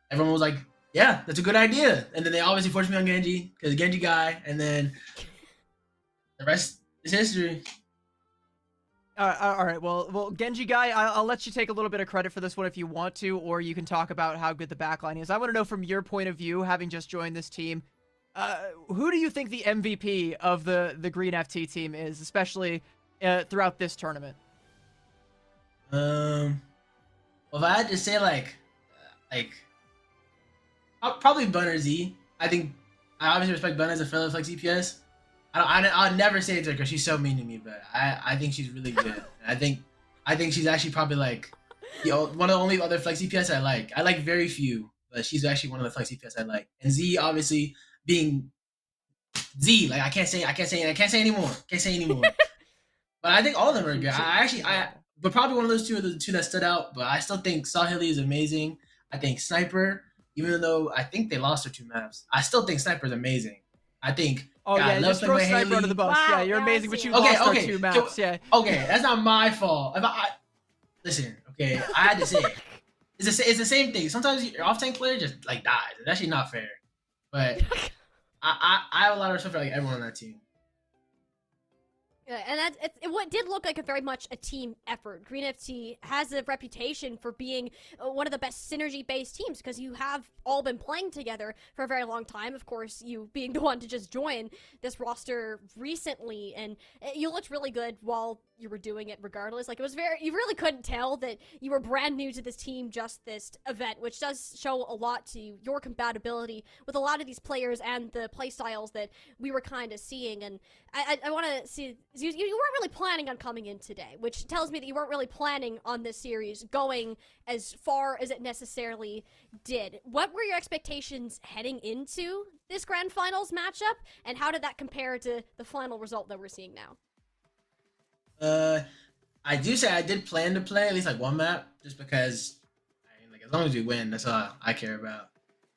everyone was like, yeah, that's a good idea. And then they obviously forced me on Genji, because Genji guy, and then the rest is history. All right. Well, Genji guy, I'll let you take a little bit of credit for this one if you want to, or you can talk about how good the backline is. I want to know from your point of view, having just joined this team, who do you think the MVP of the Green FT team is, especially throughout this tournament? Well, if I had to say like probably Bun or Z. I think I obviously respect Bun as a fellow Flex EPS. I'll never say it to her because she's so mean to me, but I think she's really good. I think she's actually probably like one of the only other Flex EPS I like. I like very few, but she's actually one of the Flex EPS I like. And Z obviously being Z, like I can't say anymore. Can't say anymore. But I think all of them are good. But probably one of those two are the two that stood out. But I still think Sahili is amazing. I think Sniper, even though I think they lost their 2 maps, I still think Sniper is amazing. I think. Oh God, yeah, just throw Sniper under the bus. Wow, Yeah, you're yeah, amazing, but you Okay, lost our okay, 2 maps. so- Yeah. Okay, that's not my fault. Listen, okay, I had to say it. It's the same thing. Sometimes your off tank player just like dies. It's actually not fair. But I have a lot of respect for like everyone on that team. Yeah, and it did look like very much a team effort. Green FT has a reputation for being one of the best synergy-based teams because you have all been playing together for a very long time. Of course, you being the one to just join this roster recently, and you looked really good while you were doing it regardless. Like, it was you really couldn't tell that you were brand new to this team, just this event, which does show a lot to your compatibility with a lot of these players and the play styles that we were kind of seeing. And I want to see, you weren't really planning on coming in today, which tells me that you weren't really planning on this series going as far as it necessarily did. What were your expectations heading into this grand finals matchup, and how did that compare to the final result that we're seeing now? I do say I did plan to play at least like 1 map, just because, like, as long as we win, that's all I care about.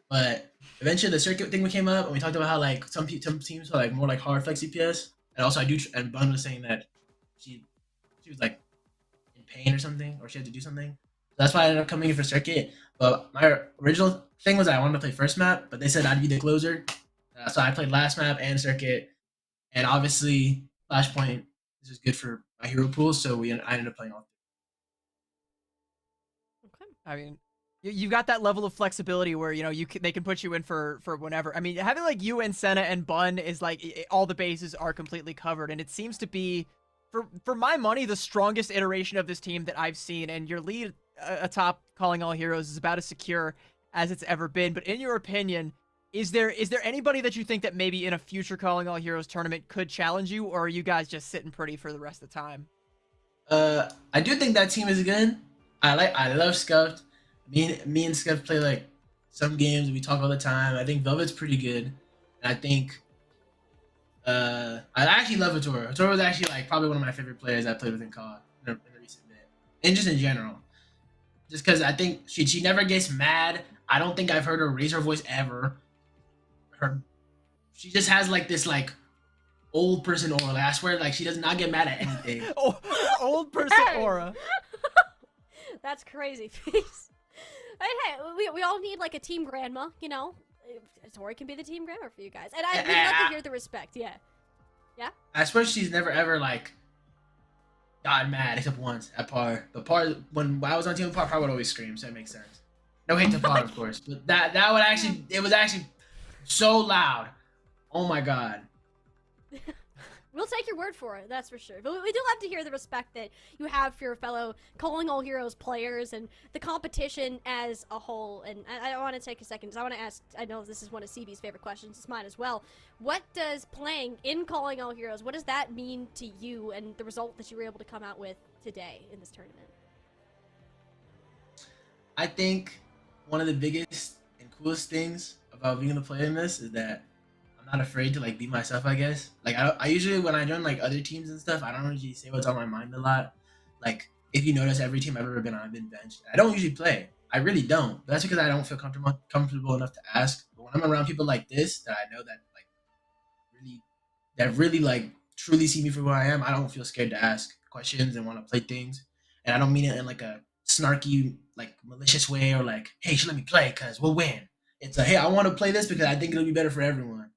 But eventually, the circuit thing came up, and we talked about how like some teams are like more like hard flex CPS, and also and Bun was saying that she was like in pain or something, or she had to do something. So that's why I ended up coming in for circuit. But my original thing was I wanted to play first map, but they said I'd be the closer, so I played last map and circuit, and obviously Flashpoint. This is good for my hero pool, so I ended up playing all 3. Okay. I mean, you've got that level of flexibility where, you know, they can put you in for whenever. I mean, having like you and Senna and Bun is like all the bases are completely covered, and it seems to be, for my money, the strongest iteration of this team that I've seen. And your lead atop Calling All Heroes is about as secure as it's ever been. But in your opinion, is there anybody that you think that maybe in a future Calling All Heroes tournament could challenge you, or are you guys just sitting pretty for the rest of the time? I do think that team is good. I love Scuffed. Me and Scuffed play like some games. We talk all the time. I think Velvet's pretty good, and I think I actually love Atora. Atora was actually like probably one of my favorite players I played with in COD in the recent bit, and just in general. Just because I think she never gets mad. I don't think I've heard her raise her voice ever. She just has like this like old person aura. Like, I swear, like she does not get mad at anything. Old person aura. That's crazy. Hey, we all need like a team grandma, you know. Tori can be the team grandma for you guys, and we'd love to hear the respect. Yeah. I swear she's never ever like gotten mad except once at Par. The Par when I was on team with Par would always scream, so that makes sense. No hate to Par, of course, but that would actually it was actually so loud. Oh my god. We'll take your word for it, that's for sure. But we do love to hear the respect that you have for your fellow Calling All Heroes players and the competition as a whole. And I want to take a second because I want to ask, I know this is one of CB's favorite questions, it's mine as well. What does playing in Calling All Heroes, what does that mean to you and the result that you were able to come out with today in this tournament? I think one of the biggest and coolest things about being able to play in this is that I'm not afraid to like be myself, I guess. Like I usually when I join like other teams and stuff, I don't usually say what's on my mind a lot. Like if you notice, every team I've ever been on, I've been benched. I don't usually play. I really don't. But that's because I don't feel comfortable enough to ask. But when I'm around people like this, that I know that really like truly see me for who I am, I don't feel scared to ask questions and want to play things. And I don't mean it in like a snarky, like malicious way or like, hey, you should let me play because we'll win. It's a, hey, I want to play this because I think it'll be better for everyone.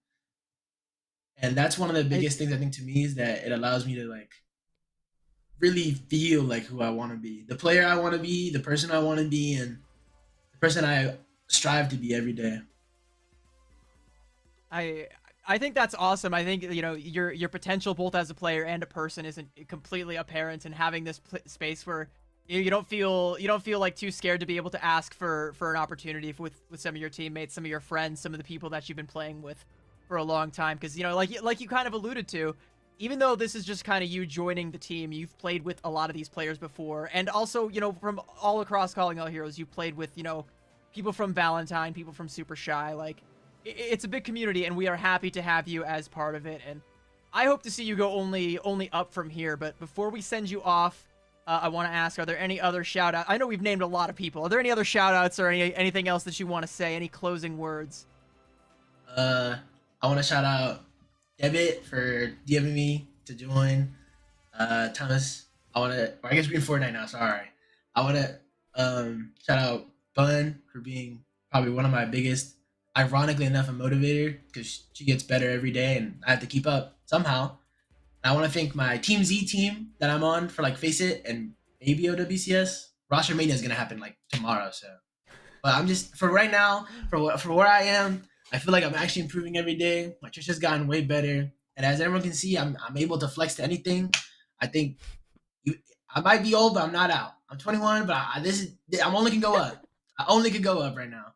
And that's one of the biggest things I think to me is that it allows me to like really feel like who I want to be, the player I want to be, the person I want to be, and the person I strive to be every day. I think that's awesome. I think your potential both as a player and a person isn't completely apparent, and having this space where you don't feel like too scared to be able to ask for an opportunity with some of your teammates, some of your friends, some of the people that you've been playing with for a long time. Because like you kind of alluded to, even though this is just kind of you joining the team, you've played with a lot of these players before, and also from all across Calling All Heroes, you played with people from Valentine, people from Super Shy. Like, it's a big community, and we are happy to have you as part of it. And I hope to see you go only up from here. But before we send you off, I want to ask, are there any other shout-outs? I know we've named a lot of people. Are there any other shout-outs or anything else that you want to say? Any closing words? I want to shout out Debit for DMing me to join. Thomas, I guess we're in Fortnite now, sorry. I want to shout out Bun for being probably one of my biggest, ironically enough, a motivator, because she gets better every day and I have to keep up somehow. I want to thank my Team Z team that I'm on for Face It and maybe OWCS. Roster Mania is gonna happen tomorrow, so. But I'm just for right now, for where I am, I feel like I'm actually improving every day. My Trisha's gotten way better, and as everyone can see, I'm able to flex to anything. I think I might be old, but I'm not out. I'm 21, but I'm only can go up. I only can go up right now.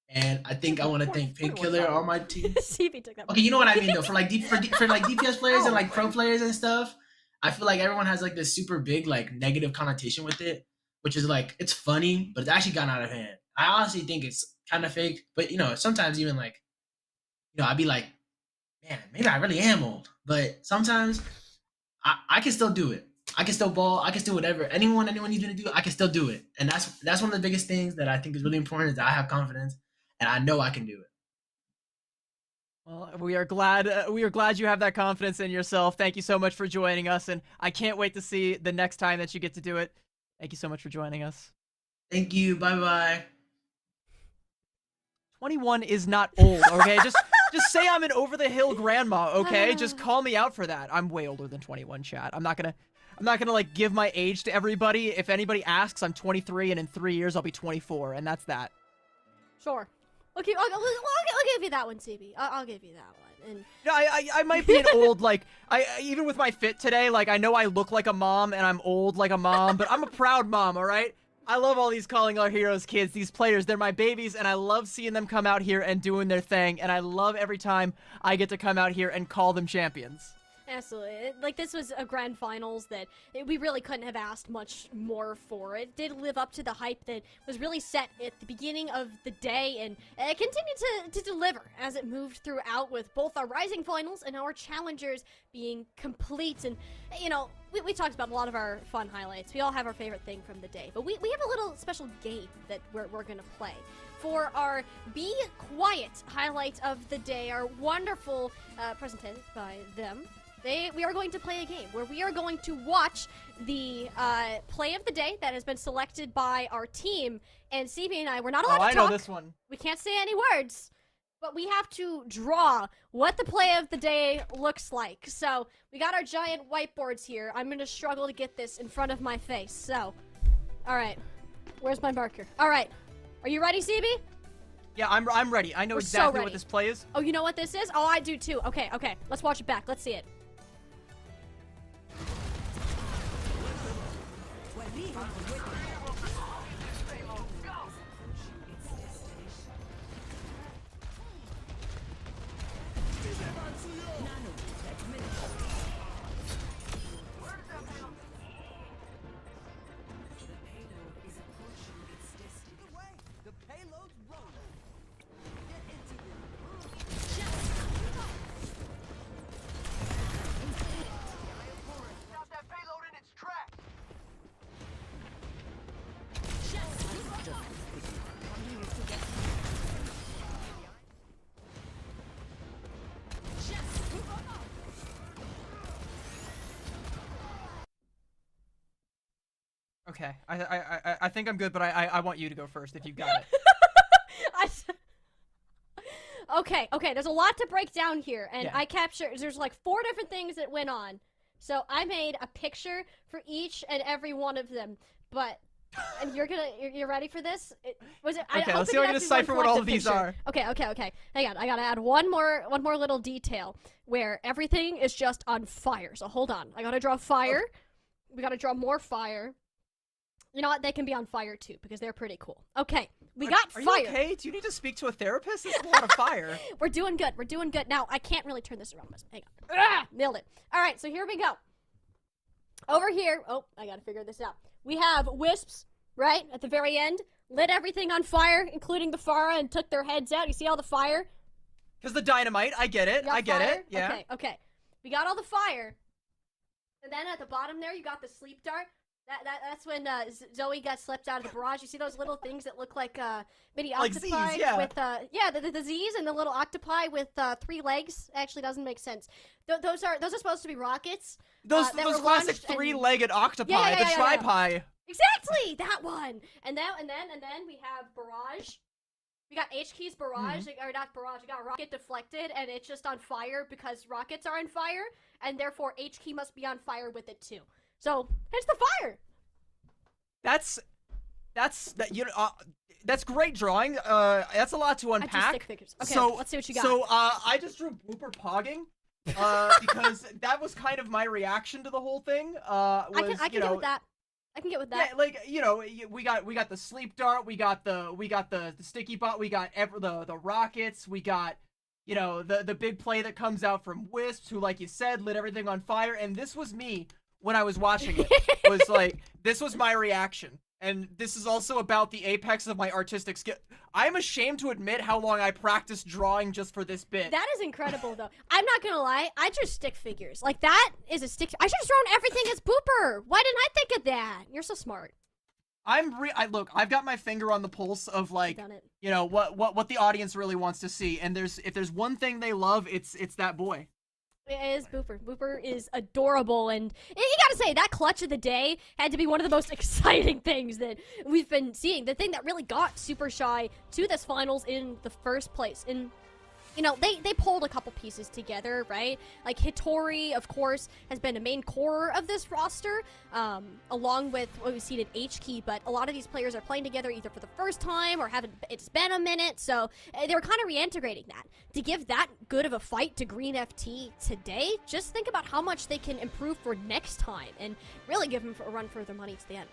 And I think I want to thank Painkiller on my team. CB took that. Okay, you know what I mean though. For DPS players and pro players and stuff, I feel like everyone has this super big negative connotation with it, which is it's funny, but it's actually gotten out of hand. I honestly think it's kind of fake, but sometimes even I'd be like, man, maybe I really am old. But sometimes I can still do it. I can still ball. I can still whatever. Anyone needs me to do, I can still do it. And that's one of the biggest things that I think is really important, is that I have confidence and I know I can do it. Well, we are glad you have that confidence in yourself. Thank you so much for joining us, and I can't wait to see the next time that you get to do it. Thank you so much for joining us. Thank you. Bye-bye. 21 is not old, okay? just say I'm an over-the-hill grandma, okay? Just call me out for that. I'm way older than 21, chat. I'm not gonna give my age to everybody. If anybody asks, I'm 23, and in 3 years I'll be 24, and that's that. Sure. Okay, I'll give you that one, CB. I'll give you that one. And no, I might be an old, even with my fit today, I know I look like a mom and I'm old like a mom, but I'm a proud mom, all right? I love all these Calling Our Heroes kids, these players. They're my babies, and I love seeing them come out here and doing their thing, and I love every time I get to come out here and call them champions. Absolutely. This was a grand finals that we really couldn't have asked much more for. It did live up to the hype that was really set at the beginning of the day, and it continued to deliver as it moved throughout, with both our Rising finals and our Challengers being complete. And, we talked about a lot of our fun highlights. We all have our favorite thing from the day, but we have a little special game that we're going to play. For our Be Quiet highlight of the day, our wonderful presented by them, we are going to play a game where we are going to watch the play of the day that has been selected by our team. And CB and I, we're not allowed to talk. I know this one. We can't say any words, but we have to draw what the play of the day looks like. So we got our giant whiteboards here. I'm going to struggle to get this in front of my face. So, all right. Where's my marker? All right. Are you ready, CB? Yeah, I'm ready. I know exactly what this play is. Oh, you know what this is? Oh, I do too. Okay. Let's watch it back. Let's see it. Okay, I think I'm good, but I want you to go first if you got it. Okay, there's a lot to break down here, and yeah. There's 4 different things that went on. So I made a picture for each and every one of them, but and you're ready for this? Was it? Okay, let's see if I can decipher what all of these are. Okay. Hang on, I gotta add one more little detail where everything is just on fire. So hold on, I gotta draw fire. Okay. We gotta draw more fire. You know what? They can be on fire too because they're pretty cool. Okay, we got fire. Are you okay? Do you need to speak to a therapist? This is a lot of fire. We're doing good. We're doing good. Now I can't really turn this around. Hang on. Nailed it. All right, so here we go. Over here. Oh, I gotta figure this out. We have wisps, right, at the very end. Lit everything on fire, including the Pharah, and took their heads out. You see all the fire? Because the dynamite, I get it. I get it. Yeah. Okay. We got all the fire. And then at the bottom there, you got the sleep dart. That's when Zoe got slept out of the barrage. You see those little things that look like mini octopi like Z's, yeah. with the Z's and the little octopi with 3 legs. Actually, doesn't make sense. Those are supposed to be rockets. Those classic 3-legged octopi, the tripie. Exactly, that one. And then we have barrage. We got H-Key's barrage, or not barrage. We got rocket deflected, and it's just on fire because rockets are on fire, and therefore H-Key must be on fire with it too. So here's the fire. That's great drawing. That's a lot to unpack. I drew stick figures. Okay, so, let's see what you got. So I just drew Booper pogging. Because that was kind of my reaction to the whole thing. I can get with that. I can get with that. Yeah, like, you know, we got the sleep dart, we got the sticky bot, we got the rockets, we got, you know, the big play that comes out from Wisps, who, like you said, lit everything on fire. And this was me when I was watching it. Was like, this was my reaction. And this is also about the apex of my artistic skill. I'm ashamed to admit how long I practiced drawing just for this bit. That is incredible, though. I'm not gonna lie, I drew stick figures. Like, that is a stick. I should have drawn everything as Booper. Why didn't I think of that? You're so smart. Look, I've got my finger on the pulse of, like, you know, what the audience really wants to see. And if there's one thing they love, it's that boy. It is Booper. Booper is adorable, and you gotta say, that clutch of the day had to be one of the most exciting things that we've been seeing. The thing that really got Super Shy to this finals in the first place. And, you know, they pulled a couple pieces together, right? Like, Hitori, of course, has been a main core of this roster, along with what we've seen in H-Key, but a lot of these players are playing together either for the first time or it's been a minute, so they were kind of reintegrating that. To give that good of a fight to Green FT today, just think about how much they can improve for next time and really give them a run for their money to the end.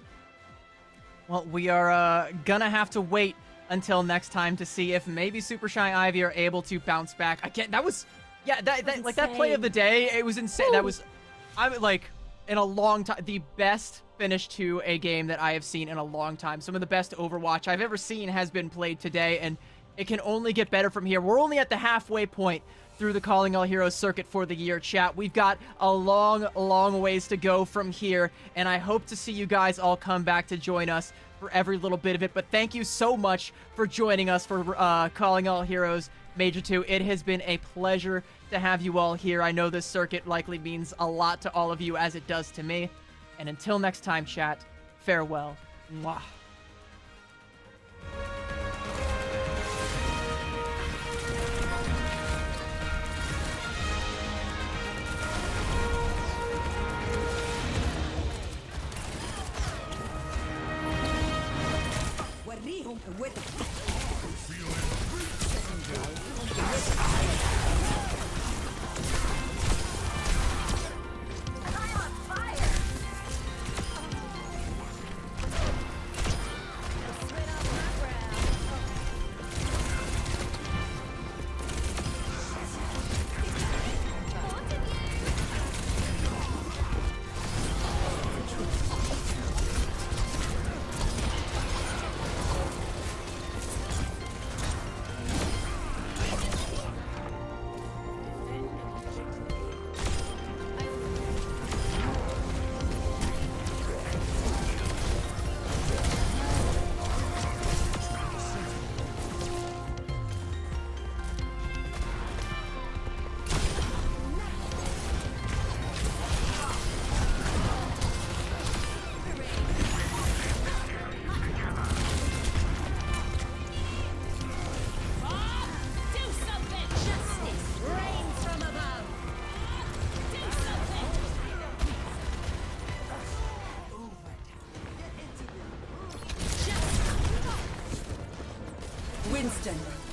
Well, we are gonna have to wait until next time to see if maybe Super Shy Ivy are able to bounce back. Again, that was, yeah, that like that play of the day, it was insane. That was, like, in a long time, the best finish to a game that I have seen in a long time. Some of the best Overwatch I've ever seen has been played today, and it can only get better from here. We're only at the halfway point through the Calling All Heroes circuit for the year, chat. We've got a long, long ways to go from here, and I hope to see you guys all come back to join us for every little bit of it. But thank you so much for joining us for Calling All Heroes Major 2. It has been a pleasure to have you all here. I know this circuit likely means a lot to all of you, as it does to me. And until next time, chat, farewell. Mwah. Winston.